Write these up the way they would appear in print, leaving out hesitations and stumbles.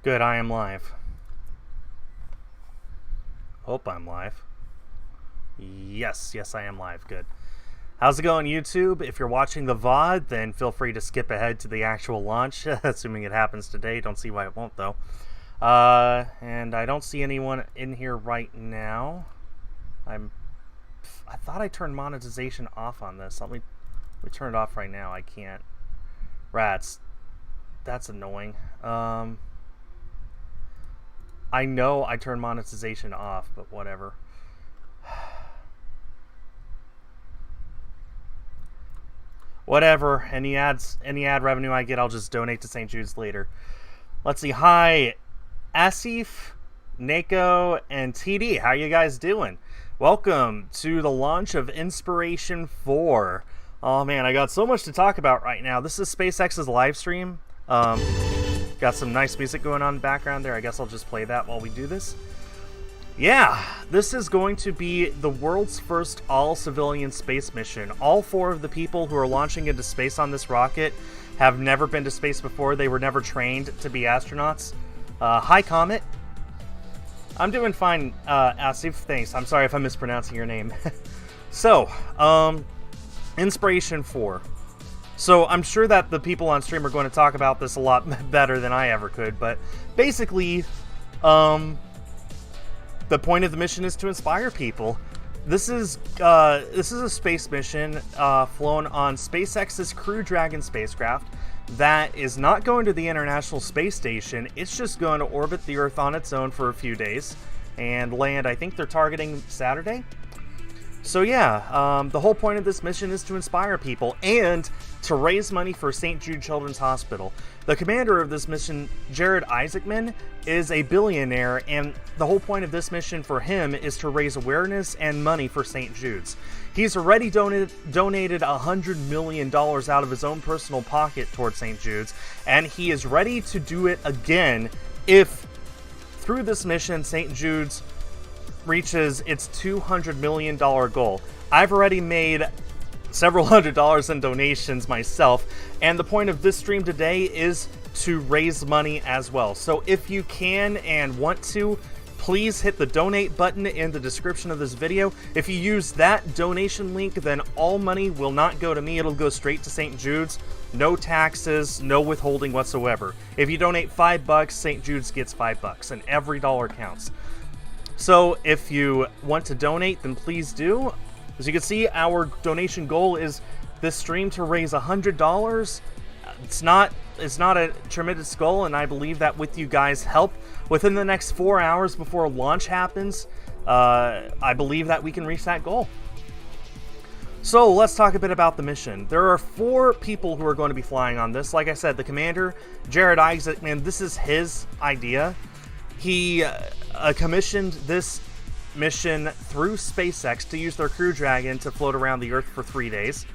Good, I am live. Hope I'm live. Yes, I am live. Good. How's it going, YouTube? If you're watching the VOD, then feel free to skip ahead to the actual launch, assuming it happens today. Don't see why it won't, though. And I don't see anyone in here right now. I thought I turned monetization off on this. Let me turn it off right now. I can't. Rats. That's annoying. I know I turned monetization off, but whatever. Whatever. Any ad revenue I get, I'll just donate to St. Jude's later. Let's see. Hi, Asif, Nako, and TD. How you guys doing? Welcome to the launch of Inspiration4. Oh man, I got so much to talk about right now. This is SpaceX's live stream. Got some nice music going on in the background there. I guess I'll just play that while we do this. Yeah, this is going to be the world's first all-civilian space mission. All 4 of the people who are launching into space on this rocket have never been to space before. They were never trained to be astronauts. Hi, Comet. I'm doing fine, Asif. Thanks. I'm sorry if I'm mispronouncing your name. So, Inspiration4. So I'm sure that the people on stream are going to talk about this a lot better than I ever could, but basically, the point of the mission is to inspire people. This is a space mission flown on SpaceX's Crew Dragon spacecraft that is not going to the International Space Station. It's just going to orbit the Earth on its own for a few days and land. I think they're targeting Saturday. So yeah, the whole point of this mission is to inspire people and to raise money for St. Jude Children's Hospital. The commander of this mission, Jared Isaacman, is a billionaire, and the whole point of this mission for him is to raise awareness and money for St. Jude's. He's already donated $100 million out of his own personal pocket towards St. Jude's, and he is ready to do it again if, through this mission, St. Jude's reaches its $200 million goal. I've already made several $100s in donations myself, and the point of this stream today is to raise money as well. So if you can and want to, please hit the donate button in the description of this video. If you use that donation link, then all money will not go to me. It'll go straight to St. Jude's. No taxes, no withholding whatsoever. If you donate $5, St. Jude's gets $5, and every dollar counts. So if you want to donate, then please do. As you can see, our donation goal is this stream to raise $100. It's not a tremendous goal, and I believe that with you guys' help, within the next 4 hours before launch happens, I believe that we can reach that goal. So let's talk a bit about the mission. There are 4 people who are going to be flying on this. Like I said, the commander, Jared Isaacman, this is his idea. He commissioned this mission through SpaceX to use their Crew Dragon to float around the Earth for 3 days.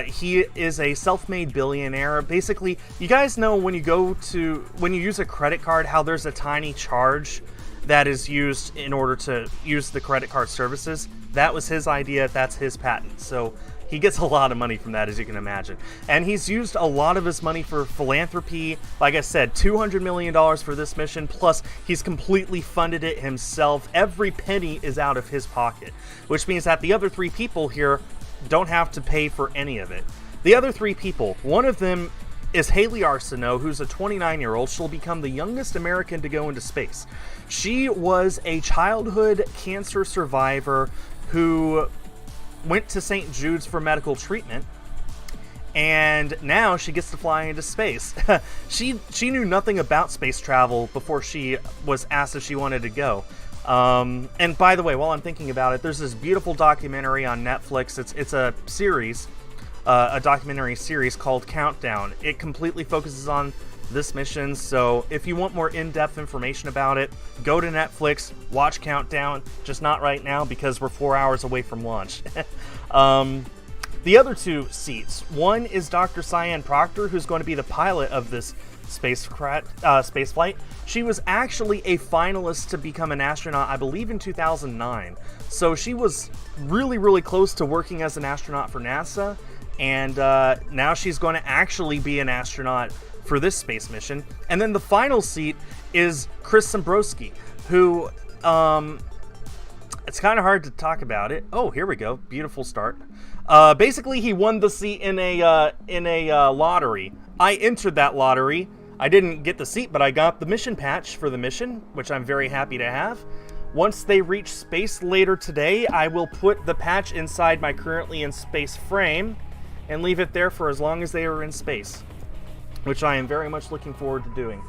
He is a self-made billionaire. Basically, you guys know when you use a credit card, how there's a tiny charge that is used in order to use the credit card services. That was his idea. That's his patent. So he gets a lot of money from that, as you can imagine. And he's used a lot of his money for philanthropy. Like I said, $200 million for this mission, plus he's completely funded it himself. Every penny is out of his pocket, which means that the other 3 people here don't have to pay for any of it. The other 3 people, one of them is Haley Arsenault, who's a 29-year-old. She'll become the youngest American to go into space. She was a childhood cancer survivor who went to St. Jude's for medical treatment, and now she gets to fly into space. She knew nothing about space travel before she was asked if she wanted to go. And by the way, while I'm thinking about it, there's this beautiful documentary on Netflix. It's a series, a documentary series called Countdown. It completely focuses on this mission, so if you want more in-depth information about it, go to Netflix, watch Countdown, just not right now because we're 4 hours away from launch. The other 2 seats, one is Dr. Cyan Proctor, who's going to be the pilot of this space flight. She was actually a finalist to become an astronaut, I believe, in 2009. So she was really, really close to working as an astronaut for NASA, and now she's going to actually be an astronaut for this space mission. And then the final seat is Chris Sambrowski, who, it's kind of hard to talk about it. Oh, here we go. Beautiful start. Basically, he won the seat in a lottery. I entered that lottery. I didn't get the seat, but I got the mission patch for the mission, which I'm very happy to have. Once they reach space later today, I will put the patch inside my currently in space frame and leave it there for as long as they are in space, which I am very much looking forward to doing.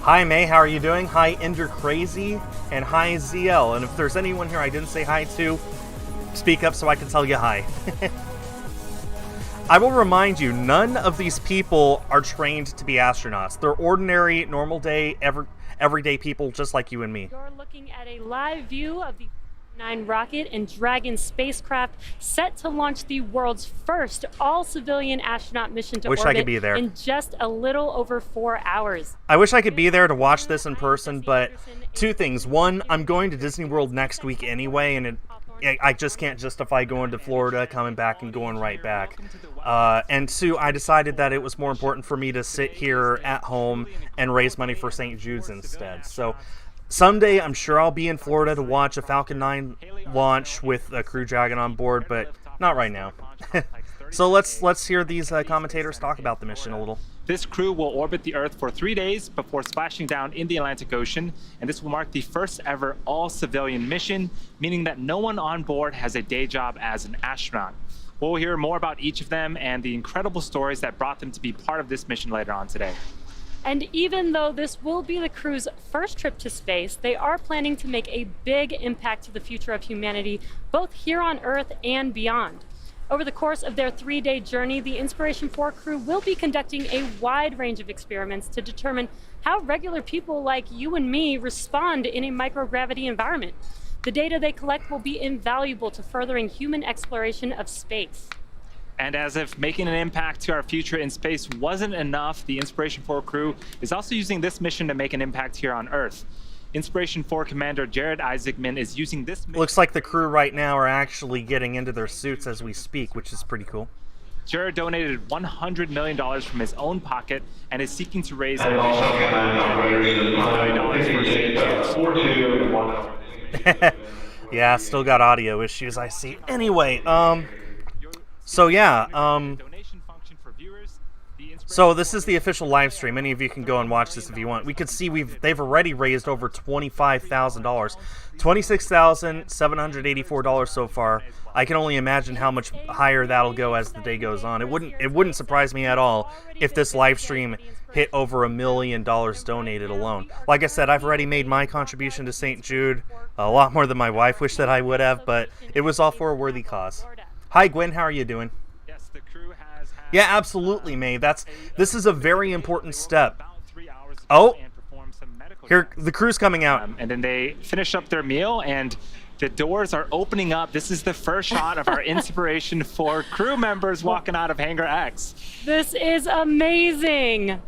Hi May, how are you doing? Hi Ender Crazy, and hi ZL. And if there's anyone here I didn't say hi to, speak up so I can tell you hi. I will remind you, none of these people are trained to be astronauts. They're ordinary, normal day, everyday people just like you and me. You're looking at a live view of the 9 rocket and Dragon spacecraft set to launch the world's first all-civilian astronaut mission to orbit I could be there. in just a little over 4 hours. I wish I could be there to watch this in person, but two things. One, I'm going to Disney World next week anyway, and I just can't justify going to Florida, coming back, and going right back. And two, I decided that it was more important for me to sit here at home and raise money for St. Jude's instead. So someday, I'm sure I'll be in Florida to watch a Falcon 9 launch with a Crew Dragon on board, but not right now. So let's hear these commentators talk about the mission a little. This crew will orbit the Earth for 3 days before splashing down in the Atlantic Ocean, and this will mark the first ever all-civilian mission, meaning that no one on board has a day job as an astronaut. We'll hear more about each of them and the incredible stories that brought them to be part of this mission later on today. And even though this will be the crew's first trip to space, they are planning to make a big impact to the future of humanity, both here on Earth and beyond. Over the course of their 3-day journey, the Inspiration4 crew will be conducting a wide range of experiments to determine how regular people like you and me respond in a microgravity environment. The data they collect will be invaluable to furthering human exploration of space. And as if making an impact to our future in space wasn't enough, the Inspiration4 crew is also using this mission to make an impact here on Earth. Inspiration4 Commander Jared Isaacman is using this mission. Looks like the crew right now are actually getting into their suits as we speak, which is pretty cool. Jared donated $100 million from his own pocket and is seeking to raise an additional $1 million for St. Yeah, still got audio issues, I see. Anyway, so yeah, so this is the official live stream. Any of you can go and watch this if you want. We could see they've already raised over $25,000, $26,784 so far. I can only imagine how much higher that'll go as the day goes on. It wouldn't surprise me at all if this live stream hit over $1 million donated alone. Like I said, I've already made my contribution to St. Jude, a lot more than my wife wished that I would have, but it was all for a worthy cause. Hi Gwen, how are you doing? Yes, the crew has had, yeah, absolutely, May. This is a very important step. Oh, here the crew's coming out. And then they finish up their meal and the doors are opening up. This is the first shot of our Inspiration4 crew members walking out of Hangar X. This is amazing.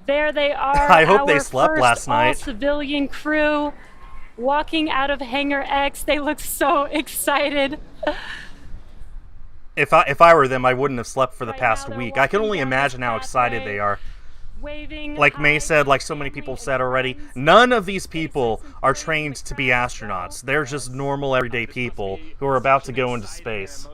There they are. I hope they slept last night. All civilian crew walking out of Hangar X. They look so excited. If I were them, I wouldn't have slept for the past week. I can only imagine how excited they are. Like May said, like so many people said already, none of these people are trained to be astronauts. They're just normal, everyday people who are about to go into space.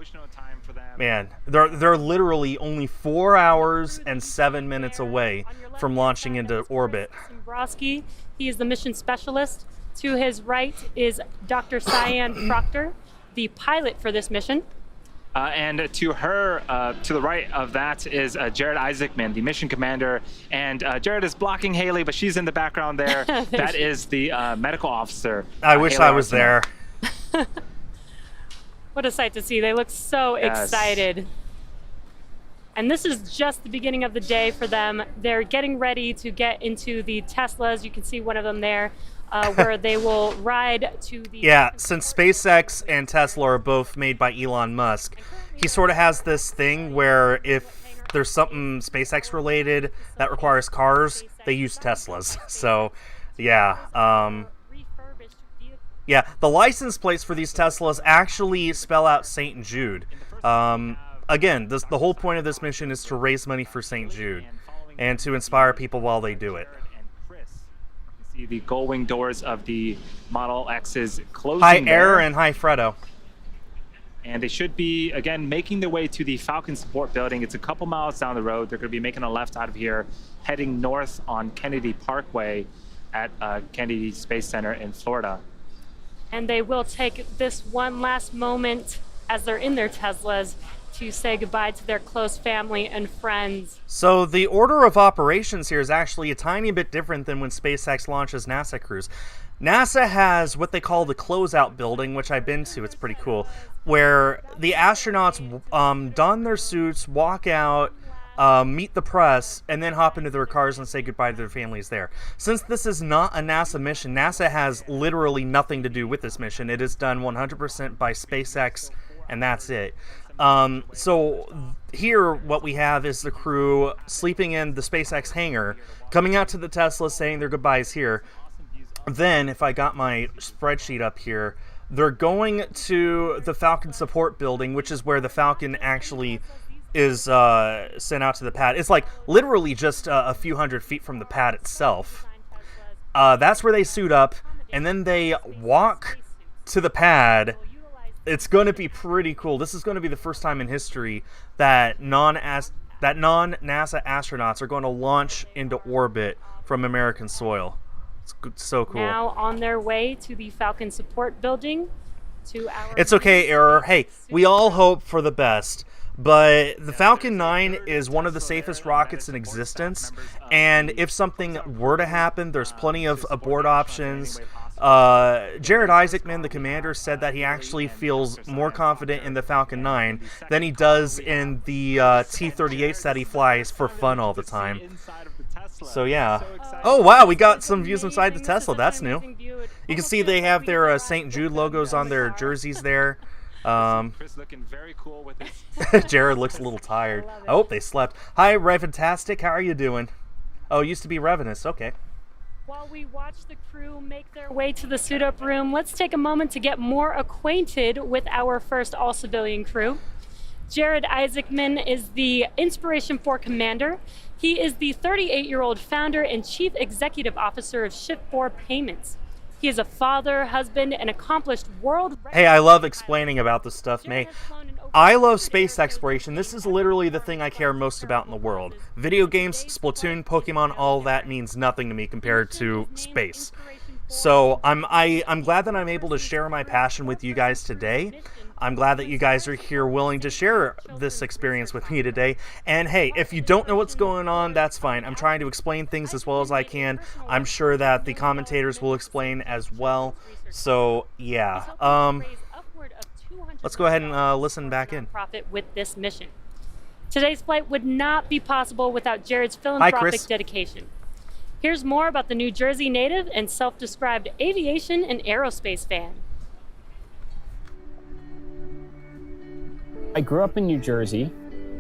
Man, they're literally only 4 hours and 7 minutes away from launching into orbit. Dombrowski, he is the mission specialist. To his right is Dr. Cyan Proctor, the pilot for this mission. And to her, to the right of that is Jared Isaacman, the mission commander. And Jared is blocking Haley, but she's in the background there. That is the medical officer. I wish I was there. What a sight to see. They look so excited. And this is just the beginning of the day for them. They're getting ready to get into the Teslas. You can see one of them there. Where they will ride to the... Yeah, since SpaceX and Tesla are both made by Elon Musk, he sort of has this thing where if there's something SpaceX related that requires cars, they use Teslas. So, yeah. Yeah, the license plates for these Teslas actually spell out St. Jude. Again, the whole point of this mission is to raise money for St. Jude and to inspire people while they do it. You see the gull-wing doors of the Model X's closing. Hi, there. Error, and hi, Fredo. And they should be, again, making their way to the Falcon Support Building. It's a couple miles down the road. They're going to be making a left out of here, heading north on Kennedy Parkway at Kennedy Space Center in Florida. And they will take this one last moment as they're in their Teslas to say goodbye to their close family and friends. So the order of operations here is actually a tiny bit different than when SpaceX launches NASA crews. NASA has what they call the closeout building, which I've been to. It's pretty cool, where the astronauts don their suits, walk out, meet the press, and then hop into their cars and say goodbye to their families there. Since this is not a NASA mission, NASA has literally nothing to do with this mission. It is done 100% by SpaceX, and that's it. So here what we have is the crew sleeping in the SpaceX hangar, coming out to the Tesla saying their goodbyes here. Then, if I got my spreadsheet up here, they're going to the Falcon Support Building, which is where the Falcon actually is sent out to the pad. It's like literally just a few hundred feet from the pad itself. That's where they suit up, and then they walk to the pad. It's going to be pretty cool. This is going to be the first time in history that non-NASA astronauts are going to launch into orbit from American soil. It's so cool. Now on their way to the Falcon Support Building. It's okay, Error. Hey, we all hope for the best. But the Falcon 9 is one of the safest rockets in existence, and if something were to happen, there's plenty of abort options. Jared Isaacman, the commander, said that he actually feels more confident in the Falcon 9 than he does in the T-38s that he flies for fun all the time. So yeah. Oh wow, we got some views inside the Tesla. That's new. You can see they have their St. Jude logos on their jerseys there. Chris looking very cool with his... Jared looks a little tired. I hope they slept. Hi, Revantastic. How are you doing? Oh, it used to be Revenus. Okay. While we watch the crew make their way to the suit-up room, let's take a moment to get more acquainted with our first all-civilian crew. Jared Isaacman is the Inspiration4 commander. He is the 38-year-old founder and chief executive officer of Shift4 Payments. He is a father, husband, and accomplished world... Hey, I love explaining about this stuff, May. I love space exploration. This is literally the thing I care most about in the world. Video games, Splatoon, Pokemon, all that means nothing to me compared to space. So I'm glad that I'm able to share my passion with you guys today. I'm glad that you guys are here willing to share this experience with me today. And hey, if you don't know what's going on, that's fine. I'm trying to explain things as well as I can. I'm sure that the commentators will explain as well. So yeah, let's go ahead and listen back in. Profit with this mission. Today's flight would not be possible without Jared's philanthropic dedication. Here's more about the New Jersey native and self-described aviation and aerospace fan. I grew up in New Jersey,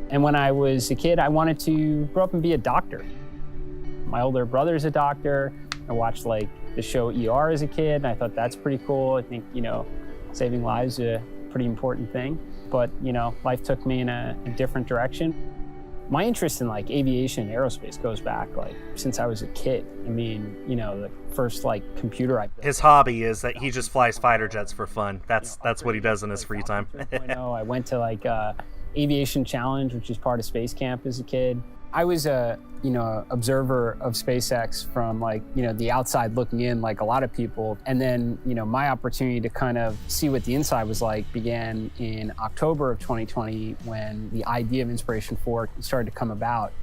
and when I was a kid, I wanted to grow up and be a doctor. My older brother's a doctor. I watched like the show ER as a kid, and I thought that's pretty cool. I think, you know, saving lives is a pretty important thing. But, you know, life took me in a different direction. My interest in like aviation and aerospace goes back like since I was a kid. I mean, you know, the first like computer I built. His hobby is that he just flies fighter jets for fun. That's what he does in his free time. I went to like Aviation Challenge, which is part of Space Camp as a kid. I was a, you know, observer of SpaceX from like, you know, the outside looking in like a lot of people. And then, you know, my opportunity to kind of see what the inside was like began in October of 2020 when the idea of Inspiration4 started to come about.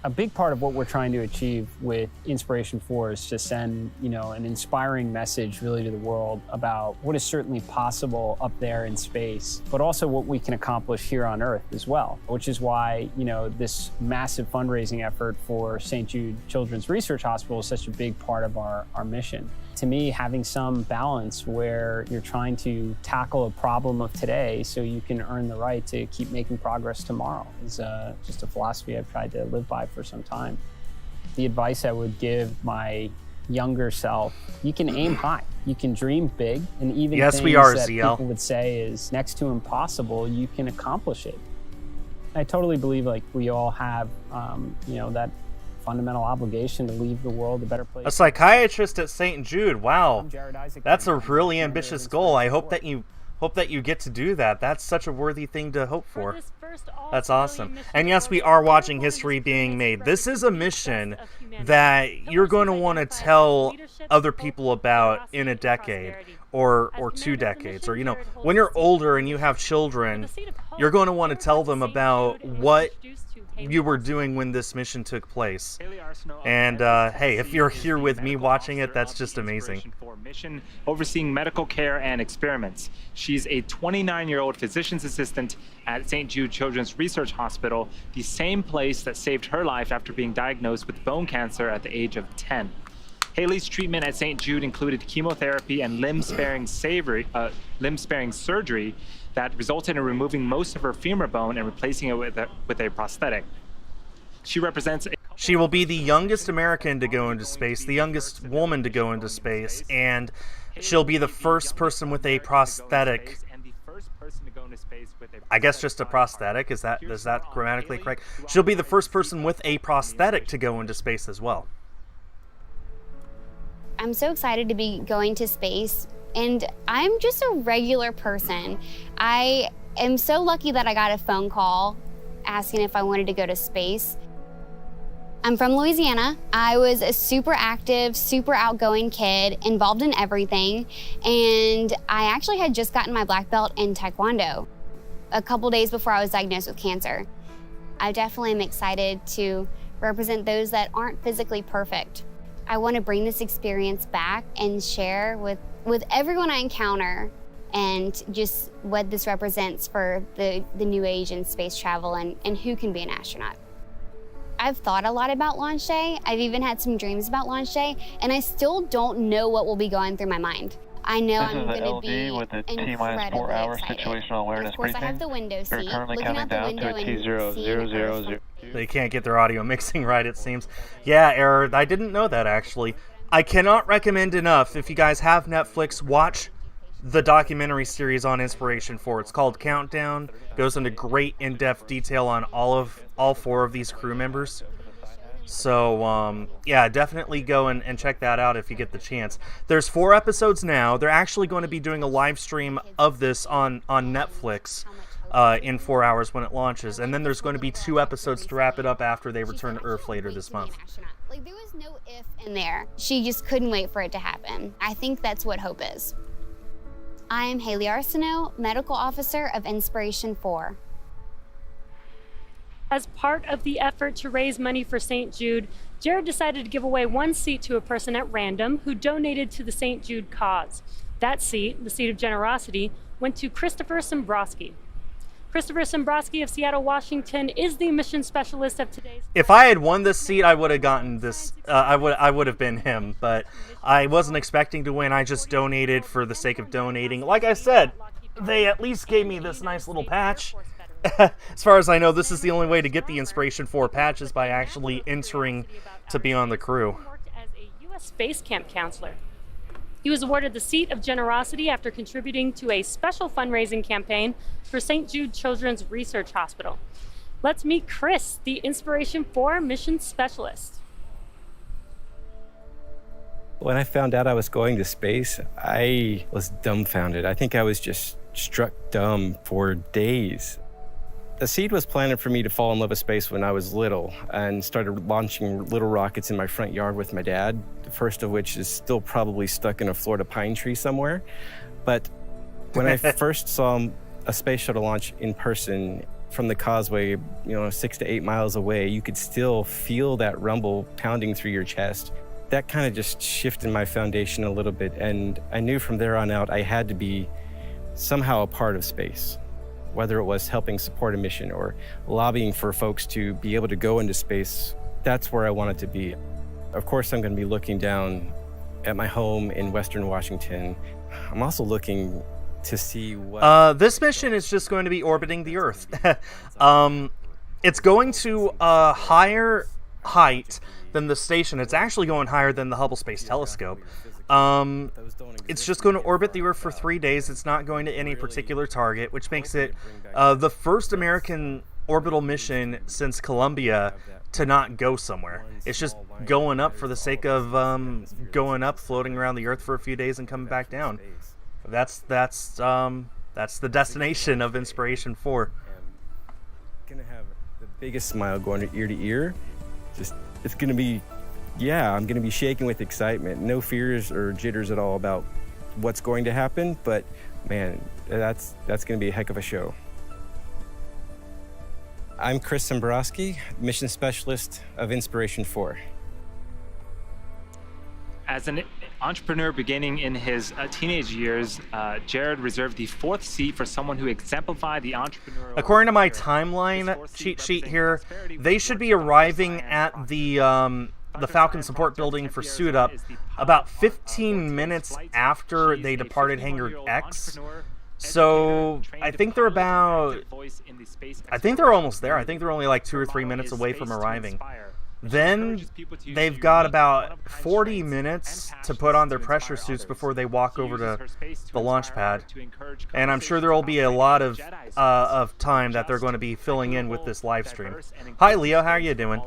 A big part of what we're trying to achieve with Inspiration4 is to send, you know, an inspiring message really to the world about what is certainly possible up there in space, but also what we can accomplish here on Earth as well, which is why, you know, this massive fundraising effort for St. Jude Children's Research Hospital is such a big part of our mission. To me, having some balance where you're trying to tackle a problem of today so you can earn the right to keep making progress tomorrow is just a philosophy I've tried to live by for some time. The advice I would give my younger self, you can aim high, you can dream big, and even yes, things we are, that ZL. people would say is next to impossible, you can accomplish it. I totally believe like we all have, that fundamental obligation to leave the world a better place. A psychiatrist at St. Jude. Wow, that's a really ambitious goal. I hope that you get to do that. That's such a worthy thing to hope for. That's awesome. And yes, we are watching history being made. This is a mission that you're going to want to tell other people about in a decade or 2 decades, or when you're older and you have children, you're going to want to tell them about what you were doing when this mission took place. And hey, if you're here with me watching it, that's just amazing. Inspiration4 mission overseeing medical care and experiments. She's a 29-year-old physician's assistant at St. Jude Children's Research Hospital, the same place that saved her life after being diagnosed with bone cancer at the age of 10. Haley's treatment at St. Jude included chemotherapy and limb-sparing surgery that resulted in removing most of her femur bone and replacing it with a prosthetic. She represents She will be the youngest American to go into space, the youngest woman to go into space, and she'll be the first person with a prosthetic. I guess just a prosthetic. Is that grammatically correct? She'll be the first person with a prosthetic to go into space as well. I'm so excited to be going to space, and I'm just a regular person. I am so lucky that I got a phone call asking if I wanted to go to space. I'm from Louisiana. I was a super active, super outgoing kid, involved in everything, and I actually had just gotten my black belt in Taekwondo a couple days before I was diagnosed with cancer. I definitely am excited to represent those that aren't physically perfect. I want to bring this experience back and share with everyone I encounter, and just what this represents for the new age in space travel and who can be an astronaut. I've thought a lot about launch day. I've even had some dreams about launch day, and I still don't know what will be going through my mind. I know I'm going to be with a T-minus 4 hour situational awareness Of course, briefing. I have the window seat. We're currently looking counting out the down window to a and seeing T0000. They can't get their audio mixing right, it seems. Yeah, error. I didn't know that, actually. I cannot recommend enough, if you guys have Netflix, watch the documentary series on Inspiration4. It's called Countdown. Goes into great in-depth detail on all 4 of these crew members. So, yeah, definitely go and check that out if you get the chance. There's 4 episodes now. They're actually going to be doing a live stream of this on Netflix in 4 hours when it launches. And then there's going to be 2 episodes to wrap it up after they return to Earth later this month. Like, there was no if in there. She just couldn't wait for it to happen. I think that's what hope is. I am Haley Arsenault, Medical Officer of Inspiration4. As part of the effort to raise money for St. Jude, Jared decided to give away 1 seat to a person at random who donated to the St. Jude cause. That seat, the seat of generosity, went to Christopher Sombrosky. Christopher Sombrosky of Seattle, Washington, is the mission specialist of today's... If I had won this seat, I would have gotten this. I would have been him, but I wasn't expecting to win. I just donated for the sake of donating. Like I said, they at least gave me this nice little patch. As far as I know, this is the only way to get the Inspiration4 patch is by actually entering to be on the crew. He worked as a U.S. Space Camp counselor. He was awarded the seat of generosity after contributing to a special fundraising campaign for St. Jude Children's Research Hospital. Let's meet Chris, the Inspiration4 mission specialist. When I found out I was going to space, I was dumbfounded. I think I was just struck dumb for days. The seed was planted for me to fall in love with space when I was little and started launching little rockets in my front yard with my dad, the first of which is still probably stuck in a Florida pine tree somewhere. But when I first saw a space shuttle launch in person from the causeway, 6 to 8 miles away, you could still feel that rumble pounding through your chest. That kind of just shifted my foundation a little bit, and I knew from there on out I had to be somehow a part of space. Whether it was helping support a mission or lobbying for folks to be able to go into space, that's where I wanted to be. Of course, I'm going to be looking down at my home in Western Washington. I'm also looking to see what... This mission is just going to be orbiting the Earth. It's going to a higher height than the station. It's actually going higher than the Hubble Space Telescope. It's just going to orbit the Earth for 3 days. It's not going to any particular target, which makes it the first American orbital mission since Columbia to not go somewhere. It's just going up for the sake of going up, floating around the Earth for a few days and coming back down. That's the destination of Inspiration4. Gonna have the biggest smile going ear to ear. It's gonna be, yeah, I'm gonna be shaking with excitement. No fears or jitters at all about what's going to happen, but man, that's gonna be a heck of a show. I'm Chris Zembrowski, mission specialist of Inspiration4. As an entrepreneur beginning in his teenage years, Jared reserved the 4th seat for someone who exemplified the entrepreneurial... According to my timeline cheat sheet here, they should be arriving at the Falcon Support Building for Suit Up about 15 minutes after they departed Hangar X. So I think they're almost there. I think they're only like 2 or 3 minutes away from arriving. Then they've got about 40 minutes to put on their pressure suits before they walk over to the launch pad. And I'm sure there will be a lot of time that they're going to be filling in with this live stream. Hi, Leo. How are you doing?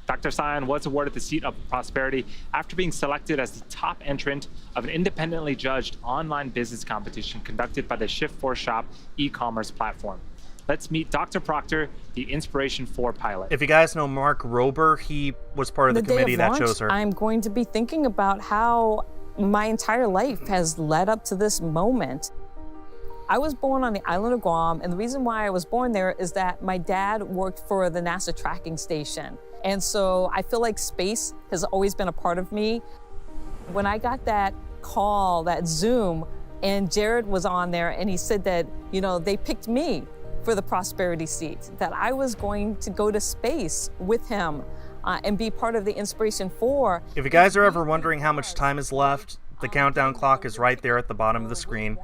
Dr. Sion was awarded the seat of prosperity after being selected as the top entrant of an independently judged online business competition conducted by the Shift4 Shop e-commerce platform. Let's meet Dr. Proctor, the Inspiration4 pilot. If you guys know Mark Rober, he was part of the committee that chose her. I'm going to be thinking about how my entire life has led up to this moment. I was born on the island of Guam, and the reason why I was born there is that my dad worked for the NASA tracking station. And so I feel like space has always been a part of me. When I got that call, that Zoom, and Jared was on there, and he said that, you know, they picked me for the prosperity seat, that I was going to go to space with him and be part of the Inspiration4. If you guys are ever wondering how much time is left, the countdown clock is right there at the bottom of the screen.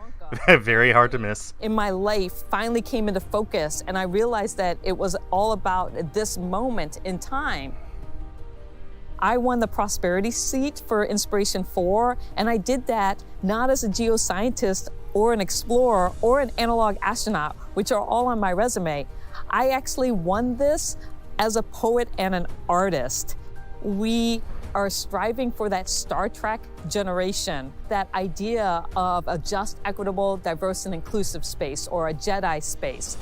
Very hard to miss. In my life finally came into focus, and I realized that it was all about this moment in time. I won the prosperity seat for Inspiration4, and I did that not as a geoscientist or an explorer or an analog astronaut, which are all on my resume. I actually won this as a poet and an artist. We are striving for that Star Trek generation, that idea of a just, equitable, diverse, and inclusive space, or a Jedi space.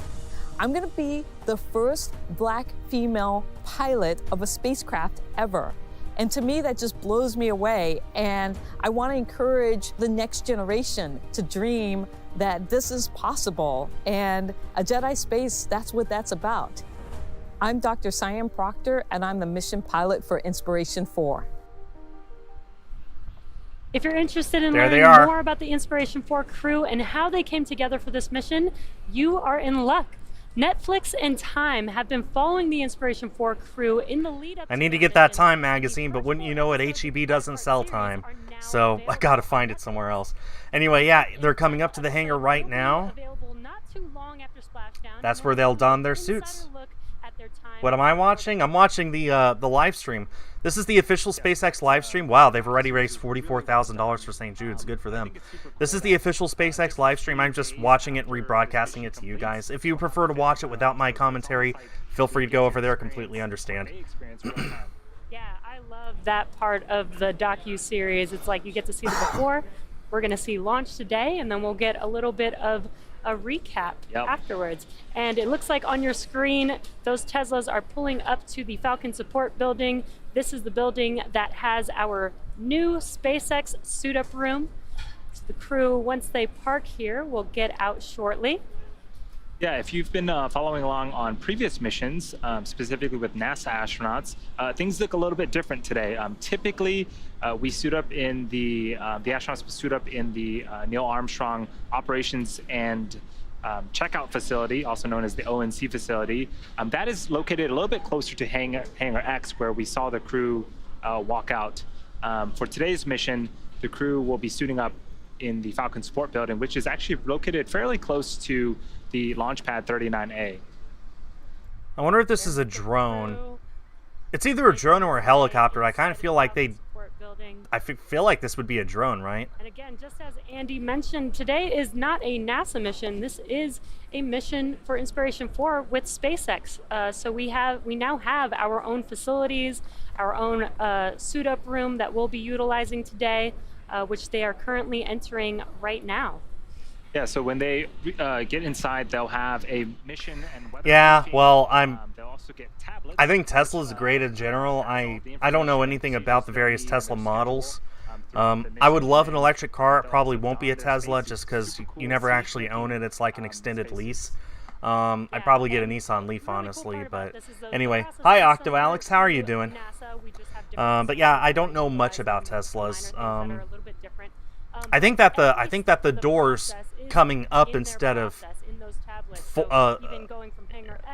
I'm gonna be the first Black female pilot of a spacecraft ever. And to me, that just blows me away. And I want to encourage the next generation to dream that this is possible. And a Jedi space, that's what that's about. I'm Dr. Sion Proctor, and I'm the mission pilot for Inspiration4. If you're interested in learning more about the Inspiration4 crew and how they came together for this mission, you are in luck. Netflix and Time have been following the Inspiration4 crew in the lead up. I need to get that Time magazine, but wouldn't you know it, HEB doesn't sell Time. So I gotta find it somewhere else. Anyway, yeah, they're coming up to the hangar right now. That's where they'll don their suits. What am I watching? I'm watching the live stream. This is the official SpaceX live stream. Wow, they've already raised $44,000 for St. Jude's. Good for them. This is the official SpaceX live stream. I'm just watching it, rebroadcasting it to you guys. If you prefer to watch it without my commentary, feel free to go over there. Completely understand. Yeah, I love that part of the docu-series. It's like you get to see the before. We're going to see launch today, and then we'll get a little bit of a recap afterwards. And it looks like on your screen, those Teslas are pulling up to the Falcon Support Building. This is the building that has our new SpaceX suit-up room. So the crew, once they park here, will get out shortly. Yeah, if you've been following along on previous missions, specifically with NASA astronauts, things look a little bit different today. Typically, we suit up in the astronauts suit up in the Neil Armstrong Operations and Checkout Facility, also known as the ONC facility. That is located a little bit closer to Hangar X, where we saw the crew walk out. For today's mission, the crew will be suiting up in the Falcon Support Building, which is actually located fairly close to the launch pad 39A. I wonder if this is a drone. It's either a drone or a helicopter. I kind of feel like building. feel like this would be a drone, right? And again, just as Andy mentioned, today is not a NASA mission. This is a mission for Inspiration4 with SpaceX. So we now have our own facilities, our own suit-up room that we'll be utilizing today, which they are currently entering right now. Yeah, so when they get inside, they'll have a mission and weather. Yeah, briefing. well, They'll also get tablets. I think Tesla's great in general. I don't know anything about the various Tesla models. I would love an electric car. It probably won't be a Tesla just because you never actually own it. It's like an extended lease. I'd probably get a Nissan Leaf, honestly. But anyway, hi Octo Alex, how are you doing? But yeah, I don't know much about Teslas. I think that the doors coming up instead of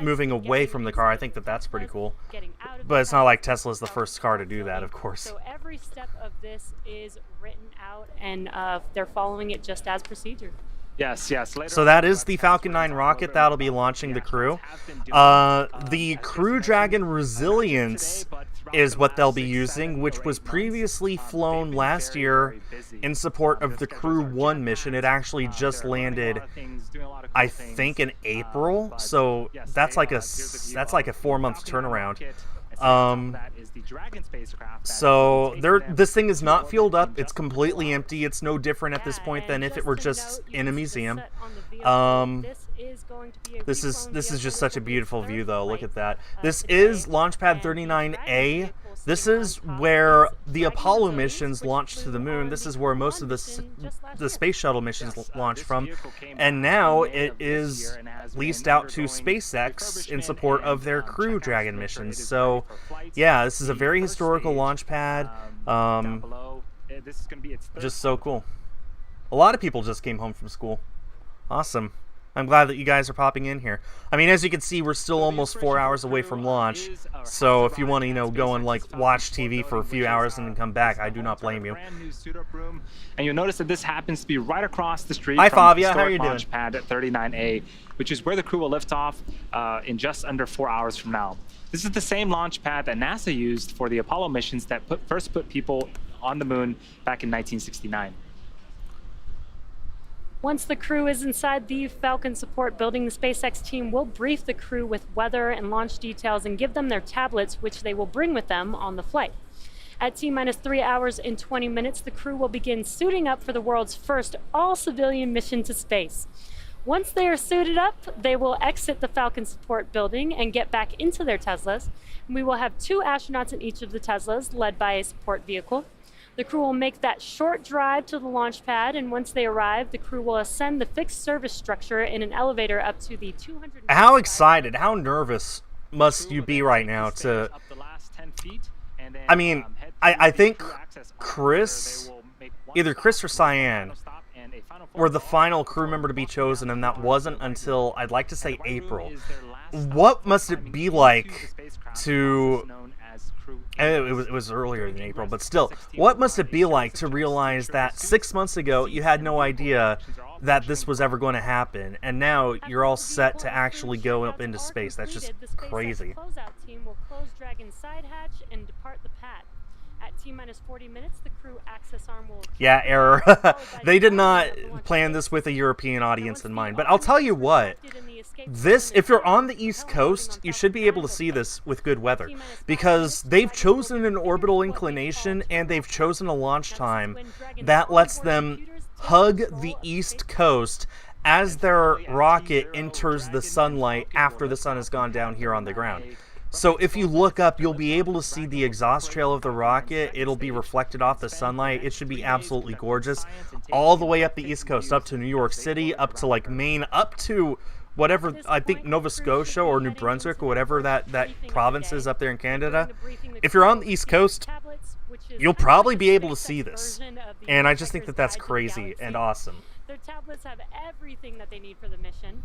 moving away from the car, I think that's pretty cool. But it's not like Tesla's the first car to do that, of course. So every step of this is written out, and they're following it just as procedure. Yes. So that is the Falcon 9 rocket that'll be launching the Crew. The Crew Dragon Resilience is what they'll be using, which was previously flown last year in support of the Crew 1 mission. It actually just landed, I think, in April. So that's like a 4-month turnaround. So this thing is not fueled up. It's completely empty. It's no different at this point than if it were just in a museum. This is just such a beautiful view, though. Look at that. This is Launchpad 39A. This is where the Apollo missions launched to the moon. This is where most of the space shuttle missions launched from. And now it is leased out to SpaceX in support of their Crew Dragon missions. So, yeah, this is a very historical launch pad. Just so cool. A lot of people just came home from school. Awesome. I'm glad that you guys are popping in here. I mean, as you can see, we're still almost 4 hours away from launch. So if you want to, go and watch TV for a few hours and then come back, I do not blame you. And you'll notice that this happens to be right across the street from Fabia, how are you doing? Launch pad at 39A, which is where the Crew will lift off in just under 4 hours from now. This is the same launch pad that NASA used for the Apollo missions that first put people on the moon back in 1969. Once the Crew is inside the Falcon support building, the SpaceX team will brief the Crew with weather and launch details and give them their tablets, which they will bring with them on the flight. At T-minus 3 hours and 20 minutes, the Crew will begin suiting up for the world's first all-civilian mission to space. Once they are suited up, they will exit the Falcon support building and get back into their Teslas. We will have 2 astronauts in each of the Teslas, led by a support vehicle. The Crew will make that short drive to the launch pad, and once they arrive, the Crew will ascend the fixed service structure in an elevator up to the 200. How excited, how nervous must you be right now to... I mean, I think Chris, either Chris or Cyan, were the final crew member to be chosen, and that wasn't until, I'd like to say, April. What must it be like to... It was earlier than April, but still, what must it be like to realize that 6 months ago you had no idea that this was ever going to happen, and now you're all set to actually go up into space? That's just crazy. The closeout team will close Dragon's side hatch and depart the pad. At T-minus 40 minutes, the Crew access arm will... Yeah, error. They did not plan this with a European audience in mind. But I'll tell you what, if you're on the East Coast, you should be able to see this with good weather. Because they've chosen an orbital inclination and they've chosen a launch time that lets them hug the East Coast as their rocket enters the sunlight after the sun has gone down here on the ground. So if you look up, you'll be able to see the exhaust trail of the rocket. It'll be reflected off the sunlight. It should be absolutely gorgeous. All the way up the East Coast, up to New York City, up to Maine, up to whatever, I think Nova Scotia or New Brunswick or whatever that province is up there in Canada. If you're on the East Coast, you'll probably be able to see this. And I just think that that's crazy and awesome. Their tablets have everything that they need for the mission.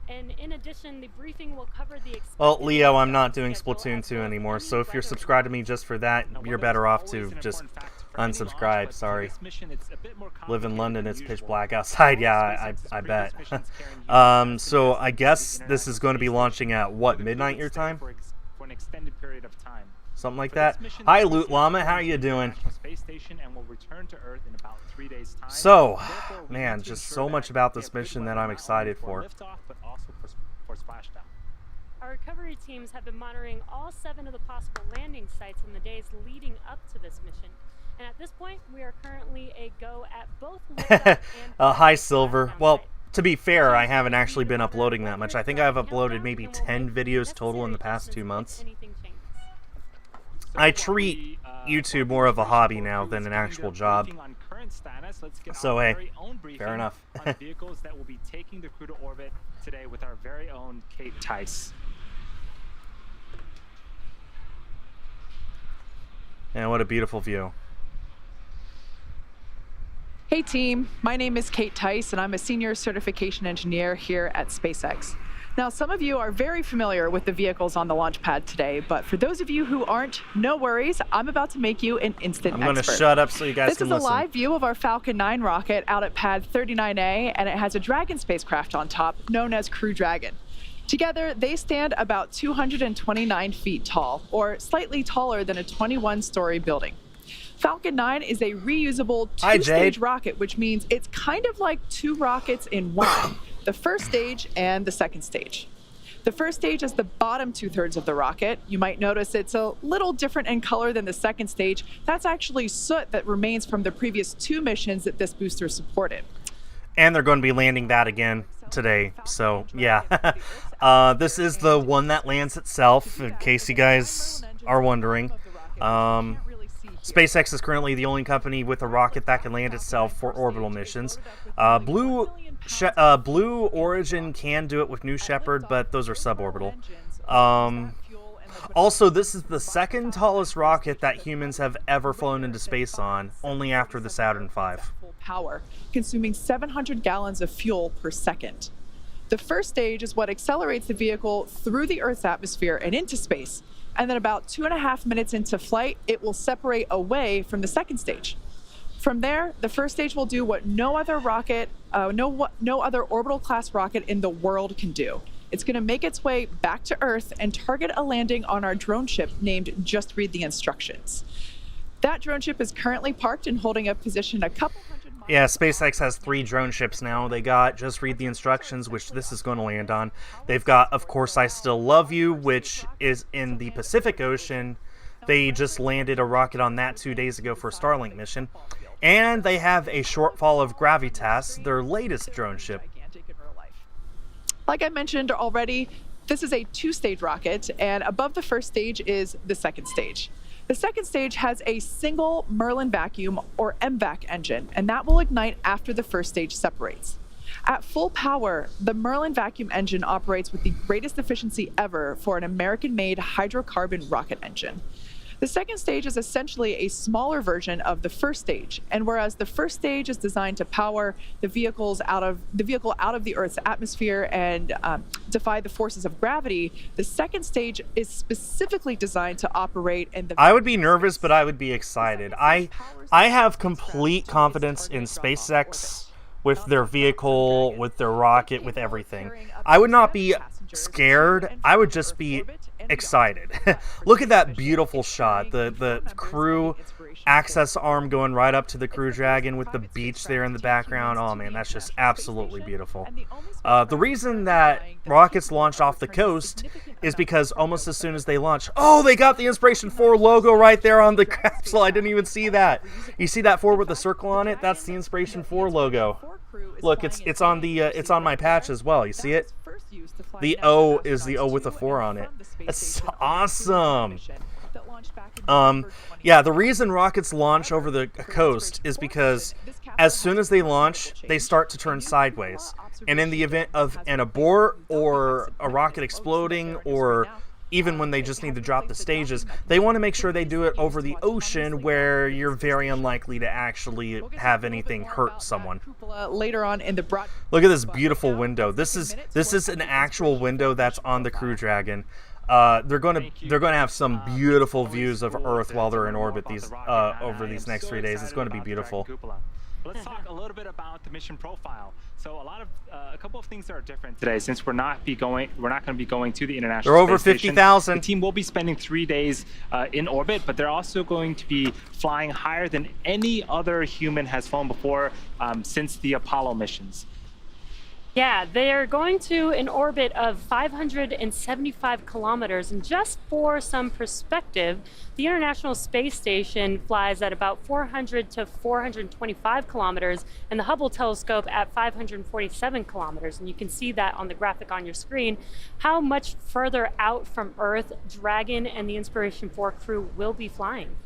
And in addition, the briefing will cover the... Well, Leo, I'm not doing Splatoon 2 anymore, so if you're subscribed to me just for that, you're better off to just unsubscribe, sorry. Live in London, it's pitch black outside, yeah, I bet. So I guess this is going to be launching at, what, midnight your time? For an extended period of time. something like that. Hi, Loot Llama, how you doing? Space Station and will return to Earth in about 3 days' time. So, man, just so much about this mission that I'm excited for. Liftoff, but also for splashdown. Our recovery teams have been monitoring all 7 of the possible landing sites in the days leading up to this mission. And at this point, we are currently a go at both liftoff and hi, Silver. Well, to be fair, I haven't actually been uploading that much. I think I've uploaded maybe 10 videos total in the past 2 months. I treat YouTube more of a hobby now than an actual job. So, hey, fair enough. On vehicles that will be taking the crew to orbit today with our very own Kate Tice. And what a beautiful view. Hey team, my name is Kate Tice and I'm a senior certification engineer here at SpaceX. Now some of you are very familiar with the vehicles on the launch pad today, but for those of you who aren't, no worries, I'm about to make you an instant expert. I'm going to shut up so you guys can listen. This is a live view of our Falcon 9 rocket out at pad 39A, and it has a Dragon spacecraft on top known as Crew Dragon. Together, they stand about 229 feet tall, or slightly taller than a 21-story building. Falcon 9 is a reusable two-stage rocket, which means it's kind of like 2 rockets in one, the first stage and the second stage. The first stage is the bottom 2/3 of the rocket. You might notice it's a little different in color than the second stage. That's actually soot that remains from the previous 2 missions that this booster supported. And they're going to be landing that again today, so yeah. This is the one that lands itself, in case you guys are wondering. SpaceX is currently the only company with a rocket that can land itself for orbital missions. Blue Origin can do it with New Shepard, but those are suborbital. Also, this is the second tallest rocket that humans have ever flown into space on, only after the Saturn V. Power, consuming 700 gallons of fuel per second. The first stage is what accelerates the vehicle through the Earth's atmosphere and into space. And then about 2.5 minutes into flight, it will separate away from the second stage. From there, the first stage will do what no other rocket, no other orbital class rocket in the world can do. It's going to make its way back to Earth and target a landing on our drone ship named Just Read the Instructions. That drone ship is currently parked and holding a position a couple hundred miles. Yeah, SpaceX has 3 drone ships now. They got Just Read the Instructions, which this is going to land on. They've got Of Course I Still Love You, which is in the Pacific Ocean. They just landed a rocket on that 2 days ago for a Starlink mission. And they have a Shortfall of Gravitas, their latest drone ship. Like I mentioned already, this is a 2-stage rocket, and above the first stage is the second stage. The second stage has a single Merlin vacuum, or MVAC engine, and that will ignite after the first stage separates. At full power, the Merlin vacuum engine operates with the greatest efficiency ever for an American-made hydrocarbon rocket engine. The second stage is essentially a smaller version of the first stage, and whereas the first stage is designed to power the vehicle out of the Earth's atmosphere and defy the forces of gravity, the second stage is specifically designed to operate in the... I would be nervous, but I would be excited. I have complete confidence in SpaceX with their vehicle, with their rocket, with everything. I would not be scared. I would just be excited. Look at that beautiful shot. The crew access arm going right up to the Crew Dragon with the beach there in the background. Oh man, that's just absolutely beautiful. The reason that rockets launch off the coast is because almost as soon as they launch, oh, they got the Inspiration4 logo right there on the capsule. I didn't even see that. You see that 4 with the circle on it? That's the Inspiration4 logo. Look, it's on my patch as well. You see it? The O is the O with a 4 on it. That's awesome. Yeah, the reason rockets launch over the coast is because as soon as they launch, they start to turn sideways. And in the event of an abort or a rocket exploding, or even when they just need to drop the stages, they want to make sure they do it over the ocean where you're very unlikely to actually have anything hurt someone. Later on in the look at this beautiful window. This is an actual window that's on the Crew Dragon. They're going to have some beautiful views of Earth while they're in orbit over these next 3 days. It's going to be beautiful. Let's talk a little bit about the mission profile. So a couple of things that are different today, since we're not going to be going to the International They're over Space Station. 50,000. The team will be spending 3 days in orbit, but they're also going to be flying higher than any other human has flown before since the Apollo missions. Yeah, they're going to an orbit of 575 kilometers. And just for some perspective, the International Space Station flies at about 400 to 425 kilometers, and the Hubble telescope at 547 kilometers. And you can see that on the graphic on your screen, how much further out from Earth Dragon and the Inspiration4 crew will be flying.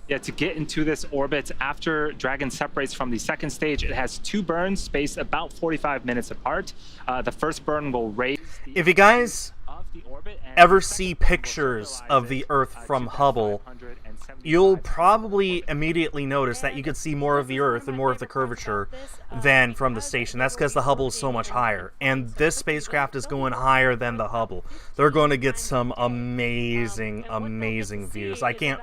Yeah, to get into this orbit after Dragon separates from the second stage, it has 2 burns spaced about 45 minutes apart. The first burn will raise the If you guys of the orbit and ever the second see burn will pictures stabilize of it, the Earth from to that Hubble, 575 you'll probably immediately notice that you could see more of the Earth and more of the curvature than from the station. That's because the Hubble is so much higher. And this spacecraft is going higher than the Hubble. They're going to get some amazing, amazing views. I can't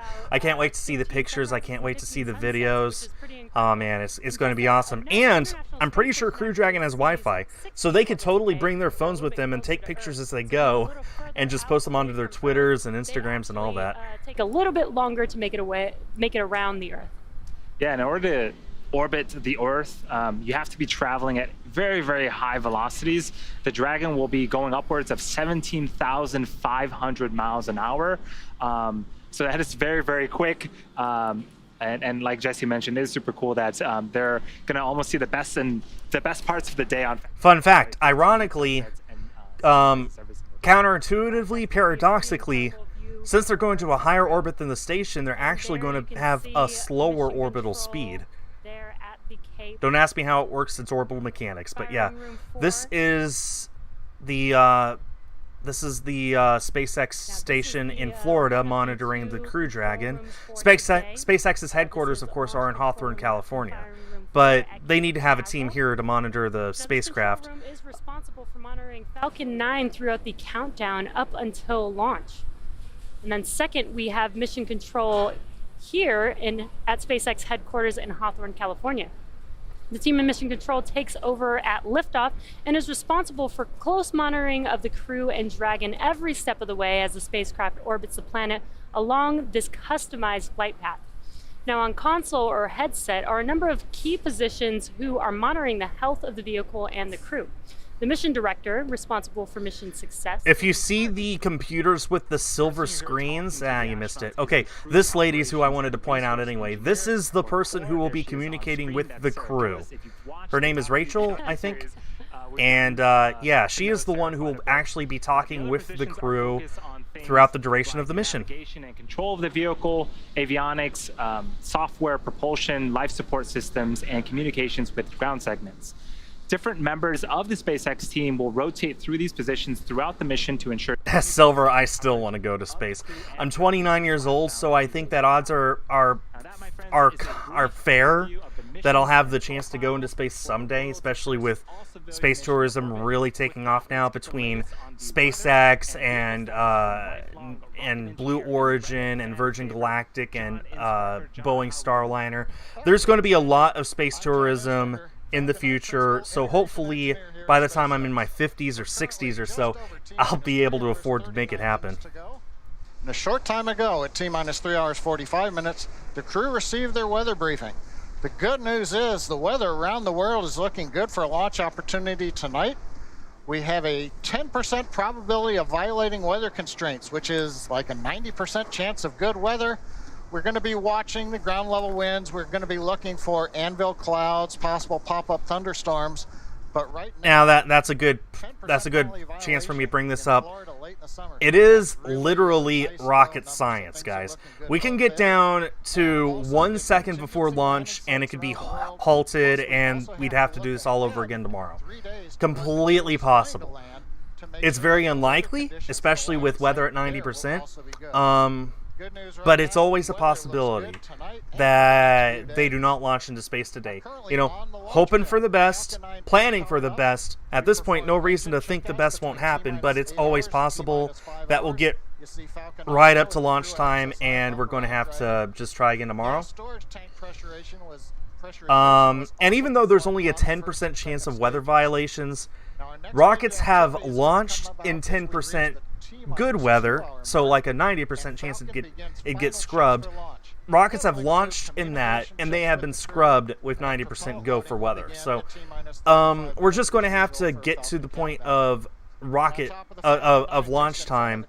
wait to see the pictures. I can't wait to see the videos. Oh man, it's going to be awesome. And I'm pretty sure Crew Dragon has Wi-Fi, so they could totally bring their phones with them and take pictures as they go and just post them onto their Twitters and Instagrams and all that. Take a little bit longer to make it around the Earth. Yeah, in order to orbit the Earth, you have to be traveling at very, very high velocities. The Dragon will be going upwards of 17,500 miles an hour. So that is very, very quick. And like Jesse mentioned, it is super cool that they're going to almost see the best parts of the day on. Fun fact, ironically, counterintuitively, paradoxically, since they're going to a higher orbit than the station, they're actually going to have a slower orbital speed. Don't ask me how it works, it's orbital mechanics, but yeah, this is the SpaceX station in Florida monitoring the Crew Dragon. SpaceX's headquarters, of course, are in Hawthorne, California, but they need to have a team here to monitor the spacecraft. Room is responsible for monitoring Falcon 9 throughout the countdown up until launch. And then second, we have mission control here at SpaceX headquarters in Hawthorne, California. The team in mission control takes over at Liftoff and is responsible for close monitoring of the crew and Dragon every step of the way as the spacecraft orbits the planet along this customized flight path. Now on console or headset are a number of key positions who are monitoring the health of the vehicle and the crew. The mission director, responsible for mission success. If you see the computers with the silver screens, you missed it. Okay, this lady's who I wanted to point out anyway. This is the person who will be communicating with the crew. Her name is Rachel, I think. And yeah, she is the one who will actually be talking with the crew throughout the duration of the mission. Navigation and control of the vehicle, avionics, software, propulsion, life support systems, and communications with ground segments. Different members of the SpaceX team will rotate through these positions throughout the mission to ensure. Silver, I still want to go to space. I'm 29 years old, so I think that odds are fair that I'll have the chance to go into space someday, especially with space tourism really taking off now between SpaceX and Blue Origin and Virgin Galactic and Boeing Starliner. There's going to be a lot of space tourism in the future, so hopefully by the time I'm in my 50s or 60s or so, I'll be able to afford to make it happen. And a short time ago, at T-minus 3 hours 45 minutes, the crew received their weather briefing. The good news is the weather around the world is looking good for a launch opportunity tonight. We have a 10% probability of violating weather constraints, which is like a 90% chance of good weather. We're going to be watching the ground level winds. We're going to be looking for anvil clouds, possible pop-up thunderstorms. But right now, that's a good chance for me to bring this up. It is literally rocket science, guys. We can get down to 1 second before launch, and it could be halted, and we'd have to do this all over again tomorrow. Completely possible. It's very unlikely, especially with weather at 90%. But it's always a possibility that they do not launch into space today. You know, hoping for the best, planning for the best. At this point, no reason to think the best won't happen, but it's always possible that we'll get right up to launch time, and we're going to have to just try again tomorrow. And even though there's only a 10% chance of weather violations, rockets have launched in 10% good weather, so like a 90% chance it gets scrubbed. Rockets have launched in that, and they have been scrubbed with 90% go for weather. So we're just going to have to get to the point of of launch time.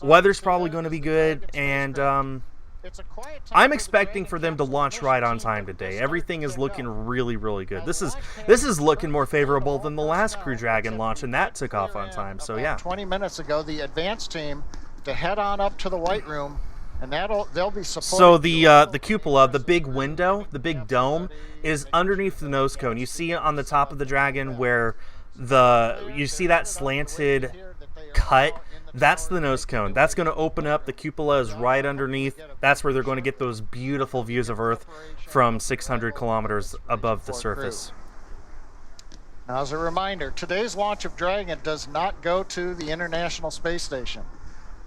Weather's probably going to be good, and I'm expecting for them to launch right on time today. Everything is looking really, really good. This is looking more favorable than the last Crew Dragon launch, and that took off on time. So yeah. 20 minutes ago, the advanced team to head on up to the White Room, and they'll be supporting. So the cupola, the big window, the big dome, is underneath the nose cone. You see on the top of the Dragon where you see that slanted cut. That's the nose cone. That's going to open up. The cupola is right underneath. That's where they're going to get those beautiful views of Earth from 600 kilometers above the surface. Now, as a reminder, today's launch of Dragon does not go to the International Space Station.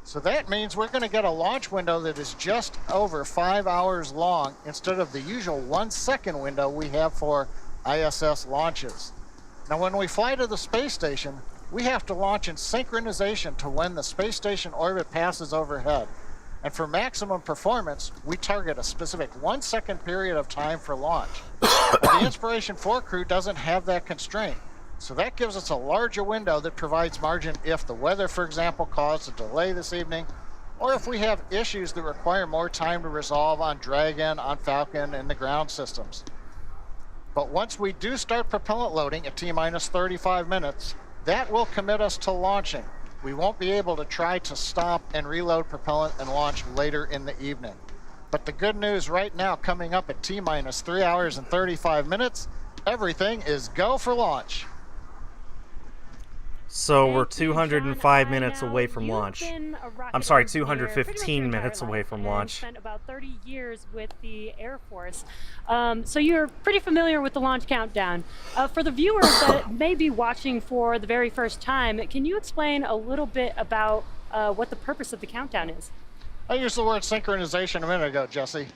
So that means we're going to get a launch window that is just over 5 hours long instead of the usual 1 second window we have for ISS launches. Now, when we fly to the space station, we have to launch in synchronization to when the space station orbit passes overhead. And for maximum performance, we target a specific 1 second period of time for launch. The Inspiration4 crew doesn't have that constraint. So that gives us a larger window that provides margin if the weather, for example, caused a delay this evening, or if we have issues that require more time to resolve on Dragon, on Falcon, and the ground systems. But once we do start propellant loading at T-minus 35 minutes, that will commit us to launching. We won't be able to try to stop and reload propellant and launch later in the evening. But the good news right now, coming up at T-minus 3 hours and 35 minutes, everything is go for launch. So we're 205 minutes away from launch. I'm sorry, 215 minutes away from launch. Spent about 30 years with the Air Force, so you're pretty familiar with the launch countdown. For the viewers that may be watching for the very first time, can you explain a little bit about what the purpose of the countdown is? I used the word synchronization a minute ago, Jesse.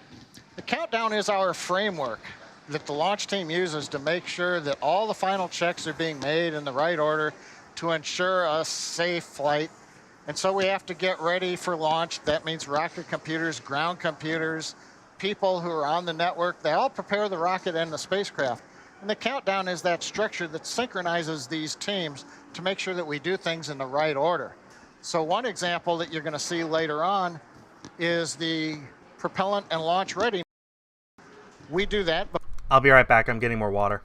The countdown is our framework that the launch team uses to make sure that all the final checks are being made in the right order to ensure a safe flight. And so we have to get ready for launch. That means rocket computers, ground computers, people who are on the network, they all prepare the rocket and the spacecraft. And the countdown is that structure that synchronizes these teams to make sure that we do things in the right order. So one example that you're going to see later on is the propellant and launch ready. We do that. I'll be right back. I'm getting more water.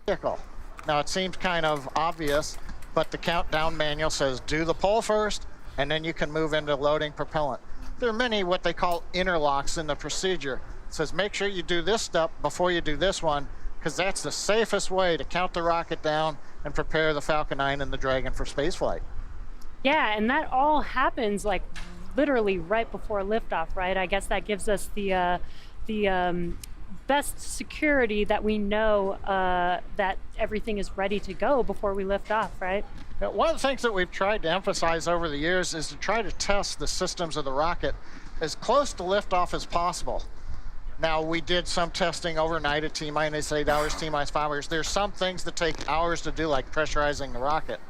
Now it seems kind of obvious, but the countdown manual says do the pull first, and then you can move into loading propellant. There are many what they call interlocks in the procedure. It says make sure you do this step before you do this one, because that's the safest way to count the rocket down and prepare the Falcon 9 and the Dragon for spaceflight. Yeah, and that all happens like literally right before liftoff, right? I guess that gives us the best security that we know that everything is ready to go before we lift off, right? Now, one of the things that we've tried to emphasize over the years is to try to test the systems of the rocket as close to liftoff as possible. Now, we did some testing overnight at T-minus 8 hours, T-minus 5 hours. There's some things that take hours to do, like pressurizing the rocket.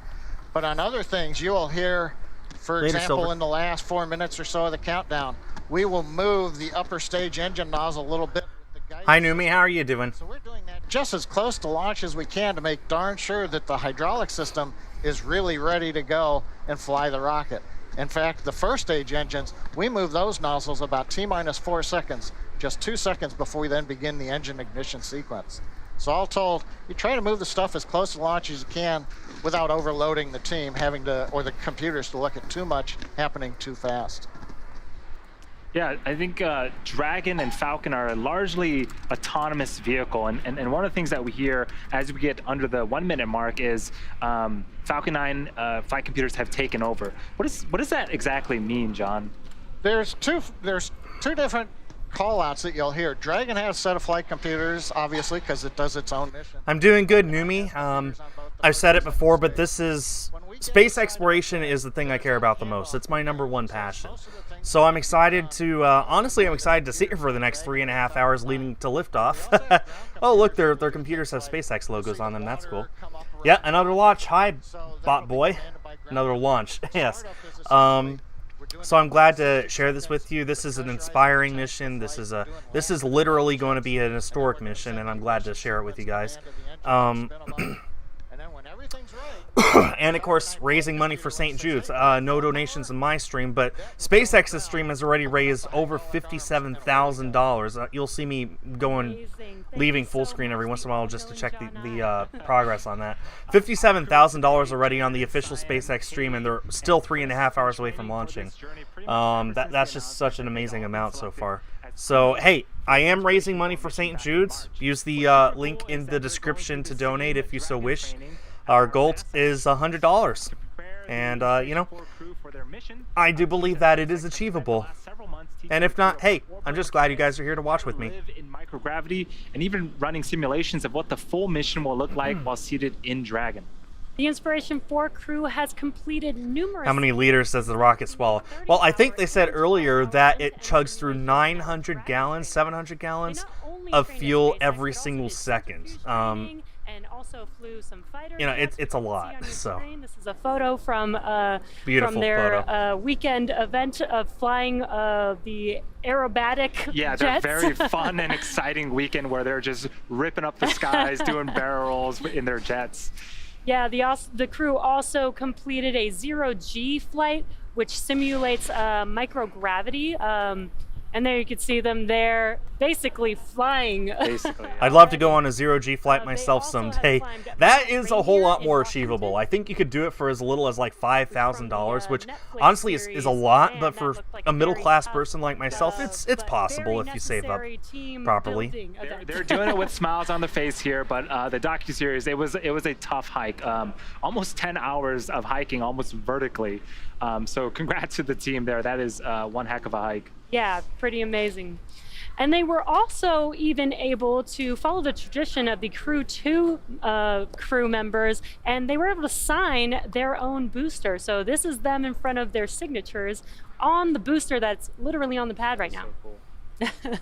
But on other things, you will hear, for example, in the last 4 minutes or so of the countdown, we will move the upper stage engine nozzle a little bit. Hi, Numi. How are you doing? So we're doing that just as close to launch as we can to make darn sure that the hydraulic system is really ready to go and fly the rocket. In fact, the first stage engines, we move those nozzles about T-minus 4 seconds, just 2 seconds before we then begin the engine ignition sequence. So all told, you try to move the stuff as close to launch as you can without overloading the team, or the computers to look at too much happening too fast. Yeah, I think Dragon and Falcon are a largely autonomous vehicle, and one of the things that we hear as we get under the 1 minute mark is Falcon 9 flight computers have taken over. What does that exactly mean, John? There's two different call-outs that you'll hear. Dragon has a set of flight computers, obviously, because it does its own mission. I'm doing good, Numi. I've said it before, but space exploration is the thing I care about the most. It's my #1 passion. So I'm excited to, honestly, I'm excited to sit here for the next 3.5 hours leading to liftoff. Oh, look, their computers have SpaceX logos on them. That's cool. Yeah, another launch. Hi, bot boy. Another launch. Yes. So I'm glad to share this with you. This is an inspiring mission. This is literally going to be an historic mission, and I'm glad to share it with you guys. And of course, raising money for St. Jude's. No donations in my stream, but SpaceX's stream has already raised over $57,000. You'll see me leaving full screen every once in a while just to check the progress on that. $57,000 already on the official SpaceX stream, and they're still 3.5 hours away from launching. That's just such an amazing amount so far. So, hey, I am raising money for St. Jude's. Use the link in the description to donate if you so wish. Our goal is $100. And, I do believe that it is achievable. And if not, hey, I'm just glad you guys are here to watch with me. In microgravity and even running simulations of what the full mission will look like while seated in Dragon. The Inspiration4 crew has completed numerous... How many liters does the rocket swallow? Well, I think they said earlier that it chugs through 900 gallons, 700 gallons of fuel every single second. And also flew some fighters. It's a lot. So this is a photo from their weekend event of flying the aerobatic jets. They're very fun and exciting weekend where they're just ripping up the skies, doing barrels in their jets. Yeah, the crew also completed a zero-G flight, which simulates microgravity. And there you can see them there basically flying. Basically, yeah. I'd love to go on a zero-G flight myself someday. That is a whole lot more achievable. I think you could do it for as little as like $5,000, which honestly is a lot, but for a middle-class person like myself, it's possible if you save up properly. They're doing it with smiles on the face here, but the docuseries, it was a tough hike. Almost 10 hours of hiking, almost vertically. So congrats to the team there. That is one heck of a hike. Yeah, pretty amazing. And they were also even able to follow the tradition of the Crew 2 crew members, and they were able to sign their own booster. So this is them in front of their signatures on the booster that's literally on the pad right now. So cool.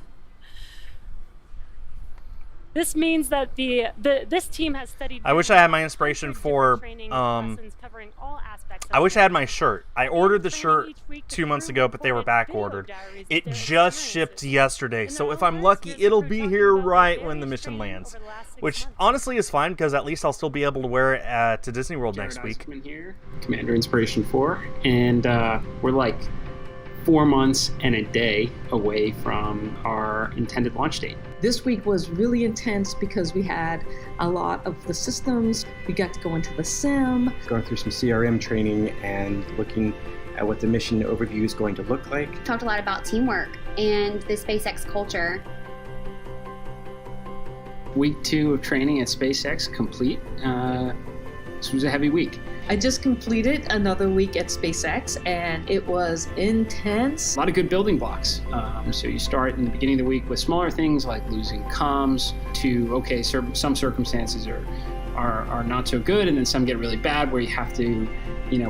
This means that this team has studied... I wish I had my Inspiration4 I wish I had my shirt. I ordered the shirt 2 months ago, but they were back ordered. It just shipped yesterday, so if I'm lucky, it'll be here right when the mission lands. Which honestly is fine, because at least I'll still be able to wear it to Disney World next week. Here, Commander Inspiration4, and we're like 4 months and a day away from our intended launch date. This week was really intense because we had a lot of the systems. We got to go into the sim. Going through some CRM training and looking at what the mission overview is going to look like. Talked a lot about teamwork and the SpaceX culture. Week 2 of training at SpaceX complete. This was a heavy week. I just completed another week at SpaceX, and it was intense. A lot of good building blocks. So you start in the beginning of the week with smaller things like losing comms to, okay, some circumstances are not so good, and then some get really bad where you have to,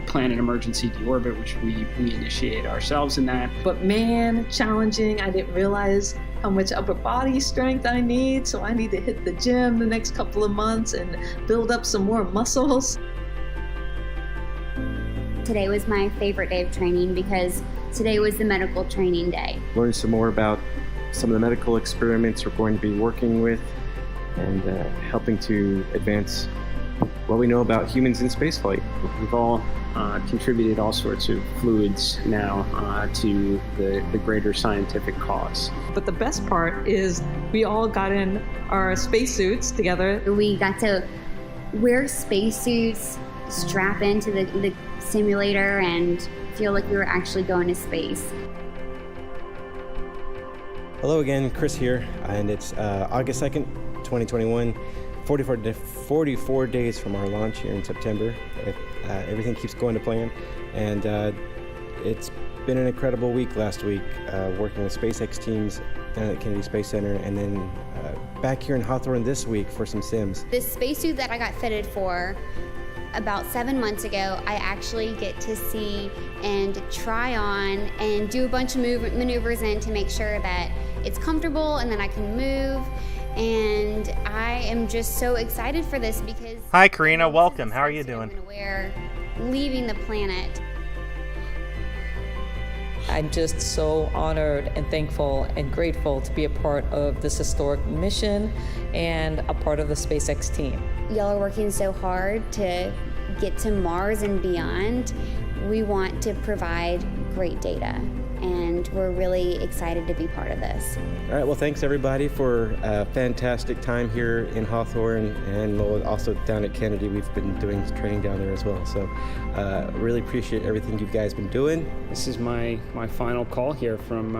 plan an emergency deorbit, which we initiate ourselves in that. But man, challenging. I didn't realize how much upper body strength I need, so I need to hit the gym the next couple of months and build up some more muscles. Today was my favorite day of training because today was the medical training day. Learn some more about some of the medical experiments we're going to be working with and helping to advance what we know about humans in spaceflight. We've all contributed all sorts of fluids now to the greater scientific cause. But the best part is we all got in our spacesuits together. We got to wear spacesuits, strap into the simulator, and feel like we were actually going to space. Hello again, Chris here, and it's August 2nd, 2021, 44 days from our launch here in September. Everything keeps going to plan, and it's been an incredible week last week, working with SpaceX teams down at Kennedy Space Center, and then back here in Hawthorne this week for some sims. This spacesuit that I got fitted for, about 7 months ago, I actually get to see and try on and do a bunch of maneuvers in to make sure that it's comfortable and then I can move. And I am just so excited for this because... Hi, Karina. Welcome. How are you doing? We're leaving the planet. I'm just so honored and thankful and grateful to be a part of this historic mission and a part of the SpaceX team. Y'all are working so hard to get to Mars and beyond. We want to provide great data, and we're really excited to be part of this. All right, well, thanks everybody for a fantastic time here in Hawthorne and also down at Kennedy. We've been doing training down there as well, so really appreciate everything you guys been doing. This is my final call here from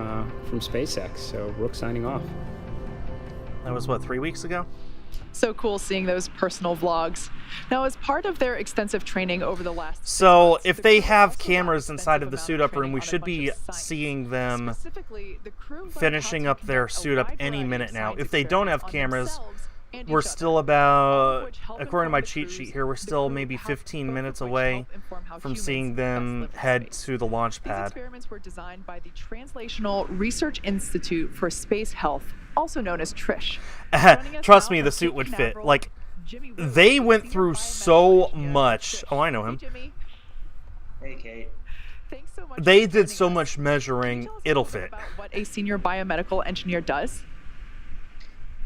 SpaceX, so Rook signing off. That was, what, 3 weeks ago? So cool seeing those personal vlogs. Now, as part of their extensive training over the last 6 So months, if the they crew have also cameras had inside of extensive the amount suit up room, training we on a should bunch be of sites. seeing them Specifically, the crew learned finishing how up to their conduct a suit up wide any variety minute of now. science If they don't have experiments on cameras, themselves and we're each still other, all of about, which help according to my inform the cheat crews, sheet here, we're the still crew maybe have 15 both of minutes which away help inform how from humans seeing best them live in head space. to the launch These pad. experiments were designed by the Translational Research Institute for Space Health, also known as TRISH. Trust me, the suit would fit. Like, they went through so much. Oh, I know him. Hey, Kate. Thanks so much. They did so much measuring, it'll fit. About what a senior biomedical engineer does.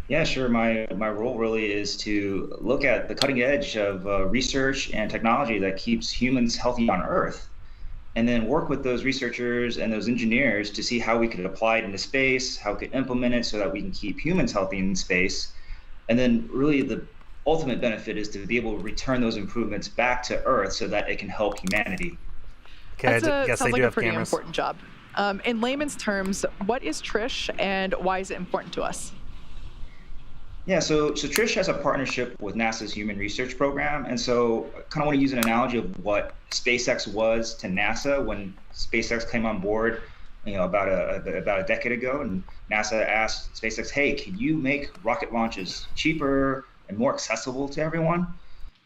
Yeah, sure. My role really is to look at the cutting edge of research and technology that keeps humans healthy on Earth, and then work with those researchers and those engineers to see how we could apply it into space, how we could implement it so that we can keep humans healthy in space. And then really the ultimate benefit is to be able to return those improvements back to Earth so that it can help humanity. Okay, I guess sounds they like do a have pretty cameras. important job. In layman's terms, what is TRISH and why is it important to us? Yeah, so TRISH has a partnership with NASA's Human Research Program, and so I kind of want to use an analogy of what SpaceX was to NASA when SpaceX came on board, about a decade ago, and NASA asked SpaceX, "Hey, can you make rocket launches cheaper and more accessible to everyone?"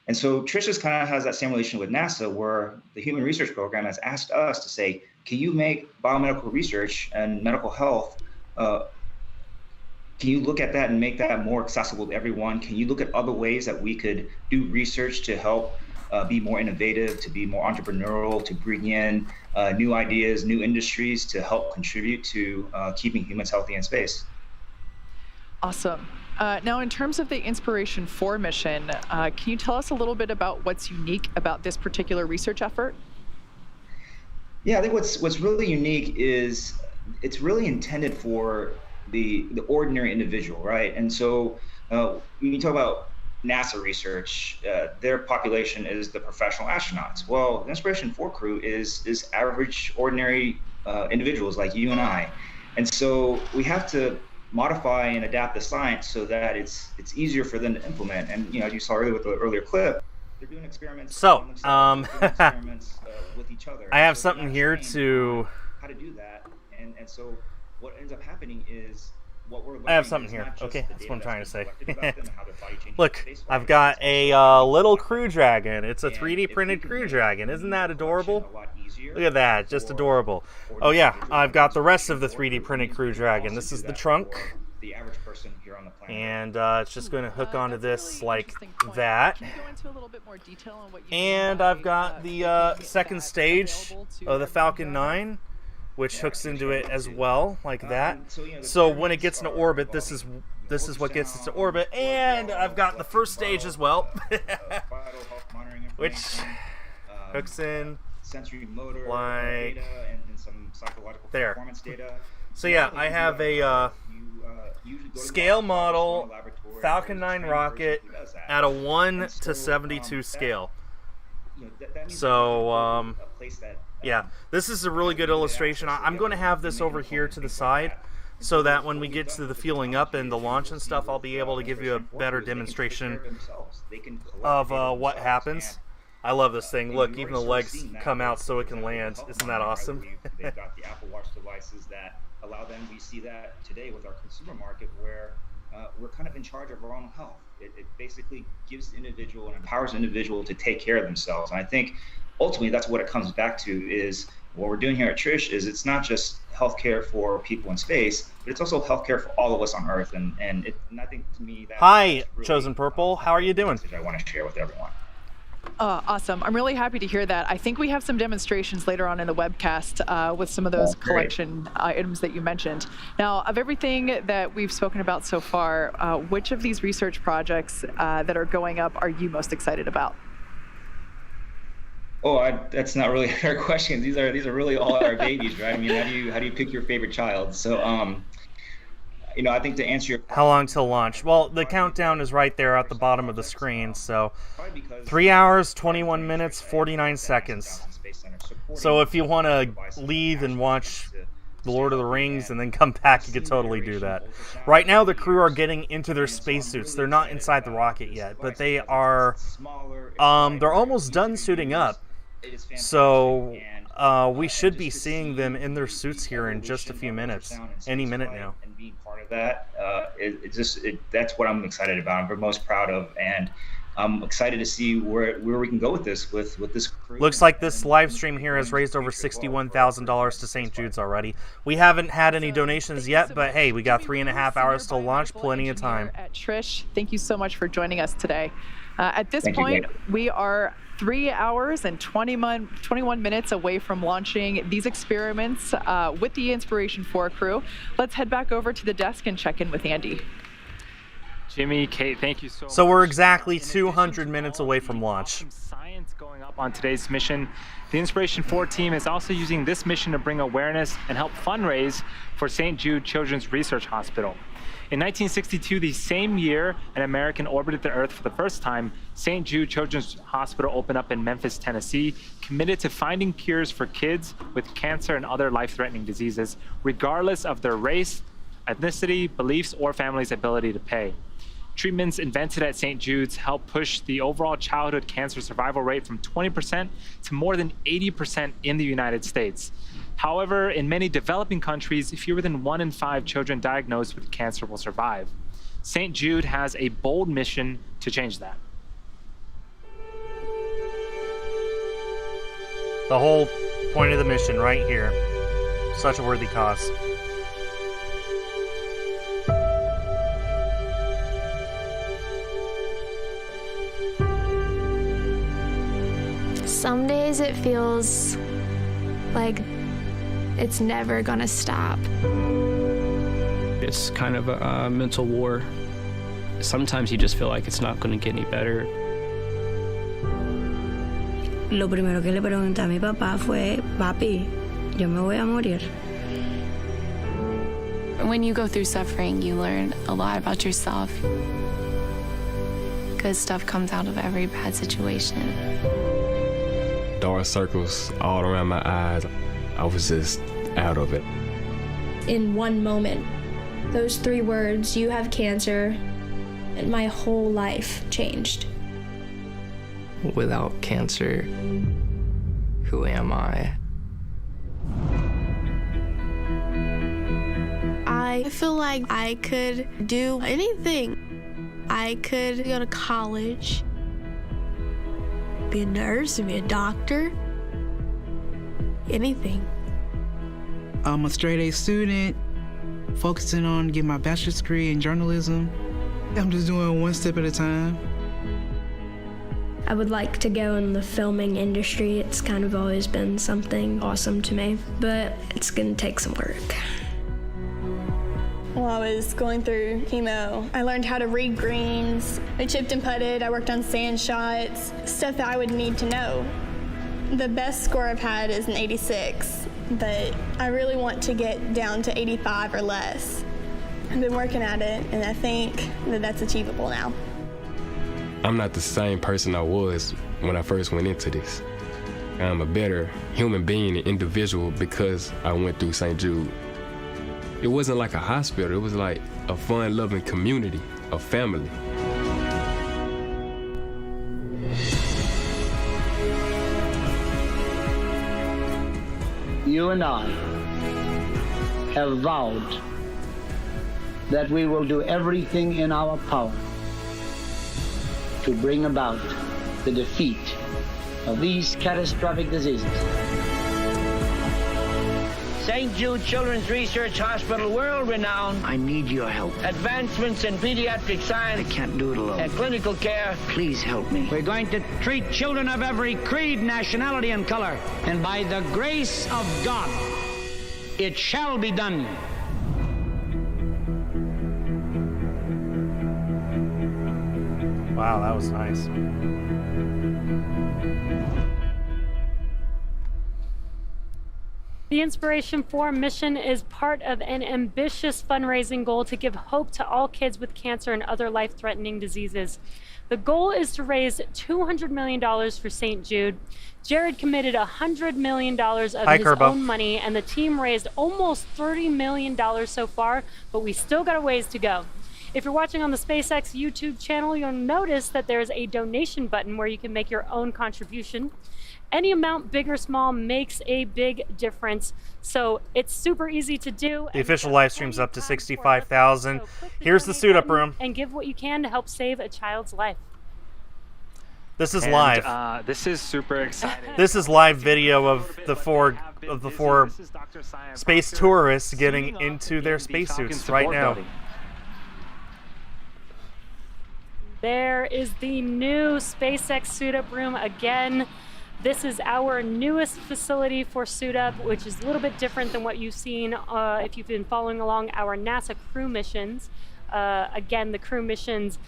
And so TRISH kind of has that same relation with NASA, where the Human Research Program has asked us to say, "Can you make biomedical research and medical health?" Can you look at that and make that more accessible to everyone? Can you look at other ways that we could do research to help be more innovative, to be more entrepreneurial, to bring in new ideas, new industries to help contribute to keeping humans healthy in space? Awesome. Now, in terms of the Inspiration4 mission, can you tell us a little bit about what's unique about this particular research effort? Yeah, I think what's really unique is it's really intended for the ordinary individual, right? And so when you talk about NASA research, their population is the professional astronauts. Well, the Inspiration4 crew is average, ordinary individuals like you and I. And so we have to modify and adapt the science so that it's easier for them to implement. And as you saw earlier with the earlier clip, they're doing experiments. So, on themselves, doing experiments with each other. I have So something here to. how to do that, and so what ends up happening is what we're learning. I have something is here. not just Okay, the that's data what I'm trying to that's say. been collected about them and how their body changes Look, space-wise, I've got it's a also little crew dragon. It's a And 3D if we printed can crew make dragon. Isn't that adorable? a lot easier Look at that, just for adorable. ordinary Oh yeah, individuals I've got the rest of the to 3D printed crew dragon. This is the trunk, the average person here on the planet. and it's just going to hook onto That's a this really like interesting point. that. Can you go into a little bit more detail on what you mean And by, I've got the making it second that stage available to of the everyone Falcon down there? 9, which Yeah, hooks into it as too. well, like that. The So when it gets into experiments are orbit, this is involving, what gets it to ultrasound, orbit. And I've got the first stage as well, vital health monitoring which information, hooks in. sensory motor like data and some psychological there. performance data. So yeah, I have a scale model Falcon 9 rocket at a 1 to 72 scale. So yeah, this is a really good illustration. I'm going to have this over here to the side so that when we get to the fueling up and the launch and stuff, I'll be able to give you a better demonstration of what happens. I love this thing. Look, even the legs come out so it can land. Isn't that awesome? They've got the Apple Watch devices that allow them. We see that today with our consumer market where we're kind of in charge of our own health. It basically gives the individual and empowers the individual to take care of themselves. And I think ultimately that's what it comes back to, is what we're doing here at Trish is it's not just healthcare for people in space, but it's also healthcare for all of us on Earth. And I think to me that's Hi, really, Chosen Purple. How are you doing? I want to share with everyone. Awesome. I'm really happy to hear that. I think we have some demonstrations later on in the webcast with some of those collection items that you mentioned. Now, of everything that we've spoken about so far, which of these research projects that are going up are you most excited about? Oh, that's not really a fair question. These are really all our babies, right? I mean, how do you pick your favorite child? So, I think to answer your question, how long till launch? Well, the countdown is right there at the bottom of the screen. So 3 hours, 21 minutes, 49 seconds. So if you want to leave and watch The Lord of the Rings and then come back, you could totally do that. Right now, the crew are getting into their spacesuits. They're not inside the rocket yet, but they are, they're almost done suiting up. So we should be seeing them in their suits here in just a few minutes, any minute now. And being part of that, that's what I'm excited about. I'm most proud of, and I'm excited to see where we can go with this crew. Looks like this live stream here has raised over $61,000 to St. Jude's already. We haven't had any donations yet, but hey, we got 3.5 hours till launch, plenty of time. At Trish, thank you so much for joining us today. At this point, we are 3 hours and 21 minutes away from launching these experiments with the Inspiration4 crew. Let's head back over to the desk and check in with Andy. Jimmy, Kate, thank you so much. So we're exactly 200 minutes away from launch. Science going up on today's mission. The Inspiration4 team is also using this mission to bring awareness and help fundraise for St. Jude Children's Research Hospital. In 1962, the same year an American orbited the Earth for the first time, St. Jude Children's Hospital opened up in Memphis, Tennessee, committed to finding cures for kids with cancer and other life-threatening diseases, regardless of their race, ethnicity, beliefs, or family's ability to pay. Treatments invented at St. Jude's help push the overall childhood cancer survival rate from 20% to more than 80% in the United States. However, in many developing countries, fewer than 1 in 5 children diagnosed with cancer will survive. St. Jude has a bold mission to change that. The whole point of the mission right here. Such a worthy cause. Some days it feels like it's never gonna stop. It's kind of a mental war. Sometimes you just feel like it's not gonna get any better. Lo primero que le pregunté a mi papá fue, papi, yo me voy a morir. When you go through suffering, you learn a lot about yourself. Good stuff comes out of every bad situation. Dark circles all around my eyes. I was just out of it. In one moment, those 3 words, you have cancer, and my whole life changed. Without cancer, who am I? I feel like I could do anything. I could go to college, be a nurse, be a doctor, anything. I'm a straight A student, focusing on getting my bachelor's degree in journalism. I'm just doing one step at a time. I would like to go in the filming industry. It's kind of always been something awesome to me, but it's gonna take some work. While I was going through chemo, I learned how to read greens. I chipped and putted, I worked on sand shots, stuff that I would need to know. The best score I've had is an 86, but I really want to get down to 85 or less. I've been working at it, and I think that that's achievable now. I'm not the same person I was when I first went into this. I'm a better human being and individual because I went through St. Jude. It wasn't like a hospital, it was like a fun-loving community, a family. You and I have vowed that we will do everything in our power to bring about the defeat of these catastrophic diseases. St. Jude Children's Research Hospital, world-renowned. I need your help. Advancements in pediatric science. I can't do it alone. And clinical care. Please help me. We're going to treat children of every creed, nationality, and color. And by the grace of God, it shall be done. Wow, that was nice. The Inspiration4 mission is part of an ambitious fundraising goal to give hope to all kids with cancer and other life-threatening diseases. The goal is to raise $200 million for St. Jude. Jared committed $100 million of his own money, and the team raised almost $30 million so far, but we still got a ways to go. If you're watching on the SpaceX YouTube channel, you'll notice that there's a donation button where you can make your own contribution. Any amount, big or small, makes a big difference. So it's super easy to do. The official live stream's up to 65,000. Here's the suit up room. And give what you can to help save a child's life. This is live. This is super exciting. This is live video of the four space tourists getting into their spacesuits right now. There is the new SpaceX Suit Up room again. This is our newest facility for Suit Up, which is a little bit different than what you've seen if you've been following along our NASA crew missions. Again, the crew missions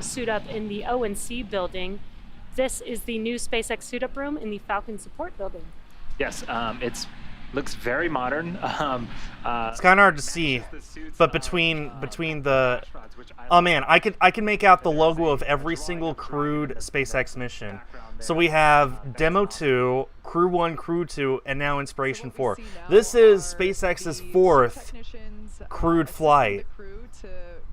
suit up in the O&C building. This is the new SpaceX Suit Up room in the Falcon Support building. Yes, it looks very modern. It's kind of hard to see, but between the oh man, I can make out the logo of every single crewed SpaceX mission. So we have Demo 2, Crew 1, Crew 2, and now Inspiration4. This is SpaceX's 4th crewed flight,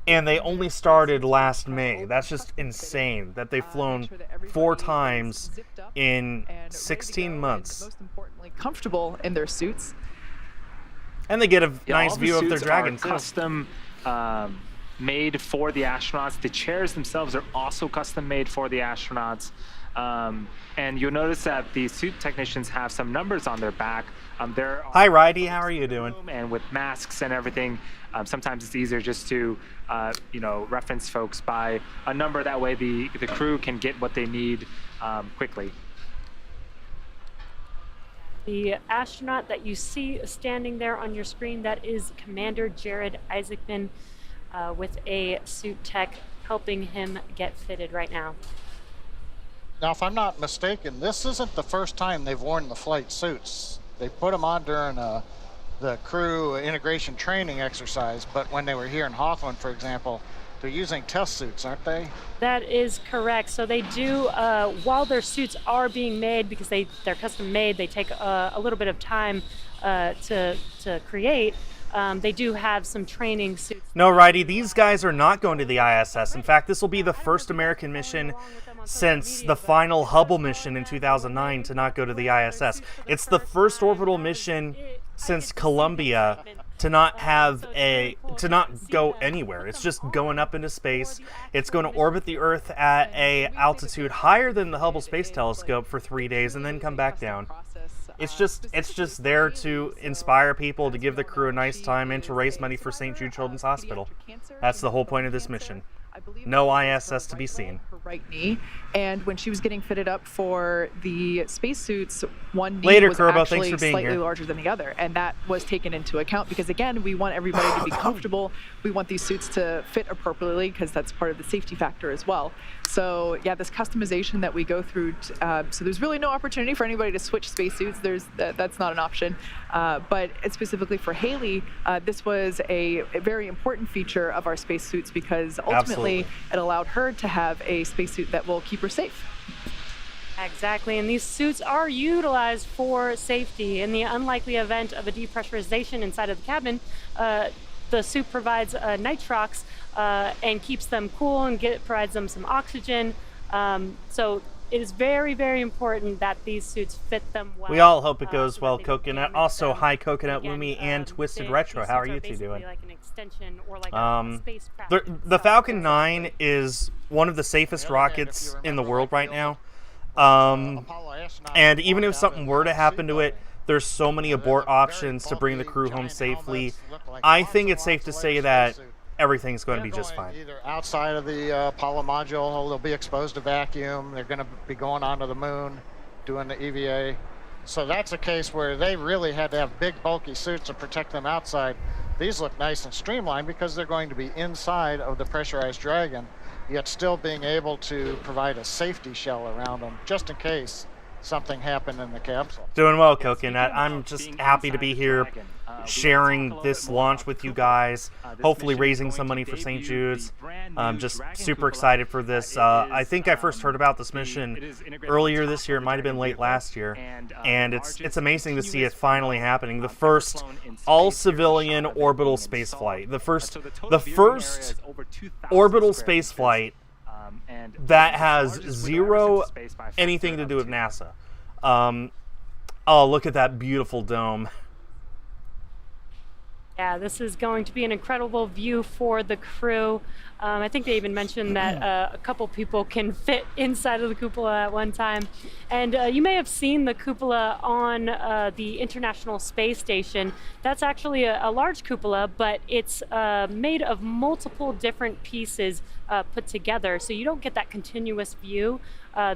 and they only started last May. That's just insane that they've flown 4 times in 16 months. Most importantly, comfortable in their suits. And they get a nice view of their Dragon, too. Custom made for the astronauts. The chairs themselves are also custom made for the astronauts. And you'll notice that the suit technicians have some numbers on their back. Hi, Ridey. How are you doing? And with masks and everything, sometimes it's easier just to, reference folks by a number. That way the crew can get what they need quickly. The astronaut that you see standing there on your screen, that is Commander Jared Isaacman with a suit tech helping him get fitted right now. Now, if I'm not mistaken, this isn't the first time they've worn the flight suits. They put them on during the crew integration training exercise, but when they were here in Hawthorne, for example, they're using test suits, aren't they? That is correct. So they do, while their suits are being made, because they're custom made, they take a little bit of time to create. They do have some training suits. No, Ridey, these guys are not going to the ISS. In fact, this will be the first American mission since the final Hubble mission in 2009 to not go to the ISS. It's the first orbital mission since Columbia to not go anywhere. It's just going up into space. It's going to orbit the Earth at a altitude higher than the Hubble Space Telescope for 3 days and then come back down. It's just there to inspire people, to give the crew a nice time, and to raise money for St. Jude Children's Hospital. That's the whole point of this mission. No ISS to be seen. Her right knee, and when she was getting fitted up for the spacesuits, one knee Later, was Kerbo, actually thanks for being slightly here. larger than the other, and that was taken into account because, again, we want everybody to be comfortable. We want these suits to fit appropriately because that's part of the safety factor as well. So, yeah, this customization that we go through, so there's really no opportunity for anybody to switch spacesuits. That's not an option. But specifically for Haley, this was a very important feature of our spacesuits because ultimately it allowed her to have a spacesuit that will keep her safe. Exactly, and these suits are utilized for safety. In the unlikely event of a depressurization inside of the cabin, the suit provides nitrox and keeps them cool and provides them some oxygen. So it is very, very important that these suits fit them well. We all hope it goes well, Coconut. Also, hi, Coconut Lumi and Twisted Retro. How are you two doing? Like an extension or like a spacecraft the Falcon 9 is one of the safest rockets in the world right now. And even if something were to happen to it, there's so many abort options to bring the crew home safely. I think it's safe to say that everything's going to be just fine. Either outside of the Apollo module, they'll be exposed to vacuum. They're going to be going onto the moon, doing the EVA. So that's a case where they really had to have big, bulky suits to protect them outside. These look nice and streamlined because they're going to be inside of the pressurized Dragon, yet still being able to provide a safety shell around them, just in case something happened in the capsule. Doing well, Coconut. I'm just happy to be here sharing this launch with you guys, hopefully raising some money for St. Jude's. I'm just super excited for this. I think I first heard about this mission earlier this year. It might have been late last year, and it's amazing to see it finally happening. The first all-civilian orbital space flight. The first orbital space flight that has zero anything to do with NASA. Oh, look at that beautiful dome. Yeah, this is going to be an incredible view for the crew. I think they even mentioned that a couple people can fit inside of the cupola at one time. And you may have seen the cupola on the International Space Station. That's actually a large cupola, but it's made of multiple different pieces put together. So you don't get that continuous view.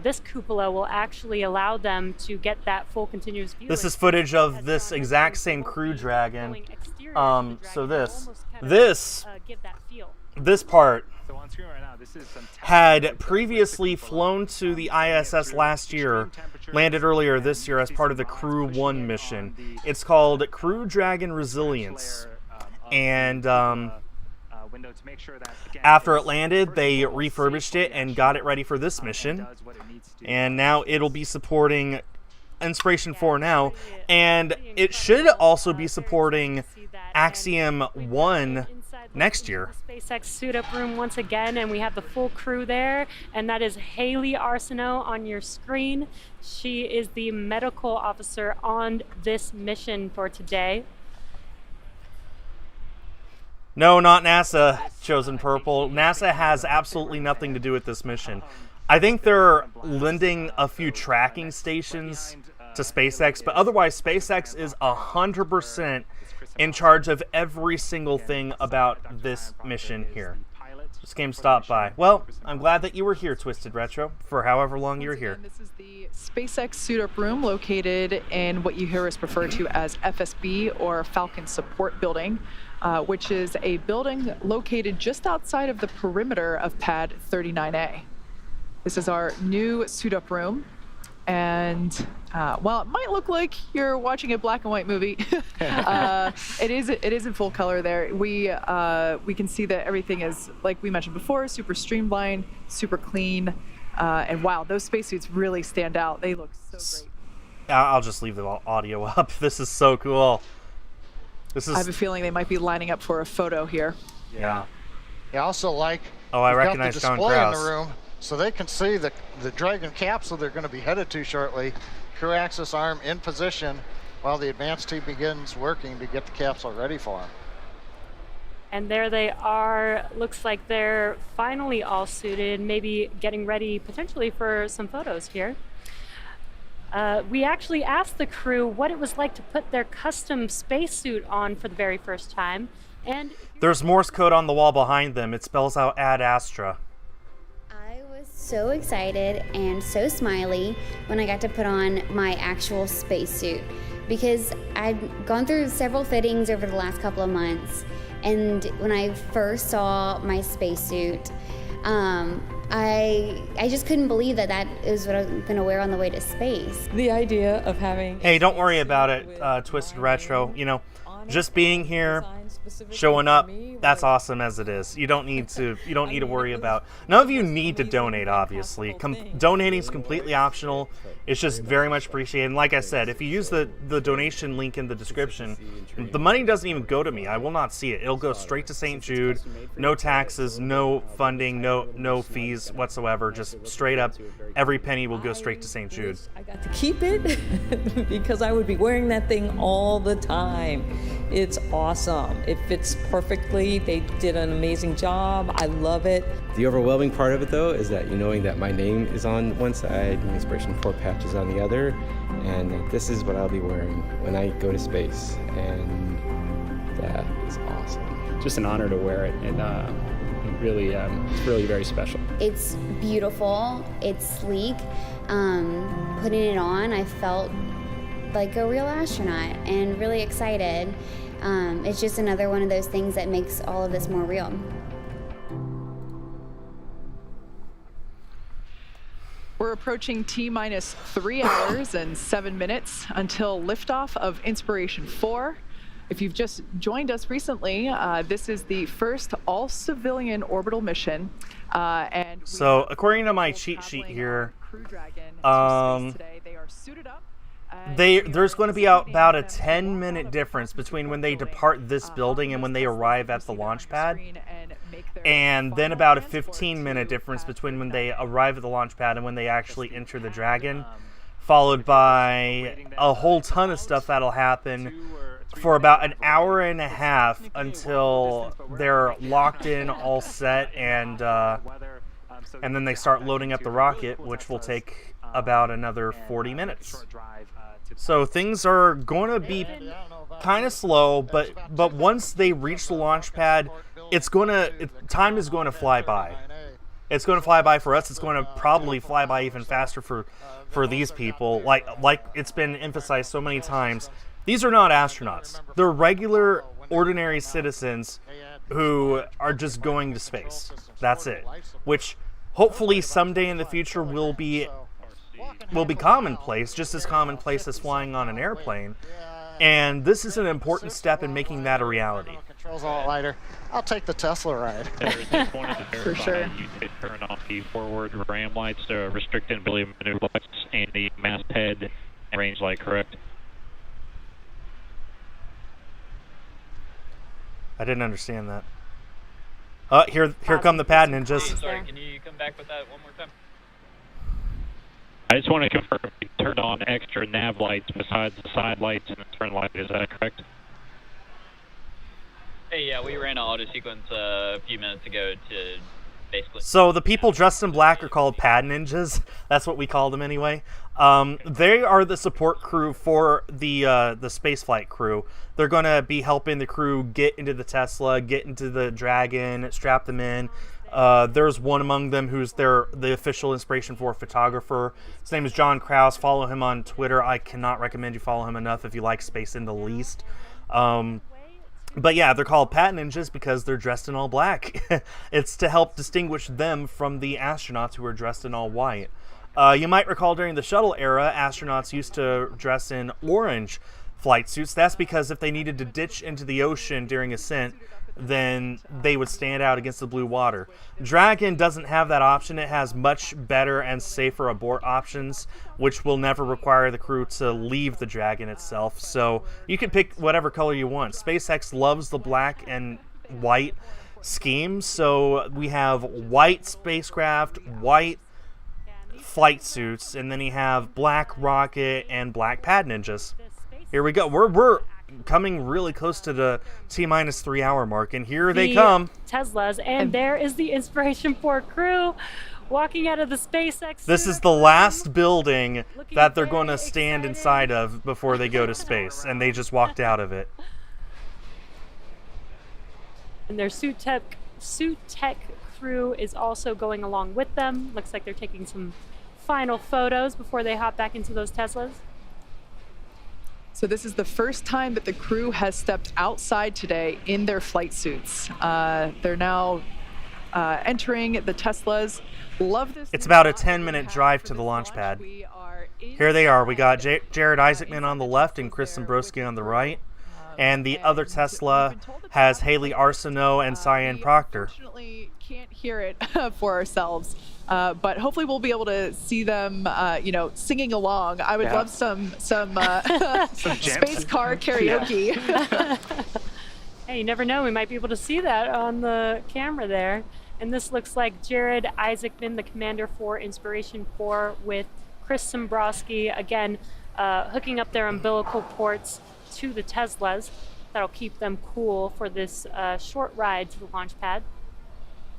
This cupola will actually allow them to get that full continuous view. This is footage of this exact same Crew Dragon. So this part had previously flown to the ISS last year, landed earlier this year as part of the Crew 1 mission. It's called Crew Dragon Resilience. And after it landed, they refurbished it and got it ready for this mission. And now it'll be supporting Inspiration4 now, and it should also be supporting Axiom 1 next year. SpaceX suit up room once again, and we have the full crew there, and that is Haley Arsenault on your screen. She is the medical officer on this mission for today. No, not NASA, Chosen Purple. NASA has absolutely nothing to do with this mission. I think they're lending a few tracking stations to SpaceX, but otherwise SpaceX is 100% in charge of every single thing about this mission here. Just came stopped by. Well, I'm glad that you were here, Twisted Retro, for however long you're here. This is the SpaceX suit-up room located in what you hear us refer to as FSB, or Falcon Support Building, which is a building located just outside of the perimeter of Pad 39A. This is our new suit-up room, and while it might look like you're watching a black and white movie, it is in full color there. We can see that everything is, like we mentioned before, super streamlined, super clean, and wow, those spacesuits really stand out. They look so great. I'll just leave the audio up. This is so cool. I have a feeling they might be lining up for a photo here. Yeah. I also like. Oh, I recognize got the John display Krause in the room, so they can see the Dragon capsule they're going to be headed to shortly. Crew access arm in position while the advanced team begins working to get the capsule ready for them. And there they are. Looks like they're finally all suited, maybe getting ready potentially for some photos here. We actually asked the crew what it was like to put their custom spacesuit on for the very first time. And there's Morse code on the wall behind them. It spells out Ad Astra. I was so excited and so smiley when I got to put on my actual spacesuit, because I'd gone through several fittings over the last couple of months, and when I first saw my spacesuit, I just couldn't believe that is what I was going to wear on the way to space. The idea of having... Hey, don't worry about it, Twisted Retro. You know, just being here, showing up, that's awesome as it is. You don't need to worry about. None of you need to donate, obviously. Donating is completely optional. It's just very much appreciated. And like I said, if you use the donation link in the description, the money doesn't even go to me. I will not see it. It'll go straight to St. Jude. No taxes, no funding, no fees whatsoever. Just straight up, every penny will go straight to St. Jude. I got to keep it because I would be wearing that thing all the time. It's awesome. It fits perfectly. They did an amazing job. I love it. The overwhelming part of it, though, is that knowing that my name is on one side and Inspiration4 patch is on the other, and that this is what I'll be wearing when I go to space, and that is awesome. Just an honor to wear it, and really, it's really very special. It's beautiful. It's sleek. Putting it on, I felt like a real astronaut and really excited. It's just another one of those things that makes all of this more real. We're approaching T-minus 3 hours and 7 minutes until liftoff of Inspiration4. If you've just joined us recently, this is the first all-civilian orbital mission. And so, according to my cheat sheet here, there's going to be about a 10-minute difference between when they depart this building and when they arrive at the launch pad, and then about a 15-minute difference between when they arrive at the launch pad and when they actually enter the Dragon, followed by a whole ton of stuff that'll happen for about an hour and a half until they're locked in, all set, and then they start loading up the rocket, which will take about another 40 minutes. So things are going to be kind of slow, but once they reach the launch pad, time is going to fly by. It's going to fly by for us. It's going to probably fly by even faster for these people. Like it's been emphasized so many times, these are not astronauts. They're regular, ordinary citizens who are just going to space. That's it. Which hopefully someday in the future will be commonplace, just as commonplace as flying on an airplane. And this is an important step in making that a reality. Controls a lot lighter. I'll take the Tesla ride. For sure. You could turn off the forward ram lights, the restricted ability maneuver lights, and the masthead and range light, correct? I didn't understand that. Here come the pad ninjas. Sorry, can you come back with that one more time? I just want to confirm you turned on extra nav lights besides the side lights and the turn light. Is that correct? Hey, yeah, we ran an auto sequence a few minutes ago to basically... So the people dressed in black are called pad ninjas. That's what we call them anyway. They are the support crew for the spaceflight crew. They're going to be helping the crew get into the Tesla, get into the Dragon, strap them in. There's one among them who's the official Inspiration4 photographer. His name is John Krause. Follow him on Twitter. I cannot recommend you follow him enough if you like space in the least. But yeah, they're called Pat Ninjas because they're dressed in all black. It's to help distinguish them from the astronauts who are dressed in all white. You might recall during the shuttle era, astronauts used to dress in orange flight suits. That's because if they needed to ditch into the ocean during ascent, then they would stand out against the blue water. Dragon doesn't have that option. It has much better and safer abort options, which will never require the crew to leave the Dragon itself. So you can pick whatever color you want. SpaceX loves the black and white scheme, so we have white spacecraft, white flight suits, and then you have black rocket and black pad ninjas. Here we go. We're coming really close to the T-minus 3 hour mark, and here they come. Teslas, and there is the Inspiration4 crew walking out of the SpaceX. This is the last building that they're going to stand inside of before they go to space, and they just walked out of it. And their suit tech crew is also going along with them. Looks like they're taking some final photos before they hop back into those Teslas. So this is the first time that the crew has stepped outside today in their flight suits. They're now entering the Teslas. Love this. It's about a 10-minute drive to the launch pad. Here they are. We got Jared Isaacman on the left and Chris Dombrowski on the right. and the other Tesla has Haley Arsenault and Cyan Proctor. Unfortunately, can't hear it for ourselves, but hopefully we'll be able to see them, singing along. I would love some space car karaoke. Hey, you never know. We might be able to see that on the camera there. And this looks like Jared Isaacman, the commander for Inspiration4, with Chris Sombrowski, again, hooking up their umbilical ports to the Teslas. That'll keep them cool for this short ride to the launch pad.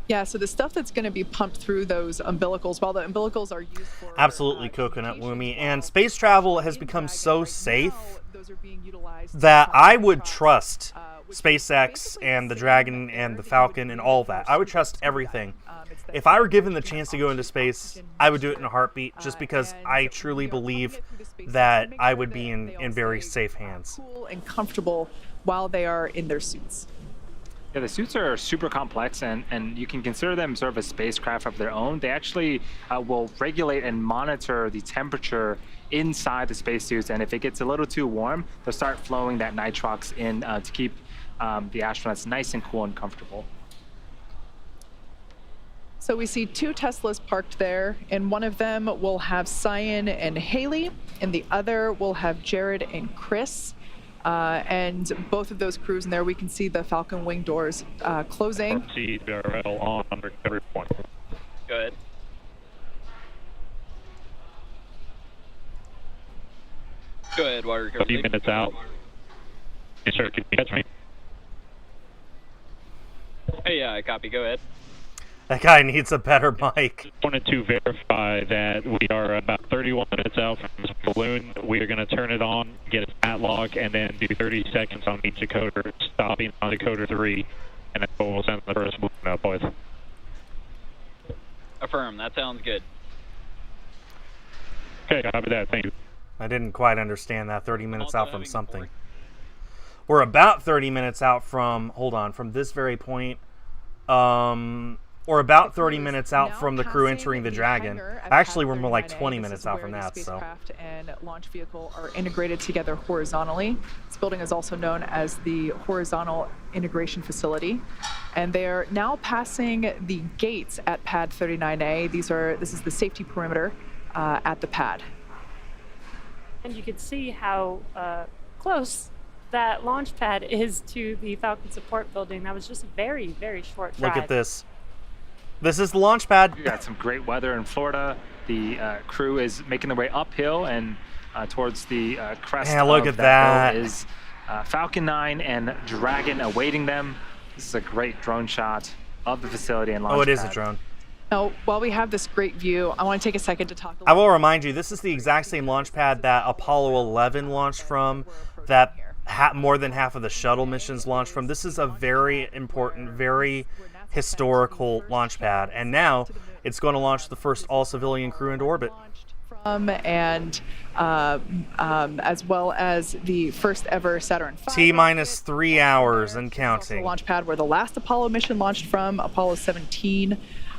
Yeah, so the stuff that's going to be pumped through those umbilicals, while the umbilicals are used for... Absolutely coconut Woomy. And space travel has become so safe that I would trust SpaceX and the Dragon and the Falcon and all that. I would trust everything. If I were given the chance to go into space, I would do it in a heartbeat, just because I truly believe that I would be in very safe hands. Cool and comfortable while they are in their suits. Yeah, the suits are super complex, and you can consider them sort of a spacecraft of their own. They actually will regulate and monitor the temperature inside the spacesuits, and if it gets a little too warm, they'll start flowing that nitrox in to keep the astronauts nice and cool and comfortable. So we see 2 Teslas parked there, and one of them will have Cyan and Haley, and the other will have Jared and Chris. And both of those crews in there, we can see the Falcon wing doors closing. CBRL on recovery point. Go ahead. Go ahead, water recovery. 30 minutes out. Yes, sir. Can you catch me? Hey, yeah, I copy. Go ahead. That guy needs a better mic. Just wanted to verify that we are about 31 minutes out from this balloon. We are going to turn it on, get a stat log, and then do 30 seconds on each decoder, stopping on decoder 3, and then we'll send the first balloon up with. Affirm. That sounds good. Okay, copy that. Thank you. I didn't quite understand that. 30 minutes out from something. We're about 30 minutes out from, hold on, from this very point. Or about 30 minutes out from the crew entering the Dragon. Actually, we're more like 20 minutes out from that. So. Spacecraft and launch vehicle are integrated together horizontally. This building is also known as the Horizontal Integration Facility, and they are now passing the gates at Pad 39A. This is the safety perimeter at the pad. And you can see how close that launch pad is to the Falcon support building. That was just a very, very short drive. Look at this. This is the launch pad. We got some great weather in Florida. The crew is making their way uphill and towards the crest look of at that. hill is Falcon 9 and Dragon awaiting them. This is a great drone shot of the facility and launch pad. Oh, it is a drone. Now, while we have this great view, I want to take a second to talk. I will remind you, this is the exact same launch pad that Apollo 11 launched from, that more than half of the shuttle missions launched from. This is a very important, very historical launch pad, and now it's going to launch the first all-civilian crew into orbit. And as well as the first ever Saturn V. T-minus 3 hours and counting. The launch pad where the last Apollo mission launched from, Apollo 17.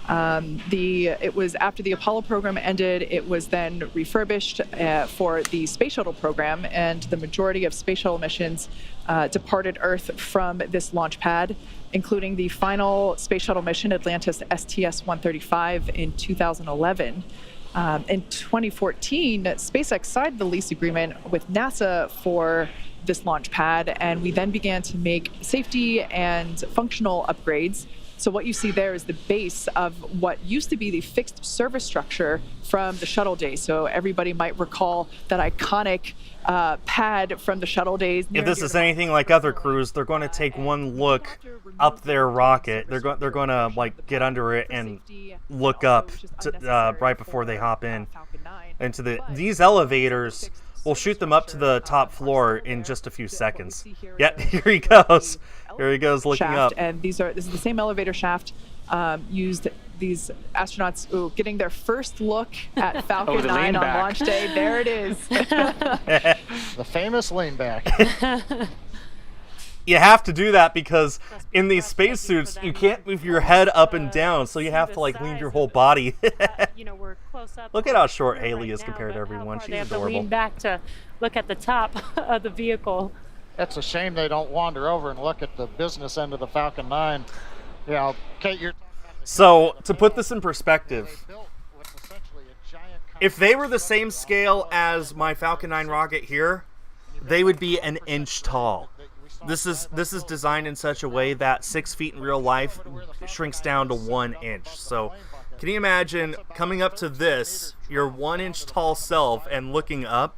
It was after the Apollo program ended, it was then refurbished for the space shuttle program, and the majority of space shuttle missions departed Earth from this launch pad, including the final space shuttle mission, Atlantis STS-135, in 2011. In 2014, SpaceX signed the lease agreement with NASA for this launch pad, and we then began to make safety and functional upgrades. So what you see there is the base of what used to be the fixed service structure from the shuttle days. So everybody might recall that iconic pad from the shuttle days. If this is anything like other crews, they're going to take one look up their rocket. They're going to like get under it and look up to, right before they hop in into these elevators. We'll shoot them up to the top floor in just a few seconds. Yep, here he goes. Here he goes looking up. And this is the same elevator shaft used these astronauts getting their first look at Falcon 9 on launch day. There it is. The famous lean back. You have to do that because in these spacesuits, you can't move your head up and down, so you have to like lean your whole body. We're close up. Look at how short Haley is compared to everyone. She's they have adorable. to lean back to look at the top of the vehicle. It's a shame they don't wander over and look at the business end of the Falcon 9. You know, Kate, you're So, to put this in perspective, if they were the same scale as my Falcon 9 rocket here, they would be an inch tall. This is designed in such a way that 6 feet in real life shrinks down to 1 inch. So, can you imagine coming up to this, your 1 inch tall self, and looking up?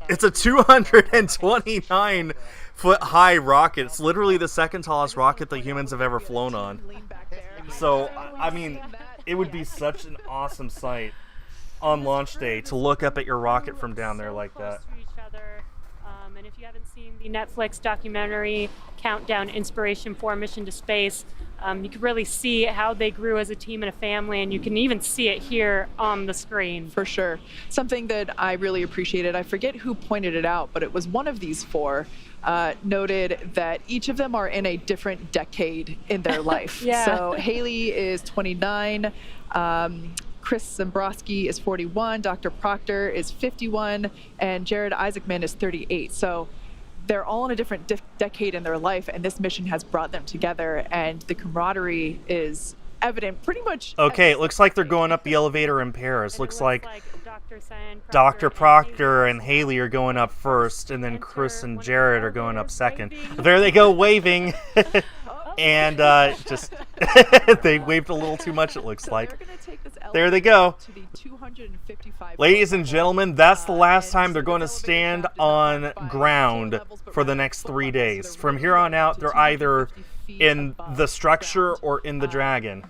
It's a 229 foot high rocket. It's literally the second tallest rocket that humans have ever flown on. So, I mean, it would be such an awesome sight on launch day to look up at your rocket from down there like that. And if you haven't seen the Netflix documentary Countdown Inspiration4 Mission to Space, you can really see how they grew as a team and a family, and you can even see it here on the screen. For sure. Something that I really appreciated, I forget who pointed it out, but it was one of these four, noted that each of them are in a different decade in their life. Yeah. So Haley is 29, Chris Zambrowski is 41, Dr. Proctor is 51, and Jared Isaacman is 38. So they're all in a different decade in their life, and this mission has brought them together, and the camaraderie is evident pretty much. Okay, it looks like they're going up the elevator in pairs. Looks like Dr. Proctor and Haley are going up first, and then Chris and Jared are going up second. There they go, waving. And just they waved a little too much, it looks like. There they go. Ladies and gentlemen, that's the last time they're going to stand on ground for the next 3 days. From here on out, they're either in the structure or in the Dragon.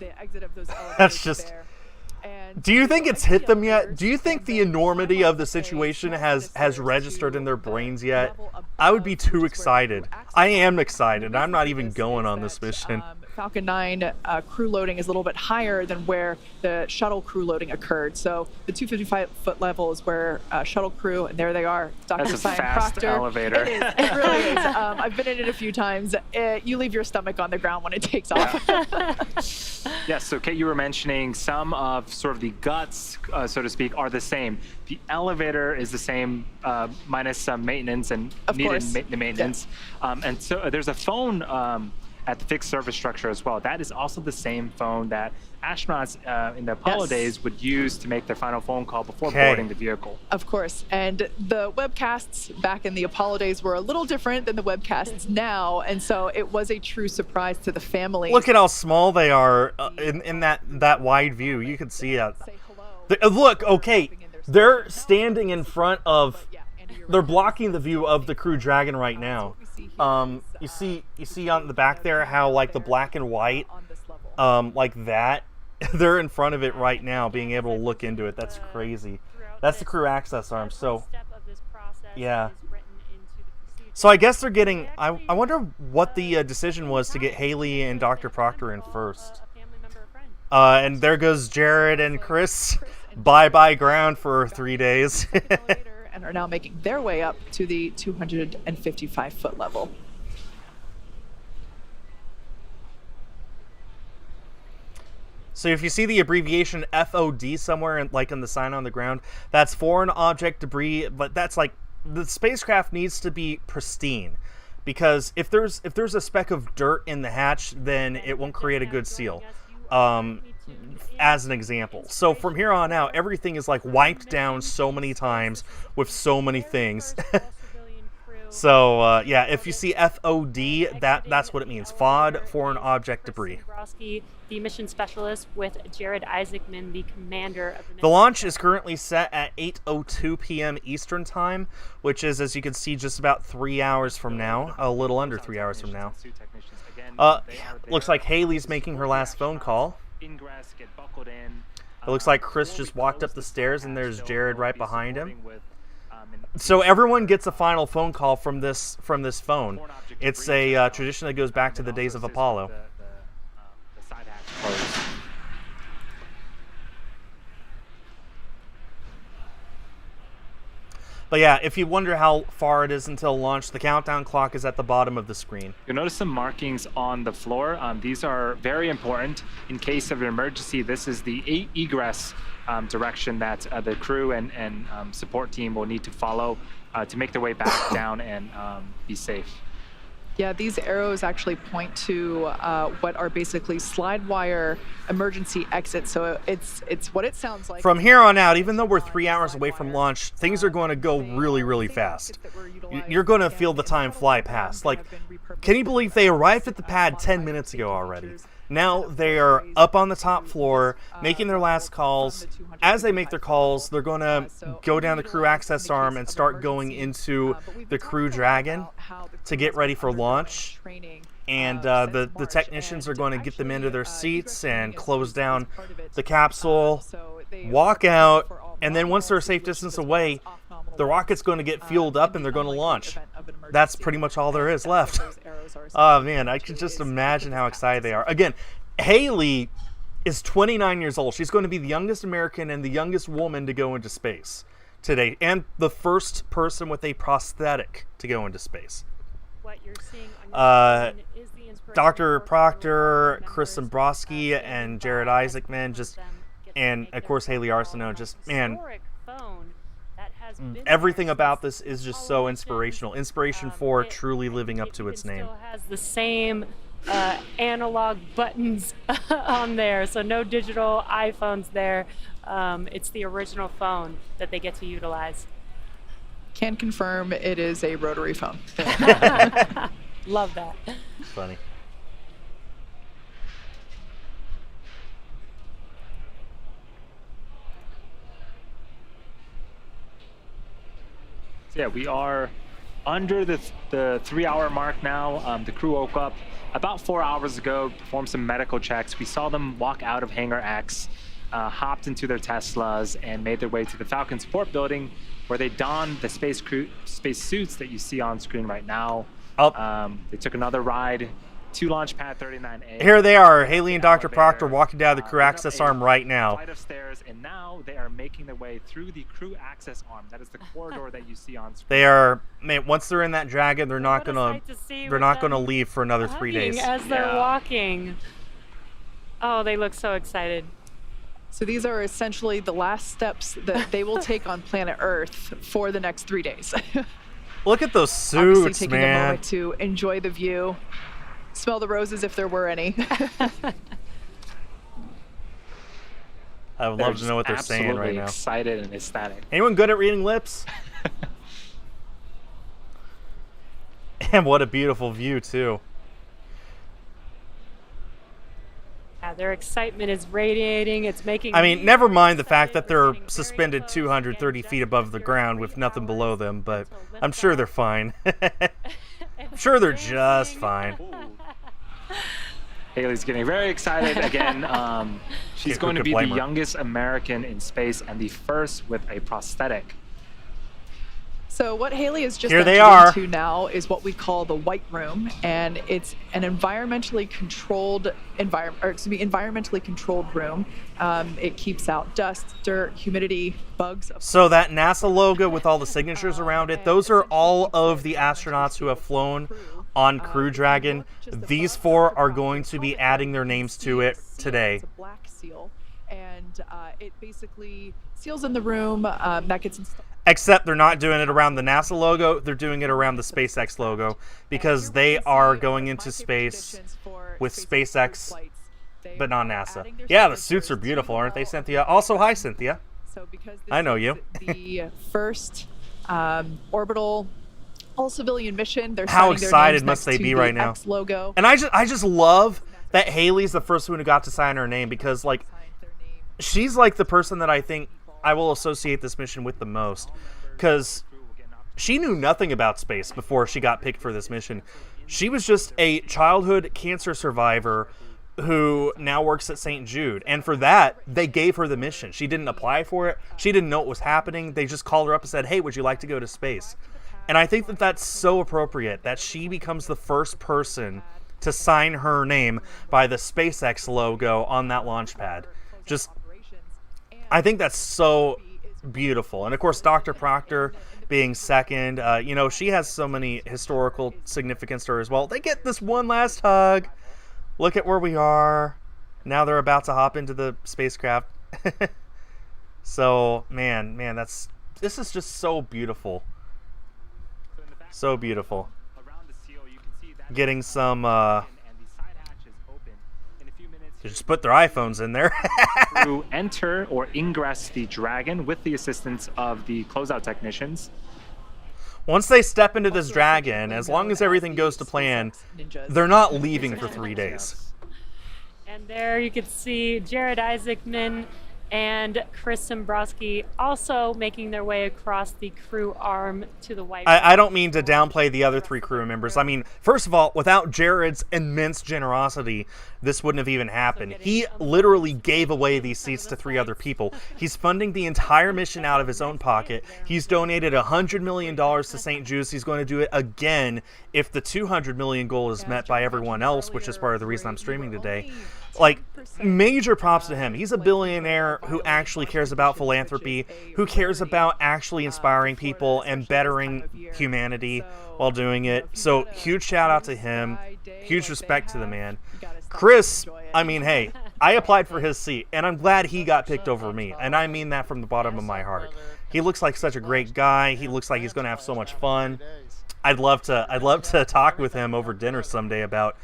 That's just... Do you think it's hit them yet? Do you think the enormity of the situation has registered in their brains yet? I would be too excited. I am excited. I'm not even going on this mission. Falcon 9 crew loading is a little bit higher than where the shuttle crew loading occurred. So the 255-foot level is where shuttle crew, and there they are, Dr. That's a Cyan fast Proctor. elevator. It is. It really is. I've been in it a few times. You leave your stomach on the ground when it takes off. Yes, so Kate, you were mentioning some of sort of the guts, so to speak, are the same. The elevator is the same, minus some maintenance and needed maintenance. Yeah. And so there's a phone at the fixed service structure as well. That is also the same phone that astronauts in the Apollo days would use to make their final phone call before boarding the vehicle. Of course, and the webcasts back in the Apollo days were a little different than the webcasts now, and so it was a true surprise to the family. Look at how small they are in that wide view. You can see it. Look, okay, they're standing in front of... They're blocking the view of the Crew Dragon right now. You see on the back there how like the black and white, like that, they're in front of it right now, being able to look into it. That's crazy. That's the crew access arm. So, yeah. So I guess they're getting. I wonder what the decision was to get Haley and Dr. Proctor in first. And there goes Jared and Chris. Bye ground for 3 days. And are now making their way up to the 255-foot level. So if you see the abbreviation FOD somewhere, like in the sign on the ground, that's foreign object debris. But that's like the spacecraft needs to be pristine, because if there's a speck of dirt in the hatch, then it won't create a good seal. As an example. So from here on out, everything is like wiped down so many times with so many things. So yeah, if you see FOD, that's what it means. FOD, foreign object debris. The mission specialist, with Jared Isaacman, the commander of the mission. The launch is currently set at 8:02 p.m. Eastern Time, which is, as you can see, just about 3 hours from now. A little under 3 hours from now. Looks like Haley's making her last phone call. It looks like Chris just walked up the stairs, and there's Jared right behind him. So everyone gets a final phone call from this phone. It's a tradition that goes back to the days of Apollo. But yeah, if you wonder how far it is until launch, the countdown clock is at the bottom of the screen. You'll notice some markings on the floor. These are very important in case of an emergency. This is the egress direction that the crew and support team will need to follow to make their way back down and be safe. Yeah, these arrows actually point to what are basically slide wire emergency exits. So it's what it sounds like. From here on out, even though we're 3 hours away from launch, things are going to go really, really fast. You're going to feel the time fly past. Like, can you believe they arrived at the pad 10 minutes ago already? Now they are up on the top floor, making their last calls. As they make their calls, they're going to go down the crew access arm and start going into the Crew Dragon to get ready for launch. And the technicians are going to get them into their seats and close down the capsule, walk out, and then once they're a safe distance away, the rocket's going to get fueled up and they're going to launch. That's pretty much all there is left. Oh man, I can just imagine how excited they are. Again, Haley is 29 years old. She's going to be the youngest American and the youngest woman to go into space today, and the first person with a prosthetic to go into space. What you're seeing on your screen is the Inspiration4 Dr. Proctor, Chris Zimbrowski, and Jared Isaacman, and of course Haley Arsenault, man, everything about this is just so inspirational. Inspiration4 truly living up to its name. Still has the same analog buttons on there, so no digital iPhones there. It's the original phone that they get to utilize. Can confirm it is a rotary phone. Love that. Funny. Yeah, we are under the 3-hour mark now. The crew woke up about 4 hours ago, performed some medical checks. We saw them walk out of Hangar X, hopped into their Teslas, and made their way to the Falcon Support Building, where they donned the space suits that you see on screen right now. They took another ride to Launch Pad 39A. Here they are, Haley and Dr. Proctor walking down the crew access arm right now. Flight of stairs, and now they are making their way through the crew access arm. That is the corridor that you see on screen. They are, man, once they're in that Dragon, they're not gonna leave for another 3 days. As they're walking. Oh, they look so excited. So these are essentially the last steps that they will take on planet Earth for the next 3 days. Look at those suits, Obviously taking man. a moment to enjoy the view, smell the roses if there were any. I would love to know what they're saying right now. Excited and ecstatic. Anyone good at reading lips? And what a beautiful view too. Yeah, their excitement is radiating. It's making. I mean, never mind the fact that they're suspended 230 feet above the ground with nothing below them, but I'm sure they're fine. I'm sure they're just fine. Haley's getting very excited again. She's going to be the youngest American in space and the first with a prosthetic. So what Haley is just into now is what we call the White Room, and it's an environmentally controlled room. It keeps out dust, dirt, humidity, bugs. So that NASA logo with all the signatures around it, those are all of the astronauts who have flown on Crew Dragon. These 4 are going to be adding their names to it today. It's a black seal, and it basically seals in the room. That gets installed. Except they're not doing it around the NASA logo, they're doing it around the SpaceX logo, because they are going into space with SpaceX, but not NASA. Yeah, the suits are beautiful, aren't they, Cynthia? Also, hi, Cynthia. I know you. The first orbital all-civilian mission. They're How excited must they be right now? X logo. And I just love that Haley's the first one who got to sign her name, because, like, she's like the person that I think I will associate this mission with the most, because she knew nothing about space before she got picked for this mission. She was just a childhood cancer survivor who now works at St. Jude, and for that they gave her the mission. She didn't apply for it, she didn't know what was happening. They just called her up and said, hey, would you like to go to space? And I think that that's so appropriate that she becomes the first person to sign her name by the SpaceX logo on that launch pad. Just, I think that's so beautiful. And of course, Dr. Proctor being second, you know, she has so many historical significance to her as well. They get this one last hug. Look at where we are. Now they're about to hop into the spacecraft. So, man, this is just so beautiful. So beautiful. Getting some, just put their iPhones in there. To enter or ingress the Dragon with the assistance of the closeout technicians. Once they step into this Dragon, as long as everything goes to plan, they're not leaving for 3 days. And there you can see Jared Isaacman and Chris Dombrowski also making their way across the crew arm to the white. I don't mean to downplay the other 3 crew members. I mean, first of all, without Jared's immense generosity, this wouldn't have even happened. He literally gave away these seats to 3 other people. He's funding the entire mission out of his own pocket. He's donated $100 million to St. Jude's. He's going to do it again if the 200 million goal is met by everyone else, which is part of the reason I'm streaming today. Like, major props to him. He's a billionaire who actually cares about philanthropy, who cares about actually inspiring people and bettering humanity while doing it. So, huge shout out to him. Huge respect to the man. Chris, I mean, hey, I applied for his seat, and I'm glad he got picked over me. And I mean that from the bottom of my heart. He looks like such a great guy. He looks like he's going to have so much fun. I'd love to talk with him over dinner someday about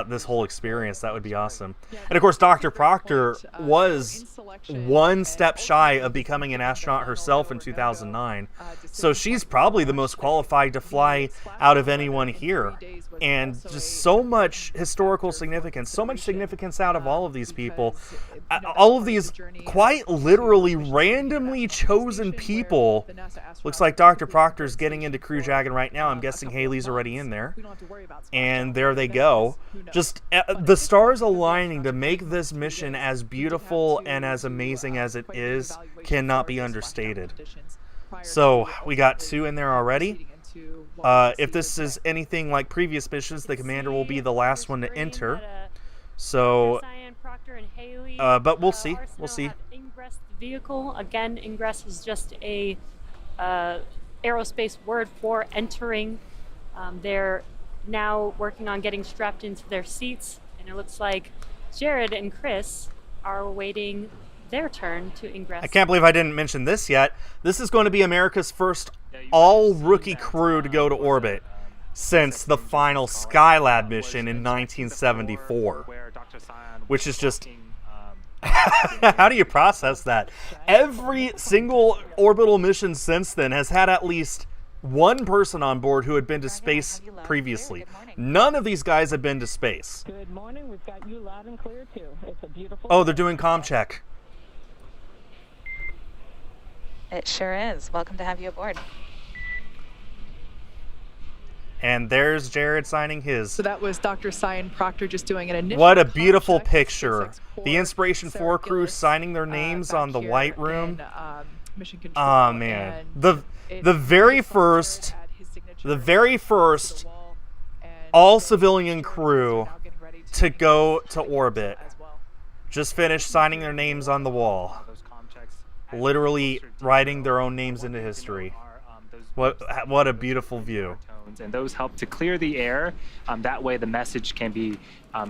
this whole experience. That would be awesome. And of course, Dr. Proctor was one step shy of becoming an astronaut herself in 2009. So she's probably the most qualified to fly out of anyone here. And just so much historical significance, so much significance out of all of these people. All of these quite literally randomly chosen people. Looks like Dr. Proctor's getting into Crew Dragon right now. I'm guessing Haley's already in there. And there they go. Just the stars aligning to make this mission as beautiful and as amazing as it is cannot be understated. So we got 2 in there already. If this is anything like previous missions, the commander will be the last one to enter. So, but we'll see. We'll see. Ingress the vehicle. Again, ingress is just a aerospace word for entering. They're now working on getting strapped into their seats, and it looks like Jared and Chris are awaiting their turn to ingress. I can't believe I didn't mention this yet. This is going to be America's first all-rookie crew to go to orbit since the final Skylab mission in 1974, which is just... How do you process that? Every single orbital mission since then has had at least one person on board who had been to space previously. None of these guys have been to space. Good morning. We've got you loud and clear, too. It's a beautiful... Oh, they're doing comm check. It sure is. Welcome to have you aboard. And there's Jared signing his. So that was Dr. Cyan Proctor just doing an initial... What a beautiful picture. The Inspiration4 crew signing their names on the white room. Oh, man. The very first all-civilian crew to go to orbit just finished signing their names on the wall. Literally writing their own names into history. What a beautiful view. And those help to clear the air. That way the message can be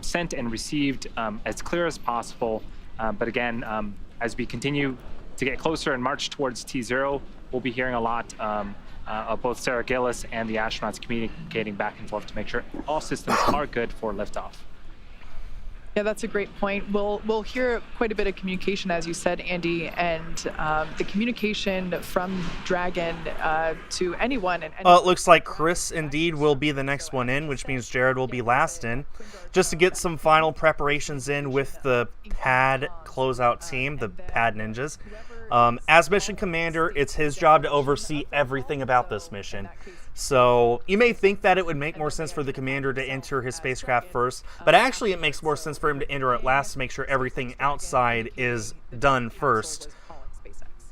sent and received as clear as possible. But again, as we continue to get closer and march towards T0, we'll be hearing a lot of both Sarah Gillis and the astronauts communicating back and forth to make sure all systems are good for liftoff. Yeah, that's a great point. We'll hear quite a bit of communication, as you said, Andy, and the communication from Dragon to anyone. Well, it looks like Chris indeed will be the next one in, which means Jared will be last in, just to get some final preparations in with the pad closeout team, the pad ninjas. As mission commander, it's his job to oversee everything about this mission. So you may think that it would make more sense for the commander to enter his spacecraft first, but actually it makes more sense for him to enter it last to make sure everything outside is done first.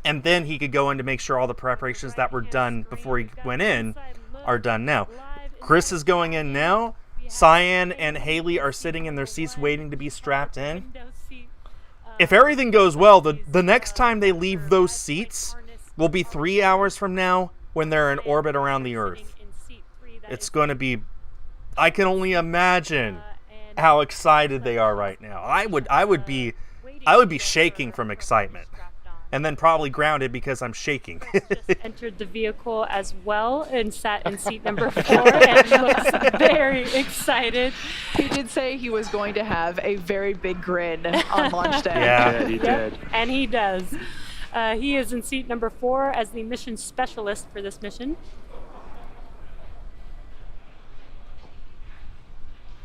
And then he could go in to make sure all the preparations that were done before he went in are done now. Chris is going in now. Cyan and Haley are sitting in their seats waiting to be strapped in. If everything goes well, the next time they leave those seats will be 3 hours from now, when they're in orbit around the Earth. It's going to be... I can only imagine how excited they are right now. I would be shaking from excitement. and then probably grounded because I'm shaking. Just entered the vehicle as well and sat in seat number 4 and looks very excited. He did say he was going to have a very big grin on launch day. Yeah, he did. And he does. He is in seat number 4 as the mission specialist for this mission.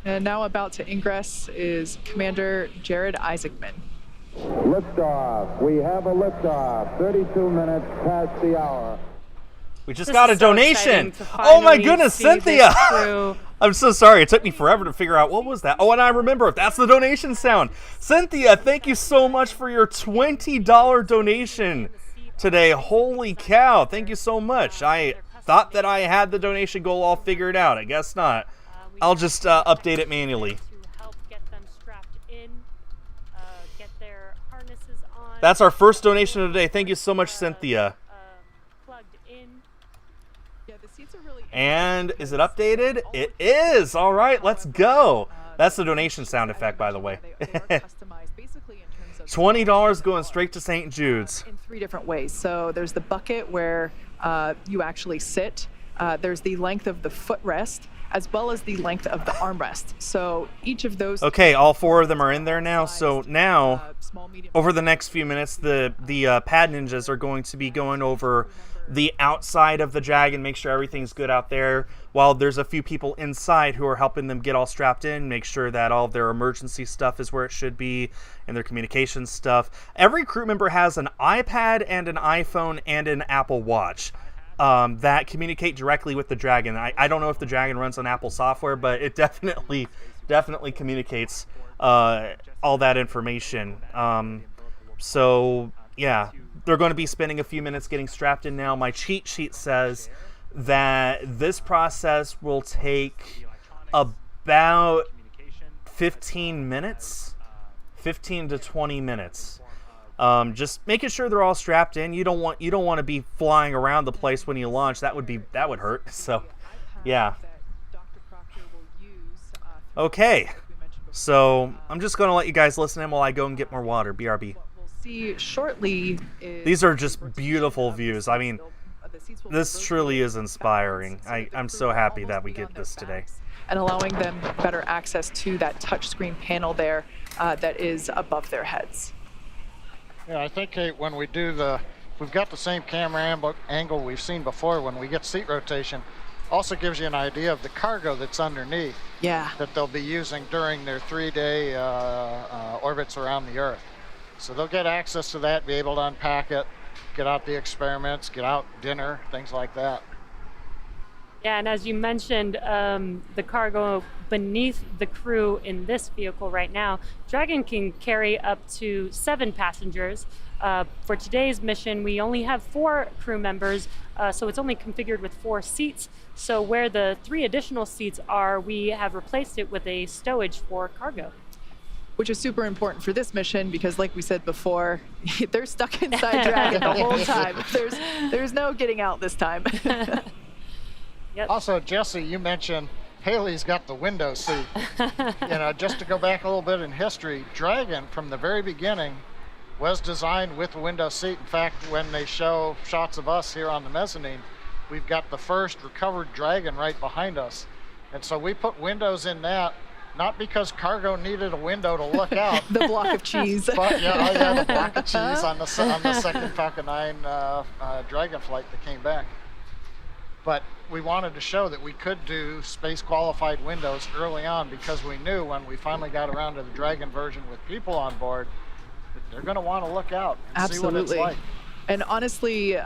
And now about to ingress is Commander Jared Isaacman. Liftoff. We have a liftoff. 32 minutes past the hour. We just got a donation. Oh my goodness, Cynthia! I'm so sorry. It took me forever to figure out what was that. Oh, and I remember. That's the donation sound. Cynthia, thank you so much for your $20 donation today. Holy cow. Thank you so much. I thought that I had the donation goal all figured out. I guess not. I'll just update it manually. That's our first donation of the day. Thank you so much, Cynthia. And is it updated? It is. All right, let's go. That's the donation sound effect, by the way. $20 going straight to St. Jude's. In 3 different ways. So there's the bucket where you actually sit. There's the length of the footrest, as well as the length of the armrest. So each of those... Okay, all 4 of them are in there now. So now, over the next few minutes, the pad ninjas are going to be going over the outside of the Dragon, make sure everything's good out there, while there's a few people inside who are helping them get all strapped in, make sure that all of their emergency stuff is where it should be, and their communications stuff. Every crew member has an iPad and an iPhone and an Apple Watch that communicate directly with the Dragon. I don't know if the Dragon runs on Apple software, but it definitely communicates all that information. So yeah, they're going to be spending a few minutes getting strapped in now. My cheat sheet says that this process will take about 15 minutes, 15 to 20 minutes. Just making sure they're all strapped in. You don't want to be flying around the place when you launch. That would hurt. So, yeah. Okay. So I'm just going to let you guys listen in while I go and get more water. BRB. See shortly. These are just beautiful views. I mean, this truly is inspiring. I'm so happy that we get this today. And allowing them better access to that touchscreen panel there that is above their heads. Yeah, I think when we do we've got the same camera angle we've seen before when we get seat rotation. Also gives you an idea of the cargo that's underneath. Yeah. That they'll be using during their 3-day orbits around the Earth. So they'll get access to that, be able to unpack it, get out the experiments, get out dinner, things like that. Yeah, and as you mentioned, the cargo beneath the crew in this vehicle right now, Dragon can carry up to 7 passengers. For today's mission, we only have 4 crew members, so it's only configured with 4 seats. So where the 3 additional seats are, we have replaced it with a stowage for cargo. Which is super important for this mission because, like we said before, they're stuck inside Dragon the whole time. There's no getting out this time. Yep. Also, Jesse, you mentioned Haley's got the window seat. Just to go back a little bit in history, Dragon from the very beginning was designed with a window seat. In fact, when they show shots of us here on the mezzanine, we've got the first recovered Dragon right behind us. And so we put windows in that, not because cargo needed a window to look out. The block of cheese. But the block of cheese on the second Falcon 9 Dragon flight that came back. But we wanted to show that we could do space qualified windows early on because we knew when we finally got around to the Dragon version with people on board, that they're going to want to look out and see what it's like. And honestly,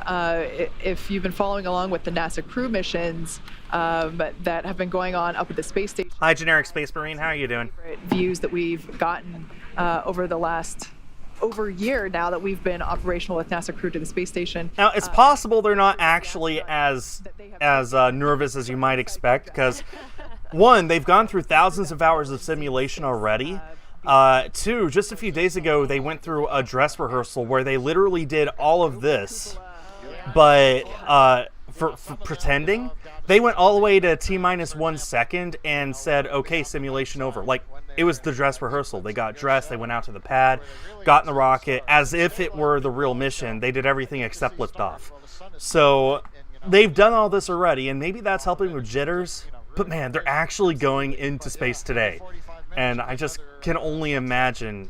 if you've been following along with the NASA crew missions that have been going on up at the space station. Hi, Generic Space Marine. How are you doing? Views that we've gotten over the last over a year now that we've been operational with NASA crew to the space station. Now, it's possible they're not actually as nervous as you might expect because, 1, they've gone through thousands of hours of simulation already. 2, just a few days ago, they went through a dress rehearsal where they literally did all of this, but for pretending. They went all the way to T-1 second and said, okay, simulation over. Like, it was the dress rehearsal. They got dressed, they went out to the pad, got in the rocket, as if it were the real mission. They did everything except lift off. So they've done all this already, and maybe that's helping with jitters, but man, they're actually going into space today. And I just can only imagine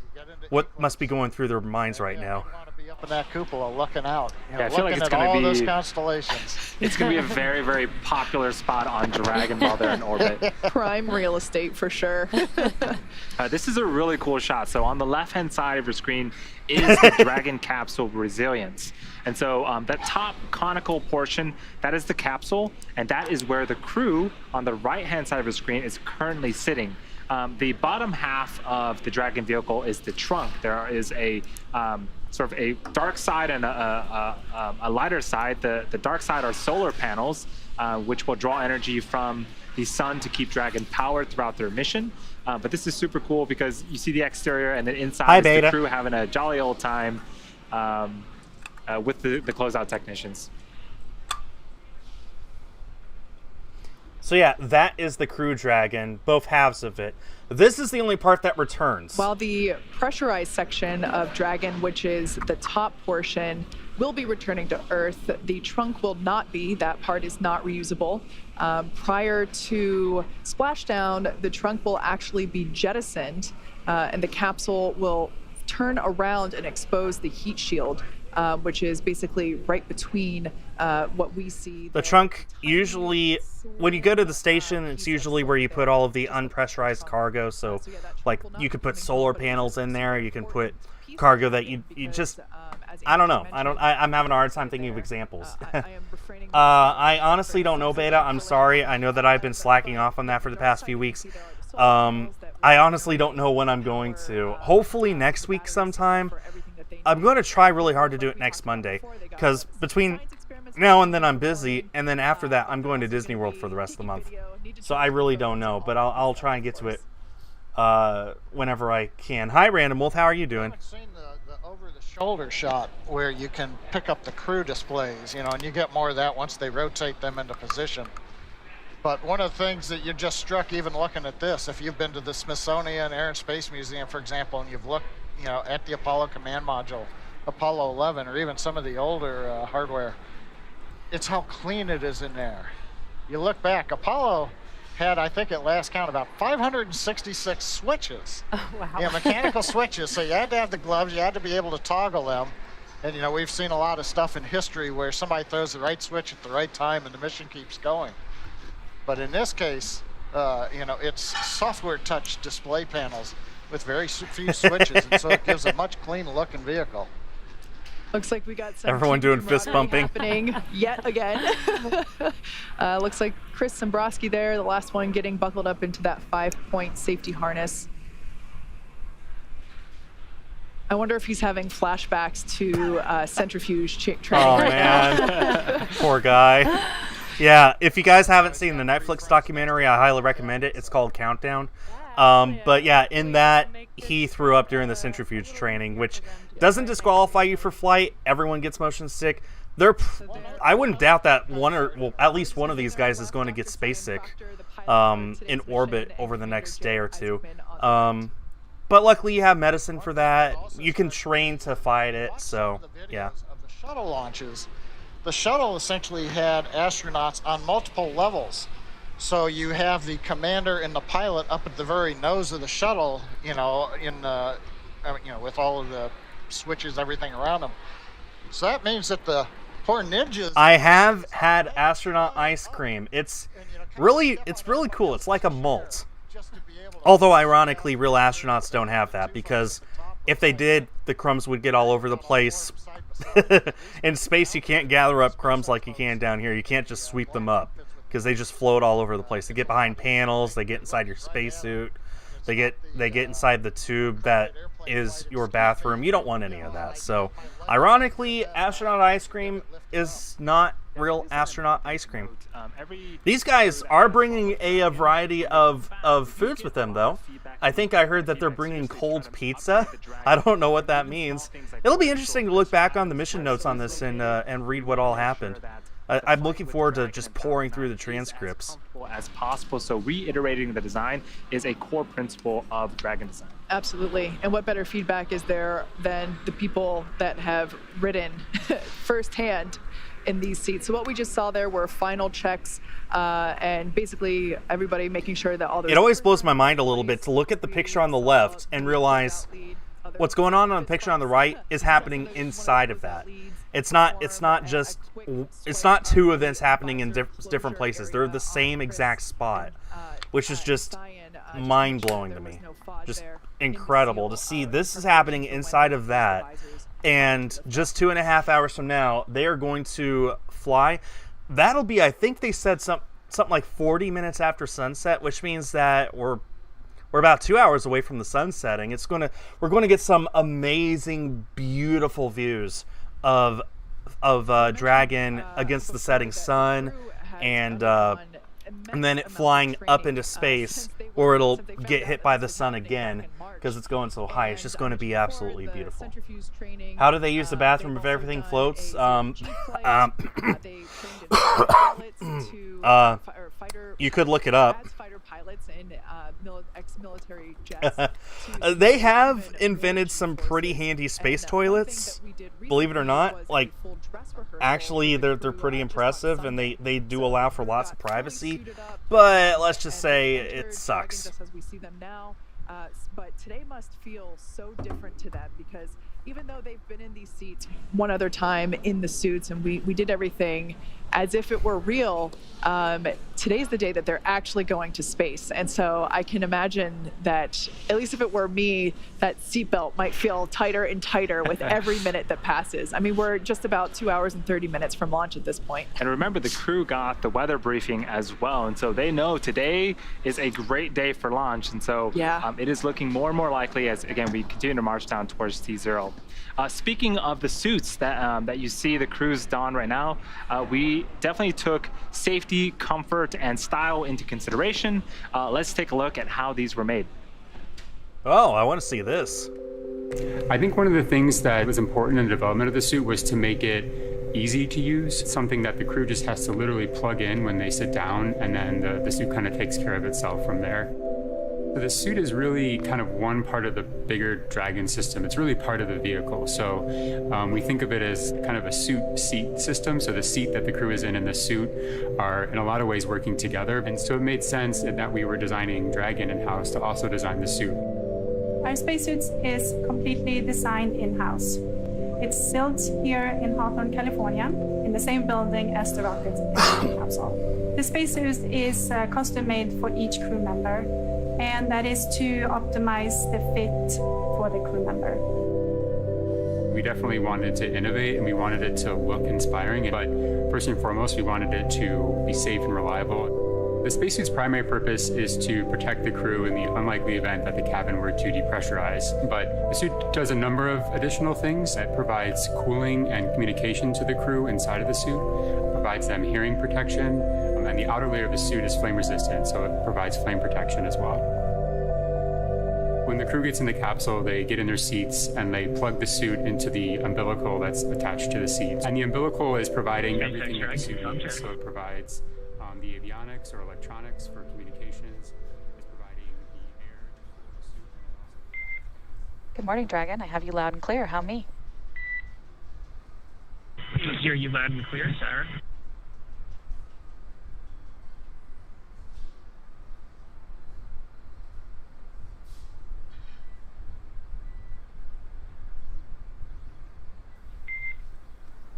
what must be going through their minds right now. Up in that cupola, looking out, I feel like it's going to be those constellations. It's going to be a very, very popular spot on Dragon while they're in orbit. Prime real estate for sure. This is a really cool shot. So on the left-hand side of your screen is the Dragon capsule resilience. And so that top conical portion, that is the capsule, and that is where the crew on the right-hand side of the screen is currently sitting. The bottom half of the Dragon vehicle is the trunk. There is a sort of a dark side and a lighter side. The dark side are solar panels, which will draw energy from the sun to keep Dragon powered throughout their mission. But this is super cool because you see the exterior, and then inside is the crew having a jolly old time with the closeout technicians. So yeah, that is the Crew Dragon, both halves of it. This is the only part that returns. While the pressurized section of Dragon, which is the top portion, will be returning to Earth, the trunk will not be. That part is not reusable. Prior to splashdown, the trunk will actually be jettisoned, and the capsule will turn around and expose the heat shield, which is basically right between what we see. The trunk, usually, when you go to the station, it's usually where you put all of the unpressurized cargo. So, like, you could put solar panels in there. You can put cargo that you just, I don't know. I'm having a hard time thinking of examples. I honestly don't know, Beta. I'm sorry. I know that I've been slacking off on that for the past few weeks. I honestly don't know when I'm going to. Hopefully next week sometime. I'm going to try really hard to do it next Monday, because between now and then I'm busy, and then after that I'm going to Disney World for the rest of the month. So I really don't know, but I'll try and get to it whenever I can. Hi, Random Wolf. How are you doing? I've seen the over-the-shoulder shot where you can pick up the crew displays, and you get more of that once they rotate them into position. But one of the things that you just struck even looking at this, if you've been to the Smithsonian Air and Space Museum, for example, and you've looked at the Apollo command module, Apollo 11, or even some of the older hardware, it's how clean it is in there. You look back, Apollo had, I think at last count, about 566 switches. Oh, wow. Yeah, mechanical switches, so you had to have the gloves, you had to be able to toggle them. And we've seen a lot of stuff in history where somebody throws the right switch at the right time and the mission keeps going. But in this case, it's software touch display panels with very few switches, and so it gives a much clean looking vehicle. Looks like we got some everyone doing fist bumping happening yet again. Looks like Chris Dombrowski there, the last one getting buckled up into that 5-point safety harness. I wonder if he's having flashbacks to centrifuge training. Oh man, poor guy. Yeah, if you guys haven't seen the Netflix documentary, I highly recommend it. It's called Countdown. But yeah, in that, he threw up during the centrifuge training, which doesn't disqualify you for flight. Everyone gets motion sick. I wouldn't doubt that at least one of these guys is going to get space sick in orbit over the next day or two. But luckily you have medicine for that. You can train to fight it, so yeah. Of the shuttle launches, the shuttle essentially had astronauts on multiple levels. So you have the commander and the pilot up at the very nose of the shuttle, with all of the switches, everything around them. So that means that the poor ninjas. I have had astronaut ice cream. It's really cool. It's like a malt. Although ironically, real astronauts don't have that, because if they did, the crumbs would get all over the place. In space, you can't gather up crumbs like you can down here. You can't just sweep them up, because they just float all over the place. They get behind panels, they get inside your spacesuit, they get inside the tube that is your bathroom. You don't want any of that. So, ironically, astronaut ice cream is not real astronaut ice cream. These guys are bringing a variety of foods with them, though. I think I heard that they're bringing cold pizza. I don't know what that means. It'll be interesting to look back on the mission notes on this and read what all happened. I'm looking forward to just pouring through the transcripts. As possible, so reiterating the design is a core principle of Dragon design. Absolutely. And what better feedback is there than the people that have ridden firsthand in these seats? So what we just saw there were final checks, and basically everybody making sure that all those... It always blows my mind a little bit to look at the picture on the left and realize what's going on the picture on the right is happening inside of that. It's not two events happening in different places. They're the same exact spot, which is just mind-blowing to me. Just incredible to see this is happening inside of that. And just 2.5 hours from now, they are going to fly. That'll be, I think they said something like 40 minutes after sunset, which means that we're about 2 hours away from the sun setting. We're going to get some amazing, beautiful views of Dragon against the setting sun, and then it flying up into space, or it'll get hit by the sun again because it's going so high. It's just going to be absolutely beautiful. How do they use the bathroom if everything floats? You could look it up. They have invented some pretty handy space toilets, believe it or not. Like, actually, they're pretty impressive, and they do allow for lots of privacy. But let's just say it sucks. But today must feel so different to them, because even though they've been in these seats one other time in the suits, and we did everything as if it were real, today's the day that they're actually going to space. And so I can imagine that, at least if it were me, that seatbelt might feel tighter and tighter with every minute that passes. I mean, we're just about 2 hours and 30 minutes from launch at this point. And remember, the crew got the weather briefing as well, and so they know today is a great day for launch. And so it is looking more and more likely as, again, we continue to march down towards T0. Speaking of the suits that you see the crews don right now, we definitely took safety, comfort, and style into consideration. Let's take a look at how these were made. Oh, I want to see this. I think one of the things that was important in the development of the suit was to make it easy to use, something that the crew just has to literally plug in when they sit down, and then the suit kind of takes care of itself from there. The suit is really kind of one part of the bigger Dragon system. It's really part of the vehicle. So we think of it as kind of a suit seat system. So the seat that the crew is in and the suit are in a lot of ways working together. And so it made sense that we were designing Dragon in-house to also design the suit. Our spacesuits is completely designed in-house. It's built here in Hawthorne, California, in the same building as the rocket capsule. The spacesuit is custom made for each crew member, and that is to optimize the fit for the crew member. We definitely wanted to innovate, and we wanted it to look inspiring, but first and foremost, we wanted it to be safe and reliable. The spacesuit's primary purpose is to protect the crew in the unlikely event that the cabin were to depressurize. But the suit does a number of additional things. It provides cooling and communication to the crew inside of the suit, provides them hearing protection, and the outer layer of the suit is flame resistant, so it provides flame protection as well. When the crew gets in the capsule, they get in their seats and they plug the suit into the umbilical that's attached to the seat. And the umbilical is providing everything that the suit needs. So it provides the avionics or electronics for communications. It's providing the air to the suit. Good morning, Dragon. I have you loud and clear. How me? I can hear you loud and clear, Sarah.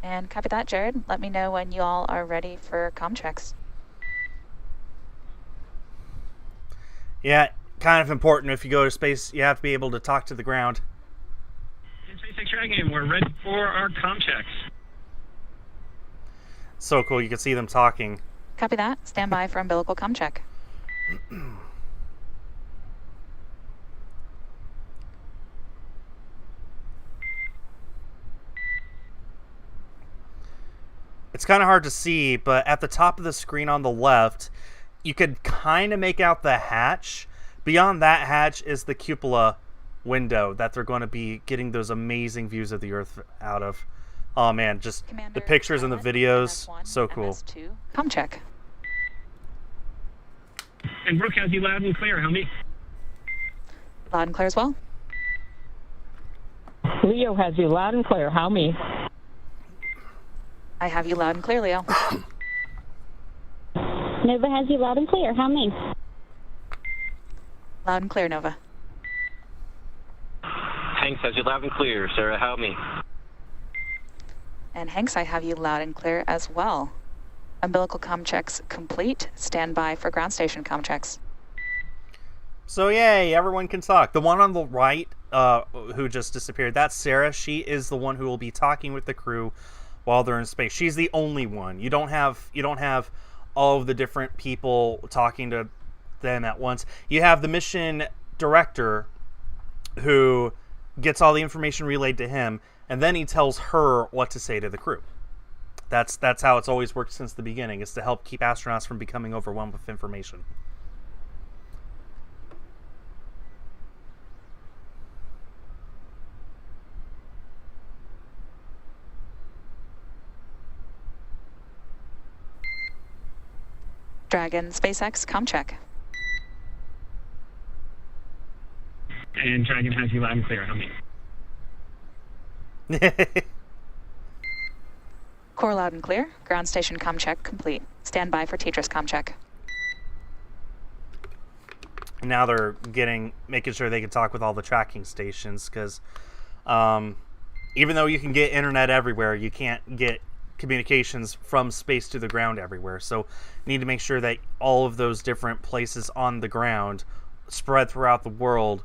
And copy that, Jared. Let me know when you all are ready for comm checks. Yeah, kind of important. If you go to space, you have to be able to talk to the ground. SpaceX Dragon, we're ready for our comm checks. So cool, you can see them talking. Copy that. Stand by for umbilical comm check. It's kind of hard to see, but at the top of the screen on the left, you could kind of make out the hatch. Beyond that hatch is the cupola window that they're going to be getting those amazing views of the Earth out of. Oh man, just the pictures and the videos, so cool. MS2, comm check. And Brooke has you loud and clear. How me? Loud and clear as well. Leo has you loud and clear. How me? I have you loud and clear, Leo. Nova has you loud and clear. How me? Loud and clear, Nova. Hanks has you loud and clear. Sarah, how me? And Hanks, I have you loud and clear as well. Umbilical comm checks complete. Stand by for ground station comm checks. So yay, everyone can talk. The one on the right, who just disappeared, that's Sarah. She is the one who will be talking with the crew while they're in space. She's the only one. You don't have all of the different people talking to them at once. You have the mission director who gets all the information relayed to him, and then he tells her what to say to the crew. That's how it's always worked since the beginning, is to help keep astronauts from becoming overwhelmed with information. Dragon, SpaceX, comm check. And Dragon has you loud and clear. How me? Core loud and clear. Ground station comm check complete. Stand by for Tetris comm check. Now they're making sure they can talk with all the tracking stations, because even though you can get internet everywhere, you can't get communications from space to the ground everywhere. So you need to make sure that all of those different places on the ground spread throughout the world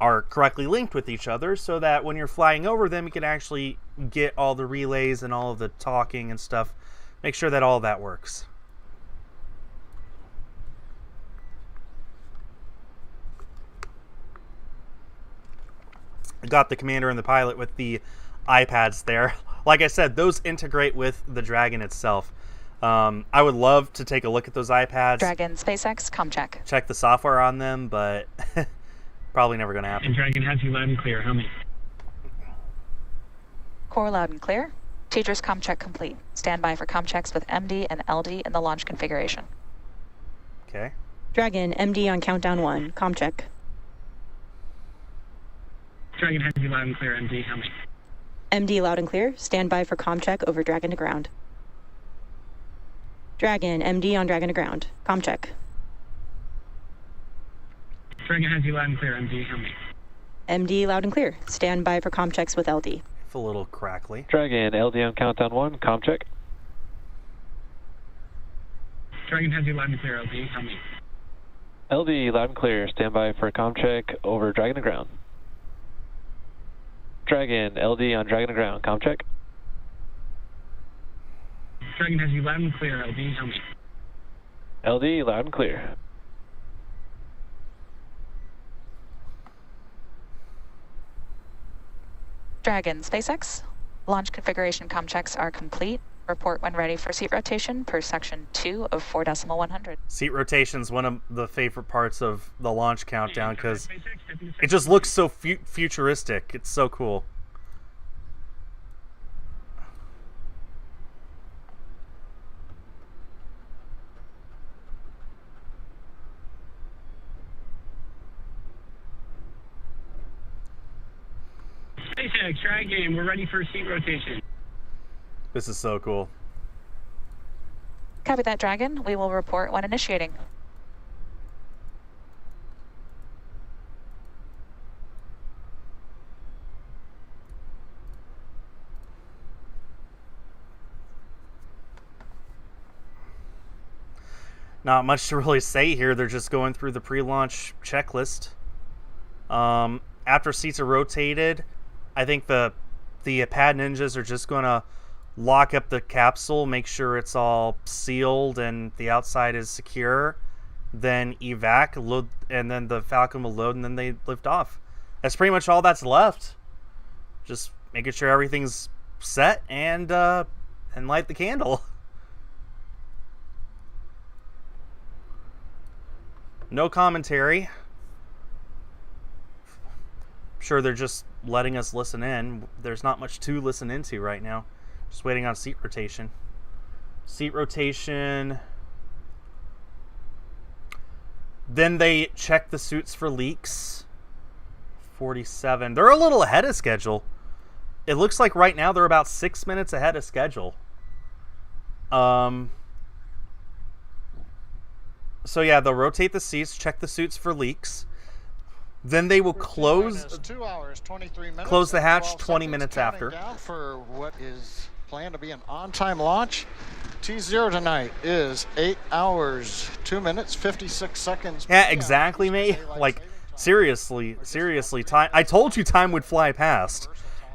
are correctly linked with each other, so that when you're flying over them, you can actually get all the relays and all of the talking and stuff. Make sure that all that works. Got the commander and the pilot with the iPads there. Like I said, those integrate with the Dragon itself. I would love to take a look at those iPads. Dragon, SpaceX, comm check. Check the software on them, but probably never going to happen. And Dragon has you loud and clear. How me? Core loud and clear. Tetris comm check complete. Stand by for comm checks with MD and LD in the launch configuration. Okay. Dragon, MD on countdown 1. Comm check. Dragon has you loud and clear. MD, how me? MD loud and clear. Stand by for comm check over Dragon to ground. Dragon, MD on Dragon to ground. Comm check. Dragon has you loud and clear. MD, how me? MD loud and clear. Stand by for comm checks with LD. It's a little crackly. Dragon, LD on countdown 1. Comm check. Dragon has you loud and clear. LD, how me? LD loud and clear. Stand by for comm check over Dragon to ground. Dragon, LD on Dragon to ground. Comm check. Dragon has you loud and clear. LD, how me? LD loud and clear. Dragon, SpaceX. Launch configuration comm checks are complete. Report when ready for seat rotation per section 2 of 4.100. Seat rotation's one of the favorite parts of the launch countdown, because it just looks so futuristic. It's so cool. SpaceX, Dragon, we're ready for seat rotation. This is so cool. Copy that, Dragon. We will report when initiating. Not much to really say here. They're just going through the pre-launch checklist. After seats are rotated, I think the pad ninjas are just going to lock up the capsule, make sure it's all sealed and the outside is secure, then evac, load, and then the Falcon will load, and then they lift off. That's pretty much all that's left. Just making sure everything's set and light the candle. No commentary. sure they're just letting us listen in. There's not much to listen into right now. Just waiting on seat rotation. Seat rotation. Then they check the suits for leaks. 47. They're a little ahead of schedule. It looks like right now they're about 6 minutes ahead of schedule. So yeah, they'll rotate the seats, check the suits for leaks. Then they will close 2 hours, 23 minutes, close the hatch 20 minutes after. Down for what is planned to be an on-time launch. T0 tonight is 8 hours, 2 minutes, 56 seconds. Yeah, exactly, mate. Like, seriously, time. I told you time would fly past.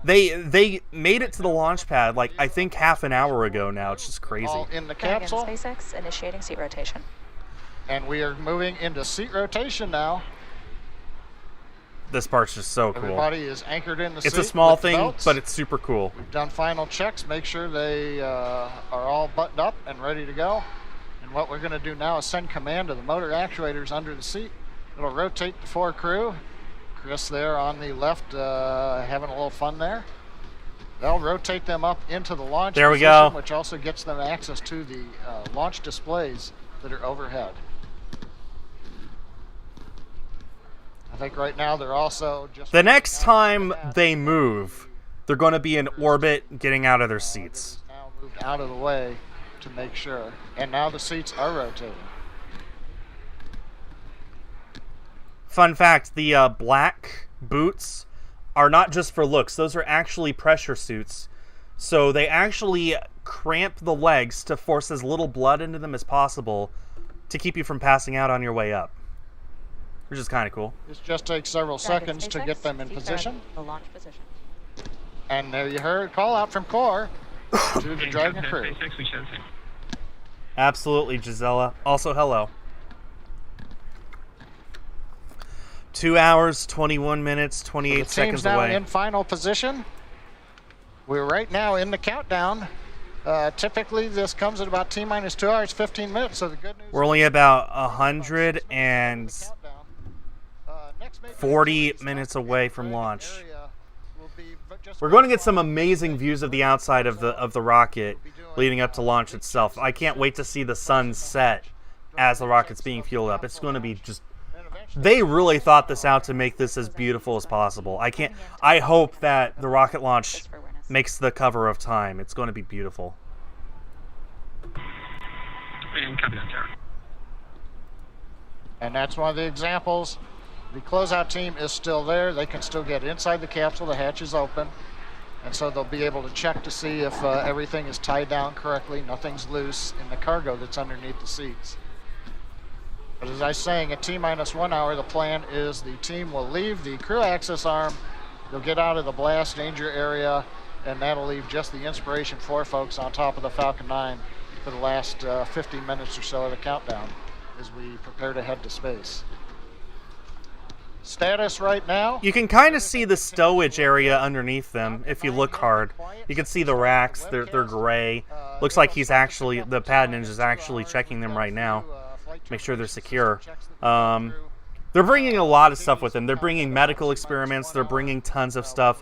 They made it to the launch pad, like, I think half an hour ago now. It's just crazy. All in the capsule. SpaceX initiating seat rotation. And we are moving into seat rotation now. This part's just so cool. Everybody is anchored in the seat. It's a small with thing, belts. but it's super cool. We've done final checks, make sure they are all buttoned up and ready to go. And what we're going to do now is send command to the motor actuators under the seat. It'll rotate the 4 crew. Chris there on the left having a little fun there. They'll rotate them up into the launch there we position, go. which also gets them access to the launch displays that are overhead. I think right now they're also just... The next time they move, they're going to be in orbit getting out of their seats. Now moved out of the way to make sure. And now the seats are rotating. Fun fact, the black boots are not just for looks. Those are actually pressure suits. So they actually cramp the legs to force as little blood into them as possible to keep you from passing out on your way up. Which is kind of cool. This just takes several seconds to get them in position. The launch position. And there you heard call out from Core to the Dragon crew. Absolutely, Gisela. Also, hello. 2 hours, 21 minutes, 28 the seconds team's now away. in final position. We're right now in the countdown. Typically, this comes at about T-minus 2 hours, 15 minutes. So the good news We're only about 140 minutes away from launch. We're going to get some amazing views of the outside of the rocket leading up to launch itself. I can't wait to see the sun set as the rocket's being fueled up. It's going to be just... They really thought this out to make this as beautiful as possible. I hope that the rocket launch makes the cover of Time. It's going to be beautiful. And that's one of the examples. The closeout team is still there. They can still get inside the capsule. The hatch is open. And so they'll be able to check to see if everything is tied down correctly, nothing's loose in the cargo that's underneath the seats. But as I was saying, at T-minus 1 hour, the plan is the team will leave the crew access arm. They'll get out of the blast danger area, and that'll leave just the Inspiration4 folks on top of the Falcon 9 for the last 50 minutes or so of the countdown as we prepare to head to space. Status right now. You can kind of see the stowage area underneath them if you look hard. You can see the racks. They're gray. Looks like the pad ninja is actually checking them right now. Make sure they're secure. They're bringing a lot of stuff with them. They're bringing medical experiments. They're bringing tons of stuff.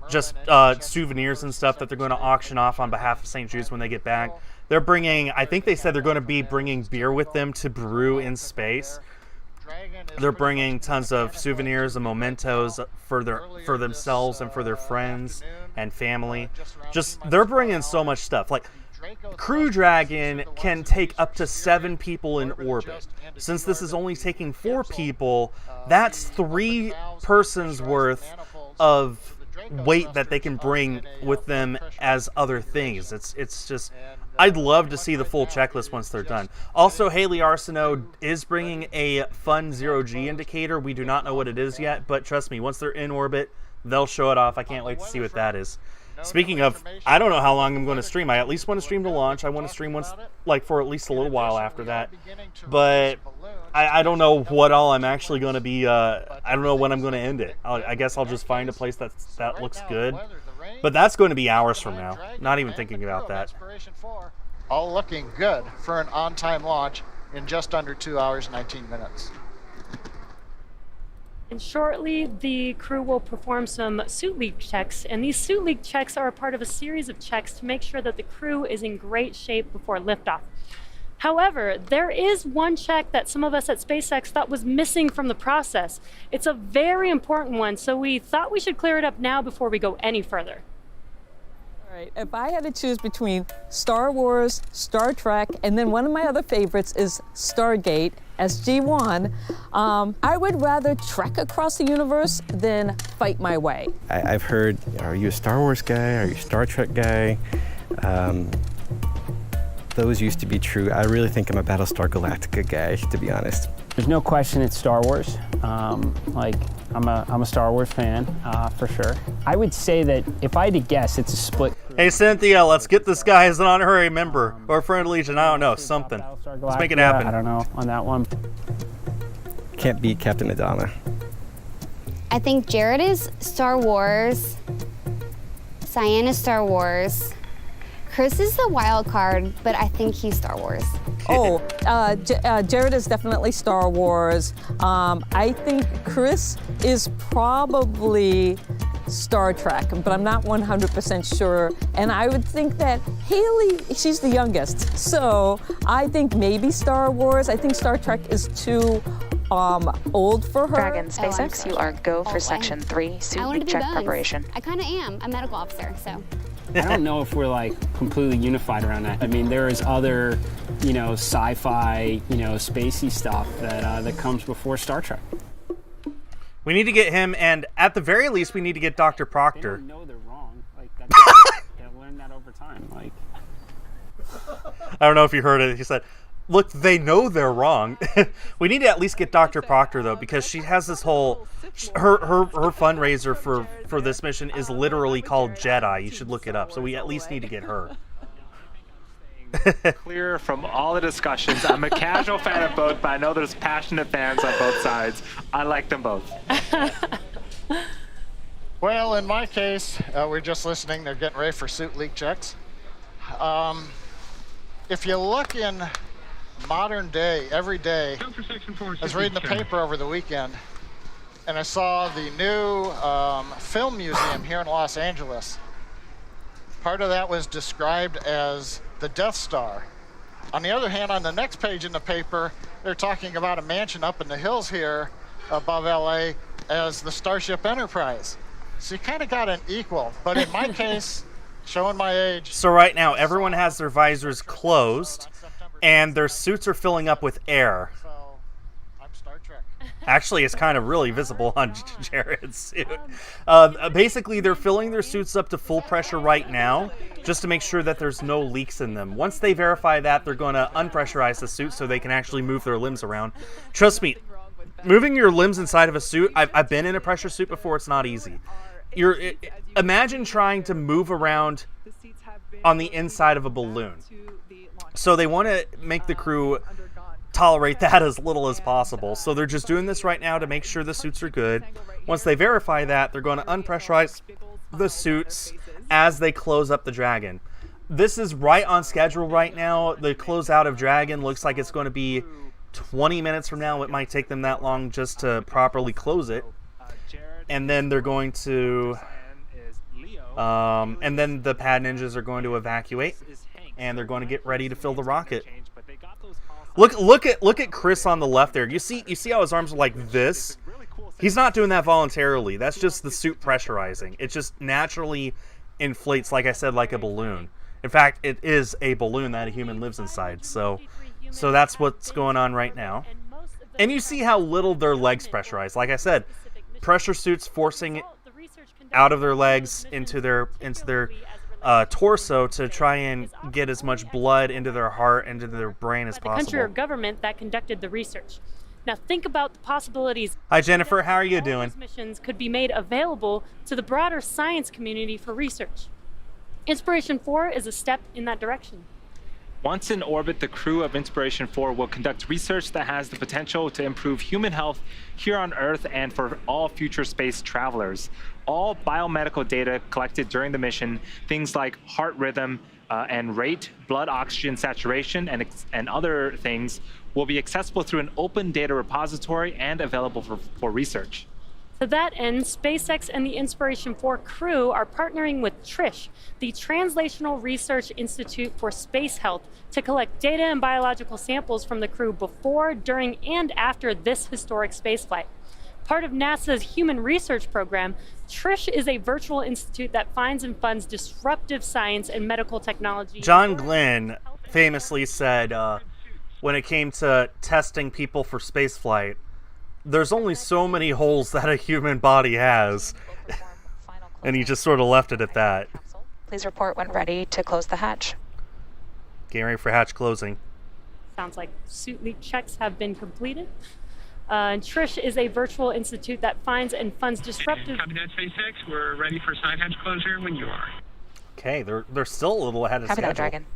Just souvenirs and stuff that they're going to auction off on behalf of St. Jude's when they get back. They're bringing, I think they said they're going to be bringing beer with them to brew in space. They're bringing tons of souvenirs and mementos for themselves and for their friends and family. They're bringing so much stuff. Like, Crew Dragon can take up to 7 people in orbit. Since this is only taking 4 people, that's 3 persons worth of weight that they can bring with them as other things. It's just, I'd love to see the full checklist once they're done. Also, Haley Arsenault is bringing a fun 0G indicator. We do not know what it is yet, but trust me, once they're in orbit, they'll show it off. I can't wait to see what that is. Speaking of, I don't know how long I'm going to stream. I at least want to stream to launch. I want to stream once, like, for at least a little while after that. But I don't know what all I'm actually going to be. I don't know when I'm going to end it. I guess I'll just find a place that looks good. But that's going to be hours from now. Not even thinking about that. All looking good for an on-time launch in just under 2 hours, 19 minutes. And shortly, the crew will perform some suit leak checks, and these suit leak checks are a part of a series of checks to make sure that the crew is in great shape before liftoff. However, there is one check that some of us at SpaceX thought was missing from the process. It's a very important one, so we thought we should clear it up now before we go any further. All right, if I had to choose between Star Wars, Star Trek, and then one of my other favorites is Stargate, SG-1, I would rather trek across the universe than fight my way. I've heard, are you a Star Wars guy? Are you a Star Trek guy? Those used to be true. I really think I'm a Battlestar Galactica guy, to be honest. There's no question it's Star Wars. Like, I'm a Star Wars fan, for sure. I would say that if I had to guess, it's a split. Hey, Cynthia, let's get this guy as an honorary member or friend of Legion. I don't know, something. Let's make it happen. I don't know on that one. Can't beat Captain Adama. I think Jared is Star Wars. Cyan is Star Wars. Chris is the wild card, but I think he's Star Wars. Oh, Jared is definitely Star Wars. I think Chris is probably Star Trek, but I'm not 100% sure. And I would think that Haley, she's the youngest, so I think maybe Star Wars. I think Star Trek is too old for her. Dragon SpaceX, you are go for Section 3, suit leak check preparation. I kind of am. I'm a medical officer, so. I don't know if we're like completely unified around that. I mean, there is other, sci-fi, spacey stuff that comes before Star Trek. We need to get him, and at the very least, we need to get Dr. Proctor. They don't know they're wrong. Like, they'll learn that over time. Like, I don't know if you heard it. He said, "Look, they know they're wrong." We need to at least get Dr. Proctor though, because she has this whole her fundraiser for this mission is literally called Jedi. You should look it up. So we at least need to get her. Clear from all the discussions. I'm a casual fan of both, but I know there's passionate fans on both sides. I like them both. Well, in my case, we're just listening. They're getting ready for suit leak checks. If you look in modern day, every day, I was reading the paper over the weekend, and I saw the new film museum here in Los Angeles. Part of that was described as the Death Star. On the other hand, on the next page in the paper, they're talking about a mansion up in the hills here above LA as the Starship Enterprise. So you kind of got an equal, but in my case, showing my age. So right now, everyone has their visors closed, and their suits are filling up with air. Actually, it's kind of really visible on Jared's suit. Basically, they're filling their suits up to full pressure right now, just to make sure that there's no leaks in them. Once they verify that, they're going to unpressurize the suit so they can actually move their limbs around. Trust me, moving your limbs inside of a suit, I've been in a pressure suit before, it's not easy. Imagine trying to move around on the inside of a balloon. So they want to make the crew tolerate that as little as possible. So they're just doing this right now to make sure the suits are good. Once they verify that, they're going to unpressurize the suits as they close up the Dragon. This is right on schedule right now. The closeout of Dragon looks like it's going to be 20 minutes from now. It might take them that long just to properly close it. And then they're going to and then the pad ninjas are going to evacuate, and they're going to get ready to fill the rocket. Look at Chris on the left there. You see how his arms are like this? He's not doing that voluntarily. That's just the suit pressurizing. It just naturally inflates, like I said, like a balloon. In fact, it is a balloon that a human lives inside. So that's what's going on right now. And you see how little their legs pressurize. Like I said, pressure suits forcing out of their legs into their torso to try and get as much blood into their heart, into their brain as possible. The country or government that conducted the research. Now think about the possibilities. Hi Jennifer, how are you doing? These missions could be made available to the broader science community for research. Inspiration4 is a step in that direction. Once in orbit, the crew of Inspiration4 will conduct research that has the potential to improve human health here on Earth and for all future space travelers. All biomedical data collected during the mission, things like heart rhythm and rate, blood oxygen saturation, and other things, will be accessible through an open data repository and available for research. To that end, SpaceX and the Inspiration4 crew are partnering with TRISH, the Translational Research Institute for Space Health, to collect data and biological samples from the crew before, during, and after this historic spaceflight. Part of NASA's Human Research Program, TRISH is a virtual institute that finds and funds disruptive science and medical technology. John Glenn famously said, when it came to testing people for spaceflight, there's only so many holes that a human body has. And he just sort of left it at that. Please report when ready to close the hatch. Getting ready for hatch closing. Sounds like suit leak checks have been completed. And TRISH is a virtual institute that finds and funds disruptive... Copy that, SpaceX. We're ready for side hatch closure when you are. Okay, they're still a little ahead of Copy schedule. that, Dragon.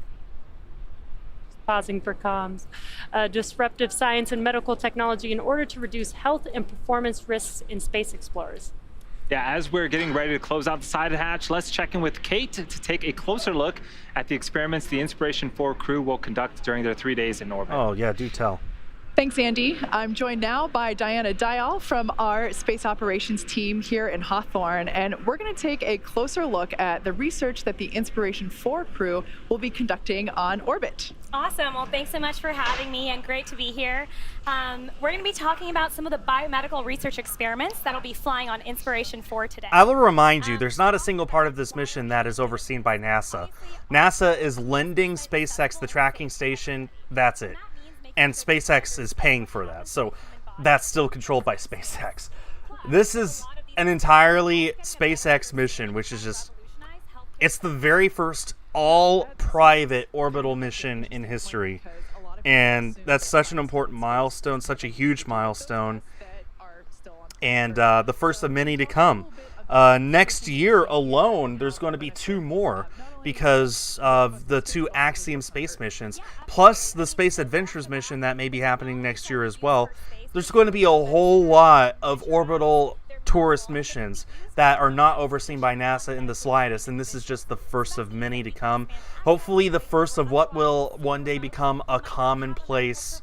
Pausing for comms. Disruptive science and medical technology in order to reduce health and performance risks in space explorers. Yeah, as we're getting ready to close out the side hatch, let's check in with Kate to take a closer look at the experiments the Inspiration4 crew will conduct during their 3 days in orbit. Oh, yeah, do tell. Thanks, Andy. I'm joined now by Diana Dial from our space operations team here in Hawthorne, and we're going to take a closer look at the research that the Inspiration4 crew will be conducting on orbit. Awesome. Well, thanks so much for having me, and great to be here. We're going to be talking about some of the biomedical research experiments that'll be flying on Inspiration4 today. I will remind you, there's not a single part of this mission that is overseen by NASA. NASA is lending SpaceX the tracking station, that's it. And SpaceX is paying for that, so that's still controlled by SpaceX. This is an entirely SpaceX mission, which is just, it's the very first all-private orbital mission in history. And that's such an important milestone, such a huge milestone, and the first of many to come. Next year alone, there's going to be 2 more because of the 2 Axiom space missions, plus the Space Adventures mission that may be happening next year as well. There's going to be a whole lot of orbital tourist missions that are not overseen by NASA in the slightest, and this is just the first of many to come. Hopefully the first of what will one day become a commonplace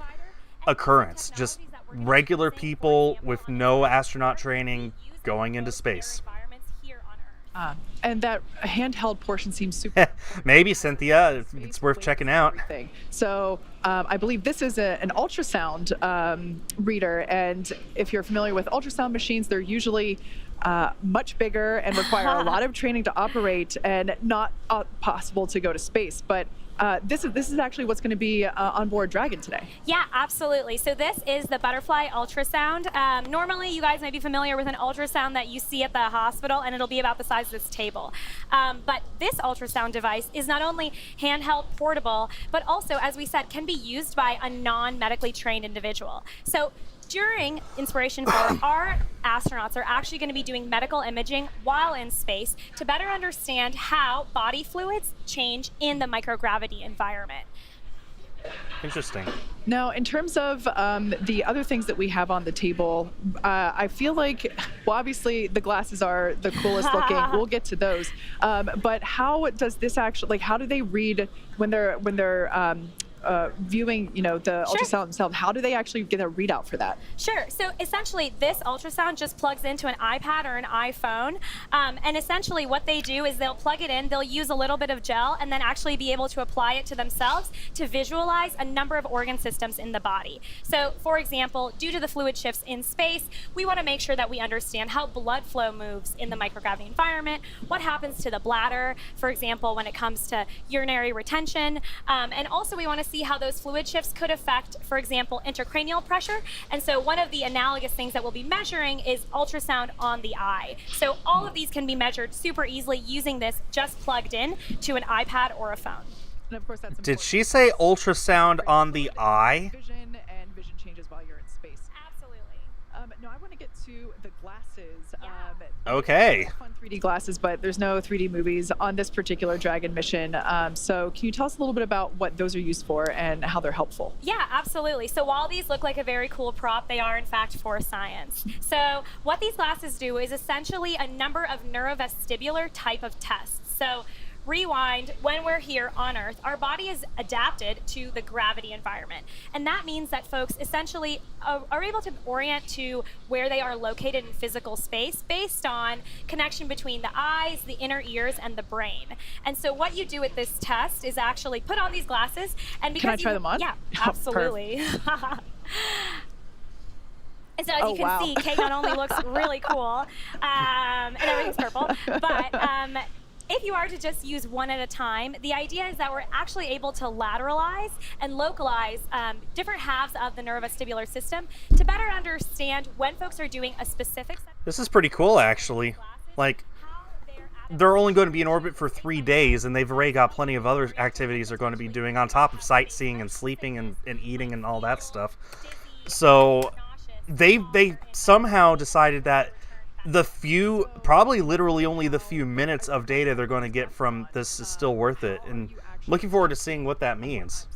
occurrence. Just regular people with no astronaut training going into space. And that handheld portion seems super... Maybe, Cynthia. It's worth checking out. So I believe this is an ultrasound reader, and if you're familiar with ultrasound machines, they're usually much bigger and require a lot of training to operate and not possible to go to space. But this is actually what's going to be on board Dragon today. Yeah, absolutely. So this is the butterfly ultrasound. Normally, you guys may be familiar with an ultrasound that you see at the hospital, and it'll be about the size of this table. But this ultrasound device is not only handheld, portable, but also, as we said, can be used by a non-medically trained individual. So during Inspiration4, our astronauts are actually going to be doing medical imaging while in space to better understand how body fluids change in the microgravity environment. Interesting. Now, in terms of the other things that we have on the table, I feel like, well, obviously the glasses are the coolest looking. We'll get to those. But how does this actually, like, how do they read when they're viewing, the ultrasound themselves? How do they actually get a readout for that? Sure. So essentially, this ultrasound just plugs into an iPad or an iPhone. And essentially what they do is they'll plug it in, they'll use a little bit of gel, and then actually be able to apply it to themselves to visualize a number of organ systems in the body. So, for example, due to the fluid shifts in space, we want to make sure that we understand how blood flow moves in the microgravity environment, what happens to the bladder, for example, when it comes to urinary retention, and also we want to see how those fluid shifts could affect, for example, intracranial pressure. And so one of the analogous things that we'll be measuring is ultrasound on the eye. So all of these can be measured super easily using this just plugged in to an iPad or a phone. And of course, that's Did she say ultrasound on the eye? Vision and vision changes while you're in space. Absolutely. No, I want to get to the glasses. Okay. Fun 3D glasses, but there's no 3D movies on this particular Dragon mission. So can you tell us a little bit about what those are used for and how they're helpful? Yeah, absolutely. So while these look like a very cool prop, they are in fact for science. So what these glasses do is essentially a number of neurovestibular type of tests. So rewind, when we're here on Earth, our body is adapted to the gravity environment. And that means that folks essentially are able to orient to where they are located in physical space based on connection between the eyes, the inner ears, and the brain. And so what you do with this test is actually put on these glasses, and because Can I try them on? Yeah, absolutely. And so as you can see, Kate not only looks really cool, and everything's purple, but if you are to just use one at a time, the idea is that we're actually able to lateralize and localize different halves of the neurovestibular system to better understand when folks are doing a specific set. This is pretty cool, actually. Like, they're only going to be in orbit for 3 days, and they've already got plenty of other activities they're going to be doing on top of sightseeing and sleeping and eating and all that stuff. So they somehow decided that probably literally only the few minutes of data they're going to get from this is still worth it. And looking forward to seeing what that means.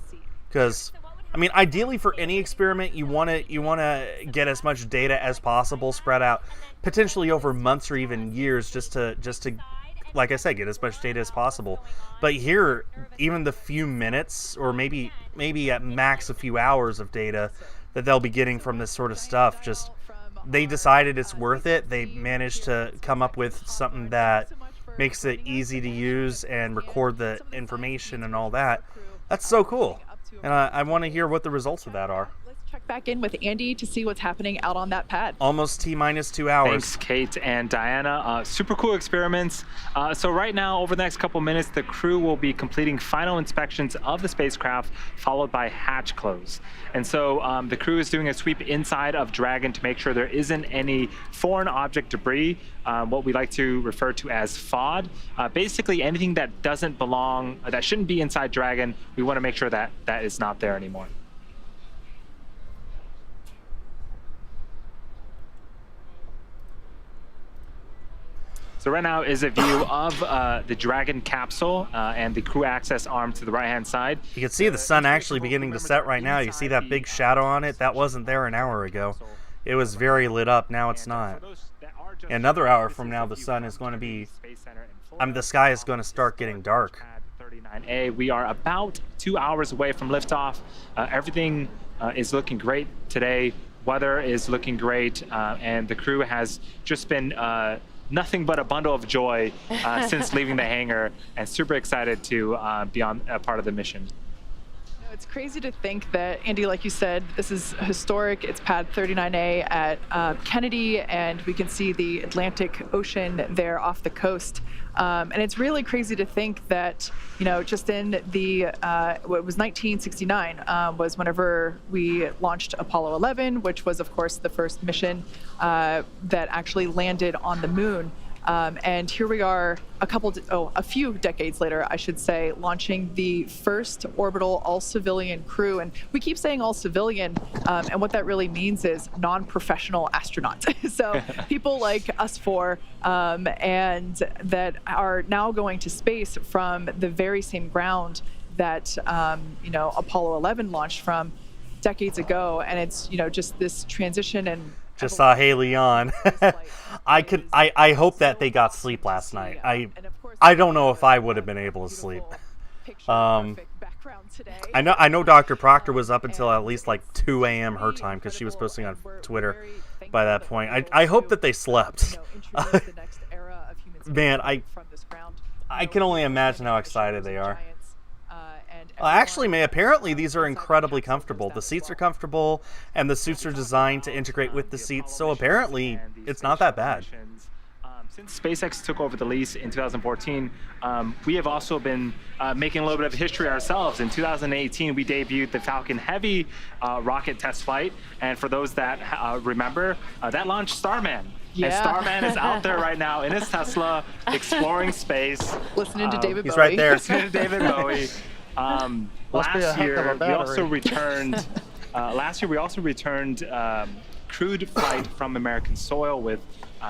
Because, I mean, ideally for any experiment, you want to get as much data as possible spread out, potentially over months or even years, just to like I said, get as much data as possible. But here, even the few minutes, or maybe at max a few hours of data that they'll be getting from this sort of stuff, just they decided it's worth it. They managed to come up with something that makes it easy to use and record the information and all that. That's so cool. And I want to hear what the results of that are. Check back in with Andy to see what's happening out on that pad. Almost T-minus 2 hours. Thanks, Kate and Diana. Super cool experiments. So right now, over the next couple minutes, the crew will be completing final inspections of the spacecraft, followed by hatch close. And so the crew is doing a sweep inside of Dragon to make sure there isn't any foreign object debris, what we like to refer to as FOD. Basically, anything that doesn't belong, that shouldn't be inside Dragon, we want to make sure that that is not there anymore. So right now is a view of the Dragon capsule and the crew access arm to the right-hand side. You can see the sun actually beginning to set right now. You see that big shadow on it? That wasn't there an hour ago. It was very lit up. Now it's not. Another hour from now, the sun is going to be... the sky is going to start getting dark. 39A. We are about 2 hours away from liftoff. Everything is looking great today. Weather is looking great, and the crew has just been... nothing but a bundle of joy since leaving the hangar, and super excited to be on a part of the mission. It's crazy to think that, Andy, like you said, this is historic. It's pad 39A at Kennedy, and we can see the Atlantic Ocean there off the coast. And it's really crazy to think that, just in the, what was 1969 was whenever we launched Apollo 11, which was, of course, the first mission that actually landed on the moon. And here we are a few decades later, I should say, launching the first orbital all-civilian crew. And we keep saying all-civilian, and what that really means is non-professional astronauts. So people like us four, and that are now going to space from the very same ground that, Apollo 11 launched from decades ago. And it's, just this transition and... Just saw Haley on. I hope that they got sleep last night. I don't know if I would have been able to sleep. I know Dr. Proctor was up until at least like 2 a.m. her time because she was posting on Twitter by that point. I hope that they slept. Man, I can only imagine how excited they are. Actually, apparently these are incredibly comfortable. The seats are comfortable, and the suits are designed to integrate with the seats, so apparently it's not that bad. Since SpaceX took over the lease in 2014, we have also been making a little bit of history ourselves. In 2018, we debuted the Falcon Heavy rocket test flight, and for those that remember, that launched Starman. Yeah. And Starman is out there right now in his Tesla, exploring space. Listening to David Bowie. He's right there. Listening to David Bowie. Last year, we also returned. Crewed flight from American soil with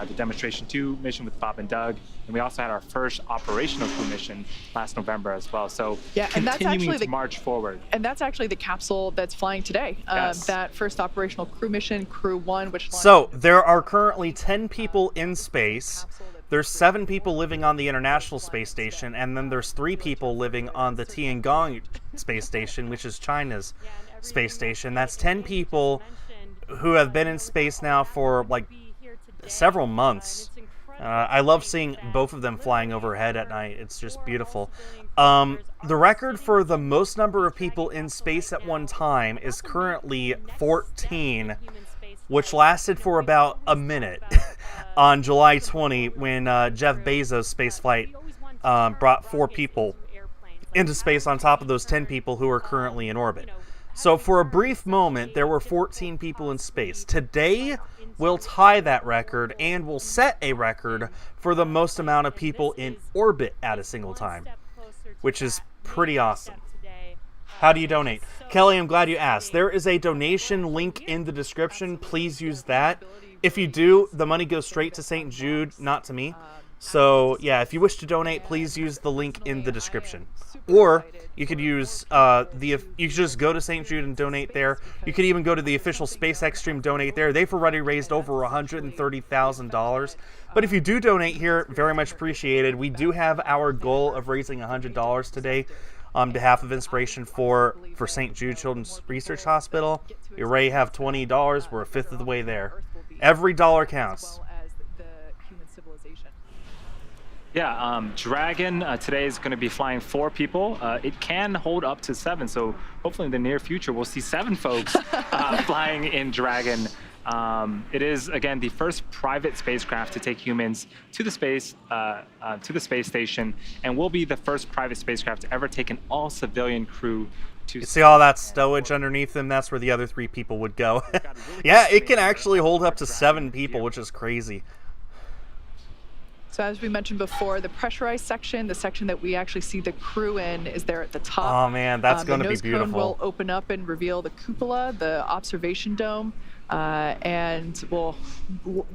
the Demonstration 2 mission with Bob and Doug, and we also had our first operational crew mission last November as well. So yeah, and continuing to march forward. And that's actually the capsule that's flying today. Yes. That first operational crew mission, Crew 1, which launched... So there are currently 10 people in space. There's 7 people living on the International Space Station, and then there's 3 people living on the Tiangong Space Station, which is China's space station. That's 10 people who have been in space now for like several months. I love seeing both of them flying overhead at night. It's just beautiful. The record for the most number of people in space at one time is currently 14, which lasted for about a minute on July 20 when Jeff Bezos' spaceflight brought 4 people into space on top of those 10 people who are currently in orbit. So for a brief moment, there were 14 people in space. Today, we'll tie that record and we'll set a record for the most amount of people in orbit at a single time, which is pretty awesome. How do you donate? Kelly, I'm glad you asked. There is a donation link in the description. Please use that. If you do, the money goes straight to St. Jude, not to me. So, yeah, if you wish to donate, please use the link in the description. Or you could use you could just go to St. Jude and donate there. You could even go to the official SpaceX stream, donate there. They've already raised over $130,000. But if you do donate here, very much appreciated. We do have our goal of raising $100 today on behalf of Inspiration4 for St. Jude Children's Research Hospital. We already have $20. We're a fifth of the way there. Every dollar counts. Yeah, Dragon today is going to be flying 4 people. It can hold up to 7, so hopefully in the near future we'll see 7 folks flying in Dragon. It is, again, the first private spacecraft to take humans to the space station, and will be the first private spacecraft to ever take an all-civilian crew to You see all that stowage underneath them? That's where the other 3 people would go. Yeah, it can actually hold up to 7 people, which is crazy. So as we mentioned before, the pressurized section, the section that we actually see the crew in, is there at the top. Oh man, that's going to be beautiful. The nose cone will open up and reveal the cupola, the observation dome, and we'll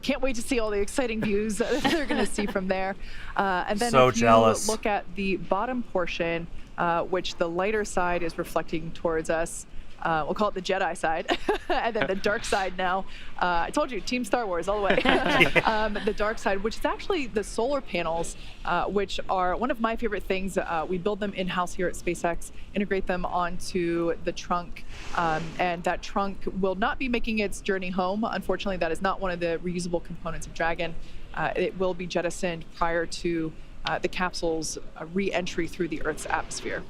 can't wait to see all the exciting views that they're going to see from there. And then so if you jealous. look at the bottom portion, which the lighter side is reflecting towards us, we'll call it the Jedi side, and then the dark side now. I told you, Team Star Wars all the way. The dark side, which is actually the solar panels, which are one of my favorite things. We build them in-house here at SpaceX, integrate them onto the trunk, and that trunk will not be making its journey home. Unfortunately, that is not one of the reusable components of Dragon. It will be jettisoned prior to the capsule's re-entry through the Earth's atmosphere.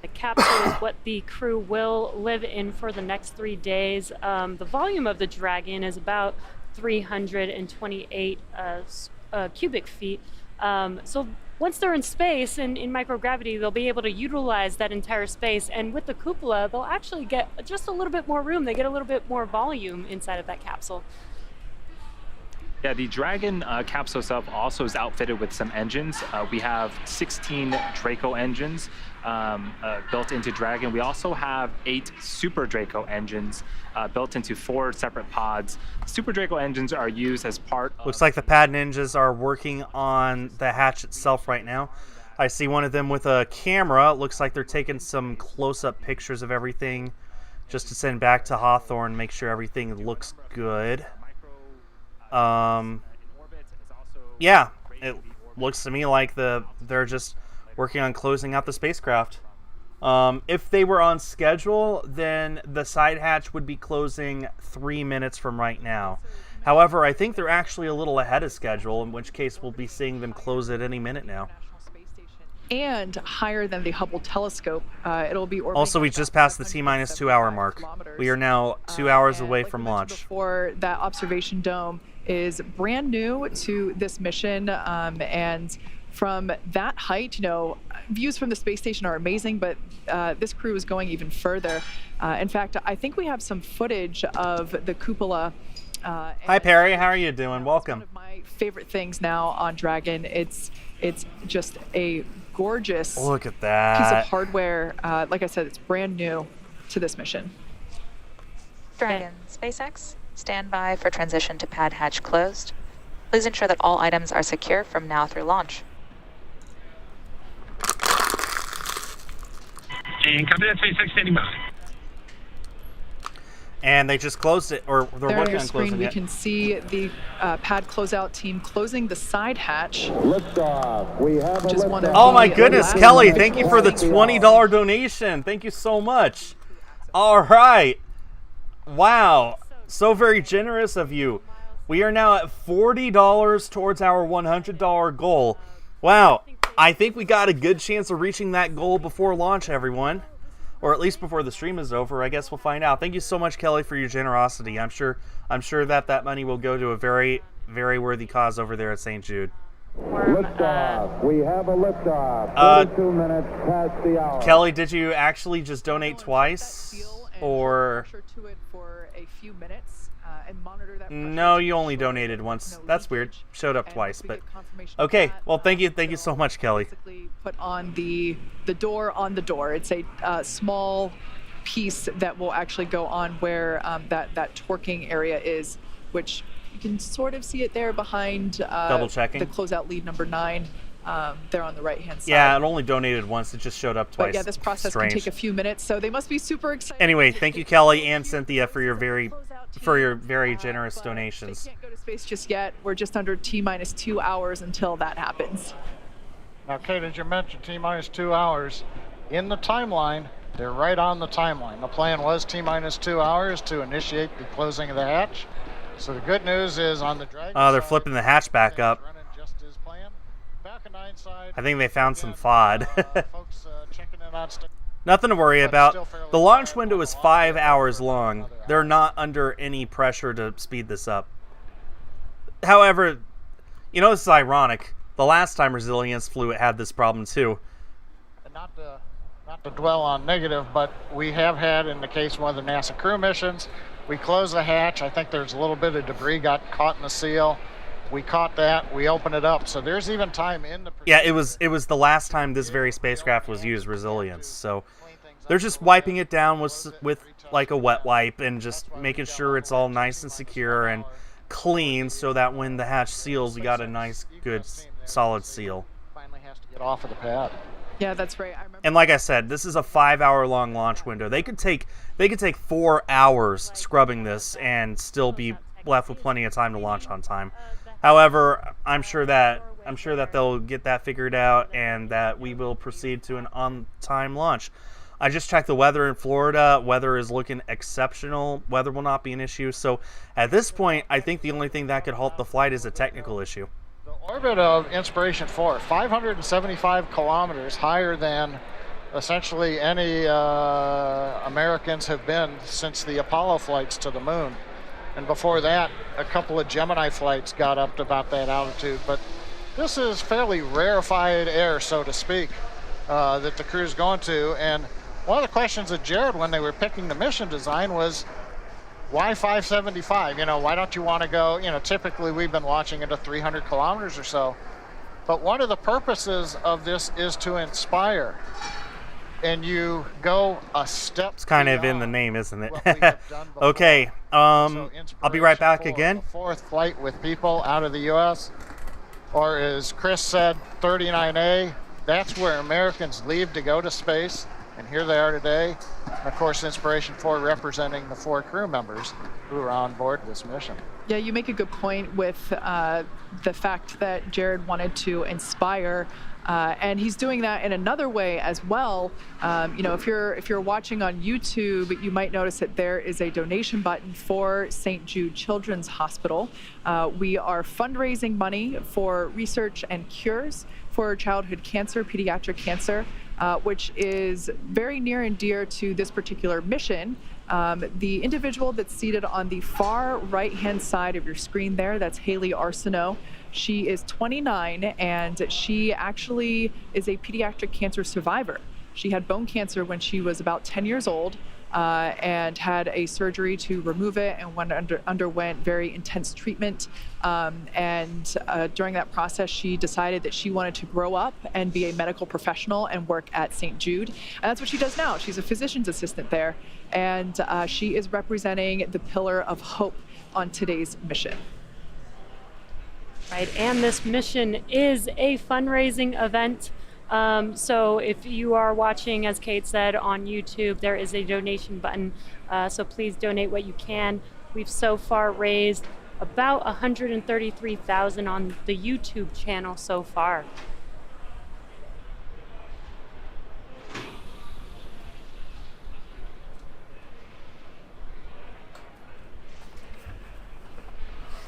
The capsule is what the crew will live in for the next 3 days. The volume of the Dragon is about 328 cubic feet. So once they're in space and in microgravity, they'll be able to utilize that entire space. And with the cupola, they'll actually get just a little bit more room. They get a little bit more volume inside of that capsule. Yeah, the Dragon capsule itself also is outfitted with some engines. We have 16 Draco engines built into Dragon. We also have 8 Super Draco engines built into 4 separate pods. Super Draco engines are used as part of... Looks like the pad ninjas are working on the hatch itself right now. I see one of them with a camera. Looks like they're taking some close-up pictures of everything just to send back to Hawthorne, make sure everything looks good. Yeah, it looks to me like they're just working on closing out the spacecraft. If they were on schedule, then the side hatch would be closing 3 minutes from right now. However, I think they're actually a little ahead of schedule, in which case we'll be seeing them close it any minute now. And higher than the Hubble telescope, it'll be orbiting. Also, we just passed the T-minus 2 hour mark. We are now 2 hours away from launch. Before that observation dome is brand new to this mission, and from that height, you know, views from the space station are amazing, but this crew is going even further. In fact, I think we have some footage of the cupola. Hi Perry, how are you doing? Welcome. One of my favorite things now on Dragon. It's just a gorgeous look at that piece of hardware. Like I said, it's brand new to this mission. Dragon, SpaceX, stand by for transition to pad hatch closed. Please ensure that all items are secure from now through launch. And copy that, SpaceX standing by. And they just closed it, or they're there on working your on screen, closing we it. can see the pad closeout team closing the side hatch. Liftoff. We have a liftoff. Oh my goodness, last Kelly, individuals thank you for the $20 donation. Thank you so much. All right. Wow. So very generous of you. We are now at $40 towards our $100 goal. Wow. I think we got a good chance of reaching that goal before launch, everyone. Or at least before the stream is over. I guess we'll find out. Thank you so much, Kelly, for your generosity. I'm sure that money will go to a very, very worthy cause over there at St. Jude. Liftoff. We have a liftoff. 32 minutes past the hour. Kelly, did you actually just donate twice? Or to it for a few minutes and monitor that pressure. no, you only donated once. That's weird. Showed up twice, but okay. Well, thank you so much, Kelly. Put on the door on the door. It's a small piece that will actually go on where that torquing area is, which you can sort of see it there behind Double checking the closeout lead number 9. There on the right-hand side. Yeah, it only donated once. It just showed up twice. But yeah, this process Strange. can take a few minutes, so they must be super excited. Anyway, thank you, Kelly and Cynthia, for your very generous donations. They can't go to space just yet. We're just under T-minus 2 hours until that happens. Now, Kate, as you mentioned, T-minus 2 hours. In the timeline, they're right on the timeline. The plan was T-minus 2 hours to initiate the closing of the hatch. So the good news is on the Dragon They're side, flipping the hatch back up. just as planned. Falcon 9 side, I think they found some FOD. folks checking in on Nothing to worry about. The launch window is 5 hours long. They're not under any pressure to speed this up. However, you know, this is ironic. The last time Resilience flew, it had this problem too. And not to dwell on negative, but we have had, in the case of one of the NASA crew missions, we closed the hatch. I think there's a little bit of debris got caught in the seal. We caught that. We opened it up. So there's even time in the... Yeah, it was the last time this very spacecraft was used, Resilience. So they're just wiping it down with like a wet wipe and just making sure it's all nice and secure and clean so that when the hatch seals, you got a nice, good, solid seal. Finally has to get off of the pad. Yeah, that's right. I remember. And like I said, this is a 5 hour long launch window. They could take 4 hours scrubbing this and still be left with plenty of time to launch on time. However, I'm sure that they'll get that figured out and that we will proceed to an on-time launch. I just checked the weather in Florida. Weather is looking exceptional. Weather will not be an issue. So at this point, I think the only thing that could halt the flight is a technical issue. The orbit of Inspiration4, 575 kilometers higher than essentially any Americans have been since the Apollo flights to the moon. And before that, a couple of Gemini flights got up to about that altitude. But this is fairly rarefied air, so to speak, that the crew's going to. And one of the questions of Jared when they were picking the mission design was, why 575? You know, why don't you want to go, you know, typically we've been launching into 300 kilometers or so. But one of the purposes of this is to inspire. And you go a step. It's kind of in the name, isn't it? Okay, I'll be right back again. The fourth flight with people out of the U.S., or as Chris said, 39A, that's where Americans leave to go to space. And here they are today. And of course, Inspiration4 representing the 4 crew members who are on board this mission. Yeah, you make a good point with the fact that Jared wanted to inspire, and he's doing that in another way as well. You know, if you're watching on YouTube, you might notice that there is a donation button for St. Jude Children's Hospital. We are fundraising money for research and cures for childhood cancer, pediatric cancer, which is very near and dear to this particular mission. The individual that's seated on the far right-hand side of your screen there, that's Haley Arsenault. She is 29, and she actually is a pediatric cancer survivor. She had bone cancer when she was about 10 years old and had a surgery to remove it and underwent very intense treatment. During that process, she decided that she wanted to grow up and be a medical professional and work at St. Jude. And that's what she does now. She's a physician's assistant there. And she is representing the pillar of hope on today's mission. Right, and this mission is a fundraising event So if you are watching, as Kate said, on YouTube, there is a donation button. So please donate what you can. We've so far raised about $133,000 on the YouTube channel so far.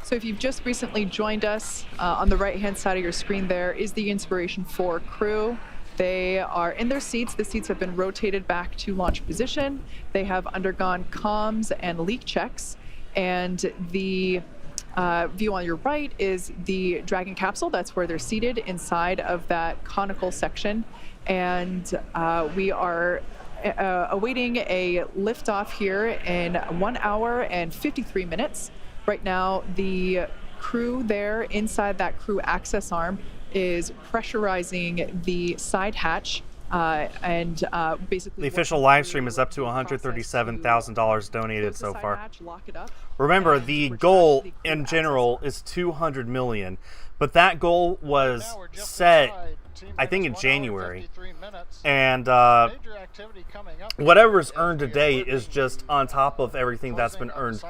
So if you've just recently joined us, on the right-hand side of your screen there is the Inspiration4 crew. They are in their seats. The seats have been rotated back to launch position. They have undergone comms and leak checks. And the view on your right is the Dragon capsule. That's where they're seated inside of that conical section. And we are awaiting a liftoff here in 1 hour and 53 minutes. Right now, the crew there inside that crew access arm is pressurizing the side hatch and basically... The official live stream is up to $137,000 donated so far. Remember, the goal in general is $200 million, but that goal was set, I think, in January. And whatever's earned today is just on top of everything that's been earned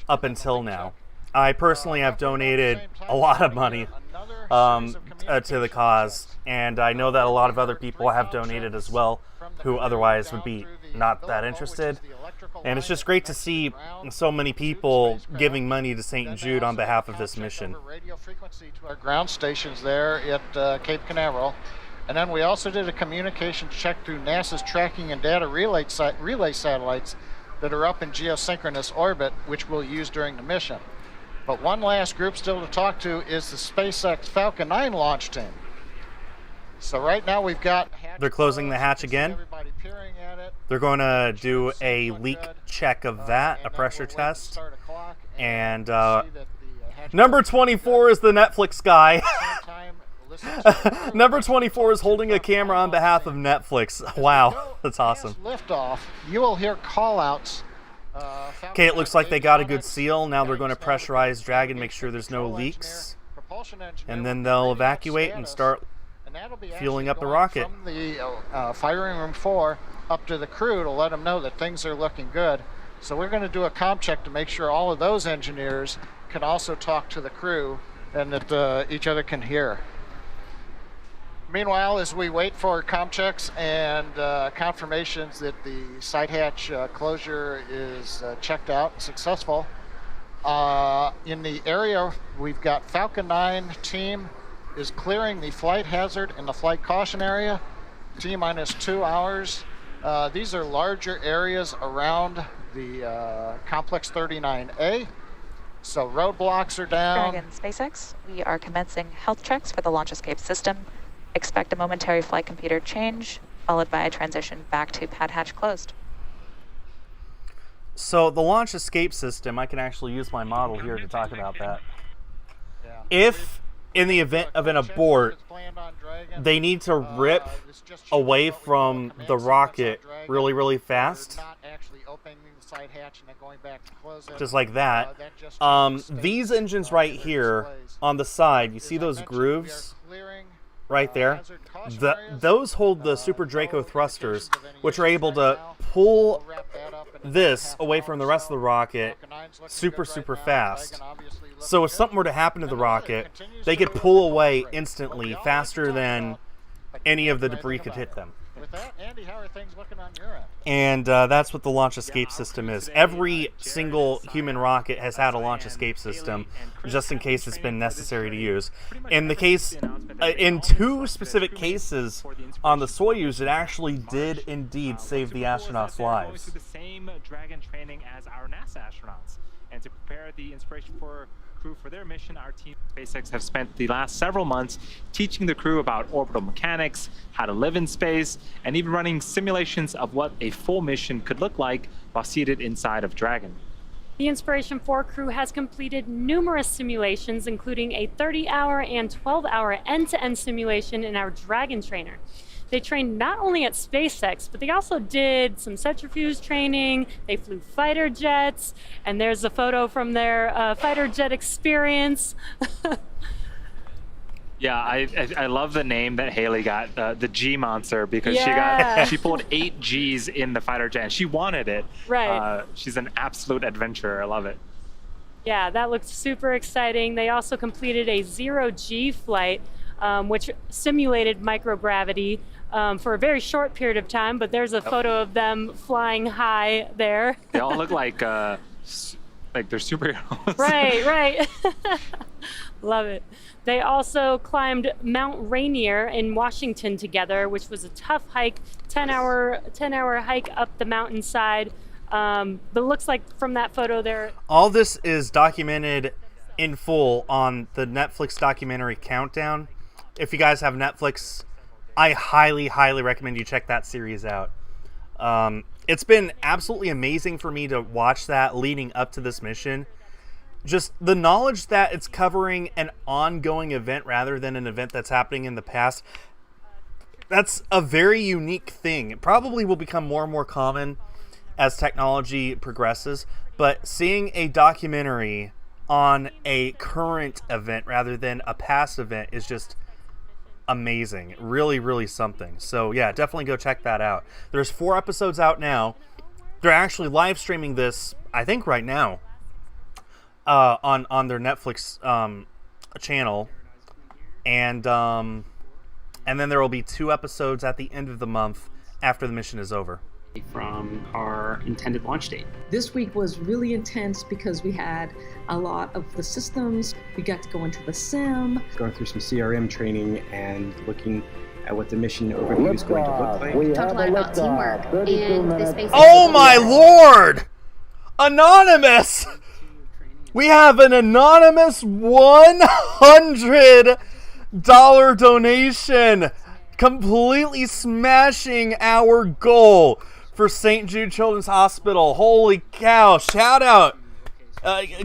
up until now. I personally have donated a lot of money to the cause, and I know that a lot of other people have donated as well who otherwise would be not that interested. And it's just great to see so many people giving money to St. Jude on behalf of this mission. Radio frequency to our ground stations there at Cape Canaveral. And then we also did a communication check through NASA's tracking and data relay satellites that are up in geosynchronous orbit, which we'll use during the mission. But one last group still to talk to is the SpaceX Falcon 9 launch team. So right now we've got... They're closing the hatch again. They're going to do a leak check of that, a pressure test. And number 24 is the Netflix guy. Number 24 is holding a camera on behalf of Netflix. Wow, that's awesome. Liftoff, you will hear call-outs. Okay, it looks like they got a good seal. Now they're going to pressurize Dragon, make sure there's no leaks. And then they'll evacuate and start fueling up the rocket. From the firing room 4 up to the crew to let them know that things are looking good. So we're going to do a comm check to make sure all of those engineers can also talk to the crew and that each other can hear. Meanwhile, as we wait for comm checks and confirmations that the side hatch closure is checked out, successful, in the area we've got Falcon 9 team is clearing the flight hazard and the flight caution area, T-minus 2 hours. These are larger areas around the Complex 39A. So roadblocks are down. Dragon SpaceX, we are commencing health checks for the launch escape system. Expect a momentary flight computer change, followed by a transition back to pad hatch closed. So the launch escape system, I can actually use my model here to talk about that. If in the event of an abort, they need to rip away from the rocket really, really fast, just like that. These engines right here on the side, you see those grooves right there? Those hold the Super Draco thrusters, which are able to pull this away from the rest of the rocket super, super fast. So if something were to happen to the rocket, they could pull away instantly, faster than any of the debris could hit them. With that, Andy, how are things looking on your end? And that's what the launch escape system is. Every single human rocket has had a launch escape system, just in case it's been necessary to use. In the case, in 2 specific cases on the Soyuz, it actually did indeed save the astronauts' lives. The same Dragon training as our NASA astronauts, and to prepare the Inspiration4 crew for their mission, our team at SpaceX have spent the last several months teaching the crew about orbital mechanics, how to live in space, and even running simulations of what a full mission could look like while seated inside of Dragon. The Inspiration4 crew has completed numerous simulations, including a 30-hour and 12-hour end-to-end simulation in our Dragon trainer. They trained not only at SpaceX, but they also did some centrifuge training. They flew fighter jets, and there's a photo from their fighter jet experience. Yeah, I love the name that Haley got, the G Monster, because Yeah. she pulled 8 Gs in the fighter jet, and she wanted it. Right. She's an absolute adventurer. I love it. Yeah, that looked super exciting. They also completed a 0G flight, which simulated microgravity for a very short period of time, but there's a photo of them flying high there. They all look like they're superheroes. Right. Love it. They also climbed Mount Rainier in Washington together, which was a tough hike, 10-hour hike up the mountainside. But it looks like from that photo there. All this is documented in full on the Netflix documentary Countdown. If you guys have Netflix, I highly, highly recommend you check that series out. It's been absolutely amazing for me to watch that leading up to this mission. Just the knowledge that it's covering an ongoing event rather than an event that's happening in the past. That's a very unique thing. It probably will become more and more common as technology progresses, but seeing a documentary on a current event rather than a past event is just amazing. Really, really something. So yeah, definitely go check that out. There's 4 episodes out now. They're actually live streaming this, I think, right now on their Netflix channel, and then there will be 2 episodes at the end of the month after the mission is over. From our intended launch date. This week was really intense because we had a lot of the systems. We got to go into the sim. Going through some CRM training and looking at what the mission overview is going to look like. We talked a lot about teamwork and the space. Oh my lord! Anonymous! We have an anonymous $100 donation, completely smashing our goal for St. Jude Children's Hospital. Holy cow, shout out.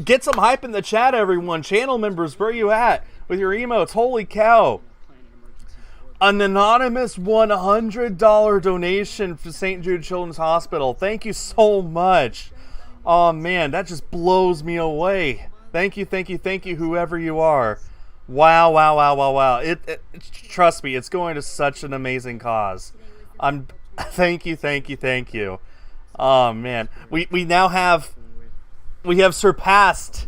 Get some hype in the chat, everyone. Channel members, where you at with your emotes? Holy cow. An anonymous $100 donation for St. Jude Children's Hospital. Thank you so much. Oh man, that just blows me away. Thank you, whoever you are. Wow. It trust me, it's going to such an amazing cause. Thank you. Oh man, we now have surpassed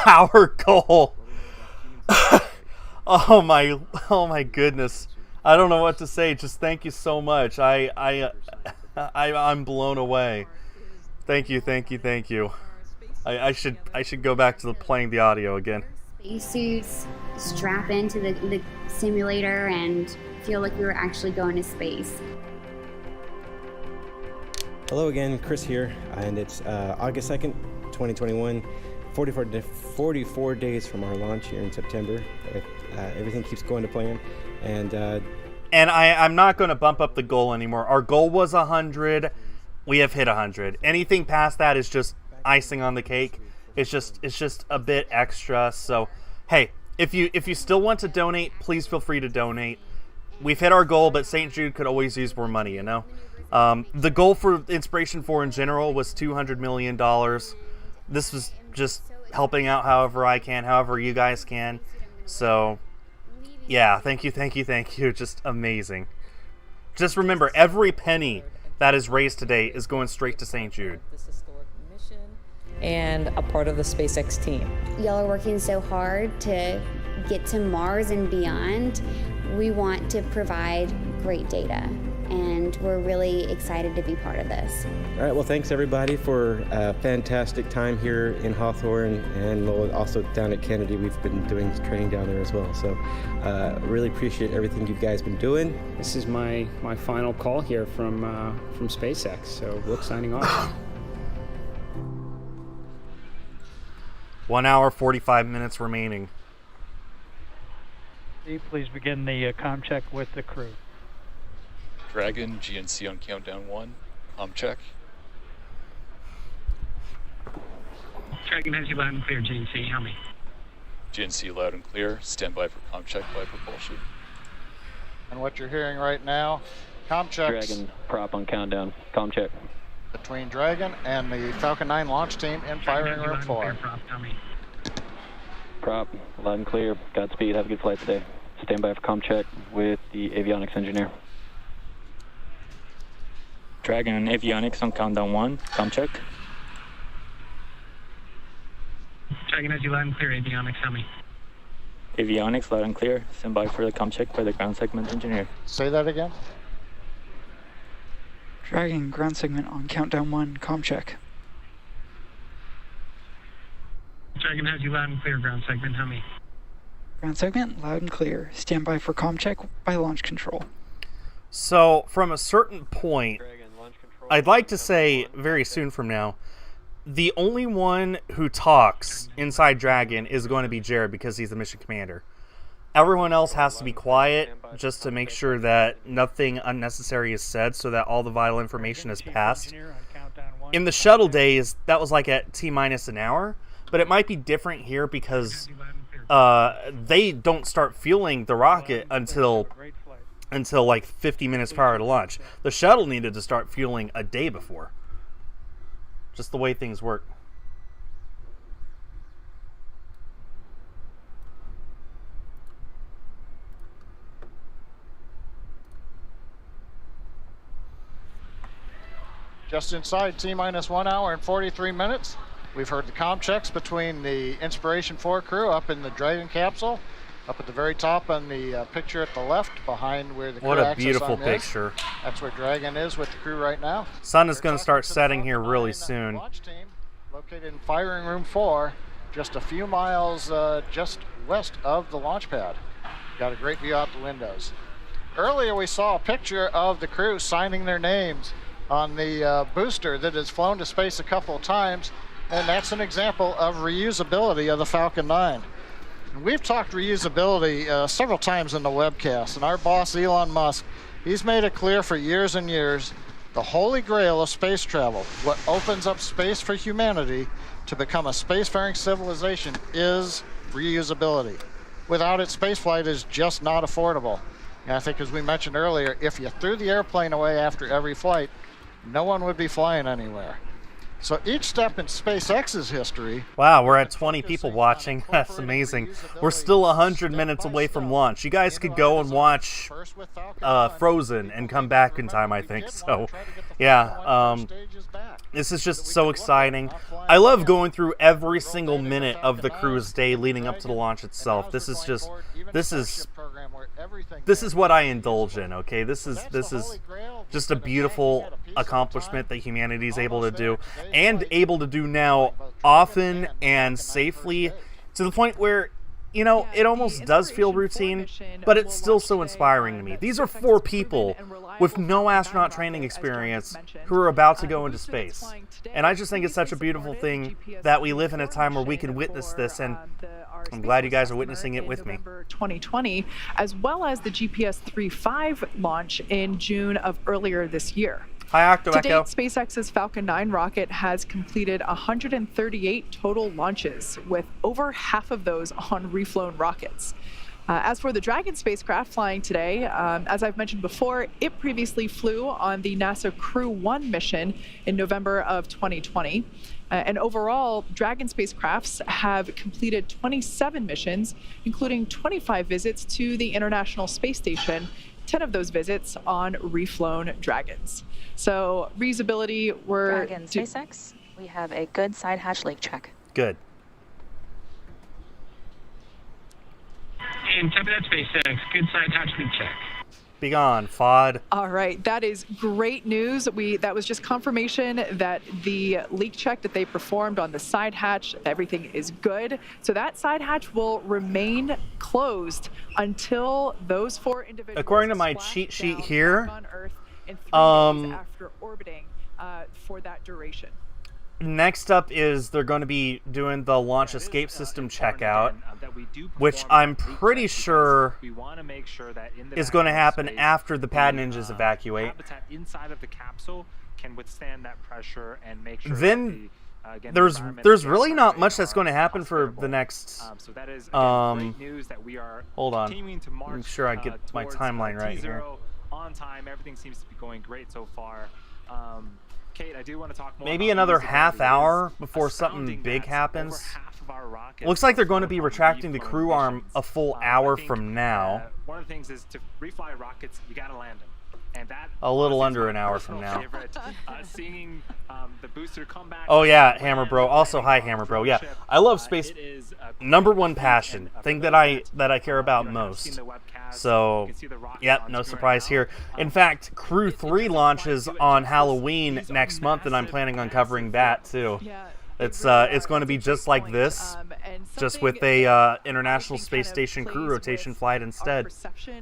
our goal. Oh my goodness. I don't know what to say. Just thank you so much. I'm blown away. Thank you. I should go back to playing the audio again. Spacesuits, strap into the simulator and feel like we were actually going to space. Hello again, Chris here, and it's August 2nd, 2021, 44 days from our launch here in September. Everything keeps going to plan, and I'm not going to bump up the goal anymore. Our goal was 100. We have hit 100. Anything past that is just icing on the cake. It's just a bit extra. So, hey, if you still want to donate, please feel free to donate. We've hit our goal, but St. Jude could always use more money, you know? The goal for Inspiration4 in general was $200 million. This was just helping out however I can, however you guys can. So, yeah, thank you. Just amazing. Just remember, every penny that is raised today is going straight to St. Jude. And a part of the SpaceX team. Y'all are working so hard to get to Mars and beyond. We want to provide great data, and we're really excited to be part of this. All right, well, thanks everybody for a fantastic time here in Hawthorne, and also down at Kennedy. We've been doing training down there as well, so really appreciate everything you guys been doing. This is my final call here from SpaceX, so Luke signing off. 1 hour, 45 minutes remaining. Please begin the comm check with the crew. Dragon, GNC on countdown 1. Comm check. Dragon has you loud and clear, GNC. How me? GNC loud and clear. Stand by for comm check by propulsion. And what you're hearing right now, comm checks. Dragon prop on countdown. Comm check. Between Dragon and the Falcon 9 launch team in firing room 4. prop, loud and clear. Godspeed. Have a good flight today. Stand by for comm check with the avionics engineer. Dragon and avionics on countdown 1. Comm check. Dragon has you loud and clear. Avionics, tell me. Avionics, loud and clear. Stand by for the comm check by the ground segment engineer. Say that again. Dragon, ground segment on countdown 1. Comm check. Dragon has you loud and clear. Ground segment, tell me. Ground segment, loud and clear. Stand by for comm check by launch control. So, from a certain point, I'd like to say very soon from now, the only one who talks inside Dragon is going to be Jared because he's the mission commander. Everyone else has to be quiet just to make sure that nothing unnecessary is said so that all the vital information is passed. In the shuttle days, that was like at T-minus an hour, but it might be different here because they don't start fueling the rocket until like 50 minutes prior to launch. The shuttle needed to start fueling a day before. Just the way things work. Just inside T-minus 1 hour and 43 minutes. We've heard the comm checks between the Inspiration4 crew up in the Dragon capsule, up at the very top on the picture at the left, behind where the crew What a access beautiful arm is. picture. That's where Dragon is with the crew right now. Sun is going to start setting here really soon. Launch team located in firing room 4, just a few miles just west of the launch pad. Got a great view out the windows. Earlier we saw a picture of the crew signing their names on the booster that has flown to space a couple of times, and that's an example of reusability of the Falcon 9. And we've talked reusability several times in the webcast, and our boss Elon Musk, he's made it clear for years and years, the holy grail of space travel, what opens up space for humanity to become a spacefaring civilization, is reusability. Without it, spaceflight is just not affordable. And I think, as we mentioned earlier, if you threw the airplane away after every flight, no one would be flying anywhere. So each step in SpaceX's history... Wow, we're at 20 people watching. That's amazing. We're still 100 minutes away from launch. You guys could go and watch Frozen and come back in time, I think. So, yeah, this is just so exciting. I love going through every single minute of the cruise day leading up to the launch itself. This is what I indulge in, okay? This is just a beautiful accomplishment that humanity is able to do, and able to do now often and safely, to the point where, you know, it almost does feel routine, but it's still so inspiring to me. These are 4 people with no astronaut training experience who are about to go into space. And I just think it's such a beautiful thing that we live in a time where we can witness this, and I'm glad you guys are witnessing it with me. 2020, as well as the GPS 3.5 launch in June of earlier this year. Hi, Octo To date, Echo. SpaceX's Falcon 9 rocket has completed 138 total launches, with over half of those on reflown rockets. As for the Dragon spacecraft flying today, as I've mentioned before, it previously flew on the NASA Crew 1 mission in November of 2020. And overall, Dragon spacecrafts have completed 27 missions, including 25 visits to the International Space Station, 10 of those visits on reflown Dragons. So reusability, Dragon SpaceX, we have a good side hatch leak check. Good. And copy that, SpaceX. Good side hatch leak check. Be gone, FOD. All right, that is great news. That was just confirmation that the leak check that they performed on the side hatch, everything is good. So that side hatch will remain closed until those 4 individuals, according to my cheat sheet here, on Earth in 3 days after orbiting for that duration. Next up is they're going to be doing the launch escape system checkout, which I'm pretty sure is going to happen after the pad ninjas evacuate. Inside of the capsule can withstand that pressure and make sure Then there's really not much that's going to happen for the next. So that is great news that we are hold on. continuing to march. Make sure I get my timeline right here. On time, everything seems to be going great so far. Kate, I do want to talk more maybe about another reusability. half hour before something big happens. Over half of of our rockets. Looks like they're going to be retracting the crew arm a full hour from now. One of the things is to refly rockets, you got to land them. And that A little under an hour from now. Favorite, seeing the booster come back. Oh yeah, Hammer Bro. Also, hi Hammer Bro. Yeah, I love space. Number one passion, thing that I care about most. So, yep, no surprise here. In fact, Crew 3 launches on Halloween next month, and I'm planning on covering that too. It's going to be just like this, just with a International Space Station crew rotation flight instead.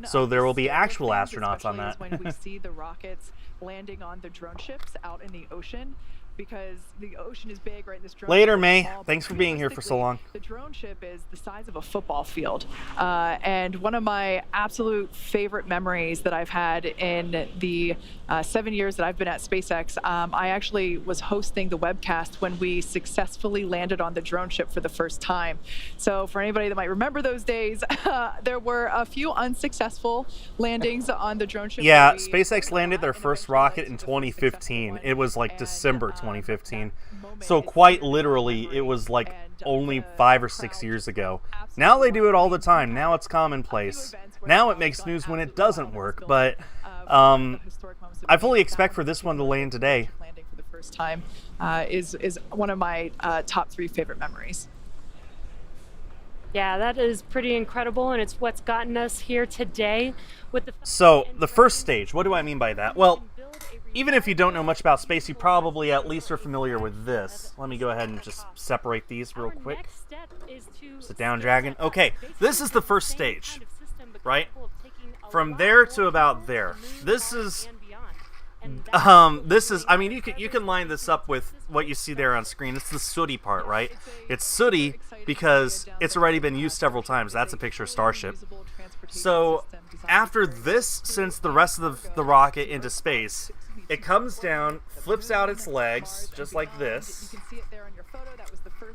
So there will be actual astronauts on that. When we see the rockets landing on the drone ships out in the ocean, because the ocean is big, right? This drone Later, May. Thanks for being here for so long. The drone ship is the size of a football field. And one of my absolute favorite memories that I've had in the 7 years that I've been at SpaceX, I actually was hosting the webcast when we successfully landed on the drone ship for the first time. So for anybody that might remember those days, there were a few unsuccessful landings on the drone ship. Yeah, SpaceX landed their first rocket in 2015. It was like December 2015. So quite literally, it was like only 5 or 6 years ago. Now they do it all the time. Now it's commonplace. Now it makes news when it doesn't work, but I fully expect for this one to land today. Landing for the first time is one of my top 3 favorite memories. Yeah, that is pretty incredible, and it's what's gotten us here today. So, the first stage, what do I mean by that? Well, even if you don't know much about space, you probably at least are familiar with this. Let me go ahead and just separate these real quick. Sit down, Dragon. Okay, this is the first stage, right? From there to about there. This is, I mean, you can line this up with what you see there on screen. It's the sooty part, right? It's sooty because it's already been used several times. That's a picture of Starship. So after this sends the rest of the rocket into space, it comes down, flips out its legs, just like this,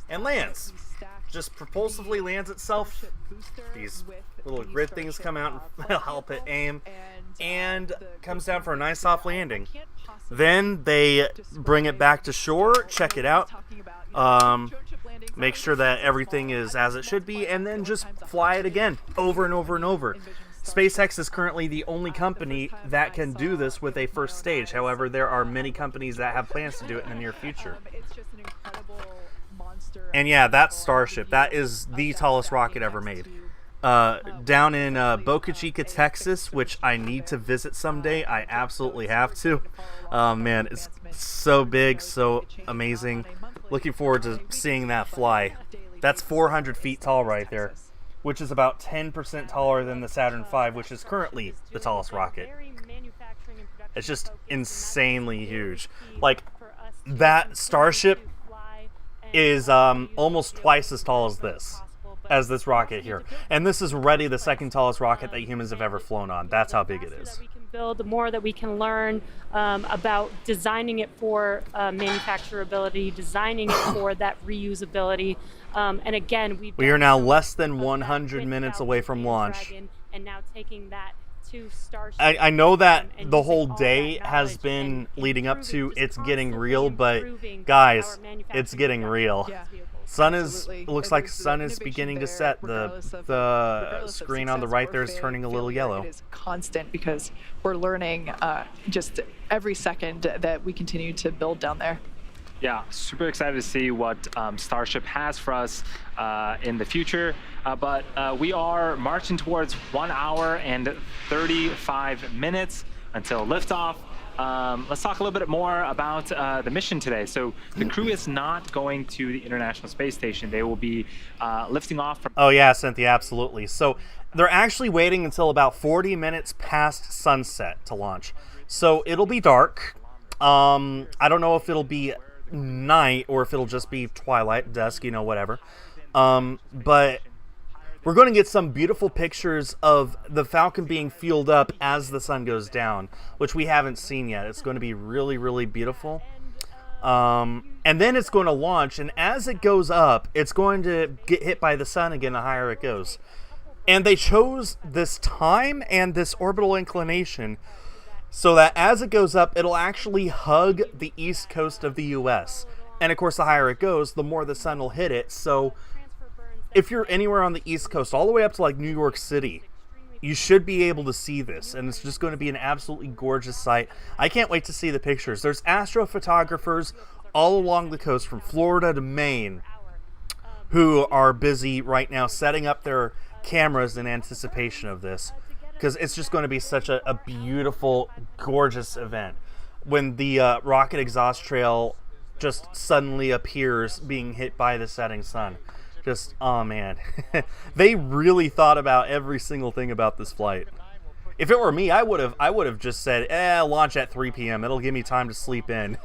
and lands. Just propulsively lands itself. These little grid things come out and help it aim, and comes down for a nice soft landing. Then they bring it back to shore, check it out, make sure that everything is as it should be, and then just fly it again, over and over and over. SpaceX is currently the only company that can do this with a first stage. However, there are many companies that have plans to do it in the near future. And yeah, that's Starship. That is the tallest rocket ever made. Down in Boca Chica, Texas, which I need to visit someday. I absolutely have to. Man, it's so big, so amazing. Looking forward to seeing that fly. That's 400 feet tall right there, which is about 10% taller than the Saturn V, which is currently the tallest rocket. It's just insanely huge. Like, that Starship is almost twice as tall as this rocket here. And this is already the second tallest rocket that humans have ever flown on. That's how big it is. Build, the more that we can learn about designing it for manufacturability, designing it for that reusability. And again, we are now less than 100 minutes away from launch. And now taking that to Starship. I know that the whole day has been leading up to it's getting real, but guys, it's getting real. Looks like sun is beginning to set. The screen on the right there is turning a little yellow. It is constant because we're learning just every second that we continue to build down there. Yeah, super excited to see what Starship has for us in the future. But we are marching towards 1 hour and 35 minutes until liftoff. Let's talk a little bit more about the mission today. So the crew is not going to the International Space Station. They will be lifting off from... Oh yeah, Cynthia, absolutely. So they're actually waiting until about 40 minutes past sunset to launch. So it'll be dark. I don't know if it'll be night or if it'll just be twilight, dusk, whatever. But we're going to get some beautiful pictures of the Falcon being fueled up as the sun goes down, which we haven't seen yet. It's going to be really, really beautiful. And then it's going to launch, and as it goes up, it's going to get hit by the sun again the higher it goes. And they chose this time and this orbital inclination so that as it goes up, it'll actually hug the east coast of the U.S. And of course, the higher it goes, the more the sun will hit it. So if you're anywhere on the East Coast, all the way up to like New York City, you should be able to see this, and it's just going to be an absolutely gorgeous sight. I can't wait to see the pictures. There's astrophotographers all along the coast from Florida to Maine who are busy right now setting up their cameras in anticipation of this, because it's just going to be such a beautiful, gorgeous event. When the rocket exhaust trail just suddenly appears being hit by the setting sun. Just, oh man. They really thought about every single thing about this flight. If it were me, I would have just said, launch at 3 p.m. It'll give me time to sleep in.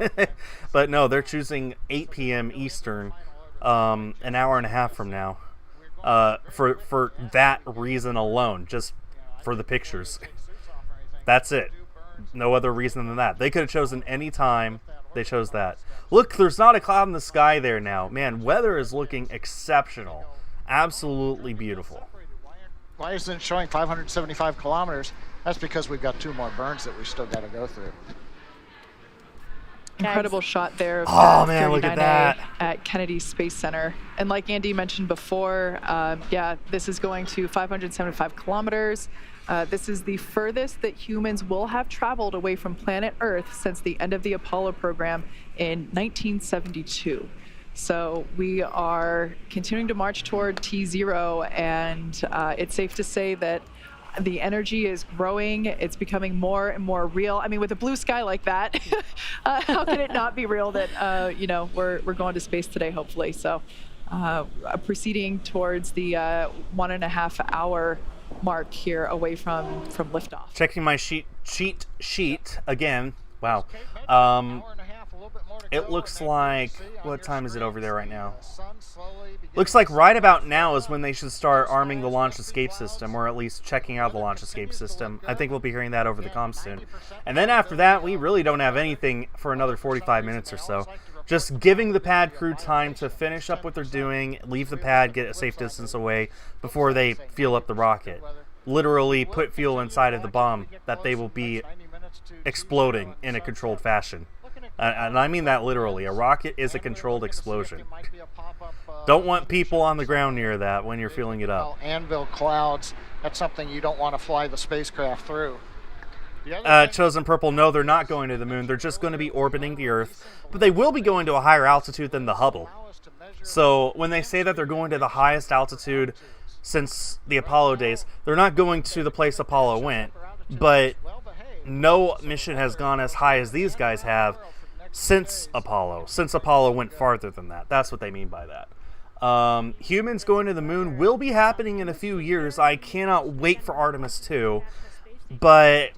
But no, they're choosing 8 p.m. Eastern, an hour and a half from now, for that reason alone, just for the pictures. That's it. No other reason than that. They could have chosen any time. They chose that. Look, there's not a cloud in the sky there now. Man, weather is looking exceptional. Absolutely beautiful. Why isn't it showing 575 kilometers? That's because we've got 2 more burns that we still got to go through. Incredible shot there of oh man, look at that at Kennedy Space Center. And like Andy mentioned before, yeah, this is going to 575 kilometers. This is the furthest that humans will have traveled away from planet Earth since the end of the Apollo program in 1972. So we are continuing to march toward T0, and it's safe to say that the energy is growing. It's becoming more and more real. I mean, with a blue sky like that, how can it not be real that, you know, we're going to space today, hopefully. So proceeding towards the 1.5 hour mark here away from liftoff. Checking my cheat sheet again. Wow. It looks like, what time is it over there right now? Looks like right about now is when they should start arming the launch escape system, or at least checking out the launch escape system. I think we'll be hearing that over the comms soon. And then after that, we really don't have anything for another 45 minutes or so. Just giving the pad crew time to finish up what they're doing, leave the pad, get a safe distance away before they fuel up the rocket. Literally put fuel inside of the bomb that they will be exploding in a controlled fashion. And I mean that literally. A rocket is a controlled explosion. Don't want people on the ground near that when you're fueling it up. Anvil clouds, that's something you don't want to fly the spacecraft through. Chosen Purple, no, they're not going to the moon. They're just going to be orbiting the Earth. But they will be going to a higher altitude than the Hubble. So when they say that they're going to the highest altitude since the Apollo days, they're not going to the place Apollo went. But no mission has gone as high as these guys have since Apollo. Since Apollo went farther than that. That's what they mean by that. Humans going to the moon will be happening in a few years. I cannot wait for Artemis 2. But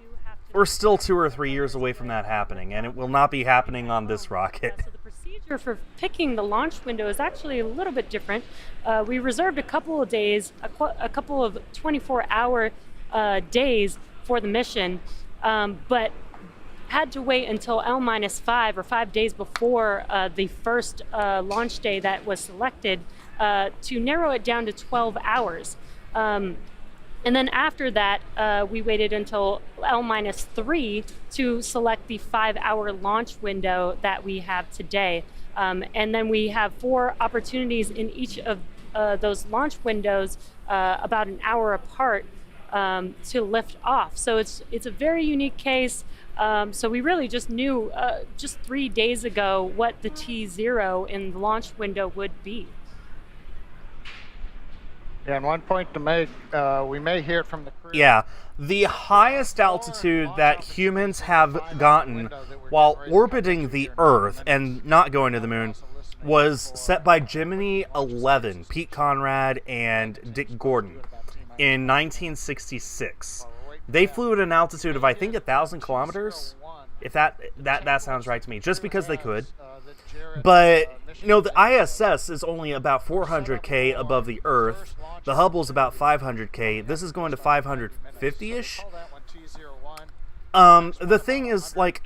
we're still 2 or 3 years away from that happening, and it will not be happening on this rocket. So the procedure for picking the launch window is actually a little bit different. We reserved a couple of days, a couple of 24-hour days for the mission, but had to wait until L-5 or 5 days before the first launch day that was selected to narrow it down to 12 hours. And then after that, we waited until L-3 to select the 5-hour launch window that we have today. And then we have 4 opportunities in each of those launch windows about an hour apart to lift off. So it's a very unique case. So we really just knew just 3 days ago what the T0 in the launch window would be. Yeah, and one point to make, we may hear from the crew. Yeah, the highest altitude that humans have gotten while orbiting the Earth and not going to the moon was set by Gemini 11, Pete Conrad and Dick Gordon, in 1966. They flew at an altitude of, I think, 1,000 kilometers, if that sounds right to me, just because they could. But, you know, the ISS is only about 400K above the Earth. The Hubble's about 500K. This is going to 550-ish. The thing is, like,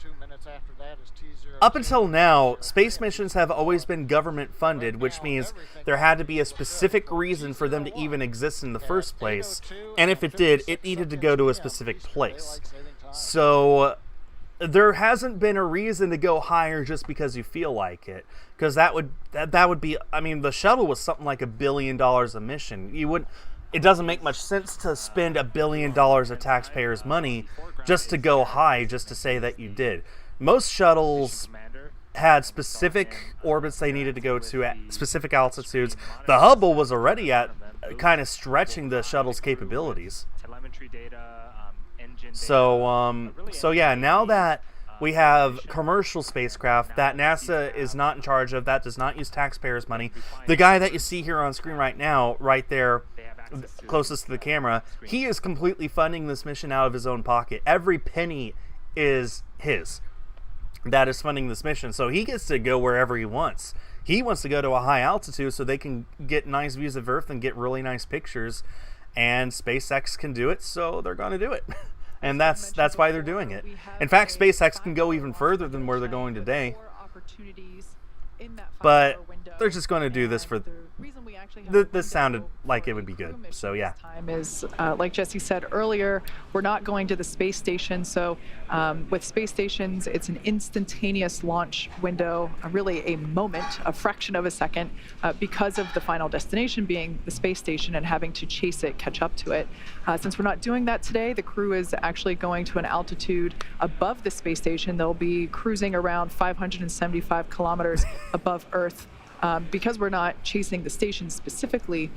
up until now, space missions have always been government funded, which means there had to be a specific reason for them to even exist in the first place. And if it did, it needed to go to a specific place. So there hasn't been a reason to go higher just because you feel like it, because that would be, I mean, the shuttle was something like $1 billion a mission. It doesn't make much sense to spend $1 billion of taxpayers' money just to go high, just to say that you did. Most shuttles had specific orbits they needed to go to at specific altitudes. The Hubble was already at kind of stretching the shuttle's capabilities. So yeah, now that we have commercial spacecraft that NASA is not in charge of, that does not use taxpayers' money. The guy that you see here on screen right now, right there, closest to the camera, he is completely funding this mission out of his own pocket. Every penny is his. That is funding this mission, so he gets to go wherever he wants. He wants to go to a high altitude so they can get nice views of Earth and get really nice pictures, and SpaceX can do it, so they're going to do it. And that's why they're doing it. In fact, SpaceX can go even further than where they're going today. But they're just going to do this for... This sounded like it would be good, so yeah. Time is, like Jesse said earlier, we're not going to the space station, so with space stations, it's an instantaneous launch window, really a moment, a fraction of a second, because of the final destination being the space station and having to chase it, catch up to it. Since we're not doing that today, the crew is actually going to an altitude above the space station. They'll be cruising around 575 kilometers above Earth. Because we're not chasing the station specifically,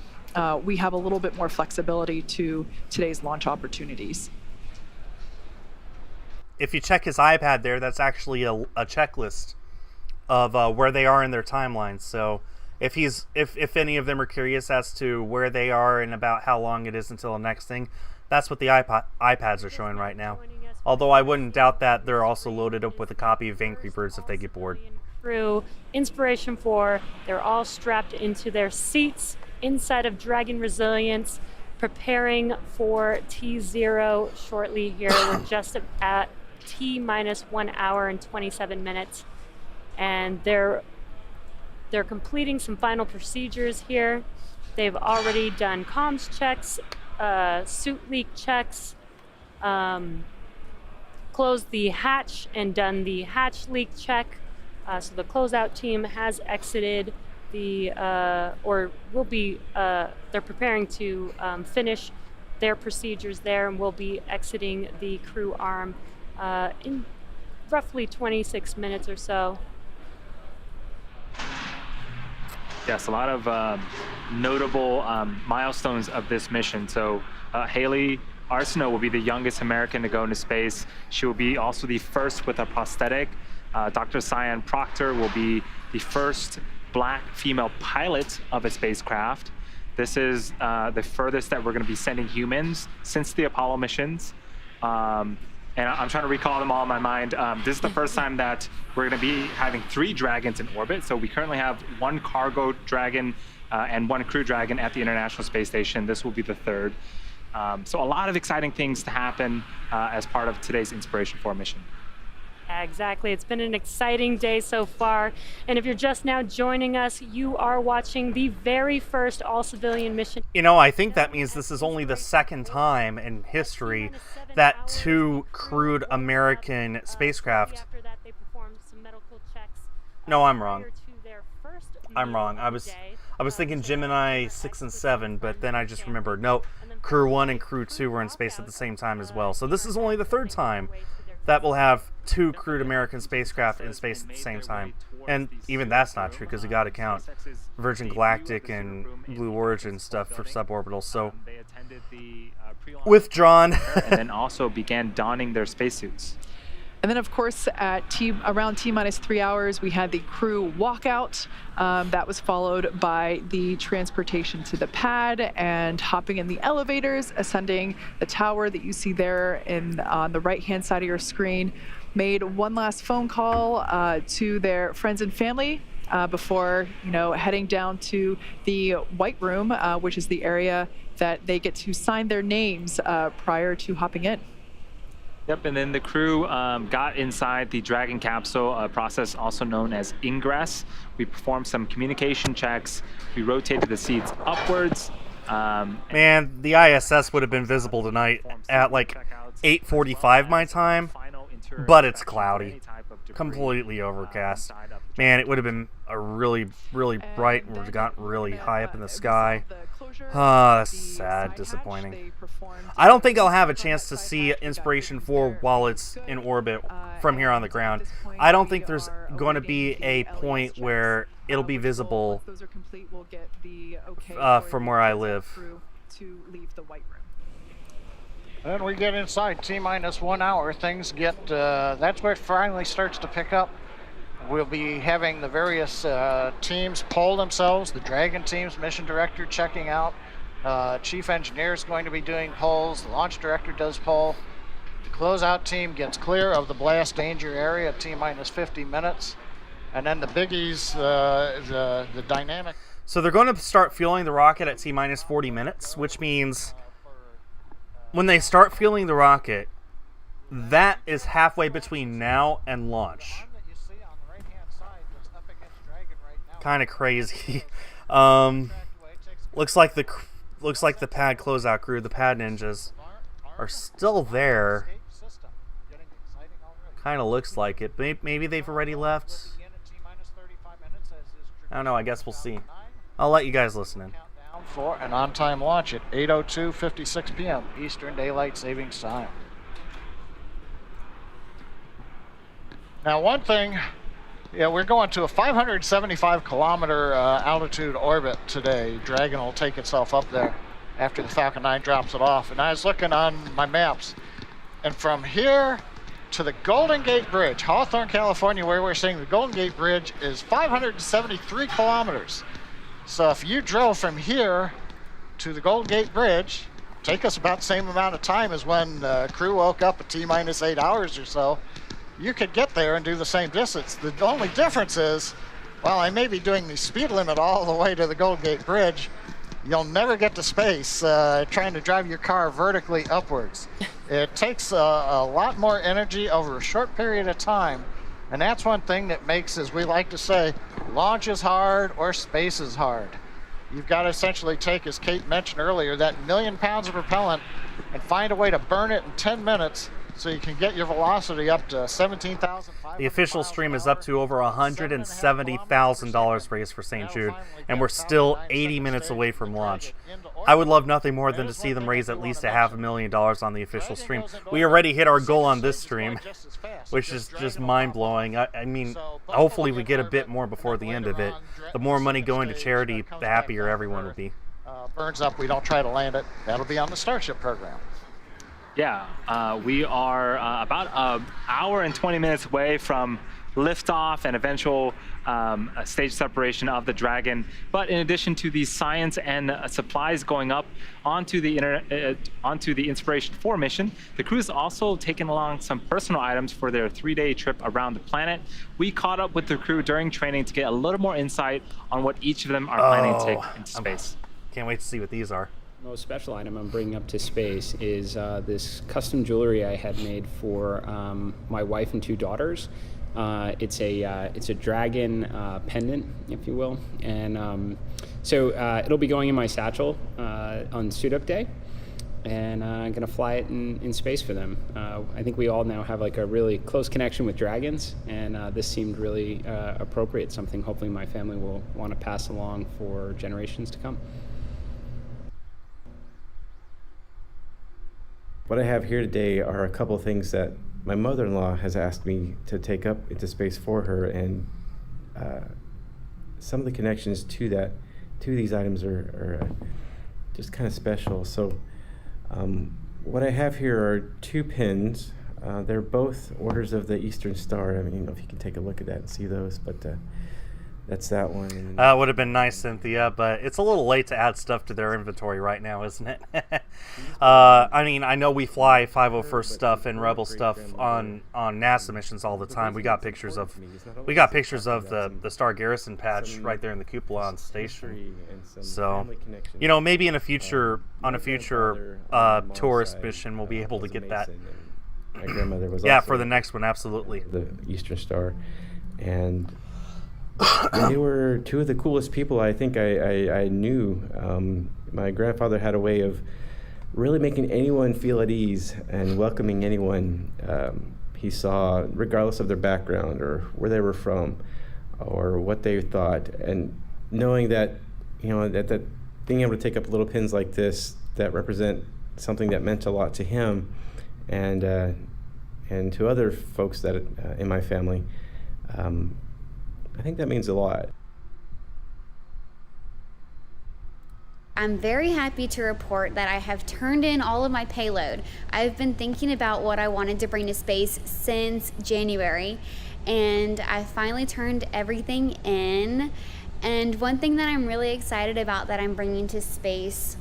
we have a little bit more flexibility to today's launch opportunities. If you check his iPad there, that's actually a checklist of where they are in their timeline. So if any of them are curious as to where they are and about how long it is until the next thing, that's what the iPads are showing right now. Although I wouldn't doubt that they're also loaded up with a copy of Angry Birds if they get bored. Through Inspiration4, they're all strapped into their seats inside of Dragon Resilience, preparing for T0 shortly here. We're just at T-1 hour and 27 minutes, and they're completing some final procedures here. They've already done comms checks, suit leak checks, closed the hatch and done the hatch leak check. So the closeout team has exited they're preparing to finish their procedures there, and will be exiting the crew arm in roughly 26 minutes or so. Yes, a lot of notable milestones of this mission. So Haley Arsenault will be the youngest American to go into space. She will be also the first with a prosthetic. Dr. Cyan Proctor will be the first Black female pilot of a spacecraft. This is the furthest that we're going to be sending humans since the Apollo missions. And I'm trying to recall them all in my mind. This is the first time that we're going to be having 3 Dragons in orbit. So we currently have 1 cargo Dragon and 1 crew Dragon at the International Space Station. This will be the 3rd. So a lot of exciting things to happen as part of today's Inspiration4 mission. Exactly. It's been an exciting day so far. And if you're just now joining us, you are watching the very first all-civilian mission. You know, I think that means this is only the second time in history that 2 crewed American spacecraft... No, I'm wrong. I'm wrong. I was thinking Gemini 6 and 7, but then I just remembered, no, Crew 1 and Crew 2 were in space at the same time as well. So this is only the 3rd time that will have 2 crewed American spacecraft in space at the same time. And even that's not true, because you got to count Virgin Galactic and Blue Origin stuff for suborbital. So withdrawn. And then also began donning their spacesuits. And then, of course, at around T-3 hours, we had the crew walkout. That was followed by the transportation to the pad and hopping in the elevators, ascending the tower that you see there on the right-hand side of your screen. Made one last phone call to their friends and family before, heading down to the White Room, which is the area that they get to sign their names prior to hopping in. Yep, and then the crew got inside the Dragon capsule, a process also known as ingress. We performed some communication checks. We rotated the seats upwards. Man, the ISS would have been visible tonight at like 8:45 my time. but it's cloudy, completely overcast. Man, it would have been a really, really bright. We've got really high up in the sky. That's sad, disappointing. I don't think I'll have a chance to see Inspiration4 while it's in orbit from here on the ground. I don't think there's going to be a point where it'll be visible from where I live. Then we get inside T-minus 1 hour. Things get, that's where it finally starts to pick up. We'll be having the various teams poll themselves. The Dragon team's mission director checking out. Chief engineer is going to be doing polls. The launch director does poll. The closeout team gets clear of the blast danger area at T-minus 50 minutes. And then the biggies, the dynamic. So they're going to start fueling the rocket at T-minus 40 minutes, which means when they start fueling the rocket, that is halfway between now and launch. Kind of crazy. Looks like the pad closeout crew, the pad ninjas, are still there. Kind of looks like it. Maybe they've already left. I don't know. I guess we'll see. I'll let you guys listen in. For an on-time launch at 8:02:56 p.m. Eastern Daylight Savings Time. Now, one thing, we're going to a 575-kilometer altitude orbit today. Dragon will take itself up there after the Falcon 9 drops it off. And I was looking on my maps, and from here to the Golden Gate Bridge, Hawthorne, California, where we're seeing the Golden Gate Bridge, is 573 kilometers. So if you drove from here to the Golden Gate Bridge, take us about the same amount of time as when crew woke up at T-minus 8 hours or so, you could get there and do the same distance. The only difference is, well, I may be doing the speed limit all the way to the Golden Gate Bridge. You'll never get to space trying to drive your car vertically upwards. It takes a lot more energy over a short period of time. And that's one thing that makes, as we like to say, launch is hard or space is hard. You've got to essentially take, as Kate mentioned earlier, that 1 million pounds of propellant and find a way to burn it in 10 minutes so you can get your velocity up to 17,500. The official stream is up to over $170,000 raised for St. Jude, and we're still 80 minutes away from launch. I would love nothing more than to see them raise at least $500,000 on the official stream. We already hit our goal on this stream, which is just mind-blowing. I mean, hopefully we get a bit more before the end of it. The more money going to charity, the happier everyone will be. Burns up, we don't try to land it. That'll be on the Starship program. Yeah, we are about an hour and 20 minutes away from liftoff and eventual stage separation of the Dragon. But in addition to the science and supplies going up onto the Inspiration4 mission, the crew's also taken along some personal items for their 3-day trip around the planet. We caught up with the crew during training to get a little more insight on what each of them are planning to take into space. Can't wait to see what these are. Most special item I'm bringing up to space is this custom jewelry I had made for my wife and 2 daughters. It's a dragon pendant, if you will, and so it'll be going in my satchel on suit-up day, and I'm gonna fly it in space for them. I think we all now have like a really close connection with dragons, and this seemed really appropriate. Something hopefully my family will want to pass along for generations to come. What I have here today are a couple of things that my mother-in-law has asked me to take up into space for her, and some of the connections to these items are just kind of special. So what I have here are 2 pins. They're both orders of the Eastern Star. I mean, if you can take a look at that and see those, but that's that one. Would have been nice, Cynthia, but it's a little late to add stuff to their inventory right now, isn't it? I mean, I know we fly 501st stuff and Rebel stuff on NASA missions all the time. We got pictures of the Star Garrison patch right there in the cupola on station. So, you know, maybe on a future tourist mission, we'll be able to get that. My grandmother was for the next one, absolutely. The Eastern Star, and they were 2 of the coolest people I think I knew. My grandfather had a way of really making anyone feel at ease and welcoming anyone. he saw, regardless of their background or where they were from or what they thought. And knowing that, that being able to take up little pins like this that represent something that meant a lot to him and to other folks that in my family, I think that means a lot. I'm very happy to report that I have turned in all of my payload. I've been thinking about what I wanted to bring to space since January, and I finally turned everything in. And one thing that I'm really excited about that I'm bringing to space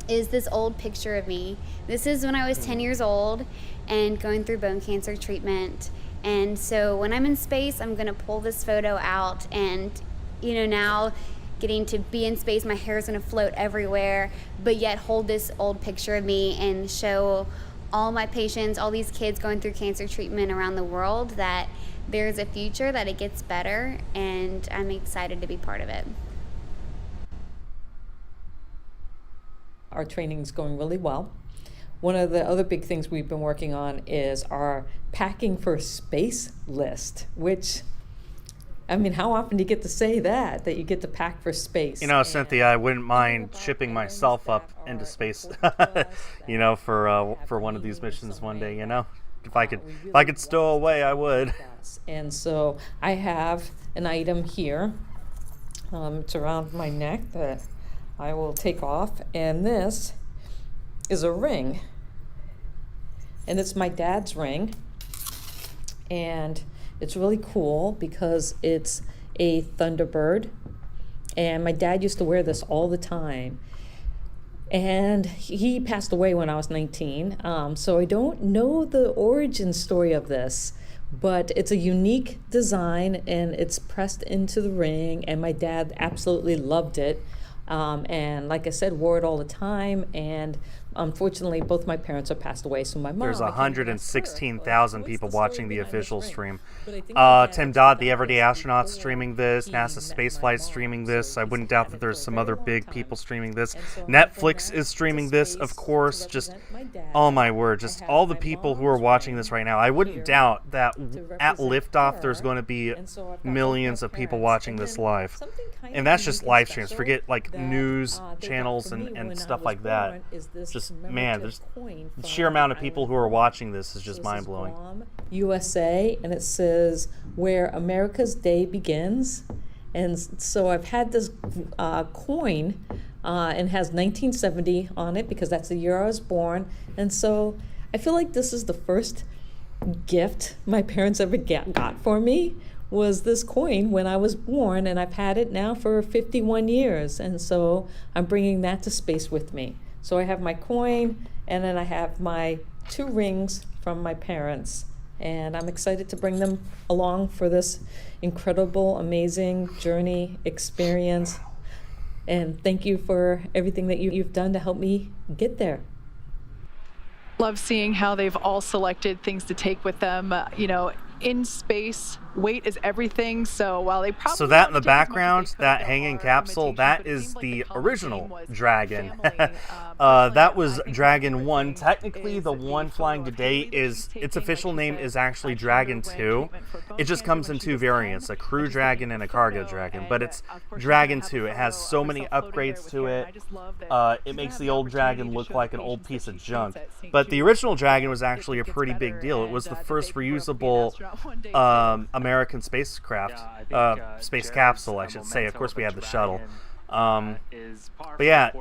is this old picture of me. This is when I was 10 years old and going through bone cancer treatment. And so when I'm in space, I'm gonna pull this photo out, and now getting to be in space, my hair is gonna float everywhere, but yet hold this old picture of me and show all my patients, all these kids going through cancer treatment around the world, that there's a future, that it gets better, and I'm excited to be part of it. Our training's going really well. One of the other big things we've been working on is our packing for space list, which, how often do you get to say that you get to pack for space? Cynthia, I wouldn't mind shipping myself up into space, for one of these missions one day, If I could stow away, I would. And so I have an item here. It's around my neck that I will take off, and this is a ring. And it's my dad's ring. And it's really cool because it's a Thunderbird, and my dad used to wear this all the time. And he passed away when I was 19, so I don't know the origin story of this, but it's a unique design, and it's pressed into the ring, and my dad absolutely loved it. And like I said, wore it all the time, and unfortunately both my parents have passed away, so my mom... There's 116,000 people watching the official stream. Tim Dodd, the Everyday Astronaut, streaming this. NASA Spaceflight streaming this. I wouldn't doubt that there's some other big people streaming this. Netflix is streaming this, of course. Just, oh my word, just all the people who are watching this right now. I wouldn't doubt that at Liftoff there's going to be millions of people watching this live. And that's just live streams. Forget like news channels and stuff like that. Just, man, there's the sheer amount of people who are watching this is just mind-blowing. USA, and it says where America's day begins. And so I've had this coin, and has 1970 on it because that's the year I was born. And so I feel like this is the first gift my parents ever got for me, was this coin when I was born, and I've had it now for 51 years. And so I'm bringing that to space with me. So I have my coin, and then I have my 2 rings from my parents. And I'm excited to bring them along for this incredible, amazing journey experience. And thank you for everything that you've done to help me get there. Love seeing how they've all selected things to take with them. In space, weight is everything. So while they probably... So that in the background, that hanging capsule, that is the original Dragon. That was Dragon 1. Technically, the one flying today its official name is actually Dragon 2. It just comes in 2 variants, a Crew Dragon and a Cargo Dragon. But it's Dragon 2. It has so many upgrades to it. It makes the old Dragon look like an old piece of junk. But the original Dragon was actually a pretty big deal. It was the first reusable American spacecraft, space capsule, I should say. Of course, we had the shuttle. But yeah,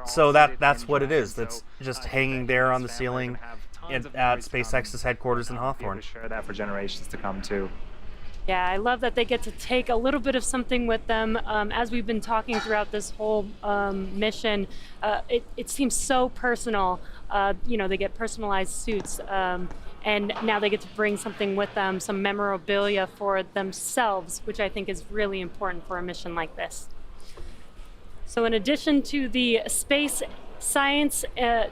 so that's what it is. That's just hanging there on the ceiling at SpaceX's headquarters in Hawthorne. Share that for generations to come too. Yeah, I love that they get to take a little bit of something with them. As we've been talking throughout this whole mission, it seems so personal. They get personalized suits. And now they get to bring something with them, some memorabilia for themselves, which I think is really important for a mission like this. So in addition to the space science, in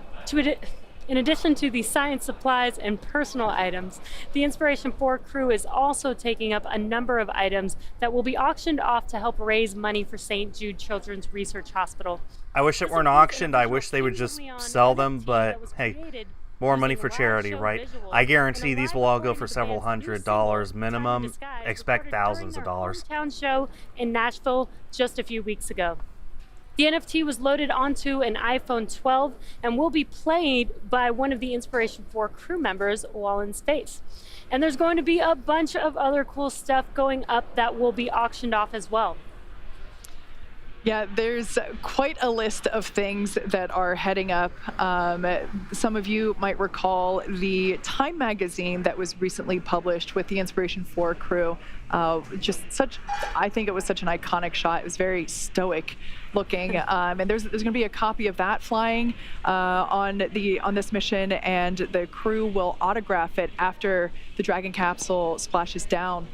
addition to the science supplies and personal items, the Inspiration4 crew is also taking up a number of items that will be auctioned off to help raise money for St. Jude Children's Research Hospital. I wish it weren't auctioned. I wish they would just sell them, but hey, More money for charity, right? I guarantee these will all go for several $100 minimum. Expect thousands of dollars. Town show in Nashville just a few weeks ago. The NFT was loaded onto an iPhone 12 and will be played by one of the Inspiration4 crew members while in space. And there's going to be a bunch of other cool stuff going up that will be auctioned off as well. Yeah, there's quite a list of things that are heading up. Some of you might recall the Time magazine that was recently published with the Inspiration4 crew. I think it was such an iconic shot. It was very stoic looking. And there's going to be a copy of that flying on this mission, and the crew will autograph it after the Dragon capsule splashes down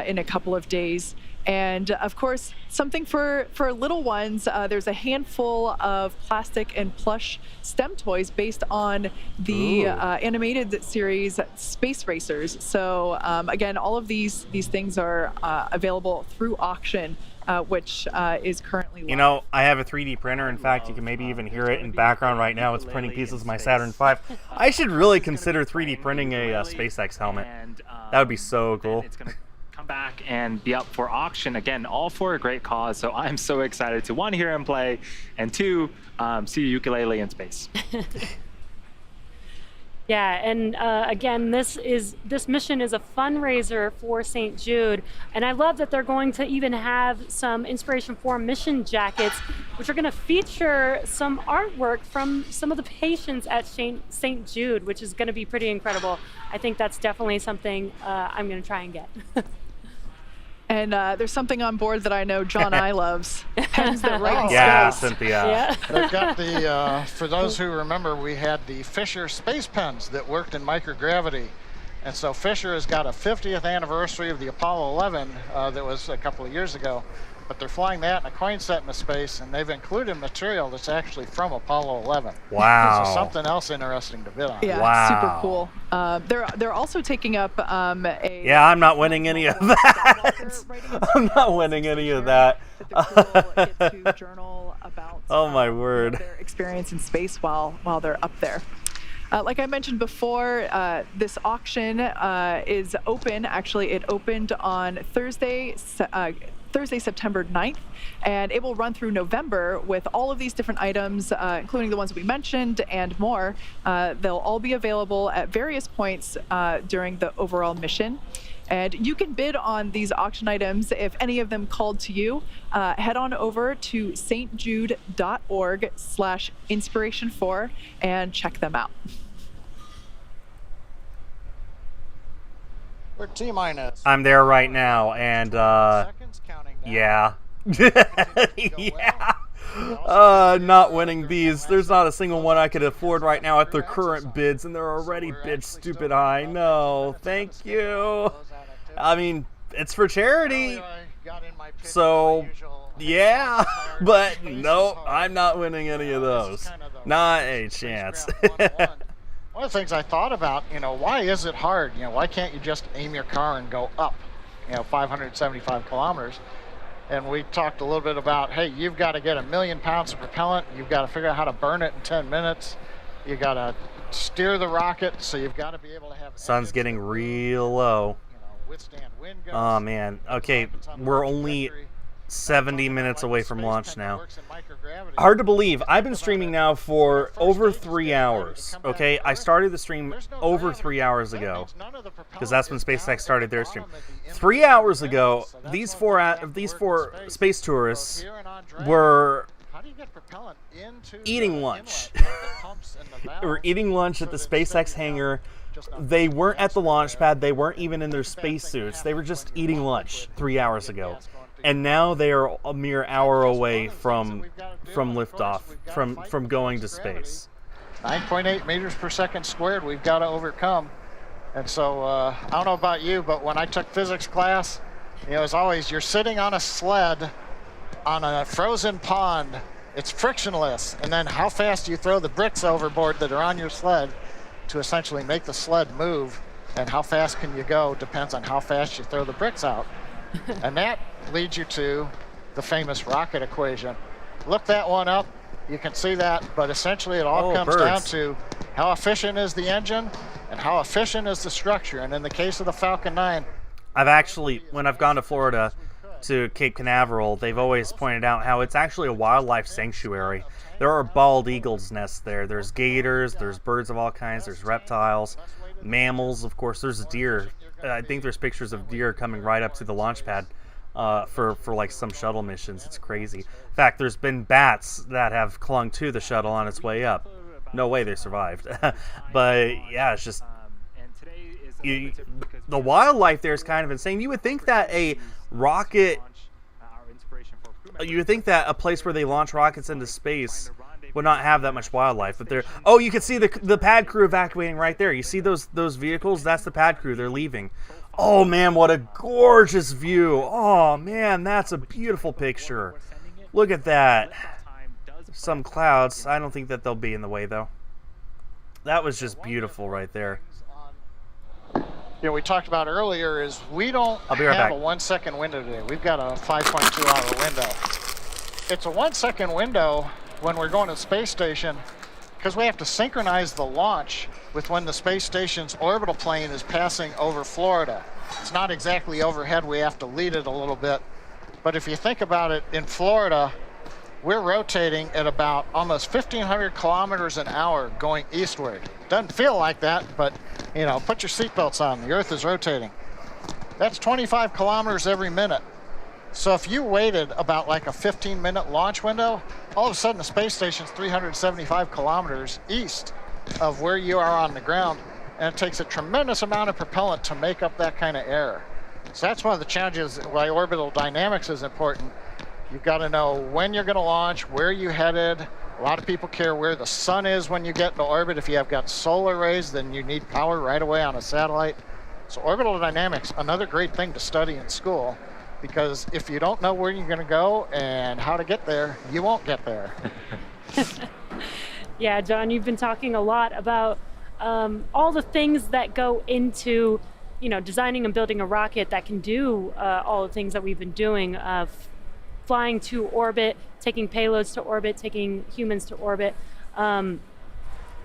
in a couple of days. And of course, something for little ones, there's a handful of plastic and plush STEM toys based on the animated series Space Racers. So again, all of these things are available through auction, which is currently live. You know, I have a 3D printer. In fact, you can maybe even hear it in background right now. It's printing pieces of my Saturn V. I should really consider 3D printing a SpaceX helmet. That would be so cool. Back and be up for auction again, all for a great cause. So I'm so excited to, one, hear him play, and two, see a ukulele in space. Yeah, and again, this mission is a fundraiser for St. Jude, and I love that they're going to even have some Inspiration4 mission jackets, which are going to feature some artwork from some of the patients at St. Jude, which is going to be pretty incredible. I think that's definitely something I'm going to try and get. And there's something on board that I know John I loves. Pens that write in space. Yeah, Cynthia. Yeah. They've got the, for those who remember, we had the Fisher space pens that worked in microgravity. And so Fisher has got a 50th anniversary of the Apollo 11 that was a couple of years ago. But they're flying that in a coin set into space, and they've included material that's actually from Apollo 11. Wow. So something else interesting to bid on. Yeah, wow. Super cool. They're also taking up a... Yeah, I'm not winning any of that. I'm not winning any of that. Journal about oh my word. Their experience in space while they're up there. Like I mentioned before, this auction is open. Actually, it opened on Thursday, September 9th, and it will run through November with all of these different items, including the ones we mentioned and more. They'll all be available at various points during the overall mission. And you can bid on these auction items if any of them called to you. Head on over to stjude.org/inspiration4 and check them out. We're T-minus. I'm there right now, and yeah. Yeah. Not winning these. There's not a single one I could afford right now at the current bids, and they're already bid stupid high. No, thank you. I mean, it's for charity. So, yeah, but no, I'm not winning any of those. Not a chance. One of the things I thought about, why is it hard? Why can't you just aim your car and go up, 575 kilometers? And we talked a little bit about, hey, you've got to get 1 million pounds of propellant. You've got to figure out how to burn it in 10 minutes. You got to steer the rocket, so you've got to be able to have... Sun's getting real low. Withstand wind gusts. Oh, man. Okay, we're only 70 minutes away from launch now. Hard to believe. I've been streaming now for over 3 hours. Okay, I started the stream over 3 hours ago because that's when SpaceX started their stream. 3 hours ago, these four space tourists were eating lunch. We're eating lunch at the SpaceX hangar. They weren't at the launch pad. They weren't even in their spacesuits. They were just eating lunch 3 hours ago. And now they are a mere hour away from liftoff, from going to space. 9.8 meters per second squared we've got to overcome. And so I don't know about you, but when I took physics class, as always, you're sitting on a sled on a frozen pond. It's frictionless. And then how fast do you throw the bricks overboard that are on your sled to essentially make the sled move? And how fast can you go depends on how fast you throw the bricks out. And that leads you to the famous rocket equation. Look that one up. You can see that, but essentially it all comes down to How efficient is the engine, and how efficient is the structure? And in the case of the Falcon 9, I've actually, when I've gone to Florida, to Cape Canaveral, they've always pointed out how it's actually a wildlife sanctuary. There are bald eagles' nests there. There's gators, there's birds of all kinds, there's reptiles, mammals, of course. There's a deer. I think there's pictures of deer coming right up to the launch pad for like some shuttle missions. It's crazy. In fact, there's been bats that have clung to the shuttle on its way up. No way they survived. But yeah, it's just the wildlife there is kind of insane. You would think that a rocket, you would think that a place where they launch rockets into space would not have that much wildlife, but there. Oh, you can see the pad crew evacuating right there. You see those vehicles? That's the pad crew. They're leaving. Oh man, what a gorgeous view! Oh man, that's a beautiful picture. Look at that. Some clouds. I don't think that they'll be in the way though. That was just beautiful right there. We talked about earlier is we don't I'll be right have back. a 1 second window today. We've got a 5.2 hour window. It's a 1 second window when we're going to the space station because we have to synchronize the launch with when the space station's orbital plane is passing over Florida. It's not exactly overhead. We have to lead it a little bit. But if you think about it, in Florida, we're rotating at about almost 1,500 kilometers an hour going eastward. Doesn't feel like that, but put your seatbelts on. The Earth is rotating. That's 25 kilometers every minute. So if you waited about like a 15-minute launch window, all of a sudden the space station's 375 kilometers east of where you are on the ground, and it takes a tremendous amount of propellant to make up that kind of error. So that's one of the challenges why orbital dynamics is important. You've got to know when you're going to launch, where you headed. A lot of people care where the sun is when you get into orbit. If you have got solar rays, then you need power right away on a satellite. So orbital dynamics, another great thing to study in school, because if you don't know where you're going to go and how to get there, you won't get there. Yeah, John, you've been talking a lot about all the things that go into, designing and building a rocket that can do all the things that we've been doing, flying to orbit, taking payloads to orbit, taking humans to orbit.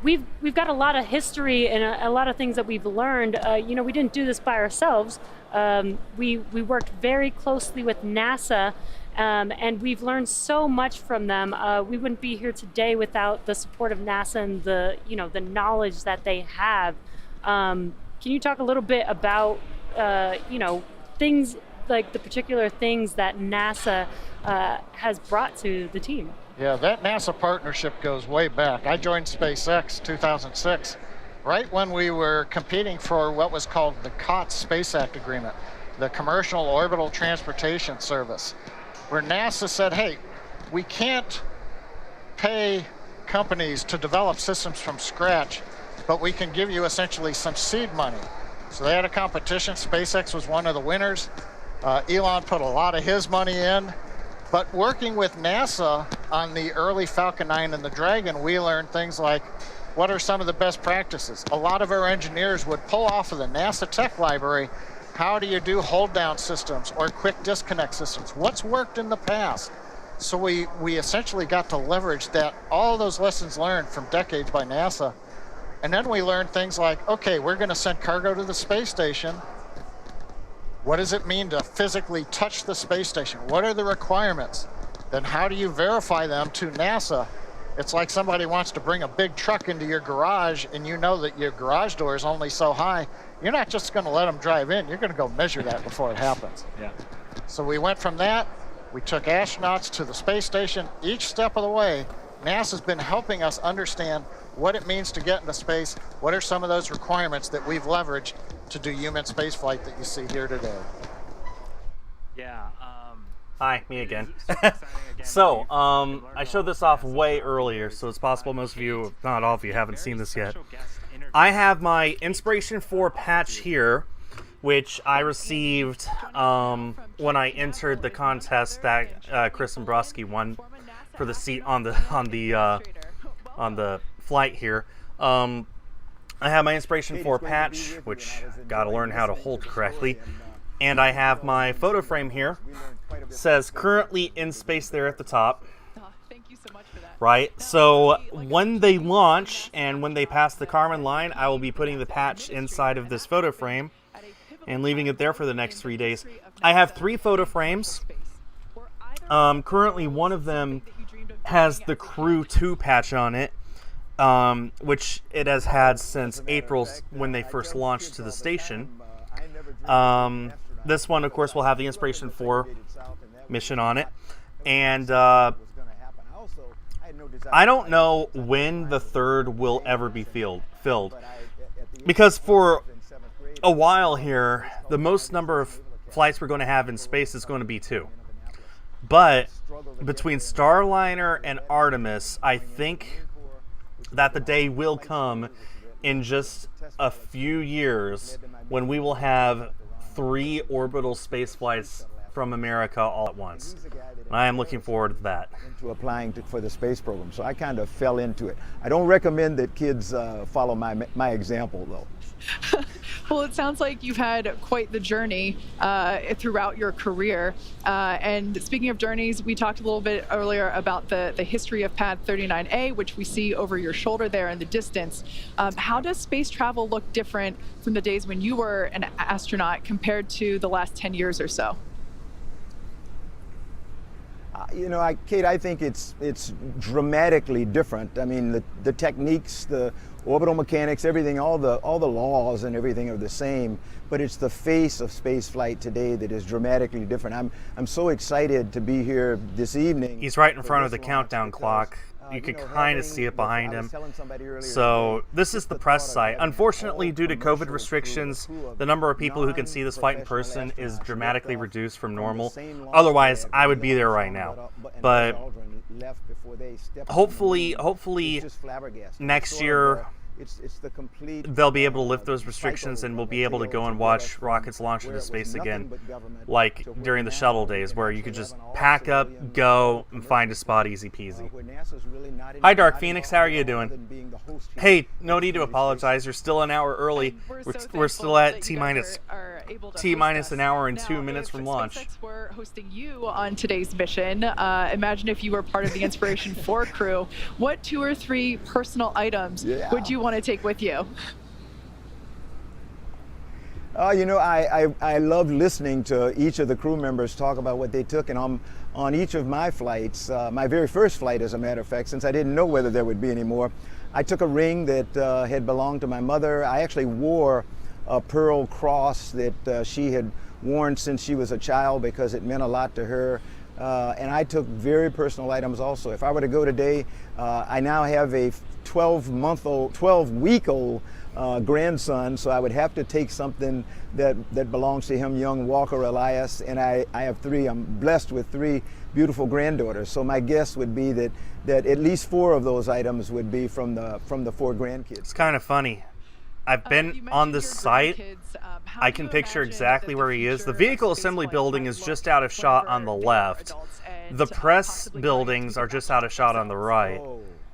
We've got a lot of history and a lot of things that we've learned. We didn't do this by ourselves. We worked very closely with NASA, and we've learned so much from them. We wouldn't be here today without the support of NASA and the knowledge that they have. Can you talk a little bit about things like the particular things that NASA has brought to the team? Yeah, that NASA partnership goes way back. I joined SpaceX 2006, right when we were competing for what was called the COTS Space Act Agreement, the Commercial Orbital Transportation Service, where NASA said, hey, we can't pay companies to develop systems from scratch, but we can give you essentially some seed money. So they had a competition. SpaceX was one of the winners. Elon put a lot of his money in. But working with NASA on the early Falcon 9 and the Dragon, we learned things like, what are some of the best practices? A lot of our engineers would pull off of the NASA tech library, how do you do hold down systems or quick disconnect systems? What's worked in the past? So we essentially got to leverage that, all those lessons learned from decades by NASA. And then we learned things like, okay, we're gonna send cargo to the space station. What does it mean to physically touch the space station? What are the requirements? Then how do you verify them to NASA? It's like somebody wants to bring a big truck into your garage and you know that your garage door is only so high. You're not just gonna let them drive in, you're gonna go measure that before it happens. Yeah. So we went from that, we took astronauts to the space station. Each step of the way, NASA's been helping us understand what it means to get into space, what are some of those requirements that we've leveraged to do human spaceflight that you see here today. Yeah. Hi, me again. So, I showed this off way earlier, so it's possible most of you, if not all of you, haven't seen this yet. I have my Inspiration4 patch here, which I received when I entered the contest that Chris Dombrowski won for the seat on the flight here. I have my Inspiration4 patch, which gotta learn how to hold correctly, and I have my photo frame here. It says currently in space there at the top. Right? So when they launch and when they pass the Kármán line, I will be putting the patch inside of this photo frame and leaving it there for the next 3 days. I have 3 photo frames. Currently, one of them has the Crew 2 patch on it, which it has had since April when they first launched to the station. This one, of course, will have the Inspiration4 mission on it. And I don't know when the third will ever be filled. Because for a while here, the most number of flights we're going to have in space is going to be 2. But between Starliner and Artemis, I think that the day will come in just a few years when we will have 3 orbital space flights from America all at once. And I am looking forward to that. To applying for the space program, so I kind of fell into it. I don't recommend that kids follow my example, though. Well, it sounds like you've had quite the journey throughout your career. And speaking of journeys, we talked a little bit earlier about the history of Pad 39A, which we see over your shoulder there in the distance. How does space travel look different from the days when you were an astronaut compared to the last 10 years or so? Kate, I think it's dramatically different. I mean, the techniques, the orbital mechanics, everything, all the laws and everything are the same, but it's the face of space flight today that is dramatically different. I'm so excited to be here this evening. He's right in front of the countdown clock. You can kind of see it behind him. So this is the press site. Unfortunately, due to COVID restrictions, the number of people who can see this flight in person is dramatically reduced from normal. Otherwise, I would be there right now. But hopefully next year they'll be able to lift those restrictions and we'll be able to go and watch rockets launch into space again, like during the shuttle days where you could just pack up, go, and find a spot easy peasy. Hi Dark Phoenix, how are you doing? Hey, no need to apologize, you're still an hour early. We're still at T-minus an hour and 2 minutes from launch. We're hosting you on today's mission. Imagine if you were part of the Inspiration4 crew. What 2 or 3 personal items would you want to take with you? I love listening to each of the crew members talk about what they took, and on each of my flights, my very first flight, as a matter of fact, since I didn't know whether there would be any more, I took a ring that had belonged to my mother. I actually wore a pearl cross that she had worn since she was a child because it meant a lot to her. And I took very personal items also. If I were to go today, I now have a 12-week-old grandson, so I would have to take something that belongs to him, young Walker Elias, and I have 3. I'm blessed with 3 beautiful granddaughters. So my guess would be that at least 4 of those items would be from the 4 grandkids. It's kind of funny. I've been on this site. I can picture exactly where he is. The vehicle assembly building is just out of shot on the left. The press buildings are just out of shot on the right.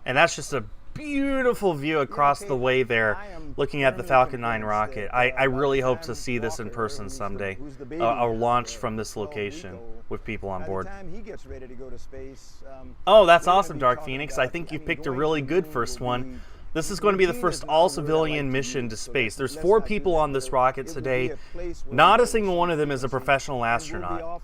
And that's just a beautiful view across the way there, looking at the Falcon 9 rocket. I really hope to see this in person someday, a launch from this location with people on board. Oh, that's awesome, Dark Phoenix. I think you picked a really good first one. This is going to be the first all-civilian mission to space. There's 4 people on this rocket today. Not a single one of them is a professional astronaut.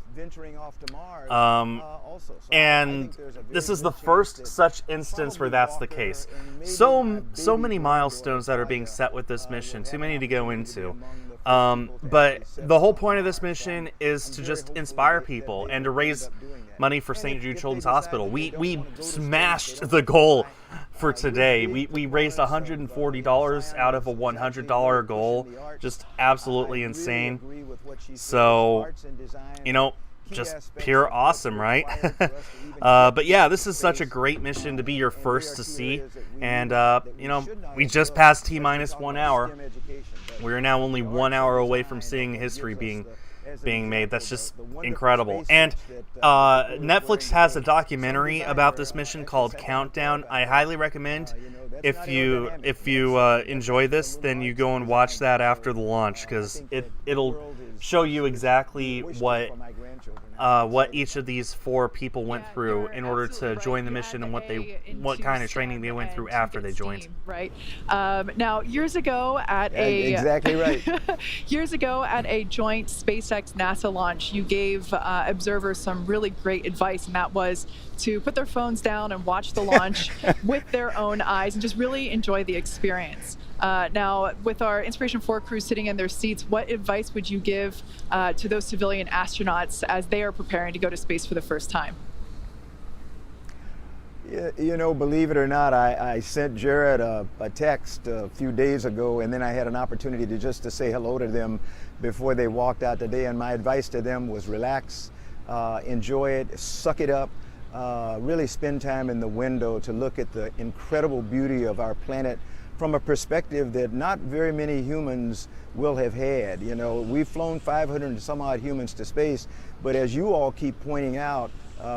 And this is the first such instance where that's the case. So many milestones that are being set with this mission. Too many to go into. But the whole point of this mission is to just inspire people and to raise money for St. Jude Children's Hospital. We smashed the goal for today. We raised $140 out of a $100 goal. Just absolutely insane. So, just pure awesome, right? But yeah, this is such a great mission to be your first to see. And, we just passed T-minus 1 hour. We're now only 1 hour away from seeing history being made. That's just incredible. And Netflix has a documentary about this mission called Countdown. I highly recommend if you enjoy this, then you go and watch that after the launch, because it'll show you exactly what each of these 4 people went through in order to join the mission, and what kind of training they went through after they joined. Right. Now, years ago at exactly right. Years ago at a joint SpaceX NASA launch, you gave observers some really great advice, and that was to put their phones down and watch the launch with their own eyes and just really enjoy the experience. Now, with our Inspiration4 crew sitting in their seats, what advice would you give to those civilian astronauts as they are preparing to go to space for the first time? You know, believe it or not, I sent Jared a text a few days ago, and then I had an opportunity to say hello to them before they walked out today. And my advice to them was relax, enjoy it, suck it up, really spend time in the window to look at the incredible beauty of our planet from a perspective that not very many humans will have had. You know, we've flown 500 and some odd humans to space, but as you all keep pointing out,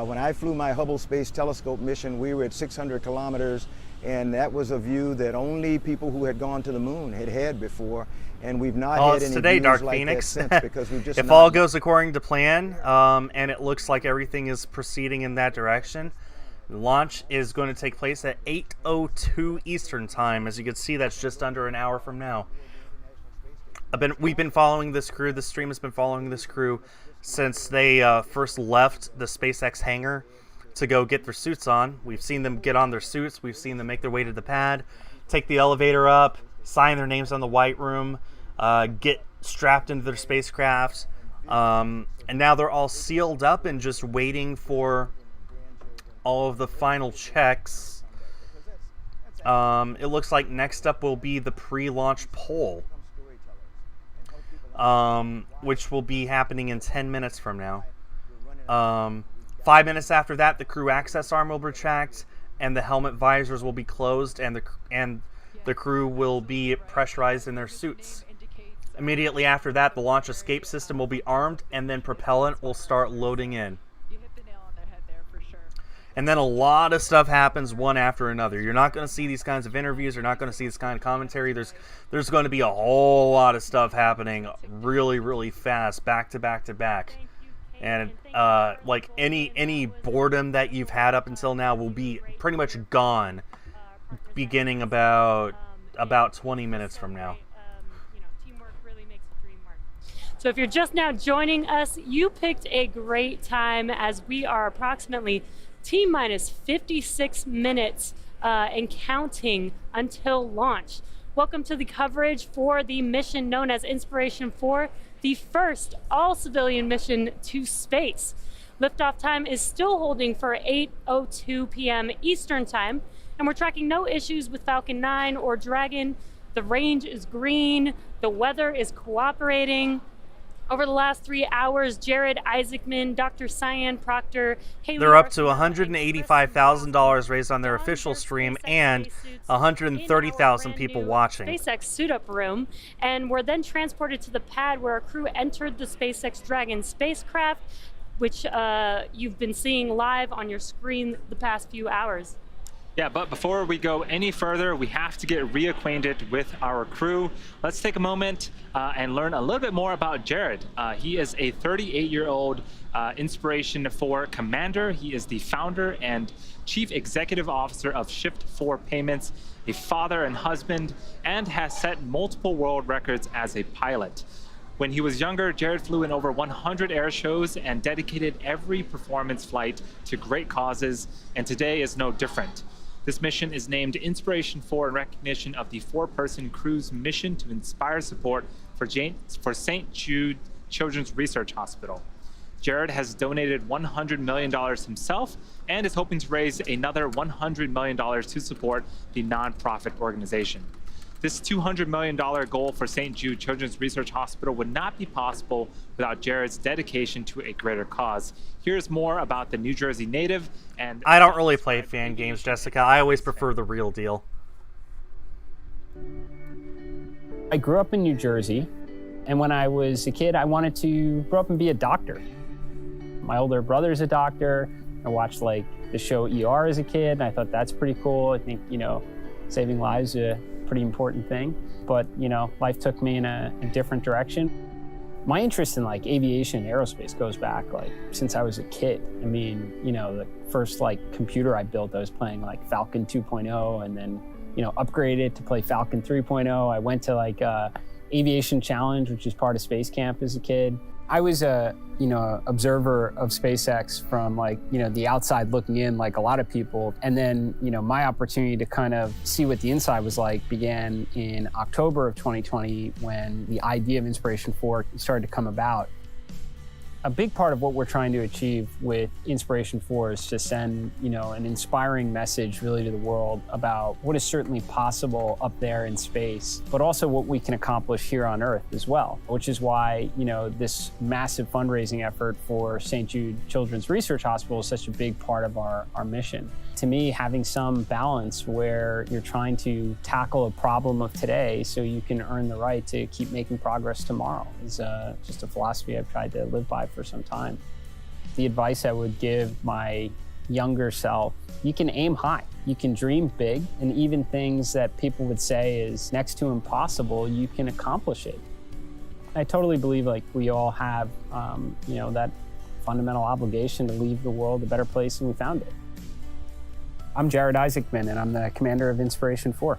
when I flew my Hubble Space Telescope mission, we were at 600 kilometers, and that was a view that only people who had gone to the moon had before, and we've not had any today, views Dark like Phoenix. that since, because we've just if not... all goes according to plan, and it looks like everything is proceeding in that direction, launch is going to take place at 8:02 Eastern Time. As you can see, that's just under an hour from now. We've been following this crew. The stream has been following this crew since they first left the SpaceX hangar to go get their suits on. We've seen them get on their suits. We've seen them make their way to the pad, take the elevator up, sign their names on the white room, get strapped into their spacecraft, and now they're all sealed up and just waiting for all of the final checks. It looks like next up will be the pre-launch poll, which will be happening in 10 minutes from now. 5 minutes after that, the crew access arm will retract, and the helmet visors will be closed, and the crew will be pressurized in their suits. Immediately after that, the launch escape system will be armed, and then propellant will start loading in. And then a lot of stuff happens one after another. You're not going to see these kinds of interviews. You're not going to see this kind of commentary. There's going to be a whole lot of stuff happening really, really fast, back to back to back. And like any boredom that you've had up until now will be pretty much gone, beginning about 20 minutes from now. So if you're just now joining us, you picked a great time, as we are approximately T-minus 56 minutes and counting until launch. Welcome to the coverage for the mission known as Inspiration4, the first all-civilian mission to space. Liftoff time is still holding for 8:02 p.m. Eastern Time, and we're tracking no issues with Falcon 9 or Dragon. The range is green, the weather is cooperating. Over the last 3 hours, Jared Isaacman, Dr. Cyan Proctor, Haley... They're up to $185,000 raised on their official stream, and 130,000 people watching. SpaceX suit-up room, and were then transported to the pad where our crew entered the SpaceX Dragon spacecraft, which you've been seeing live on your screen the past few hours. Yeah, but before we go any further, we have to get reacquainted with our crew. Let's take a moment and learn a little bit more about Jared. He is a 38-year-old Inspiration4 commander. He is the founder and chief executive officer of Shift4 Payments, a father and husband, and has set multiple world records as a pilot. When he was younger, Jared flew in over 100 air shows and dedicated every performance flight to great causes, and today is no different. This mission is named Inspiration4 in recognition of the 4-person crew's mission to inspire support for St. Jude Children's Research Hospital. Jared has donated $100 million himself and is hoping to raise another $100 million to support the nonprofit organization. This $200 million goal for St. Jude Children's Research Hospital would not be possible without Jared's dedication to a greater cause. Here's more about the New Jersey native and... I don't really play fan games, Jessica. I always prefer the real deal. I grew up in New Jersey, and when I was a kid, I wanted to grow up and be a doctor. My older brother's a doctor. I watched like the show ER as a kid, and I thought that's pretty cool. I think, you know, Saving lives is a pretty important thing, but life took me in a different direction. My interest in aviation and aerospace goes back since I was a kid. I mean, the first computer I built, I was playing Falcon 2.0 and then, upgraded to play Falcon 3.0. I went to Aviation Challenge, which is part of Space Camp as a kid. I was a observer of SpaceX from the outside looking in, like a lot of people. And then, my opportunity to kind of see what the inside was like began in October of 2020 when the idea of Inspiration4 started to come about. A big part of what we're trying to achieve with Inspiration4 is to send, an inspiring message really to the world about what is certainly possible up there in space, but also what we can accomplish here on Earth as well, which is why, this massive fundraising effort for St. Jude Children's Research Hospital is such a big part of our mission. To me, having some balance where you're trying to tackle a problem of today so you can earn the right to keep making progress tomorrow is just a philosophy I've tried to live by for some time. The advice I would give my younger self, you can aim high, you can dream big, and even things that people would say is next to impossible, you can accomplish it. I totally believe we all have, that fundamental obligation to leave the world a better place than we found it. I'm Jared Isaacman, and I'm the commander of Inspiration4.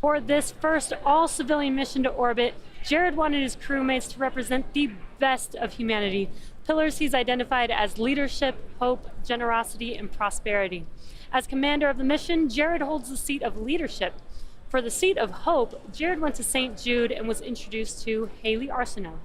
For this first all-civilian mission to orbit, Jared wanted his crewmates to represent the best of humanity, pillars he's identified as leadership, hope, generosity, and prosperity. As commander of the mission, Jared holds the seat of leadership. For the seat of hope, Jared went to St. Jude and was introduced to Haley Arsenault.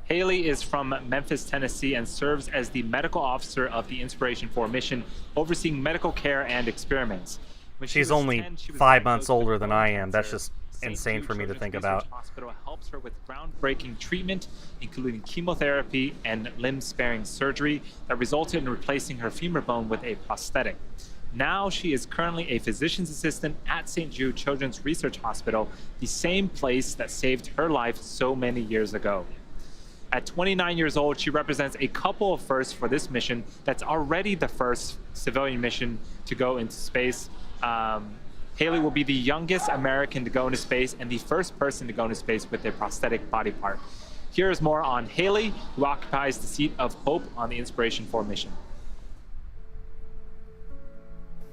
Haley is from Memphis, Tennessee, and serves as the medical officer of the Inspiration4 mission, overseeing medical care and experiments. She's only 5 months older than I am. That's just insane for me to think about. Hospital helps her with groundbreaking treatment, including chemotherapy and limb-sparing surgery that resulted in replacing her femur bone with a prosthetic. Now she is currently a physician's assistant at St. Jude Children's Research Hospital, the same place that saved her life so many years ago. At 29 years old, she represents a couple of firsts for this mission that's already the first civilian mission to go into space. Haley will be the youngest American to go into space and the first person to go into space with a prosthetic body part. Here is more on Haley, who occupies the seat of hope on the Inspiration4 mission.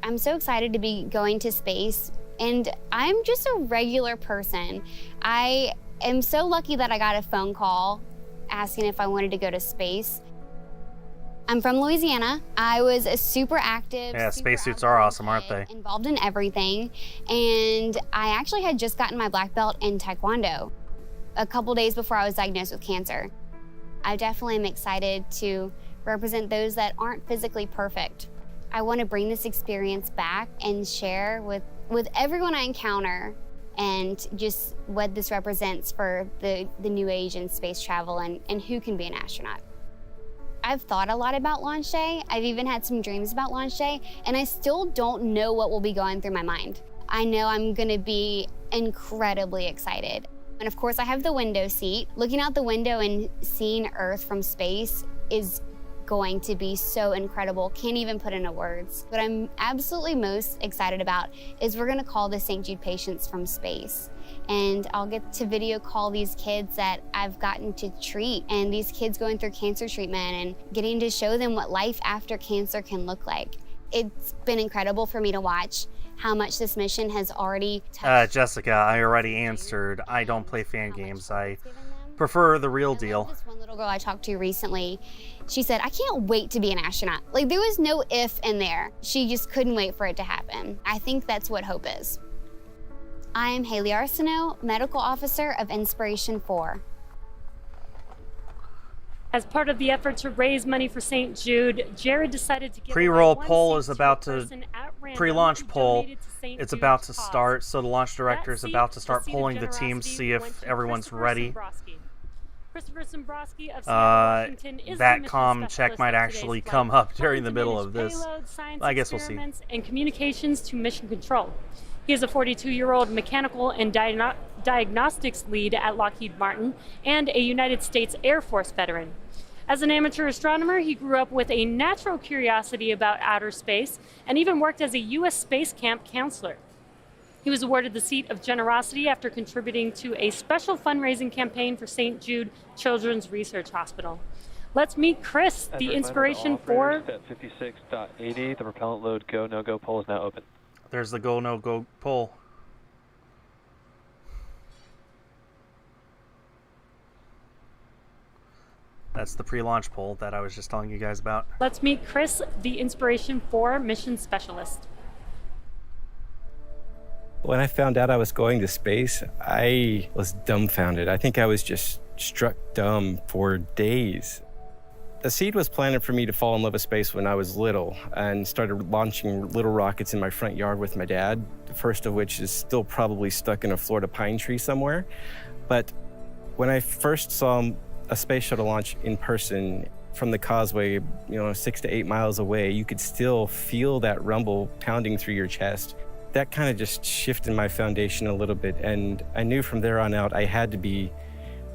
I'm so excited to be going to space, and I'm just a regular person. I am so lucky that I got a phone call asking if I wanted to go to space. I'm from Louisiana. I was a super active. Yeah, spacesuits are awesome, aren't they? Involved in everything. And I actually had just gotten my black belt in Taekwondo a couple days before I was diagnosed with cancer. I definitely am excited to represent those that aren't physically perfect. I want to bring this experience back and share with everyone I encounter, and just what this represents for the new age in space travel and who can be an astronaut. I've thought a lot about launch day. I've even had some dreams about launch day, and I still don't know what will be going through my mind. I know I'm gonna be incredibly excited. And of course, I have the window seat. Looking out the window and seeing Earth from space is going to be so incredible. Can't even put into words. What I'm absolutely most excited about is we're gonna call the St. Jude patients from space. And I'll get to video call these kids that I've gotten to treat, and these kids going through cancer treatment and getting to show them what life after cancer can look like. It's been incredible for me to watch how much this mission has already touched. Jessica, I already answered. I don't play fan games. I prefer the real deal. This one little girl I talked to recently, she said, I can't wait to be an astronaut. Like, there was no if in there. She just couldn't wait for it to happen. I think that's what hope is. I am Haley Arsenault, Medical Officer of Inspiration4. As part of the effort to raise money for St. Jude, Jared decided to give pre-roll away poll one is seat about to a to person at random pre-launch who poll. donated to St. It's Jude's about to cause. start, so the launch director is That about to seat, start the seat of polling the teams, generosity, see if went to everyone's Christopher ready. Sombrosky. Christopher Sombrosky of Seattle, Washington is the That mission comm specialist check might of actually today's come flight, up during the helping to middle of manage this. payload, science I guess we'll see. experiments, and communications to mission control. He is a 42-year-old mechanical and diagnostics lead at Lockheed Martin and a United States Air Force veteran. As an amateur astronomer, he grew up with a natural curiosity about outer space and even worked as a U.S. space camp counselor. He was awarded the Seat of Generosity after contributing to a special fundraising campaign for St. Jude Children's Research Hospital. Let's meet Chris, the Inspiration4. At 56.80, the propellant load go, no-go poll is now open. There's the go, no-go poll. That's the pre-launch poll that I was just telling you guys about. Let's meet Chris, the Inspiration4 mission specialist. When I found out I was going to space, I was dumbfounded. I think I was just struck dumb for days. The seed was planted for me to fall in love with space when I was little and started launching little rockets in my front yard with my dad, the first of which is still probably stuck in a Florida pine tree somewhere. But when I first saw a space shuttle launch in person from the causeway, 6 to 8 miles away, you could still feel that rumble pounding through your chest. That kind of just shifted my foundation a little bit, and I knew from there on out I had to be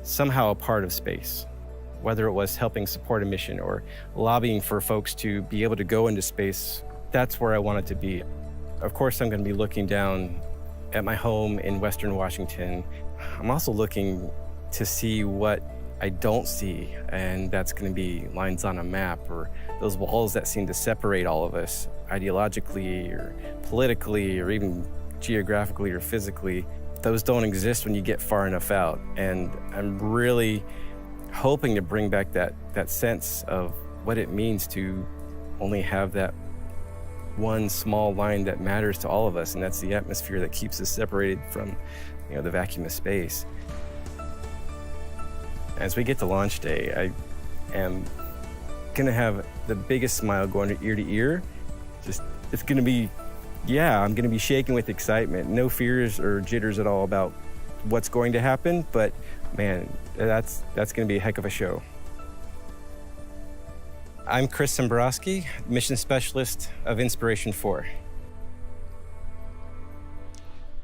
somehow a part of space, whether it was helping support a mission or lobbying for folks to be able to go into space. That's where I wanted to be. Of course, I'm going to be looking down at my home in Western Washington. I'm also looking to see what I don't see, and that's going to be lines on a map or those walls that seem to separate all of us ideologically or politically or even geographically or physically. Those don't exist when you get far enough out, and I'm really hoping to bring back that sense of what it means to only have that one small line that matters to all of us, and that's the atmosphere that keeps us separated from the vacuum of space. As we get to launch day, I am gonna have the biggest smile going ear to ear. It's gonna be, I'm gonna be shaking with excitement. No fears or jitters at all about what's going to happen, but man, that's gonna be a heck of a show. I'm Chris Zembrowski, mission specialist of Inspiration4.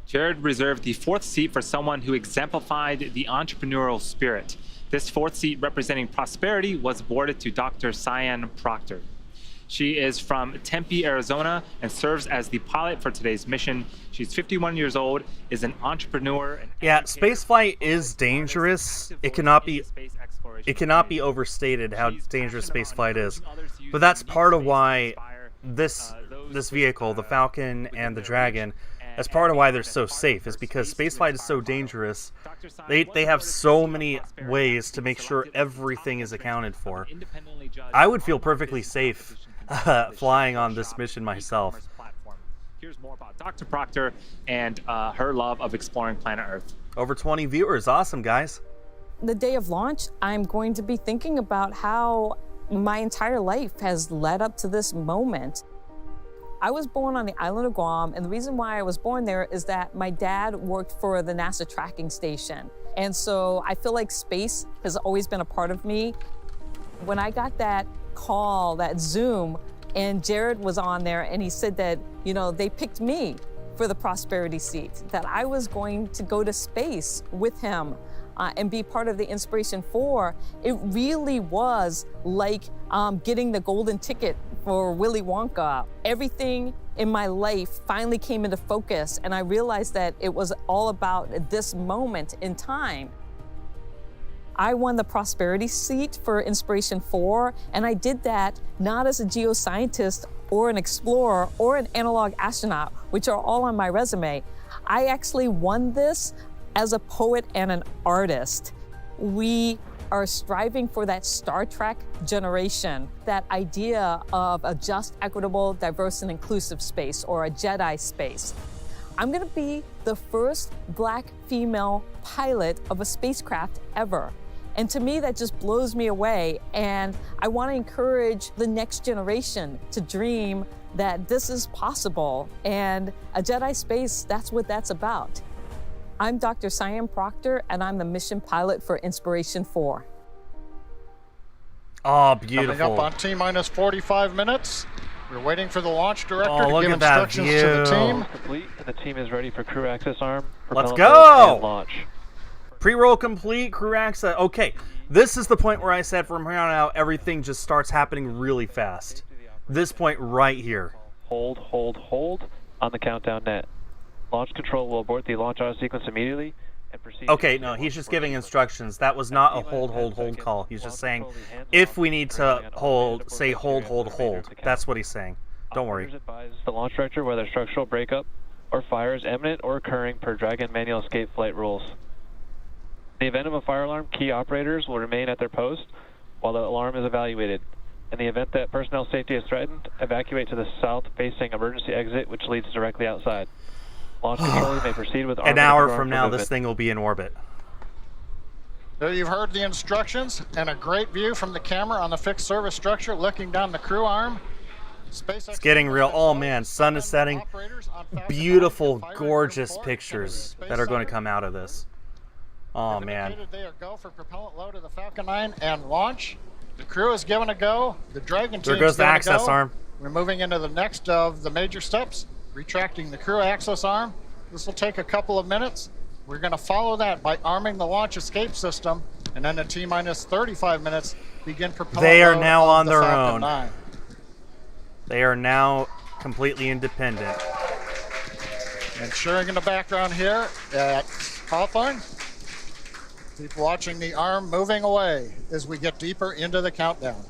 Jared reserved the 4th seat for someone who exemplified the entrepreneurial spirit. This 4th seat representing prosperity was awarded to Dr. Cyan Proctor. She is from Tempe, Arizona, and serves as the pilot for today's mission. She's 51 years old, is an entrepreneur. Yeah, spaceflight is dangerous. It cannot be overstated how dangerous spaceflight is. But that's part of why this vehicle, the Falcon and the Dragon, that's part of why they're so safe, is because spaceflight is so dangerous. They have so many ways to make sure everything is accounted for. I would feel perfectly safe flying on this mission myself. Here's more about Dr. Proctor and her love of exploring planet Earth. Over 20 viewers. Awesome, guys. The day of launch, I'm going to be thinking about how my entire life has led up to this moment. I was born on the island of Guam, and the reason why I was born there is that my dad worked for the NASA tracking station. And so I feel like space has always been a part of me. When I got that call, that Zoom, and Jared was on there and he said that, they picked me for the prosperity seat, that I was going to go to space with him and be part of the Inspiration4, it really was like getting the golden ticket for Willy Wonka. Everything in my life finally came into focus, and I realized that it was all about this moment in time. I won the prosperity seat for Inspiration4, and I did that not as a geoscientist or an explorer or an analog astronaut, which are all on my resume. I actually won this as a poet and an artist. We are striving for that Star Trek generation, that idea of a just, equitable, diverse, and inclusive space, or a Jedi space. I'm gonna be the first Black female pilot of a spacecraft ever. And to me, that just blows me away. And I wanna encourage the next generation to dream that this is possible. And a Jedi space, that's what that's about. I'm Dr. Cyan Proctor, and I'm the mission pilot for Inspiration4. Oh, beautiful. Coming up on T-minus 45 minutes. We're waiting for the launch director to look give at that instructions view. to the team. Complete, and the team is ready for crew access arm. Let's propellant go! and launch. Pre-roll complete, crew access. Okay, This is the point where I said from here on out, everything just starts happening really fast. This point right here. Hold, hold, hold on the countdown net. Launch control will abort the launch auto sequence immediately and proceed. Okay, no, he's just giving instructions. That was not a hold, hold, hold call. He's just saying, if we need to hold, say hold, hold, hold. That's what he's saying. Don't worry. Advise the launch director whether structural breakup or fire is imminent or occurring per Dragon manual escape flight rules. In the event of a fire alarm, key operators will remain at their post while the alarm is evaluated. In the event that personnel safety is threatened, evacuate to the south-facing emergency exit, which leads directly outside. Launch controllers may proceed with an hour from now, this thing will be in orbit. There you've heard the instructions and a great view from the camera on the fixed service structure looking down the crew arm. It's getting real. Oh man, sun is setting. Beautiful, gorgeous pictures that are going to come out of this. Oh man. They are go for propellant load of the Falcon 9 and launch. The crew is given a go. The Dragon team. There goes the access arm. We're moving into the next of the major steps, retracting the crew access arm. This will take a couple of minutes. We're going to follow that by arming the launch escape system, and then in T-minus 35 minutes, begin propellant They are load now of on the their Falcon own. 9. They are now completely independent. And sharing in the background here at Hawthorne, keep watching the arm moving away as we get deeper into the countdown.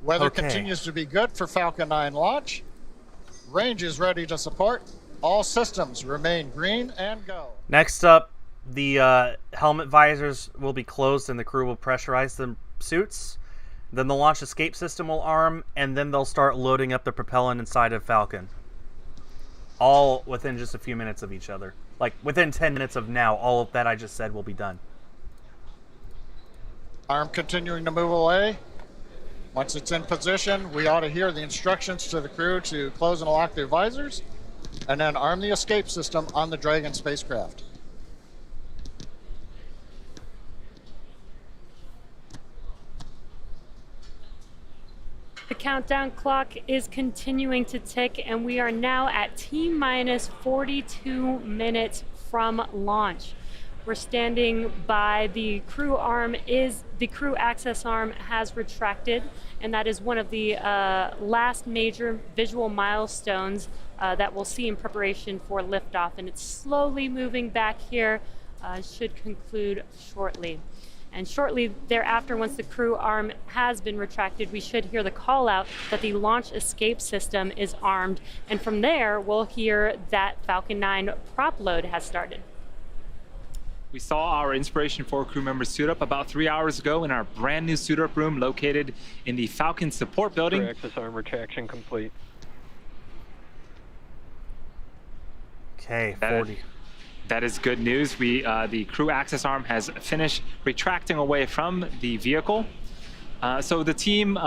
Weather continues to be good for Falcon 9 launch. Range is ready to support. All systems remain green and go. Next up, the helmet visors will be closed and the crew will pressurize the suits. Then the launch escape system will arm, and then they'll start loading up the propellant inside of Falcon. All within just a few minutes of each other. Like, within 10 minutes of now, all of that I just said will be done. Arm continuing to move away. Once it's in position, we ought to hear the instructions to the crew to close and lock their visors, and then arm the escape system on the Dragon spacecraft. The countdown clock is continuing to tick, and we are now at T-minus 42 minutes from launch. We're standing by the crew arm. The crew access arm has retracted, and that is one of the last major visual milestones that we'll see in preparation for liftoff, and it's slowly moving back here. Should conclude shortly. And shortly thereafter, once the crew arm has been retracted, we should hear the call out that the launch escape system is armed. And from there, we'll hear that Falcon 9 prop load has started. We saw our Inspiration4 crew members suit up about 3 hours ago in our brand new suit up room located in the Falcon support building. Crew access arm retraction complete. Okay, 40. That is good news. The crew access arm has finished retracting away from the vehicle. So the team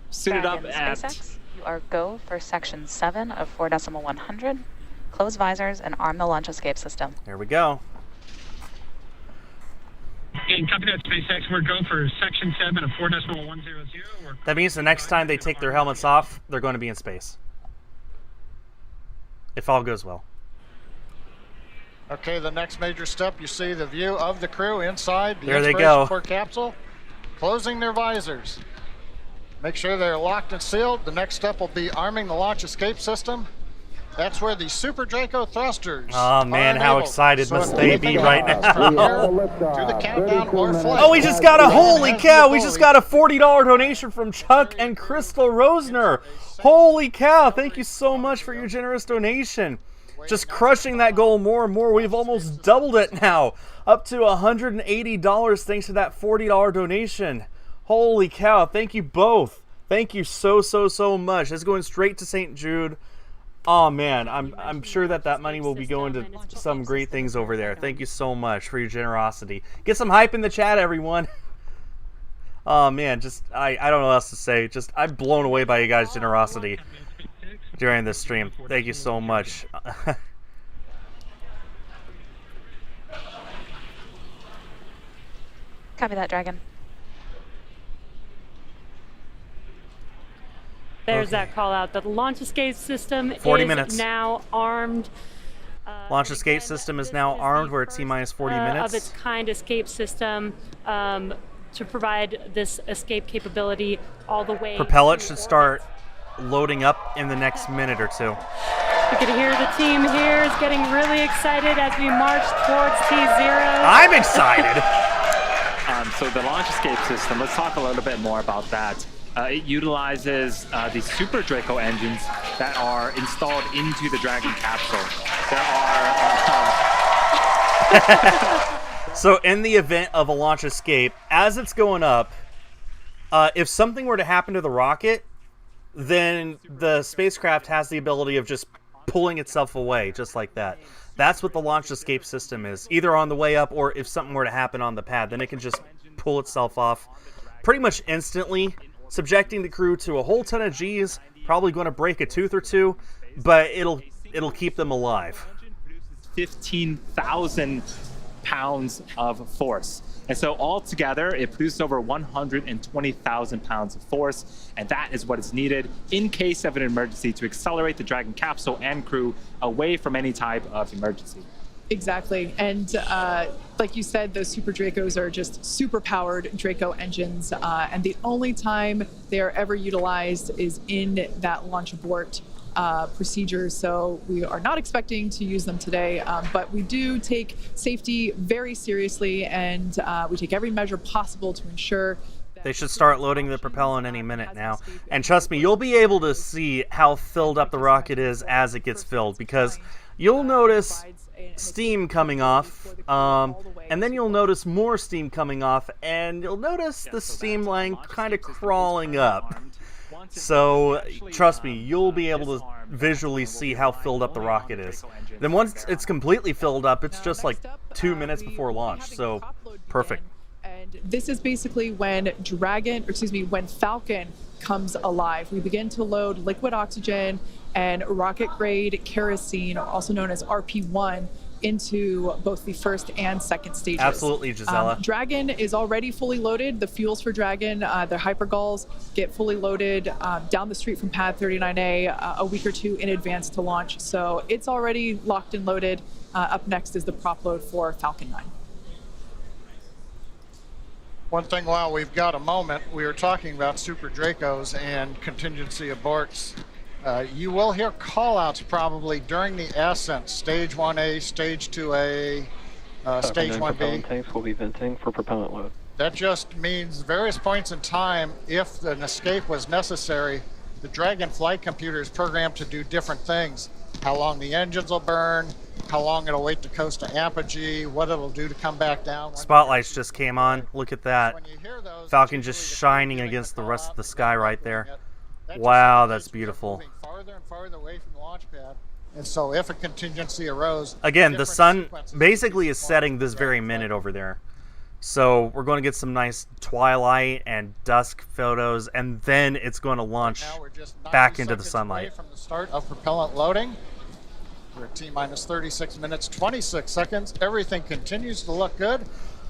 suited up at... SpaceX, you are go for section 7 of 4.100. Close visors and arm the launch escape system. Here we go. And copy that, SpaceX. We're go for section 7 of 4.100. That means the next time they take their helmets off, they're going to be in space. If all goes well. Okay, the next major step, you see the view of the crew inside the There they go. Inspiration4 capsule, closing their visors. Make sure they're locked and sealed. The next step will be arming the launch escape system. That's where the Super Draco thrusters Oh man, are how enabled. excited So must if they anything be right happens now. from here to the countdown or flight. Oh, we just got a holy cow! We just got a $40 donation from Chuck and Crystal Rosner. Holy cow! Thank you so much for your generous donation. Just crushing that goal more and more. We've almost doubled it now, up to $180 thanks to that $40 donation. Holy cow! Thank you both. Thank you so much. It's going straight to St. Jude. Oh man, I'm sure that money will be going to some great things over there. Thank you so much for your generosity. Get some hype in the chat, everyone. Oh man, just I don't know what else to say. Just I'm blown away by you guys' generosity during this stream. Thank you so much. Copy that, Dragon. There's that call out. The launch escape system 40 is minutes. now armed. Launch escape system is now armed. We're at T-minus 40 minutes. Of its kind escape system to provide this escape capability all the way. Propellant should start loading up in the next minute or two. You can hear the team here is getting really excited as we march towards T0. I'm excited! So the launch escape system, let's talk a little bit more about that. It utilizes the Super Draco engines that are installed into the Dragon capsule. There are... So in the event of a launch escape, as it's going up, if something were to happen to the rocket, then the spacecraft has the ability of just pulling itself away, just like that. That's what the launch escape system is. Either on the way up, or if something were to happen on the pad, then it can just pull itself off pretty much instantly, subjecting the crew to a whole ton of G's, probably going to break a tooth or two, but it'll keep them alive. 15,000 pounds of force. And so altogether, it produced over 120,000 pounds of force, and that is what is needed in case of an emergency to accelerate the Dragon capsule and crew away from any type of emergency. Exactly. And like you said, those Super Dracos are just super powered Draco engines. And the only time they are ever utilized is in that launch abort procedure. So we are not expecting to use them today, but we do take safety very seriously, and we take every measure possible to ensure they should start loading the propellant any minute now. And trust me, you'll be able to see how filled up the rocket is as it gets filled, because you'll notice steam coming off, and then you'll notice more steam coming off, and you'll notice the steam line kind of crawling up. So trust me, you'll be able to visually see how filled up the rocket is. Then once it's completely filled up, it's just like 2 minutes before launch, so perfect. And this is basically when when Falcon comes alive. We begin to load liquid oxygen and rocket grade kerosene, also known as RP1, into both the first and second stages. Absolutely, Gisela. Dragon is already fully loaded. The fuels for Dragon, their hypergulls, get fully loaded down the street from pad 39A a week or two in advance to launch. So it's already locked and loaded. Up next is the prop load for Falcon 9. One thing while we've got a moment, we were talking about Super Dracos and contingency aborts. You will hear call-outs probably during the ascent, stage 1A, stage 2A, stage 1B. Propellant tanks will be venting for propellant load. That just means various points in time, if an escape was necessary, the Dragon flight computer is programmed to do different things. How long the engines will burn, how long it'll wait to coast to apogee, what it'll do to come back down. Spotlights just came on. Look at that. Falcon just shining against the rest of the sky right there. Wow, that's beautiful. Farther and farther away from the launch pad. And so if a contingency arose... Again, the sun basically is setting this very minute over there. So we're going to get some nice twilight and dusk photos, and then it's going to launch back into the sunlight. From the start of propellant loading. We're at T-minus 36 minutes, 26 seconds. Everything continues to look good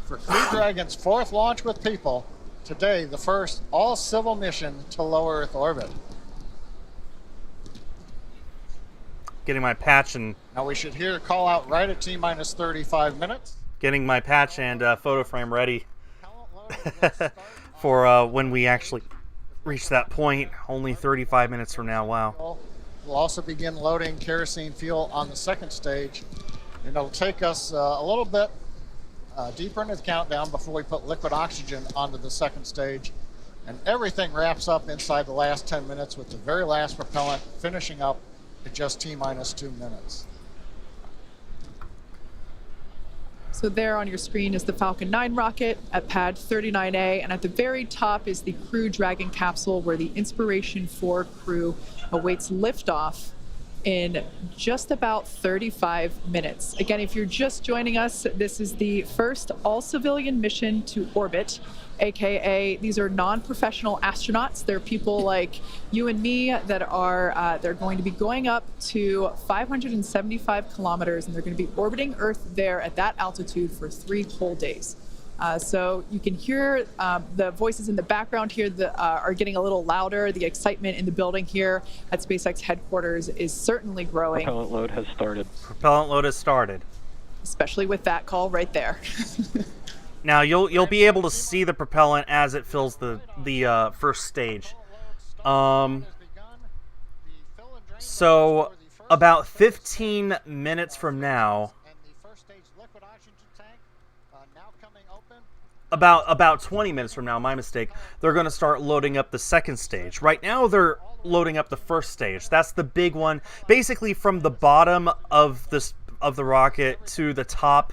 for Crew Dragon's 4th launch with people. Today, the first all-civil mission to low Earth orbit. Getting my patch and... Now we should hear a call out right at T-minus 35 minutes. Getting my patch and photo frame ready for when we actually reach that point. Only 35 minutes from now. Wow. We'll also begin loading kerosene fuel on the second stage. And it'll take us a little bit deeper into the countdown before we put liquid oxygen onto the second stage. And everything wraps up inside the last 10 minutes with the very last propellant finishing up at just T-minus 2 minutes. So there on your screen is the Falcon 9 rocket at pad 39A, and at the very top is the Crew Dragon capsule where the Inspiration4 crew awaits liftoff in just about 35 minutes. Again, if you're just joining us, this is the first all-civilian mission to orbit, aka these are non-professional astronauts. They're people like you and me that are they're going to be going up to 575 kilometers, and they're going to be orbiting Earth there at that altitude for 3 whole days. So you can hear the voices in the background here that are getting a little louder. The excitement in the building here at SpaceX headquarters is certainly growing. Propellant load has started. Propellant load has started. Especially with that call right there. Now you'll be able to see the propellant as it fills the first stage. So about 15 minutes from now, about 20 minutes from now, my mistake, they're going to start loading up the second stage. Right now they're loading up the first stage. That's the big one. Basically from the bottom of the rocket to the top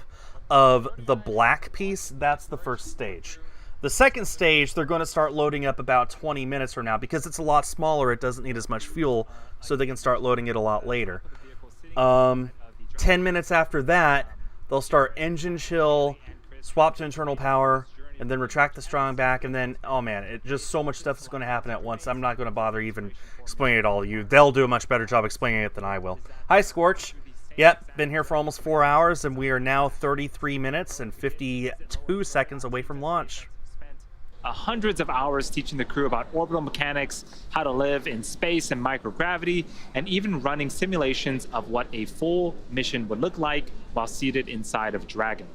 of the black piece, that's the first stage. The second stage, they're going to start loading up about 20 minutes from now. Because it's a lot smaller, it doesn't need as much fuel, so they can start loading it a lot later. 10 minutes after that, they'll start engine chill, swap to internal power, and then retract the strong back, and then, oh man, just so much stuff is going to happen at once. I'm not going to bother even explaining it all to you. They'll do a much better job explaining it than I will. Hi, Scorch. Yep, been here for almost 4 hours, and we are now 33 minutes and 52 seconds away from launch. Hundreds of hours teaching the crew about orbital mechanics, how to live in space and microgravity, and even running simulations of what a full mission would look like while seated inside of Dragon.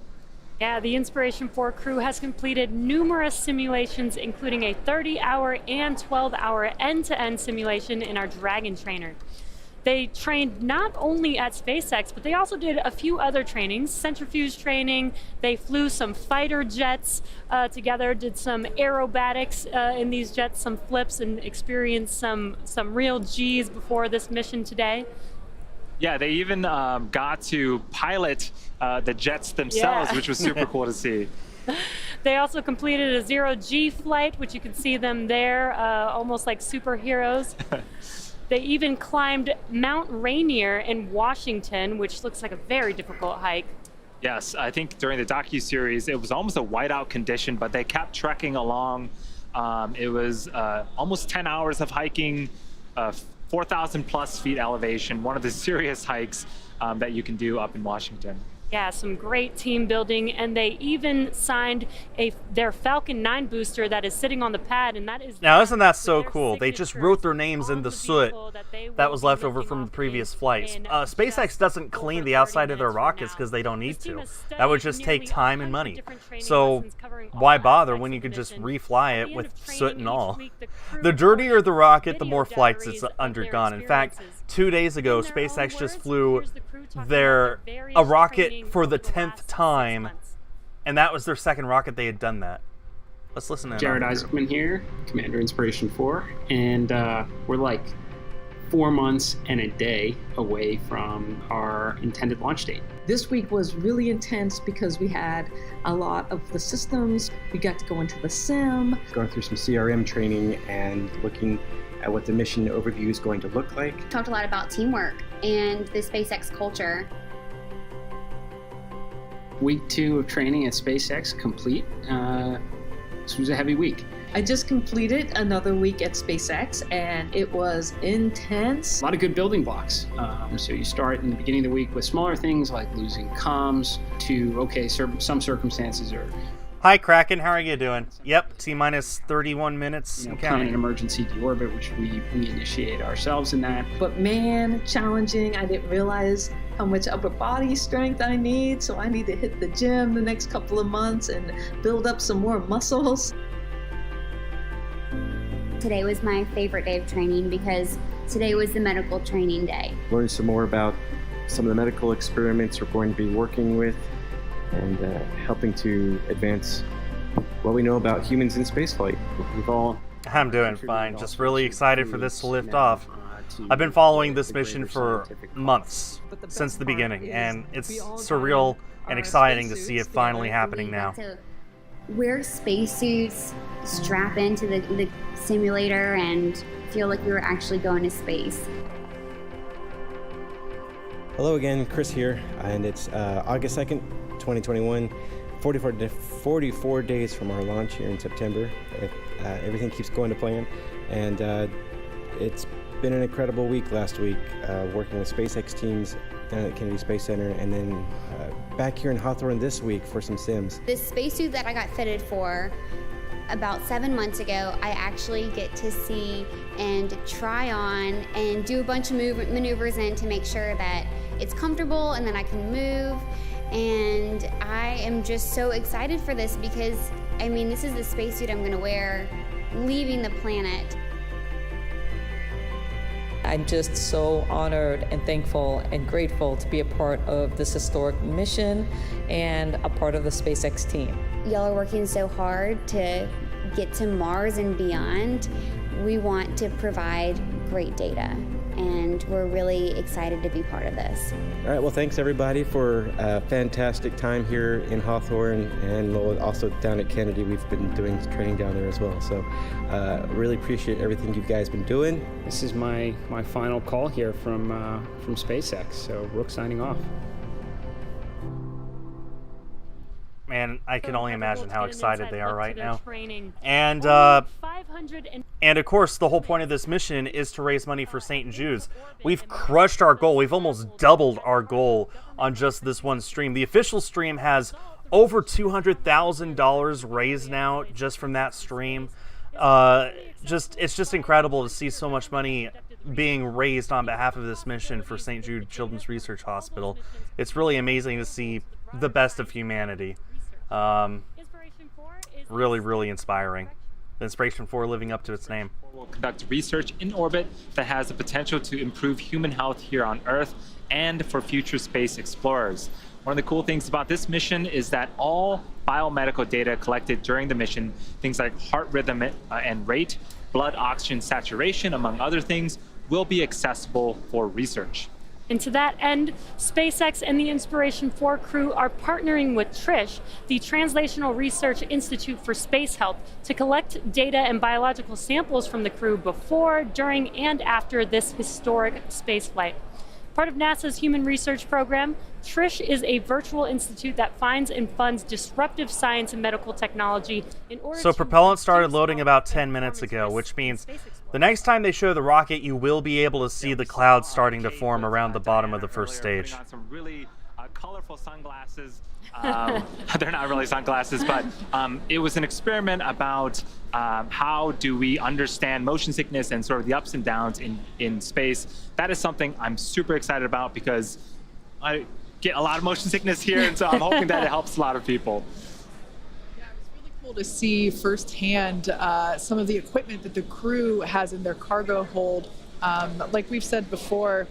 Yeah, the Inspiration4 crew has completed numerous simulations, including a 30-hour and 12-hour end-to-end simulation in our Dragon trainer. They trained not only at SpaceX, but they also did a few other trainings, centrifuge training. They flew some fighter jets together, did some aerobatics in these jets, some flips, and experienced some real G's before this mission today. Yeah, they even got to pilot the jets themselves, which was super cool to see. They also completed a zero-G flight, which you can see them there, almost like superheroes. They even climbed Mount Rainier in Washington, which looks like a very difficult hike. Yes, I think during the docuseries, it was almost a whiteout condition, but they kept trekking along. It was almost 10 hours of hiking, 4,000 plus feet elevation, one of the serious hikes that you can do up in Washington. Yeah, some great team building, and they even signed their Falcon 9 booster that is sitting on the pad, and that is... Now, isn't that so cool? They just wrote their names in the soot that was left over from the previous flights. SpaceX doesn't clean the outside of their rockets because they don't need to. That would just take time and money. So why bother when you could just refly it with soot and all? The dirtier the rocket, the more flights it's undergone. In fact, 2 days ago, SpaceX just flew a rocket for the 10th time, and that was their second rocket they had done that. Let's listen to Jared Isaacman here, Commander Inspiration4, and we're like 4 months and a day away from our intended launch date. This week was really intense because we had a lot of the systems. We got to go into the sim. Going through some CRM training and looking at what the mission overview is going to look like. Talked a lot about teamwork and the SpaceX culture. Week 2 of training at SpaceX complete. This was a heavy week. I just completed another week at SpaceX, and it was intense. A lot of good building blocks. So you start in the beginning of the week with smaller things like losing comms to, okay, some circumstances are... Hi, Kraken. How are you doing? Yep, T-minus 31 minutes. Plan an emergency deorbit, which we initiate ourselves in that. But man, challenging. I didn't realize how much upper body strength I need, so I need to hit the gym the next couple of months and build up some more muscles. Today was my favorite day of training because today was the medical training day. Learn some more about some of the medical experiments we're going to be working with, and helping to advance what we know about humans in spaceflight. I'm doing fine. Just really excited for this to lift off. I've been following this mission for months, since the beginning, and it's surreal and exciting to see it finally happening now. Wear spacesuits, strap into the simulator, and feel like we were actually going to space. Hello again, Chris here, and it's August 2nd, 2021, 44 days from our launch here in September. Everything keeps going to plan, and it's been an incredible week last week, working with SpaceX teams down at Kennedy Space Center, and then back here in Hawthorne this week for some sims. This spacesuit that I got fitted for about 7 months ago, I actually get to see and try on and do a bunch of maneuvers in to make sure that it's comfortable and that I can move. And I am just so excited for this because, I mean, this is the spacesuit I'm gonna wear leaving the planet. I'm just so honored and thankful and grateful to be a part of this historic mission and a part of the SpaceX team. Y'all are working so hard to get to Mars and beyond. We want to provide great data, and we're really excited to be part of this. All right, well, thanks everybody for a fantastic time here in Hawthorne and also down at Kennedy. We've been doing training down there as well, so really appreciate everything you guys been doing. This is my final call here from SpaceX, so Rook signing off. Man, I can only imagine how excited they are right now. And of course, the whole point of this mission is to raise money for St. Jude's. We've crushed our goal. We've almost doubled our goal on just this one stream. The official stream has over $200,000 raised now just from that stream. It's just incredible to see so much money being raised on behalf of this mission for St. Jude Children's Research Hospital. It's really amazing to see the best of humanity. Really, really inspiring. Inspiration4 living up to its name. We'll conduct research in orbit that has the potential to improve human health here on Earth and for future space explorers. One of the cool things about this mission is that all biomedical data collected during the mission, things like heart rhythm and rate, blood oxygen saturation, among other things, will be accessible for research. And to that end, SpaceX and the Inspiration4 crew are partnering with TRISH, the Translational Research Institute for Space Health, to collect data and biological samples from the crew before, during, and after this historic spaceflight. Part of NASA's Human Research Program, TRISH is a virtual institute that finds and funds disruptive science and medical technology in order So propellant started loading about 10 minutes ago, which means the next time they show the rocket, you will be able to see the clouds starting to form around the bottom of the first stage. Some really colorful sunglasses. They're not really sunglasses, but it was an experiment about how do we understand motion sickness and sort of the ups and downs in space. That is something I'm super excited about because I get a lot of motion sickness here, and so I'm hoping that it helps a lot of people. Cool to see firsthand some of the equipment that the crew has in their cargo hold. Like we've said before,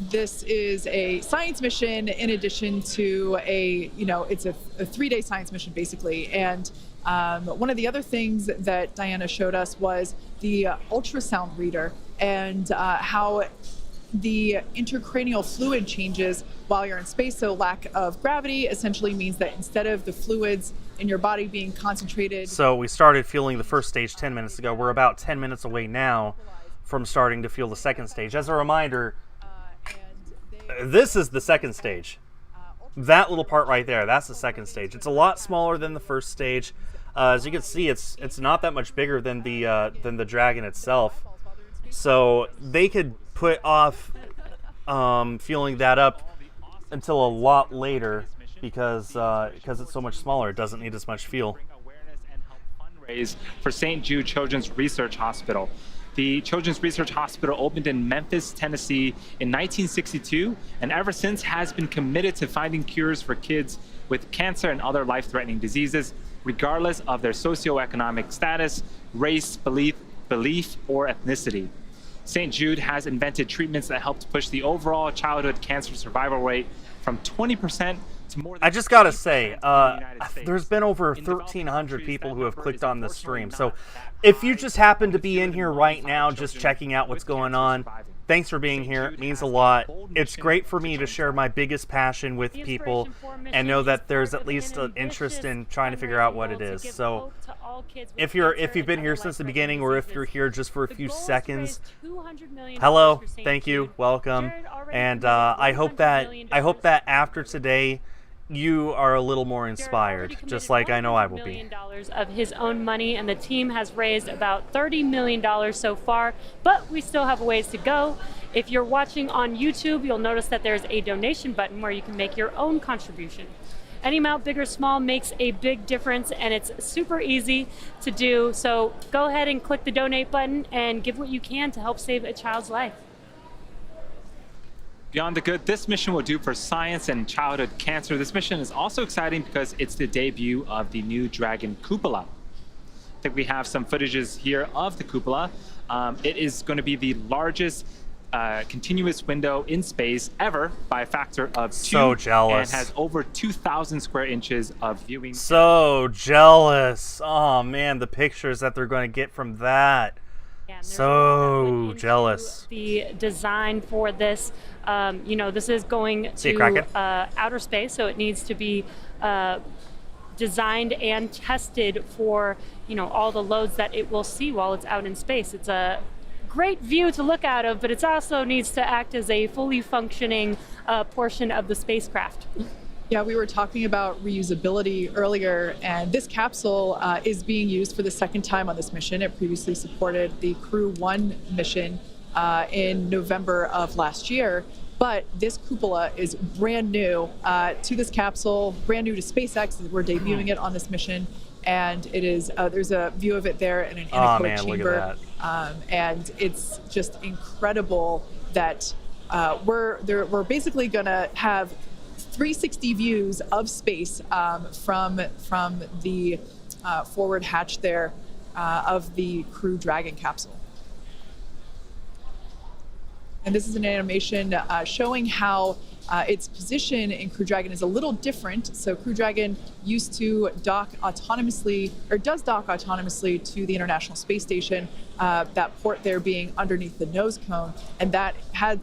this is a science mission in addition to it's a 3-day science mission basically. And one of the other things that Diana showed us was the ultrasound reader and how the intracranial fluid changes while you're in space. So lack of gravity essentially means that instead of the fluids in your body being concentrated. So we started feeling the first stage 10 minutes ago. We're about 10 minutes away now from starting to feel the second stage. As a reminder, this is the second stage. That little part right there, that's the second stage. It's a lot smaller than the first stage. As you can see, it's not that much bigger than the Dragon itself. So they could put off fueling that up until a lot later because it's so much smaller. It doesn't need as much fuel. Fundraise for St. Jude Children's Research Hospital. The Children's Research Hospital opened in Memphis, Tennessee in 1962, and ever since has been committed to finding cures for kids with cancer and other life-threatening diseases, regardless of their socioeconomic status, race, belief, or ethnicity. St. Jude has invented treatments that helped push the overall childhood cancer survival rate from 20% to more than... I just gotta say, there's been over 1,300 people who have clicked on this stream. So if you just happen to be in here right now just checking out what's going on, thanks for being here. It means a lot. It's great for me to share my biggest passion with people and know that there's at least an interest in trying to figure out what it is. So if you've been here since the beginning, or if you're here just for a few seconds, hello, thank you, welcome, and I hope that after today you are a little more inspired, just like I know I will $1 be. million of his own money, and the team has raised about $30 million so far, but we still have a ways to go. If you're watching on YouTube, you'll notice that there's a donation button where you can make your own contribution. Any amount, big or small, makes a big difference, and it's super easy to do. So go ahead and click the donate button and give what you can to help save a child's life. Beyond the good this mission will do for science and childhood cancer, this mission is also exciting because it's the debut of the new Dragon cupola. I think we have some footages here of the cupola. It is going to be the largest continuous window in space ever by a factor of 2. So jealous. And has over 2,000 square inches of viewing. So jealous. Oh man, the pictures that they're going to get from that. Yeah, so jealous. The design for this, this is going to outer space, so it needs to be designed and tested for, all the loads that it will see while it's out in space. It's a great view to look out of, but it also needs to act as a fully functioning portion of the spacecraft. Yeah, we were talking about reusability earlier, and this capsule is being used for the second time on this mission. It previously supported the Crew 1 mission in November of last year, but this cupola is brand new to this capsule, brand new to SpaceX. We're debuting it on this mission, and it is there's a view of it there in an anechoic chamber, look at that. and it's just incredible that we're basically going to have 360 views of space from the forward hatch there of the Crew Dragon capsule. And this is an animation showing how its position in Crew Dragon is a little different. So Crew Dragon used to dock autonomously, or does dock autonomously to the International Space Station, that port there being underneath the nose cone, and that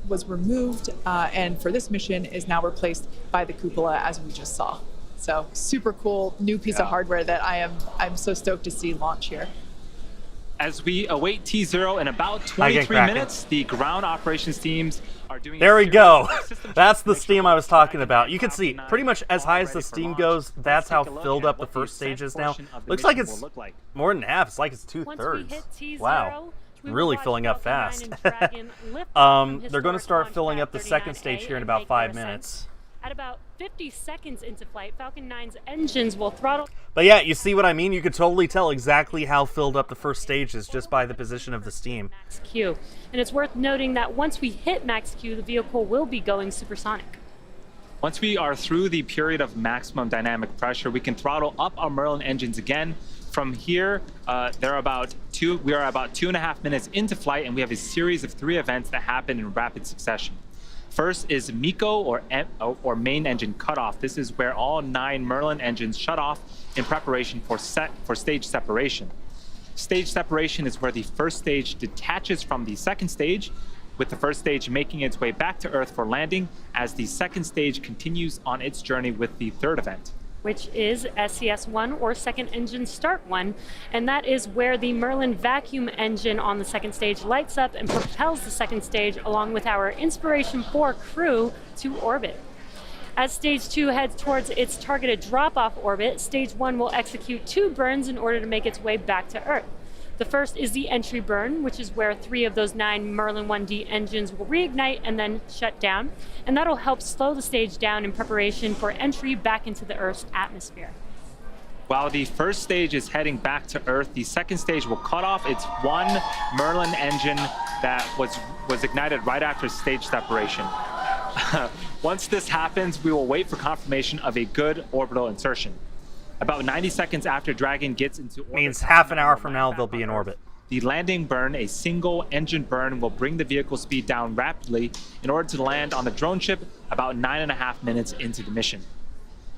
was removed, and for this mission is now replaced by the cupola, as we just saw. So super cool new piece of hardware that I'm so stoked to see launch here. As we await T0 in about 23 minutes, the ground operations teams are doing. There we go. That's the steam I was talking about. You can see pretty much as high as the steam goes, that's how filled up the first stage is now. Looks like it's more than half. It's like it's 2/3. Wow. Really filling up fast. They're going to start filling up the second stage here in about 5 minutes. At about 50 seconds into flight, Falcon 9's engines will throttle. But yeah, you see what I mean? You could totally tell exactly how filled up the first stage is just by the position of the steam. Max Q. And it's worth noting that once we hit Max Q, the vehicle will be going supersonic. Once we are through the period of maximum dynamic pressure, we can throttle up our Merlin engines again. From here, we are about 2.5 minutes into flight, and we have a series of 3 events that happen in rapid succession. First is MECO, or main engine cutoff. This is where all 9 Merlin engines shut off in preparation for stage separation. Stage separation is where the first stage detaches from the second stage, with the first stage making its way back to Earth for landing, as the second stage continues on its journey with the third event, which is SES-1, or Second Engine Start 1, and that is where the Merlin vacuum engine on the second stage lights up and propels the second stage along with our Inspiration4 crew to orbit. As Stage 2 heads towards its targeted drop-off orbit, Stage 1 will execute 2 burns in order to make its way back to Earth. The first is the entry burn, which is where 3 of those 9 Merlin 1D engines will reignite and then shut down, and that'll help slow the stage down in preparation for entry back into the Earth's atmosphere. While the first stage is heading back to Earth, the second stage will cut off its 1 Merlin engine that was ignited right after stage separation. Once this happens, we will wait for confirmation of a good orbital insertion. About 90 seconds after Dragon gets into orbit, means half an hour from now they'll be in orbit. The landing burn, a single engine burn, will bring the vehicle speed down rapidly in order to land on the drone ship about 9.5 minutes into the mission.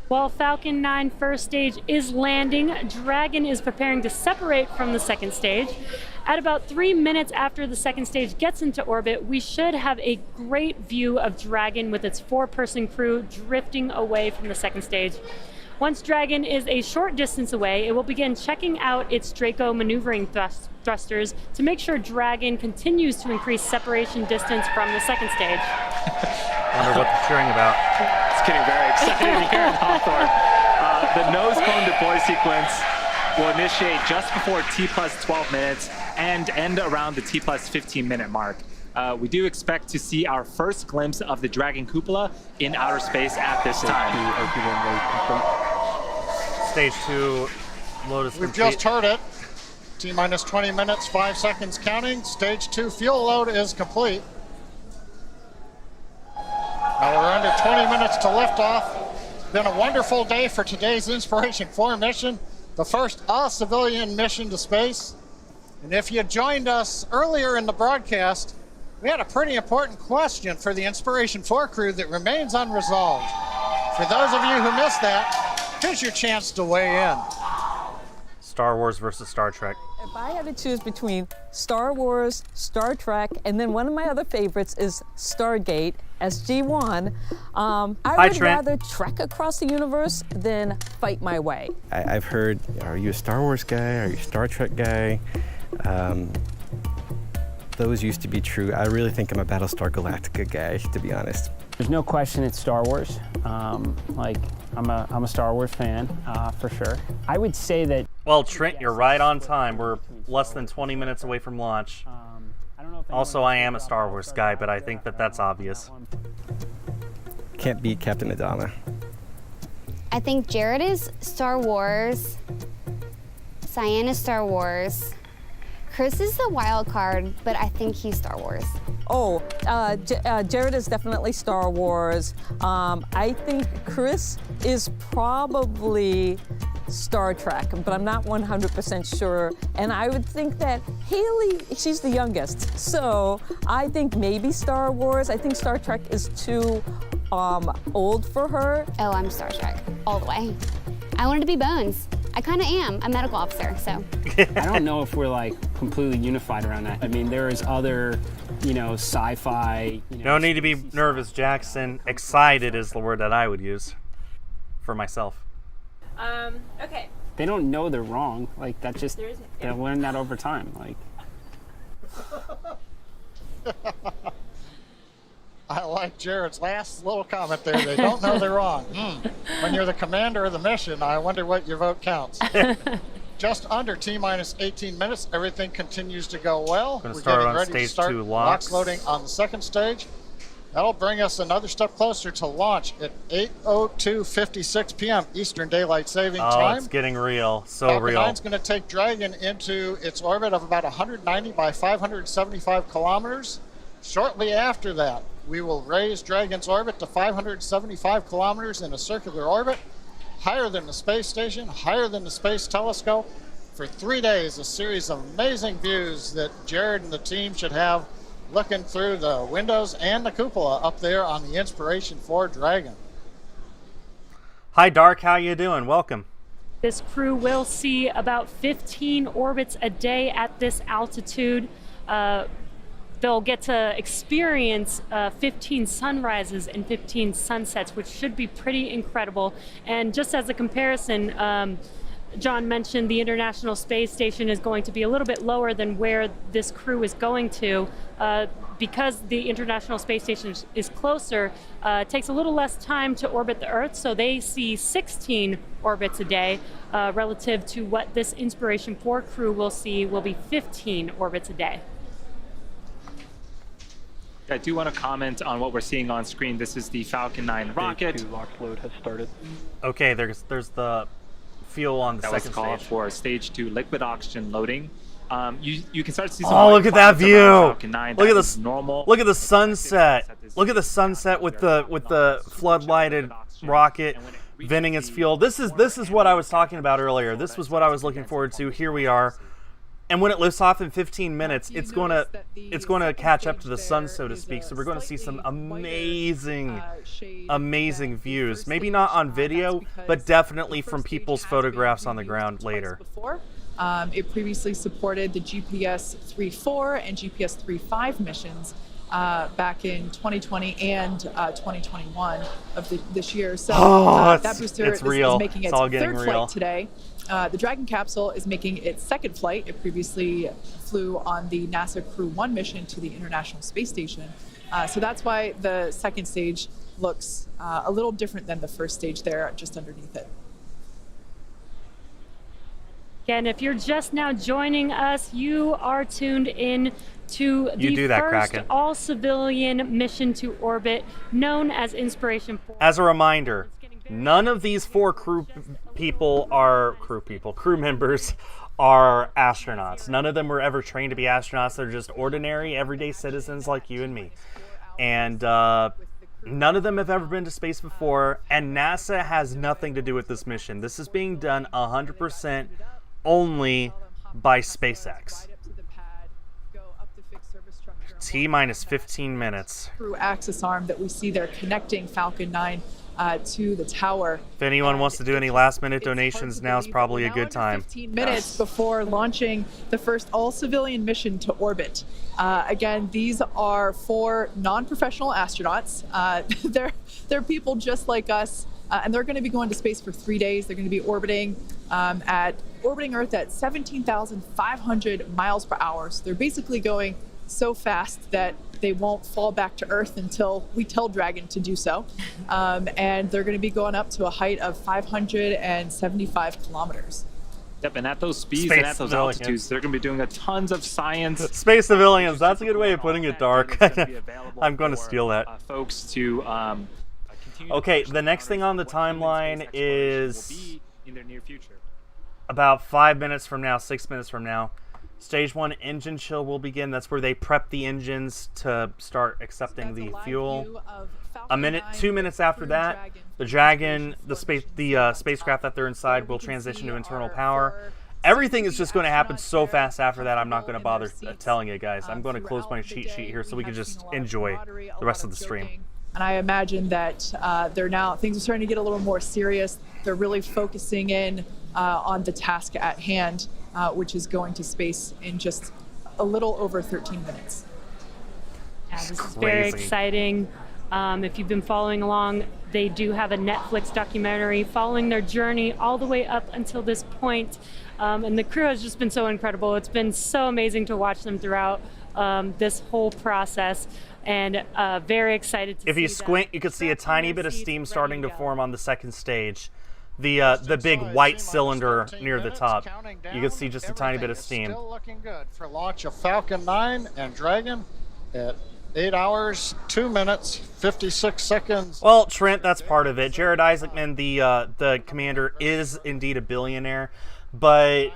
While Falcon 9 first stage is landing, Dragon is preparing to separate from the second stage. At about 3 minutes after the second stage gets into orbit, we should have a great view of Dragon with its 4-person crew drifting away from the second stage. Once Dragon is a short distance away, it will begin checking out its Draco maneuvering thrusters to make sure Dragon continues to increase separation distance from the second stage. Wonder what they're cheering about. It's getting very excited here in Hawthorne. The nose cone deploy sequence will initiate just before T plus 12 minutes and end around the T plus 15-minute mark. We do expect to see our first glimpse of the Dragon cupola in outer space at this time. Stage 2 load is We've complete. just heard it. T minus 20 minutes, 5 seconds counting. Stage 2 fuel load is complete. Now we're under 20 minutes to liftoff. It's been a wonderful day for today's Inspiration4 mission, the first all-civilian mission to space. And if you joined us earlier in the broadcast, we had a pretty important question for the Inspiration4 crew that remains unresolved. For those of you who missed that, here's your chance to weigh in. Star Wars versus Star Trek. If I had to choose between Star Wars, Star Trek, and then one of my other favorites is Stargate, SG-1, I would rather trek across the universe than fight my way. I've heard, are you a Star Wars guy? Are you a Star Trek guy? Those used to be true. I really think I'm a Battlestar Galactica guy, to be honest. There's no question it's Star Wars. I'm a Star Wars fan, for sure. I would say that... Well, Trent, you're right on time. We're less than 20 minutes away from launch. Also, I am a Star Wars guy, but I think that that's obvious. Can't beat Captain Adama. I think Jared is Star Wars, Cyan is Star Wars, Chris is the wild card, but I think he's Star Wars. Oh, Jared is definitely Star Wars. I think Chris is probably Star Trek, but I'm not 100% sure. And I would think that Haley, she's the youngest, so I think maybe Star Wars. I think Star Trek is too old for her. Oh, I'm Star Trek, all the way. I wanted to be Bones. I kind of am a medical officer, so. I don't know if we're like completely unified around that. I mean, there is other, sci-fi. No need to be nervous, Jackson. Excited is the word that I would use for myself. Okay. They don't know they're wrong. Like that just, they'll learn that over time. Like. I like Jared's last little comment there. They don't know they're wrong. When you're the commander of the mission, I wonder what your vote counts. Just under T minus 18 minutes, everything continues to go well. We're getting ready stage to start 2 locks. loading on the second stage. That'll bring us another step closer to launch at 8:02:56 p.m. Eastern Daylight Saving Time. Oh, it's getting real. So Falcon real. 9's going to take Dragon into its orbit of about 190 by 575 kilometers. Shortly after that, we will raise Dragon's orbit to 575 kilometers in a circular orbit, higher than the space station, higher than the space telescope. For 3 days, a series of amazing views that Jared and the team should have looking through the windows and the cupola up there on the Inspiration4 Dragon. Hi, Dark. How you doing? Welcome. This crew will see about 15 orbits a day at this altitude. They'll get to experience 15 sunrises and 15 sunsets, which should be pretty incredible. And just as a comparison, John mentioned the International Space Station is going to be a little bit lower than where this crew is going to. Because the International Space Station is closer, it takes a little less time to orbit the Earth, so they see 16 orbits a day, relative to what this Inspiration4 crew will see will be 15 orbits a day. I do want to comment on what we're seeing on screen. This is the Falcon 9 rocket. Stage 2 launch load has started. Okay, there's the fuel on the That second was called stage. for stage 2 liquid oxygen loading. You can start to see some Oh, white look at that clouds around view! Falcon 9. Look at That this. is normal. Look at the sunset. Look at the sunset with the flood-lighted rocket venting its fuel. This is what I was talking about earlier. This was what I was looking forward to. Here we are. And when it lifts off in 15 minutes, it's going to catch up to the sun, so to speak. So we're going to see some amazing views. Maybe not on video, but definitely from people's photographs on the ground later. It previously supported the GPS 3.4 and GPS 3.5 missions back in 2020 and 2021 of this year. So that booster is making its third flight today. The Dragon capsule is making its second flight. It previously flew on the NASA Crew 1 mission to the International Space Station. So that's why the second stage looks a little different than the first stage there just underneath it. Again, if you're just now joining us, you are tuned in to the first all-civilian mission to orbit, known as Inspiration4. As a reminder, none of these 4 crew members are astronauts. None of them were ever trained to be astronauts. They're just ordinary, everyday citizens like you and me. And none of them have ever been to space before, and NASA has nothing to do with this mission. This is being done 100% only by SpaceX. T-minus 15 minutes. Through axis arm that we see there connecting Falcon 9 to the tower. If anyone wants to do any last-minute donations, now is probably a good time. 15 minutes before launching the first all-civilian mission to orbit. Again, these are 4 non-professional astronauts. They're people just like us, and they're going to be going to space for 3 days. They're going to be orbiting Earth at 17,500 miles per hour. So they're basically going so fast that they won't fall back to Earth until we tell Dragon to do so. And they're going to be going up to a height of 575 kilometers. Yep, and at those speeds and at those altitudes, they're going to be doing tons of science. Space civilians, that's a good way of putting it, Dark. I'm going to steal that. Folks to okay, the next thing on the timeline is in their near future. About 5 minutes from now, 6 minutes from now. Stage 1 engine chill will begin. That's where they prep the engines to start accepting the fuel. 2 minutes after that, the Dragon, the spacecraft that they're inside, will transition to internal power. Everything is just going to happen so fast after that, I'm not going to bother telling you guys. I'm going to close my cheat sheet here so we can just enjoy the rest of the stream. And I imagine that things are starting to get a little more serious. They're really focusing in on the task at hand, which is going to space in just a little over 13 minutes. Yeah, this is very exciting. If you've been following along, they do have a Netflix documentary following their journey all the way up until this point. And the crew has just been so incredible. It's been so amazing to watch them throughout this whole process. And very excited to see. If you squint, you can see a tiny bit of steam starting to form on the second stage. The big white cylinder near the top. You can see just a tiny bit of steam. Still looking good for launch of Falcon 9 and Dragon at 8 hours, 2 minutes, 56 seconds. Well, Trent, that's part of it. Jared Isaacman, the commander, is indeed a billionaire, but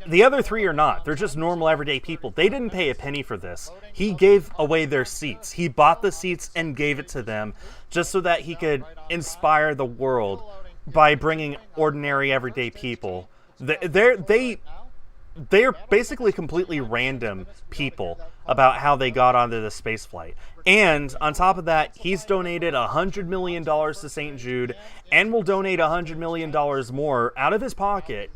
the other 3 are not. They're just normal, everyday people. They didn't pay a penny for this. He gave away their seats. He bought the seats and gave it to them just so that he could inspire the world by bringing ordinary, everyday people. They're basically completely random people about how they got onto the space flight. And on top of that, he's donated $100 million to St. Jude and will donate $100 million more out of his pocket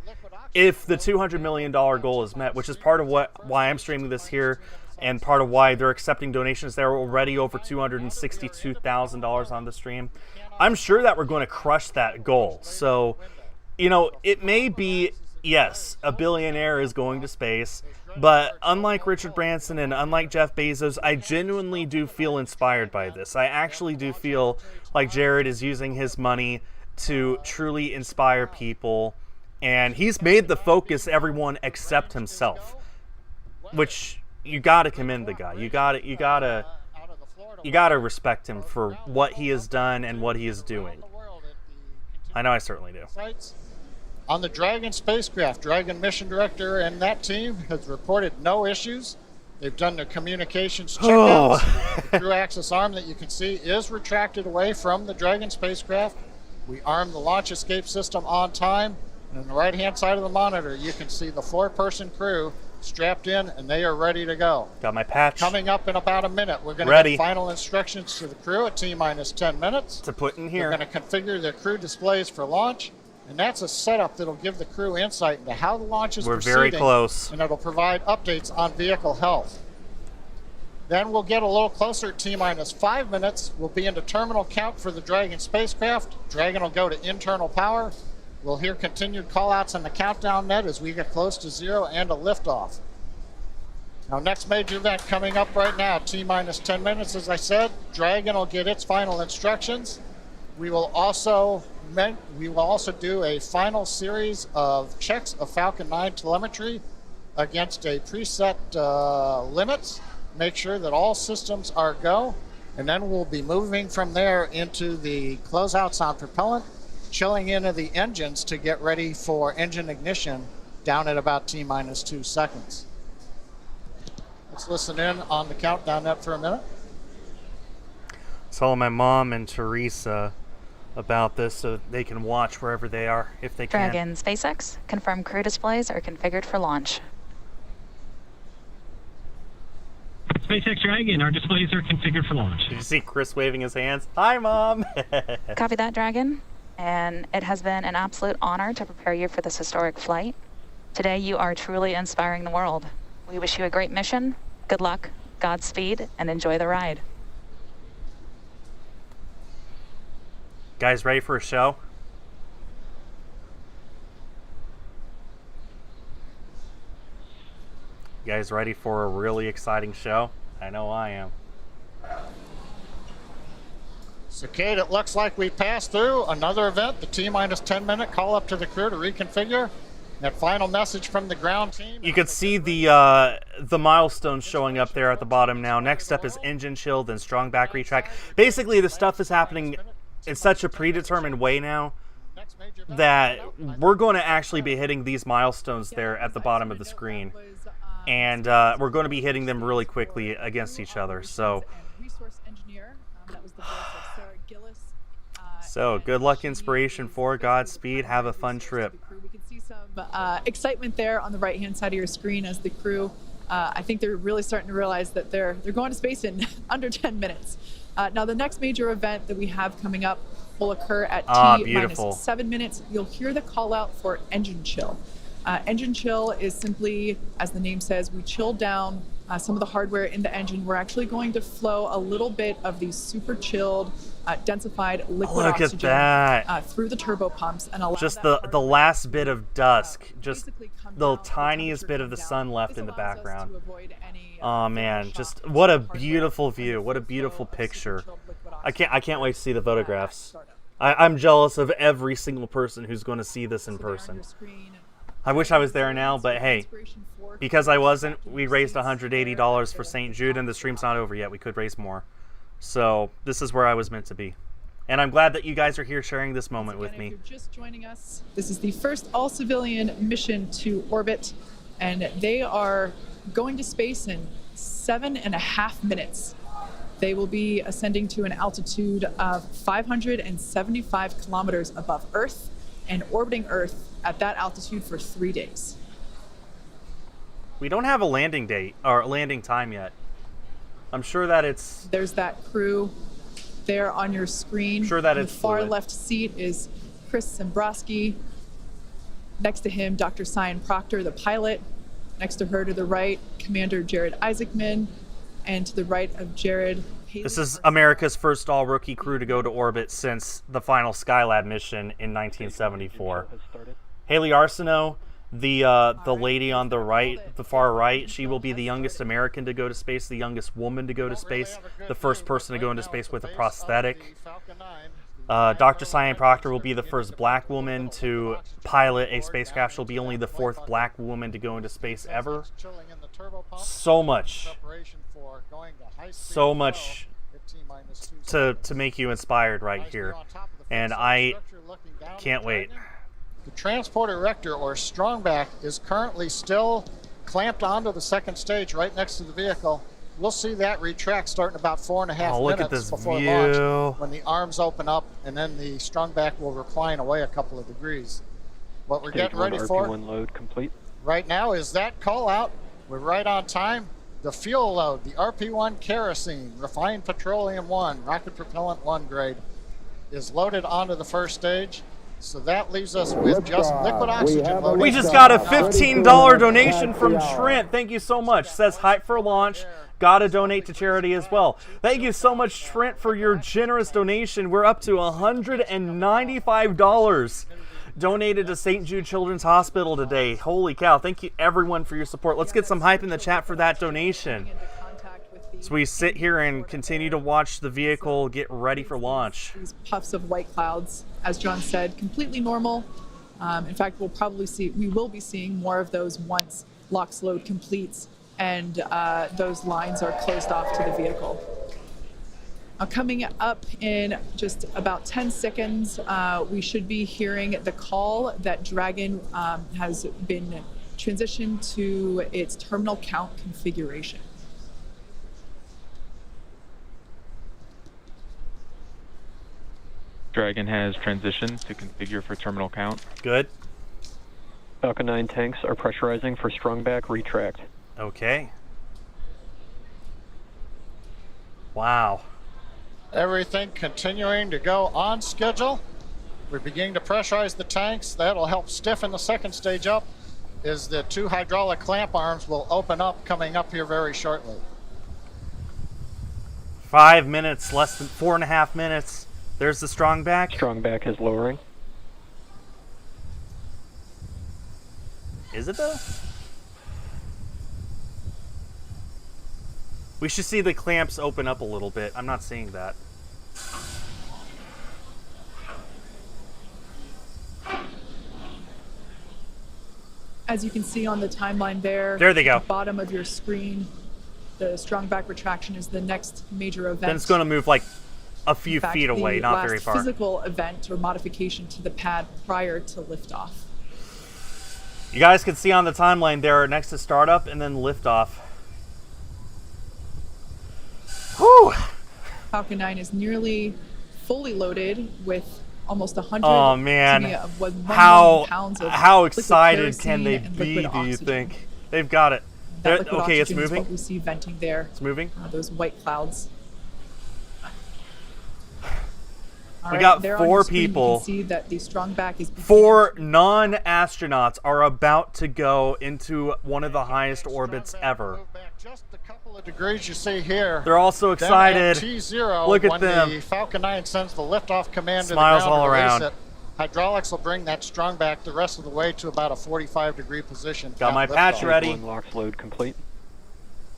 if the $200 million goal is met, which is part of why I'm streaming this here and part of why they're accepting donations. They're already over $262,000 on the stream. I'm sure that we're going to crush that goal. So, it may be, yes, a billionaire is going to space, but unlike Richard Branson and unlike Jeff Bezos, I genuinely do feel inspired by this. I actually do feel like Jared is using his money to truly inspire people, and he's made the focus everyone except himself, which you got to commend the guy. You got to respect him for what he has done and what he is doing. I know I certainly do. On the Dragon spacecraft, Dragon mission director and that team has reported no issues. They've done their communications checkouts. The crew axis arm that you can see is retracted away from the Dragon spacecraft. We armed the launch escape system on time. And on the right-hand side of the monitor, you can see the 4-person crew strapped in, and they are ready to go. Got my patch. Coming up in about a minute, we're going to get final instructions to the crew at T-minus 10 minutes. To put in here. We're going to configure the crew displays for launch, and that's a setup that'll give the crew insight into how the launch is proceeding. We're very close. And it'll provide updates on vehicle health. Then we'll get a little closer at T-minus 5 minutes. We'll be into terminal count for the Dragon spacecraft. Dragon will go to internal power. We'll hear continued call-outs on the countdown net as we get close to 0 and a liftoff. Now, next major event coming up right now, T-minus 10 minutes, as I said. Dragon will get its final instructions. We will also do a final series of checks of Falcon 9 telemetry against a preset limits. Make sure that all systems are go, and then we'll be moving from there into the closeouts on propellant, chilling into the engines to get ready for engine ignition down at about T-minus 2 seconds. Let's listen in on the countdown net for a minute. Telling my mom and Teresa about this so they can watch wherever they are if they can. Dragon SpaceX, confirm crew displays are configured for launch. SpaceX Dragon, our displays are configured for launch. Did you see Chris waving his hands? Hi, Mom! Copy that, Dragon. And it has been an absolute honor to prepare you for this historic flight. Today, you are truly inspiring the world. We wish you a great mission, good luck, Godspeed, and enjoy the ride. Guys, ready for a show? You guys ready for a really exciting show? I know I am. So, Kate, it looks like we passed through another event, the T-minus 10 minute call up to the crew to reconfigure. That final message from the ground team. You can see the milestones showing up there at the bottom now. Next up is engine chill, then strong back retract. Basically, the stuff is happening in such a predetermined way now that we're going to actually be hitting these milestones there at the bottom of the screen. And we're going to be hitting them really quickly against each other. So good luck, Inspiration4. Godspeed. Have a fun trip. We can see some excitement there on the right-hand side of your screen as the crew. I think they're really starting to realize that they're going to space in under 10 minutes. Now, the next major event that we have coming up will occur at T-minus 7 minutes. You'll hear the call out for engine chill. Engine chill is simply, as the name says, we chill down some of the hardware in the engine. We're actually going to flow a little bit of the super chilled, densified liquid oxygen through the turbo pumps and allow just the last bit of dusk, just the tiniest bit of the sun left in the background. Oh man, just what a beautiful view! What a beautiful picture! I can't wait to see the photographs. I'm jealous of every single person who's going to see this in person. I wish I was there now, but hey, because I wasn't, we raised $180 for St. Jude, and the stream's not over yet. We could raise more. So this is where I was meant to be. And I'm glad that you guys are here sharing this moment with me. If you're just joining us, this is the first all-civilian mission to orbit, and they are going to space in 7.5 minutes. They will be ascending to an altitude of 575 kilometers above Earth and orbiting Earth at that altitude for 3 days. We don't have a landing date or landing time yet. I'm sure that it's... There's that crew there on your screen. I'm sure that in it's the far fluid. left seat is Chris Zembrowski. Next to him, Dr. Cyan Proctor, the pilot. Next to her to the right, Commander Jared Isaacman. And to the right of Jared... This is America's first all-rookie crew to go to orbit since the final Skylab mission in 1974. Haley Arsenault, the lady on the right, the far right, she will be the youngest American to go to space, the youngest woman to go to space, the first person to go into space with a prosthetic. Dr. Cyan Proctor will be the first black woman to pilot a spacecraft. She'll be only the fourth black woman to go into space ever. So much to make you inspired right here, and I can't wait. The transport erector, or strongback, is currently still clamped onto the second stage right next to the vehicle. We'll see that retract starting about 4.5 minutes before launch, when the arms open up, and then the strongback will recline away a couple of degrees. What we're getting ready for RP1 load complete right now is that call out. We're right on time. The fuel load, the RP1 kerosene, refined petroleum 1, rocket propellant 1 grade, is loaded onto the first stage. So that leaves us with just liquid oxygen loading. We just got a $15 donation from Trent. Thank you so much. Says hype for launch. Gotta donate to charity as well. Thank you so much, Trent, for your generous donation. We're up to $195. donated to St. Jude Children's Hospital today. Holy cow. Thank you, everyone, for your support. Let's get some hype in the chat for that donation. So we sit here and continue to watch the vehicle get ready for launch. These puffs of white clouds, as John said, completely normal. In fact, we will be seeing more of those once LOX load completes and those lines are closed off to the vehicle. Coming up in just about 10 seconds, we should be hearing the call that Dragon has been transitioned to its terminal count configuration. Dragon has transitioned to configure for terminal count. Good. Falcon 9 tanks are pressurizing for strong back retract. Okay. Wow. Everything continuing to go on schedule. We're beginning to pressurize the tanks. That'll help stiffen the second stage up as the 2 hydraulic clamp arms will open up coming up here very shortly. 5 minutes, less than 4.5 minutes. There's the strong back. Strong back is lowering. Is it though? We should see the clamps open up a little bit. I'm not seeing that. As you can see on the timeline there, There they go. at the bottom of your screen, the strong back retraction is the next major event. Then it's going to move like a few In fact, feet away, the not last very far. physical event or modification to the pad prior to liftoff. You guys can see on the timeline there next to startup and then liftoff. Whew! Falcon 9 is nearly fully loaded with almost 100 Oh man, with 1 how million pounds of liquid excited can they kerosene and be? liquid Do you oxygen. think they've got it? That liquid Okay, it's oxygen is moving. what we see venting there. It's moving. Those white clouds. All We right, got there on 4 your screen, people. You can see that the strong back is 4 non-astronauts are about to go into one of the highest orbits ever. The degrees you see here. They're all so Then excited. at T0, Look at when them. the Falcon 9 sends the liftoff command Smiles to the ground all to release around. it, hydraulics will bring that strong back the rest of the way to about a 45-degree position. Got my Count patch liftoff. ready. LOX load complete.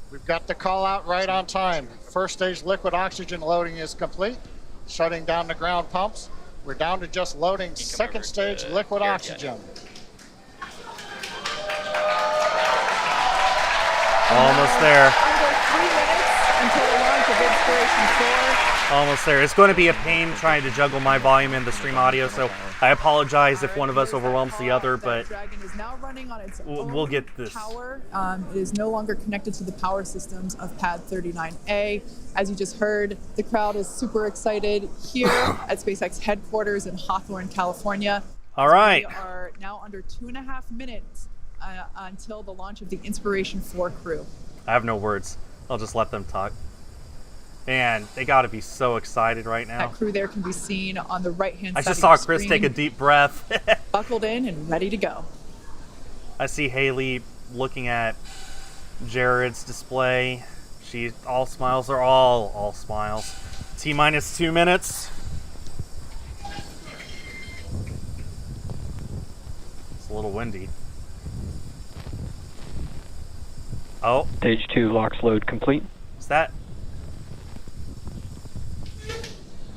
We've got the call out right on time. First stage liquid oxygen loading is complete. Shutting down the ground pumps. We're down to just loading second stage liquid oxygen. Almost there. Under 3 minutes until the launch of Inspiration4. Almost there. It's going to be a pain trying to juggle my volume and the stream audio, so I apologize if one of us overwhelms the other, but Dragon is now running on its own we'll get this. power. It is no longer connected to the power systems of Pad 39A. As you just heard, the crowd is super excited here at SpaceX headquarters in Hawthorne, California. All right. We are now under 2.5 minutes until the launch of the Inspiration4 crew. I have no words. I'll just let them talk. Man, they got to be so excited right now. That crew there can be seen on the right-hand I side just of saw your Chris screen, take a deep breath. buckled in and ready to go. I see Haley looking at Jared's display. She all smiles are all smiles. T-minus 2 minutes. It's a little windy. Oh. Stage 2 LOX load complete. Is that?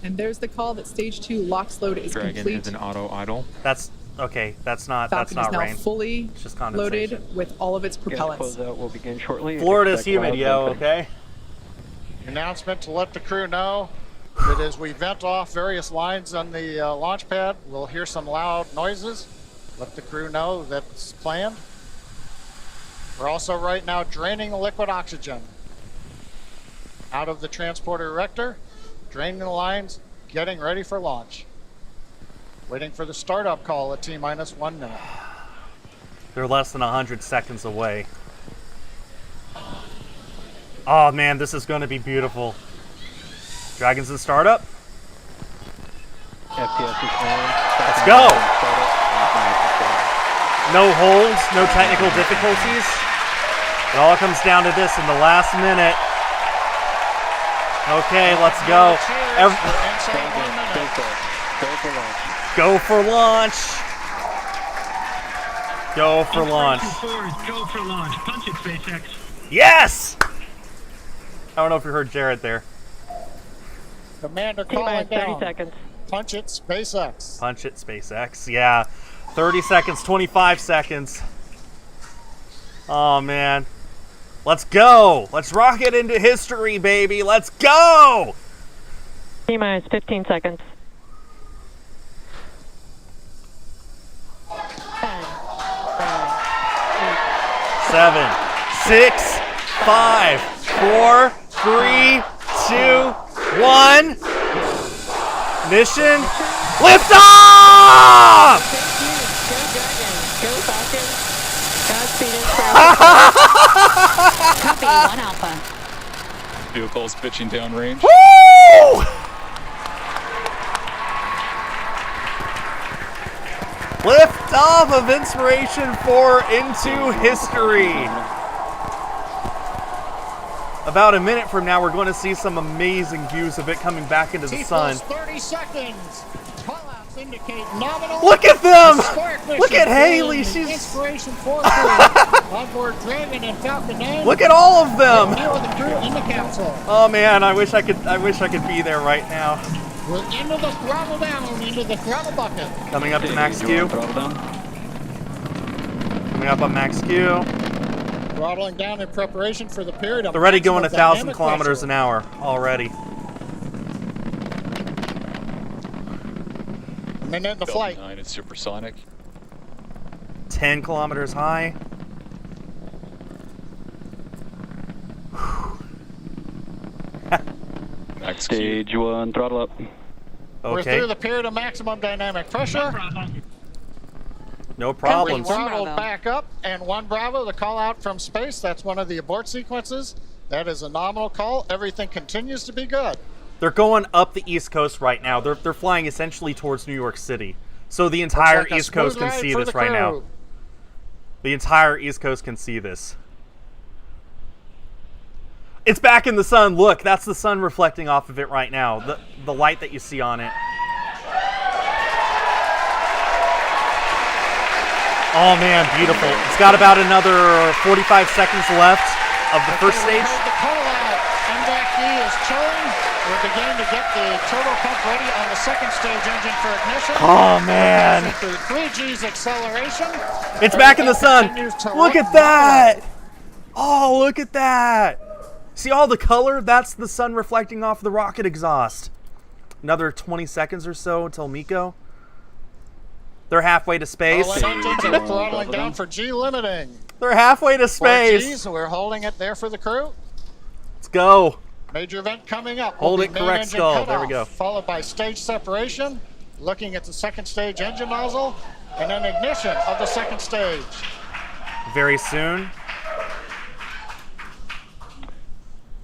And there's the call that stage 2 LOX load is Dragon complete. is an auto idle. That's okay. That's not Falcon is now rain. fully It's just condensation. loaded with all of its propellants. Closeout will begin shortly. Florida's Expect humid, loud yo. venting. Okay. Announcement to let the crew know that as we vent off various lines on the launch pad, we'll hear some loud noises. Let the crew know that's planned. We're also right now draining the liquid oxygen out of the transporter erector, draining the lines, getting ready for launch. Waiting for the startup call at T-minus 1 minute. They're less than 100 seconds away. Oh man, this is going to be beautiful. Dragons in startup. FPS is on. Let's go. No holds, no technical difficulties. It all comes down to this in the last minute. Okay, let's go. Go for launch. Go for launch. Go for launch. Inspiration4 is go for launch. Punch it, SpaceX. Yes! I don't know if you heard Jared there. Commander calling down. 30 seconds. Punch it, SpaceX. Punch it, SpaceX. Yeah. 30 seconds, 25 seconds. Oh, man. Let's go. Let's rocket into history, baby. Let's go! T-minus 15 seconds. 10, 9, 7, 6, 5, 4, 3, 2, 1. Mission liftoff! Go Falcon. Godspeed Copy, 1 Alpha. Vehicle is pitching downrange. Woo! Lift off of Inspiration4 into history. About a minute from now, we're going to see some amazing views of it coming back into the sun. 30 seconds. Callouts indicate nominal. Look at them! Historic mission Look at for Haley. the She's Inspiration4 crew. Onboard Dragon and Falcon 9. Look at all of them. Here with the crew in the capsule. Oh man, I wish I could be there right now. We're into the throttle down, into the throttle bucket. Coming up to max Q. Coming up on max Q. Throttling down in preparation for the period of They're already going maximum 1,000 dynamic kilometers pressure. an hour already. A minute into flight. 9 is supersonic. 10 kilometers high. Max Stage 1, throttle up. We're Okay. through the period of maximum dynamic pressure. No We problems. throttled back up, and 1 Bravo, the call out from space. That's one of the abort sequences. That is a nominal call. Everything continues to be good. They're going up the East Coast right now. They're flying essentially towards New York City. So the entire Looks like a East Coast smooth can ride see for this the right now. crew. The entire East Coast can see this. It's back in the sun. Look, that's the sun reflecting off of it right now. The light that you see on it. Oh man, beautiful. It's got about another 45 seconds left of the first stage. The call out. MVAC-D is chilling. We're beginning to get the turbo pump ready on the second stage engine for ignition. Oh man. Through 3G's acceleration. It's back in the sun. Continues to Look look at that. Oh, look at that. See all the color? That's the sun reflecting off the rocket exhaust. Another 20 seconds or so until Miko. They're halfway to space. All engines are throttling down for G limiting. They're halfway to space. 4G, so we're holding it there for the crew. Let's go. Major event coming up. Hold will it be main correct engine skull. There we cutoff, go. Followed by stage separation, looking at the second stage engine nozzle, and then ignition of the second stage. Very soon.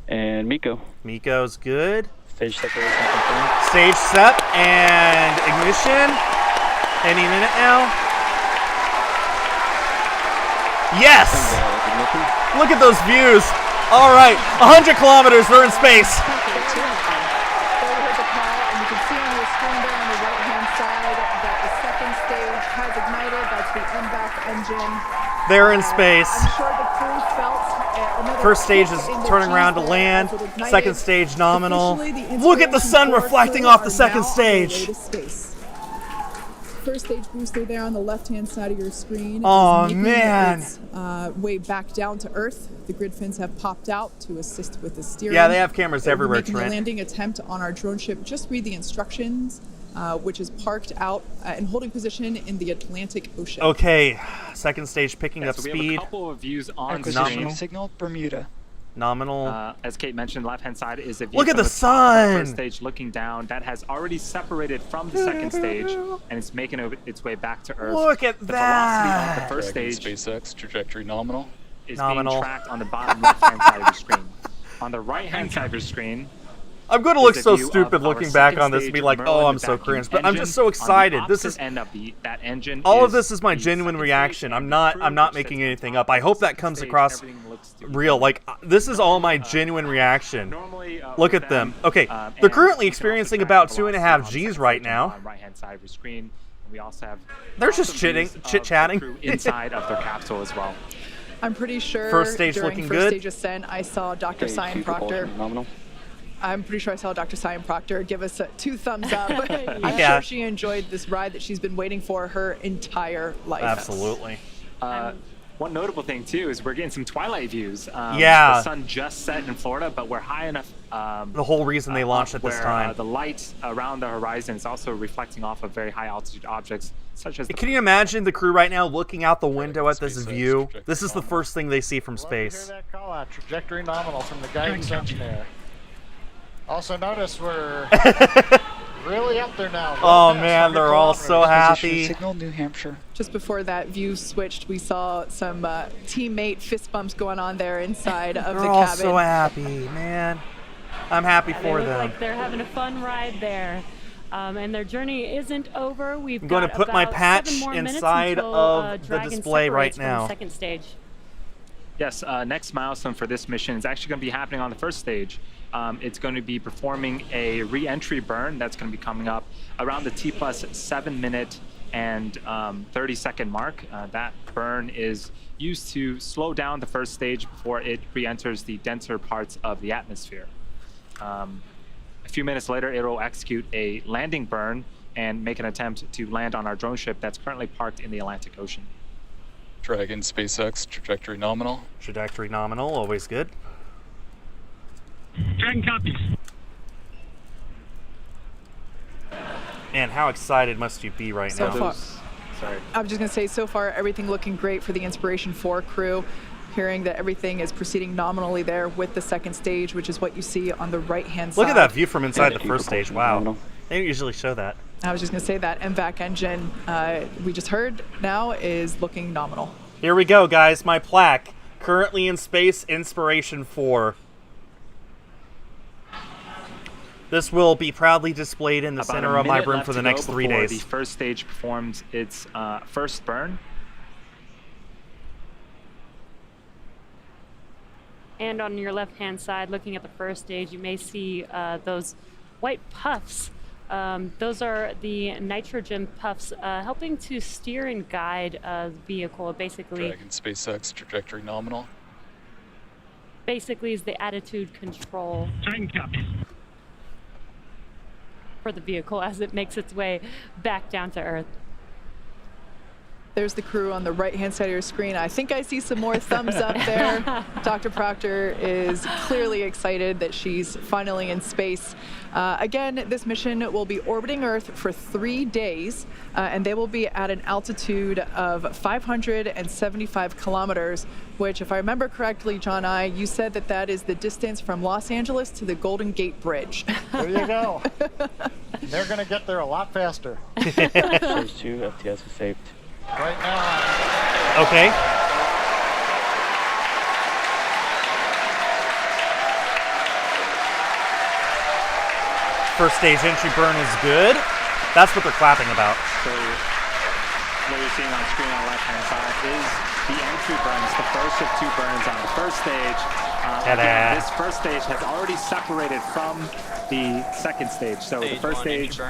And Miko. Miko's good. Stage separation confirmed. Stage sep and ignition. Any minute now. Yes! Look at those views. All right, 100 kilometers, they're in space. There we heard the call, and you can see on your screen there on the right-hand side that the second stage has ignited. That's the MVAC engine. They're in space. I'm sure the crew felt another First stage is kick in the turning around to G's land. there as it ignited. Second stage nominal. Officially, the Look at the sun Inspiration4 reflecting crew off the are second now on their way stage. to space. First stage booster there on the left-hand side of your screen. Oh, is making man. its way back down to Earth. The grid fins have popped out to assist with the steering. Yeah, they have cameras They'll be everywhere, making a Trent. landing attempt on our drone ship. Just read the instructions, which is parked out and holding position in the Atlantic Ocean. Okay, second stage picking up So we speed. have a couple of views on Acquisition screen. signal, Bermuda. Nominal. As Kate mentioned, left-hand side is a view Look at from the top of the sun! first stage looking down. That has already separated from the second stage, and it's making its way back to Earth. Look at the that! velocity of the first Dragon stage SpaceX trajectory nominal. is Nominal. being tracked on the bottom left-hand side of your screen. On the right-hand side of your screen, I'm going to look is a so view of stupid our looking back second on this and be stage like, oh, Merlin I'm so vacuum cringe. But I'm just engine. so excited. On the This is opposite end of that engine. all of this is my genuine reaction. I'm not making anything up. I hope that comes across real. Like this is all my genuine reaction. Look at them. Okay, they're currently experiencing about 2.5 Gs right now. Right-hand side of your screen. We also have They're just chit-chatting inside of their capsule as well. I'm pretty sure first stage during looking first good. stage ascent, I saw Dr. Cyan Proctor. I'm pretty sure I saw Dr. Cyan Proctor give us 2 thumbs up. I'm sure she enjoyed this ride that she's been waiting for her entire life. Absolutely. One notable thing too is we're getting some twilight views. The sun just set in Florida, but we're high enough. The whole reason they launched at this time. The light around the horizon is also reflecting off of very high altitude objects, such as. Can you imagine the crew right now looking out the window at this view? This is the first thing they see from space. Hear that call out, trajectory nominal from the guidance engineer. Also notice we're really up there now. Oh man, they're all so happy. Signal, New Hampshire. Just before that view switched, we saw some teammate fist bumps going on there inside of the cabin. They're all so happy, man. I'm happy for they look them. like they're having a fun ride there. And their journey isn't over. I'm going to put my patch inside of the display right now. The second stage. Yes, next milestone for this mission is actually going to be happening on the first stage. It's going to be performing a re-entry burn that's going to be coming up around the T plus 7 minute and 30-second mark. That burn is used to slow down the first stage before it re-enters the denser parts of the atmosphere. A few minutes later, it will execute a landing burn and make an attempt to land on our drone ship that's currently parked in the Atlantic Ocean. Dragon SpaceX, trajectory nominal. Trajectory nominal, always good. Dragon copies. Man, how excited must you be right now? Sorry. I'm just going to say, so far, everything looking great for the Inspiration4 crew. Hearing that everything is proceeding nominally there with the second stage, which is what you see on the right-hand side. Look at that view from inside the first stage. Wow. They don't usually show that. I was just going to say that MVAC engine we just heard now is looking nominal. Here we go, guys. My plaque. Currently in space, Inspiration4. This will be proudly displayed in the center of my room for the next 3 days. The first stage performs its first burn. And on your left-hand side, looking at the first stage, you may see those white puffs. Those are the nitrogen puffs helping to steer and guide the vehicle. Basically, Dragon SpaceX, trajectory nominal. Basically, is the attitude control for the vehicle as it makes its way back down to Earth. There's the crew on the right-hand side of your screen. I think I see some more thumbs up there. Dr. Proctor is clearly excited that she's finally in space. Again, this mission will be orbiting Earth for 3 days, and they will be at an altitude of 575 kilometers, which, if I remember correctly, John you said that that is the distance from Los Angeles to the Golden Gate Bridge. There you go. They're going to get there a lot faster. Stage 2, FTS is saved. Right now. Okay. First stage entry burn is good. That's what they're clapping about. So what you're seeing on screen on the left-hand side is the entry burns, the first of 2 burns on the first stage. Again, this first stage has already separated from the second stage. So the first stage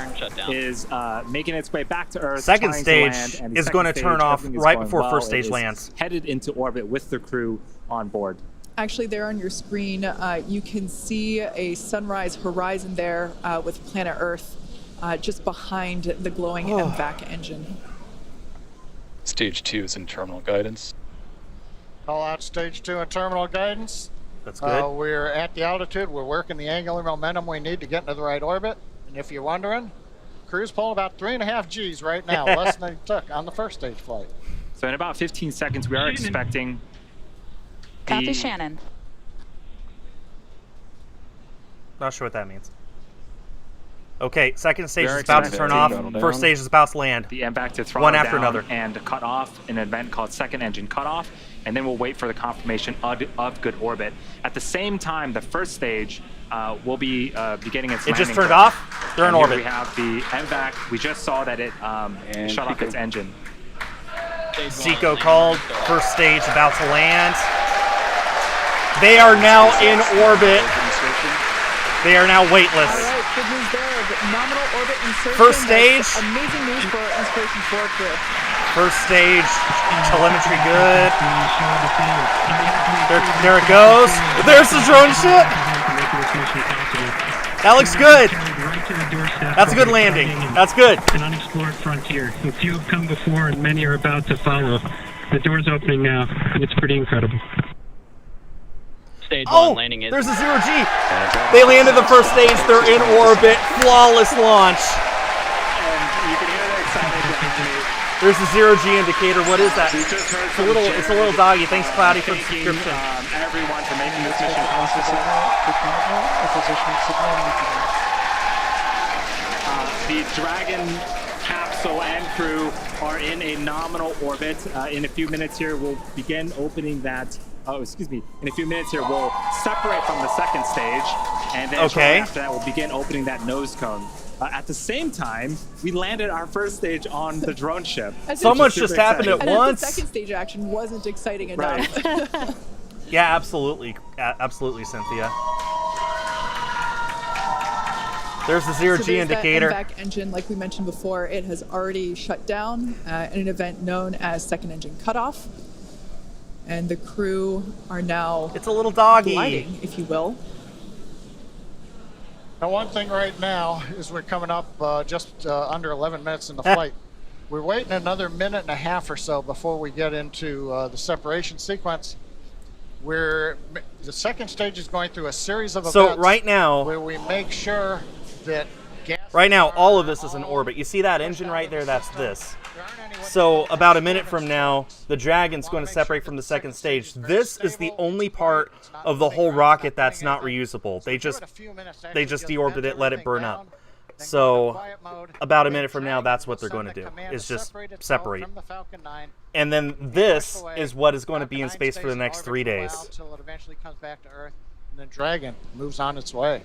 is making its way back to Earth. Second stage land, is going to turn off right before first stage lands. Headed into orbit with the crew on board. Actually, there on your screen, you can see a sunrise horizon there with planet Earth just behind the glowing MVAC engine. Stage 2 is in terminal guidance. Call out stage 2 in terminal guidance. That's good. We're at the altitude. We're working the angular momentum we need to get into the right orbit. And if you're wondering, crew's pulling about 3.5 Gs right now, less than they took on the first stage flight. So in about 15 seconds, we are expecting Copy Shannon. Not sure what that means. Okay, second stage is about to turn off. First stage is about to land. The MVAC to throttle one after down another and cut off in an event called second engine cutoff, and then we'll wait for the confirmation of good orbit. At the same time, the first stage will be beginning its landing. It just turned off. They're in orbit. We have the MVAC. We just saw that it shut off its engine. Zico called. First stage about to land. They are now in orbit. They are now weightless. All right, good news there. The nominal orbit insertion. First stage. That's amazing news for Inspiration4 crew. First stage, telemetry good. There it goes. There's the drone ship. That looks good. That's a good landing. That's good. An unexplored frontier. A few have come before and many are about to follow. The door's opening now, and it's pretty incredible. Stage Oh, one landing is. there's a zero G. They landed the first stage. They're in orbit. Flawless launch. And you can hear the excitement. There's the zero G indicator. What is that? It's a little doggy. Thanks, Cloudy, for the Thanking subscription. everyone for making this mission possible. The Dragon capsule and crew are in a nominal orbit. In a few minutes here, we'll begin opening that. Oh, excuse me. In a few minutes here, we'll separate from the second stage, and then shortly after that, we'll begin opening that nose cone. At the same time, we landed our first stage on the drone ship. So much just happened at once. The second stage action wasn't exciting enough. Right. Yeah, absolutely. Absolutely, Cynthia. There's the zero G indicator. That MVAC engine, like we mentioned before, it has already shut down in an event known as second engine cutoff. And the crew are now it's a little doggy gliding, if you will. Now, one thing right now is we're coming up just under 11 minutes in the flight. We're waiting another minute and a half or so before we get into the separation sequence. The second stage is going through a series of events. So right now, where we make sure that right now, all of this is in orbit. You see that engine right there? That's this. So about a minute from now, the Dragon's going to separate from the second stage. This is the only part of the whole rocket that's not reusable. They just deorbit it, let it burn up. So about a minute from now, that's what they're going to do, is just separate. And then this is what is going to be in space for the next 3 days. Until it eventually comes back to Earth, and then Dragon moves on its way.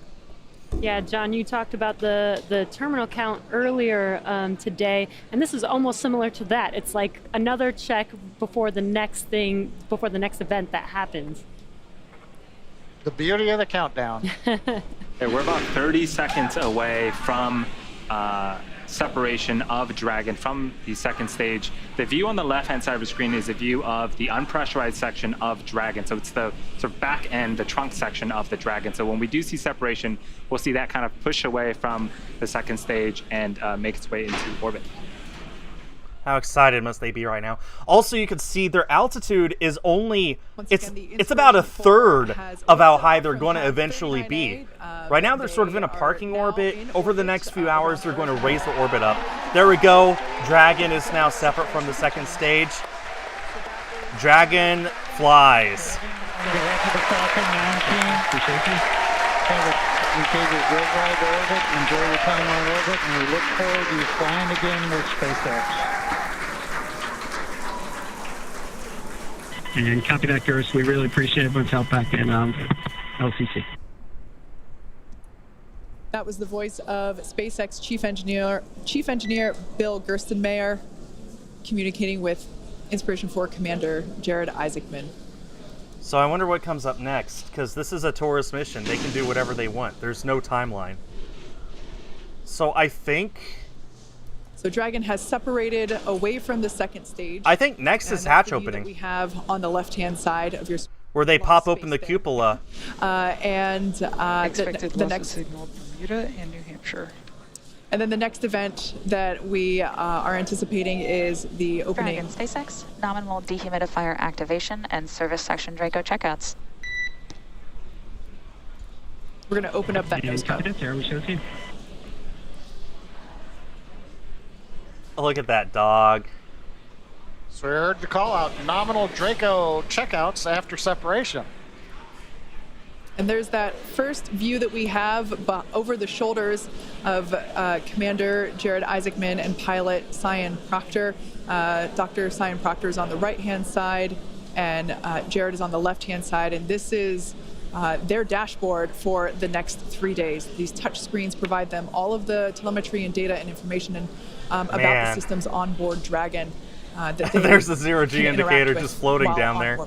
Yeah, John, you talked about the terminal count earlier today, and this is almost similar to that. It's like another check before the next event that happens. The beauty of the countdown. Okay, we're about 30 seconds away from separation of Dragon from the second stage. The view on the left-hand side of the screen is a view of the unpressurized section of Dragon. So it's the sort of back end, the trunk section of the Dragon. So when we do see separation, we'll see that kind of push away from the second stage and make its way into orbit. How excited must they be right now? Also, you can see their altitude is only, it's about a third of how high they're going to eventually be. Right now, they're sort of in a parking orbit. Over the next few hours, they're going to raise the orbit up. There we go. Dragon is now separate from the second stage. Dragon flies. We gave you a great ride to orbit. Enjoy your time on orbit, and we look forward to you flying again with SpaceX. And copy that, Gerst. We really appreciate everyone's help back in LCC. That was the voice of SpaceX Chief Engineer Bill Gerstenmayer communicating with Inspiration4 Commander Jared Isaacman. So I wonder what comes up next, because this is a tourist mission. They can do whatever they want. There's no timeline. So I think... So Dragon has separated away from the second stage. I think next is hatch opening. That we have on the left-hand side of your where they pop open the cupola. Expected the loss next of signal Bermuda and New Hampshire. And then the next event that we are anticipating is the opening. Dragon SpaceX, nominal dehumidifier activation and service section Draco checkouts. We're going to open up that nose cone. Oh, look at that dog. So we heard the call out, nominal Draco checkouts after separation. And there's that first view that we have over the shoulders of Commander Jared Isaacman and pilot Cyan Proctor. Dr. Cyan Proctor is on the right-hand side, and Jared is on the left-hand side. And this is their dashboard for the next 3 days. These touch screens provide them all of the telemetry and data and information about the systems on board Dragon. That there's the zero-G indicator just floating down there.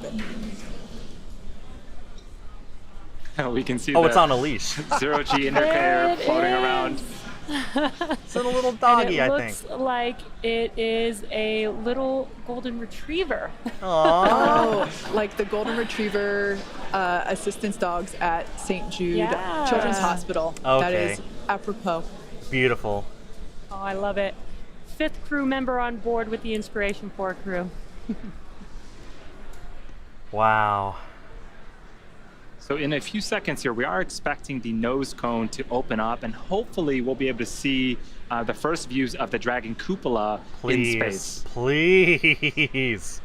We can see it's on a leash. Zero-G indicator floating around. It's a little doggy, and I it think. looks like it is a little golden retriever. Oh, like the golden retriever assistance dogs at St. Jude Yeah. Children's Hospital. That Okay. is apropos. Beautiful. Oh, I love it. 5th crew member on board with the Inspiration4 crew. Wow. So in a few seconds here, we are expecting the nose cone to open up, and hopefully we'll be able to see the first views of the Dragon cupola in space. Please.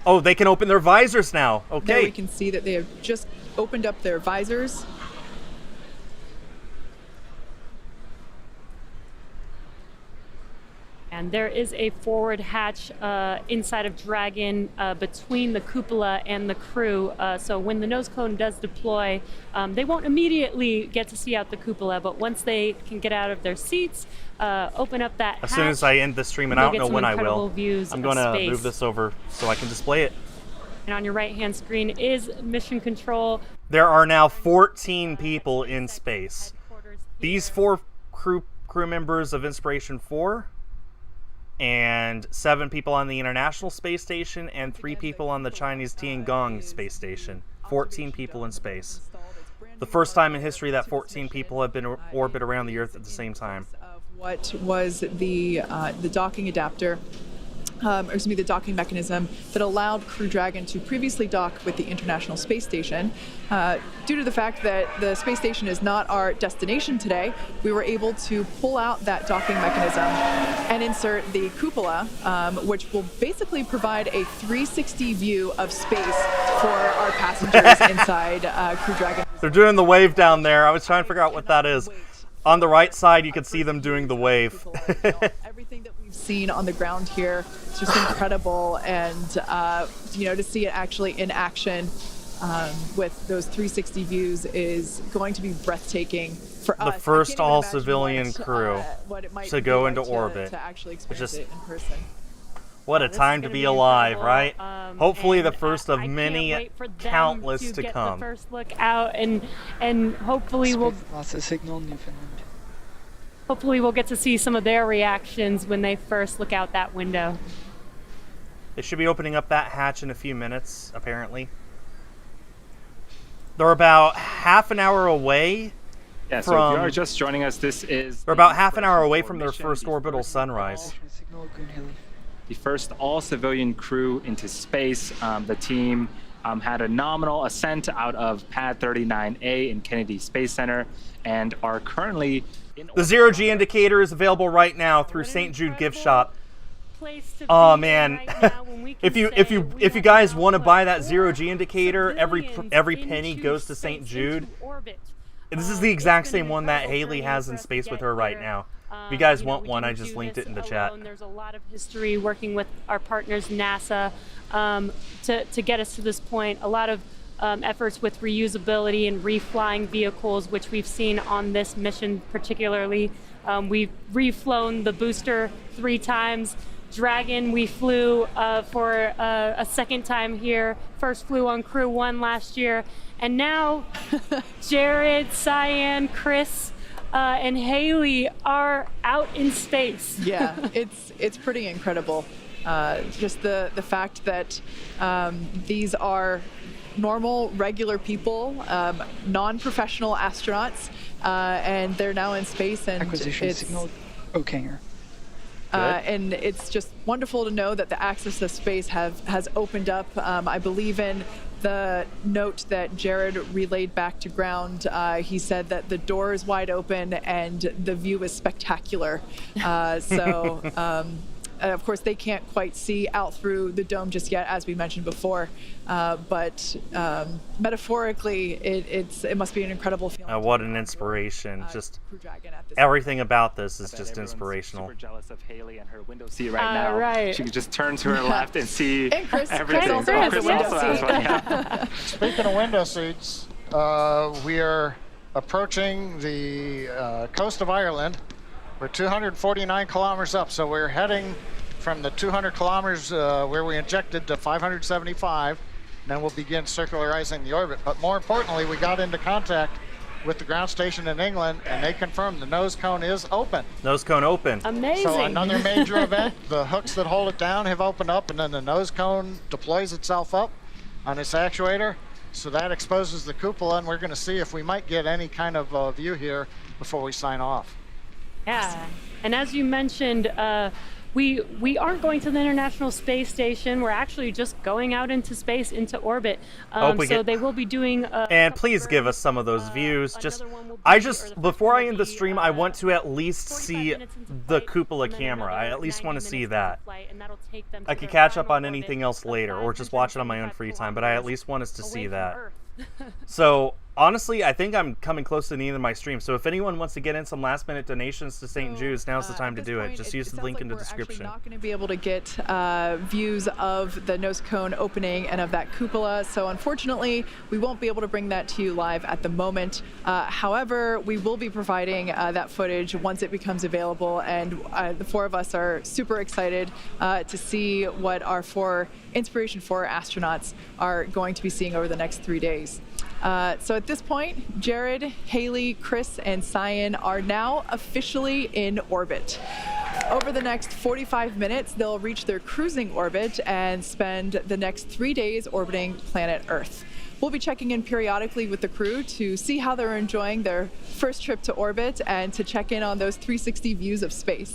Oh, they can open their visors now. There Okay. we can see that they have just opened up their visors. And there is a forward hatch inside of Dragon between the cupola and the crew. So when the nose cone does deploy, they won't immediately get to see out the cupola, but once they can get out of their seats, open up that As hatch, soon as I end the stream, and I you'll don't get know some when I incredible will, views I'm of going to space. move this over so I can display it. And on your right-hand screen is mission control. There are now 14 people in space. These 4 crew members of Inspiration4, and 7 people on the International Space Station, and 3 people on the Chinese Tiangong Space Station. 14 people in space. The first time in history that 14 people have been orbit around the Earth at the same time. What was the docking adapter, the docking mechanism that allowed Crew Dragon to previously dock with the International Space Station. Due to the fact that the space station is not our destination today, we were able to pull out that docking mechanism and insert the cupola, which will basically provide a 360 view of space for our passengers inside Crew Dragon. They're doing the wave down there. I was trying to figure out what that is. On the right side, you can see them doing the wave. Everything that we've seen on the ground here is just incredible, and to see it actually in action with those 360 views is going to be breathtaking for us. The first I can't even all-civilian imagine crew what it might to be go like into orbit. to actually Which experience is it in person. what a This is time to gonna be be alive, incredible. right? Hopefully the And first I of can't many wait for them countless to to get come. the first look out, and hopefully we'll Lost the signal, Newfoundland. hopefully we'll get to see some of their reactions when they first look out that window. They should be opening up that hatch in a few minutes, apparently. They're about half an hour away Yeah, so if you are just joining us, this is They're about half an hour away from their first orbital sunrise. the first all-civilian crew into space. The team had a nominal ascent out of Pad 39A in Kennedy Space Center and are currently in The zero-G indicator is available right now through St. Jude Gift Shop. Oh man, if you guys want to buy that zero-G indicator, every penny goes to St. Jude. This is the exact same one that Haley has in space with her right now. If you guys want one, I just linked it in the chat. There's a lot of history working with our partners NASA to get us to this point. A lot of efforts with reusability and reflying vehicles, which we've seen on this mission particularly. We've reflown the booster 3 times. Dragon we flew for a second time here. First flew on Crew 1 last year. And now Jared, Cyan, Chris, and Haley are out in space. Yeah, it's pretty incredible. Just the fact that these are normal, regular people, non-professional astronauts, and they're now in space. And Acquisition it's, signal, Okanger. and it's just wonderful to know that the access to space has opened up. I believe in the note that Jared relayed back to ground. He said that the door is wide open and the view is spectacular. Of course, they can't quite see out through the dome just yet, as we mentioned before. But metaphorically, it must be an incredible feeling. What an inspiration! Just everything about this is just inspirational. Super jealous of Haley and her window seat right now. Right. She can just turn to her left and see And Chris everything. also has a Chris window also has seat. one, yeah. Speaking of window seats, we are approaching the coast of Ireland. We're 249 kilometers up, so we're heading from the 200 kilometers where we injected to 575. Then we'll begin circularizing the orbit. But more importantly, we got into contact with the ground station in England, and they confirmed the nose cone is open. Nose cone open. Amazing. So another major event. The hooks that hold it down have opened up, and then the nose cone deploys itself up on its actuator. So that exposes the cupola, and we're going to see if we might get any kind of view here before we sign off. Yeah, and as you mentioned, we aren't going to the International Space Station. We're actually just going out into space, into orbit. So they will be doing. And please give us some of those views. Before I end the stream, I want to at least see the cupola camera. I at least want to see that. I could catch up on anything else later, or just watch it on my own free time. But I at least want us to see that. So honestly, I think I'm coming close to the end of my stream. So if anyone wants to get in some last-minute donations to St. Jude's, now's the time to do it. Just use the link in the description. We're not going to be able to get views of the nose cone opening and of that cupola. So unfortunately, we won't be able to bring that to you live at the moment. However, we will be providing that footage once it becomes available. And the four of us are super excited to see what our 4 Inspiration4 astronauts are going to be seeing over the next 3 days. So at this point, Jared, Haley, Chris, and Cyan are now officially in orbit. Over the next 45 minutes, they'll reach their cruising orbit and spend the next 3 days orbiting planet Earth. We'll be checking in periodically with the crew to see how they're enjoying their first trip to orbit and to check in on those 360 views of space.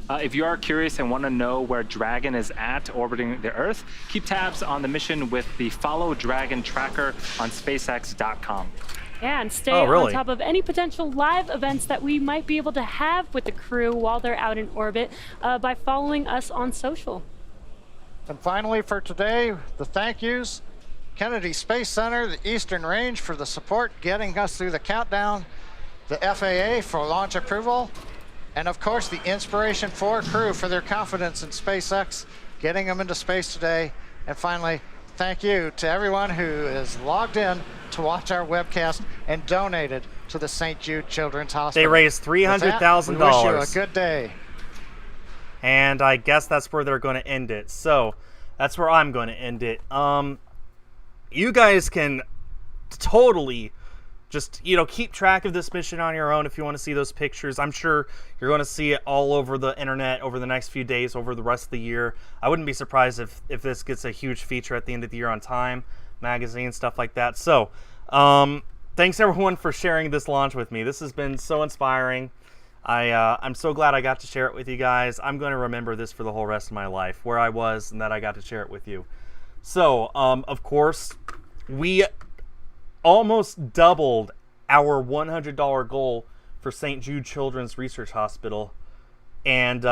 If you are curious and want to know where Dragon is at orbiting the Earth, keep tabs on the mission with the Follow Dragon tracker on SpaceX.com. Yeah, and stay on top of any potential live events that we might be able to have with the crew while they're out in orbit by following us on social. And finally for today, the thank yous. Kennedy Space Center, the Eastern Range for the support getting us through the countdown, the FAA for launch approval, and of course the Inspiration4 crew for their confidence in SpaceX, getting them into space today. And finally, thank you to everyone who is logged in to watch our webcast and donated to the St. Jude Children's Hospital. They raised $300,000. We wish you a good day. And I guess that's where they're going to end it. So that's where I'm going to end it. You guys can totally just, keep track of this mission on your own if you want to see those pictures. I'm sure you're going to see it all over the internet over the next few days, over the rest of the year. I wouldn't be surprised if this gets a huge feature at the end of the year on Time magazine, stuff like that. So, thanks everyone for sharing this launch with me. This has been so inspiring. I'm so glad I got to share it with you guys. I'm going to remember this for the whole rest of my life, where I was and that I got to share it with you. So, of course, we almost doubled our $100 goal for St. Jude Children's Research Hospital. And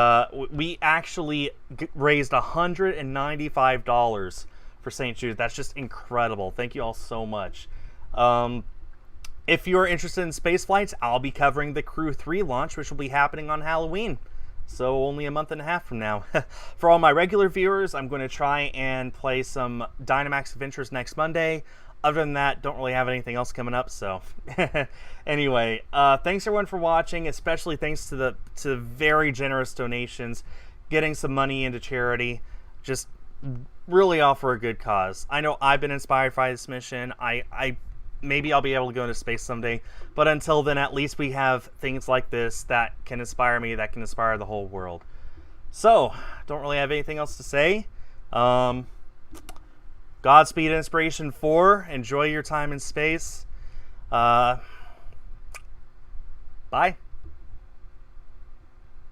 we actually raised $195 for St. Jude. That's just incredible. Thank you all so much. If you're interested in space flights, I'll be covering the Crew 3 launch, which will be happening on Halloween. So only a month and a half from now. For all my regular viewers, I'm going to try and play some Dynamax Adventures next Monday. Other than that, don't really have anything else coming up. So anyway, thanks everyone for watching, especially thanks to the very generous donations, getting some money into charity, just really all for a good cause. I know I've been inspired by this mission. Maybe I'll be able to go into space someday, but until then, at least we have things like this that can inspire me, that can inspire the whole world. So, don't really have anything else to say. Godspeed, Inspiration4. Enjoy your time in space. Bye.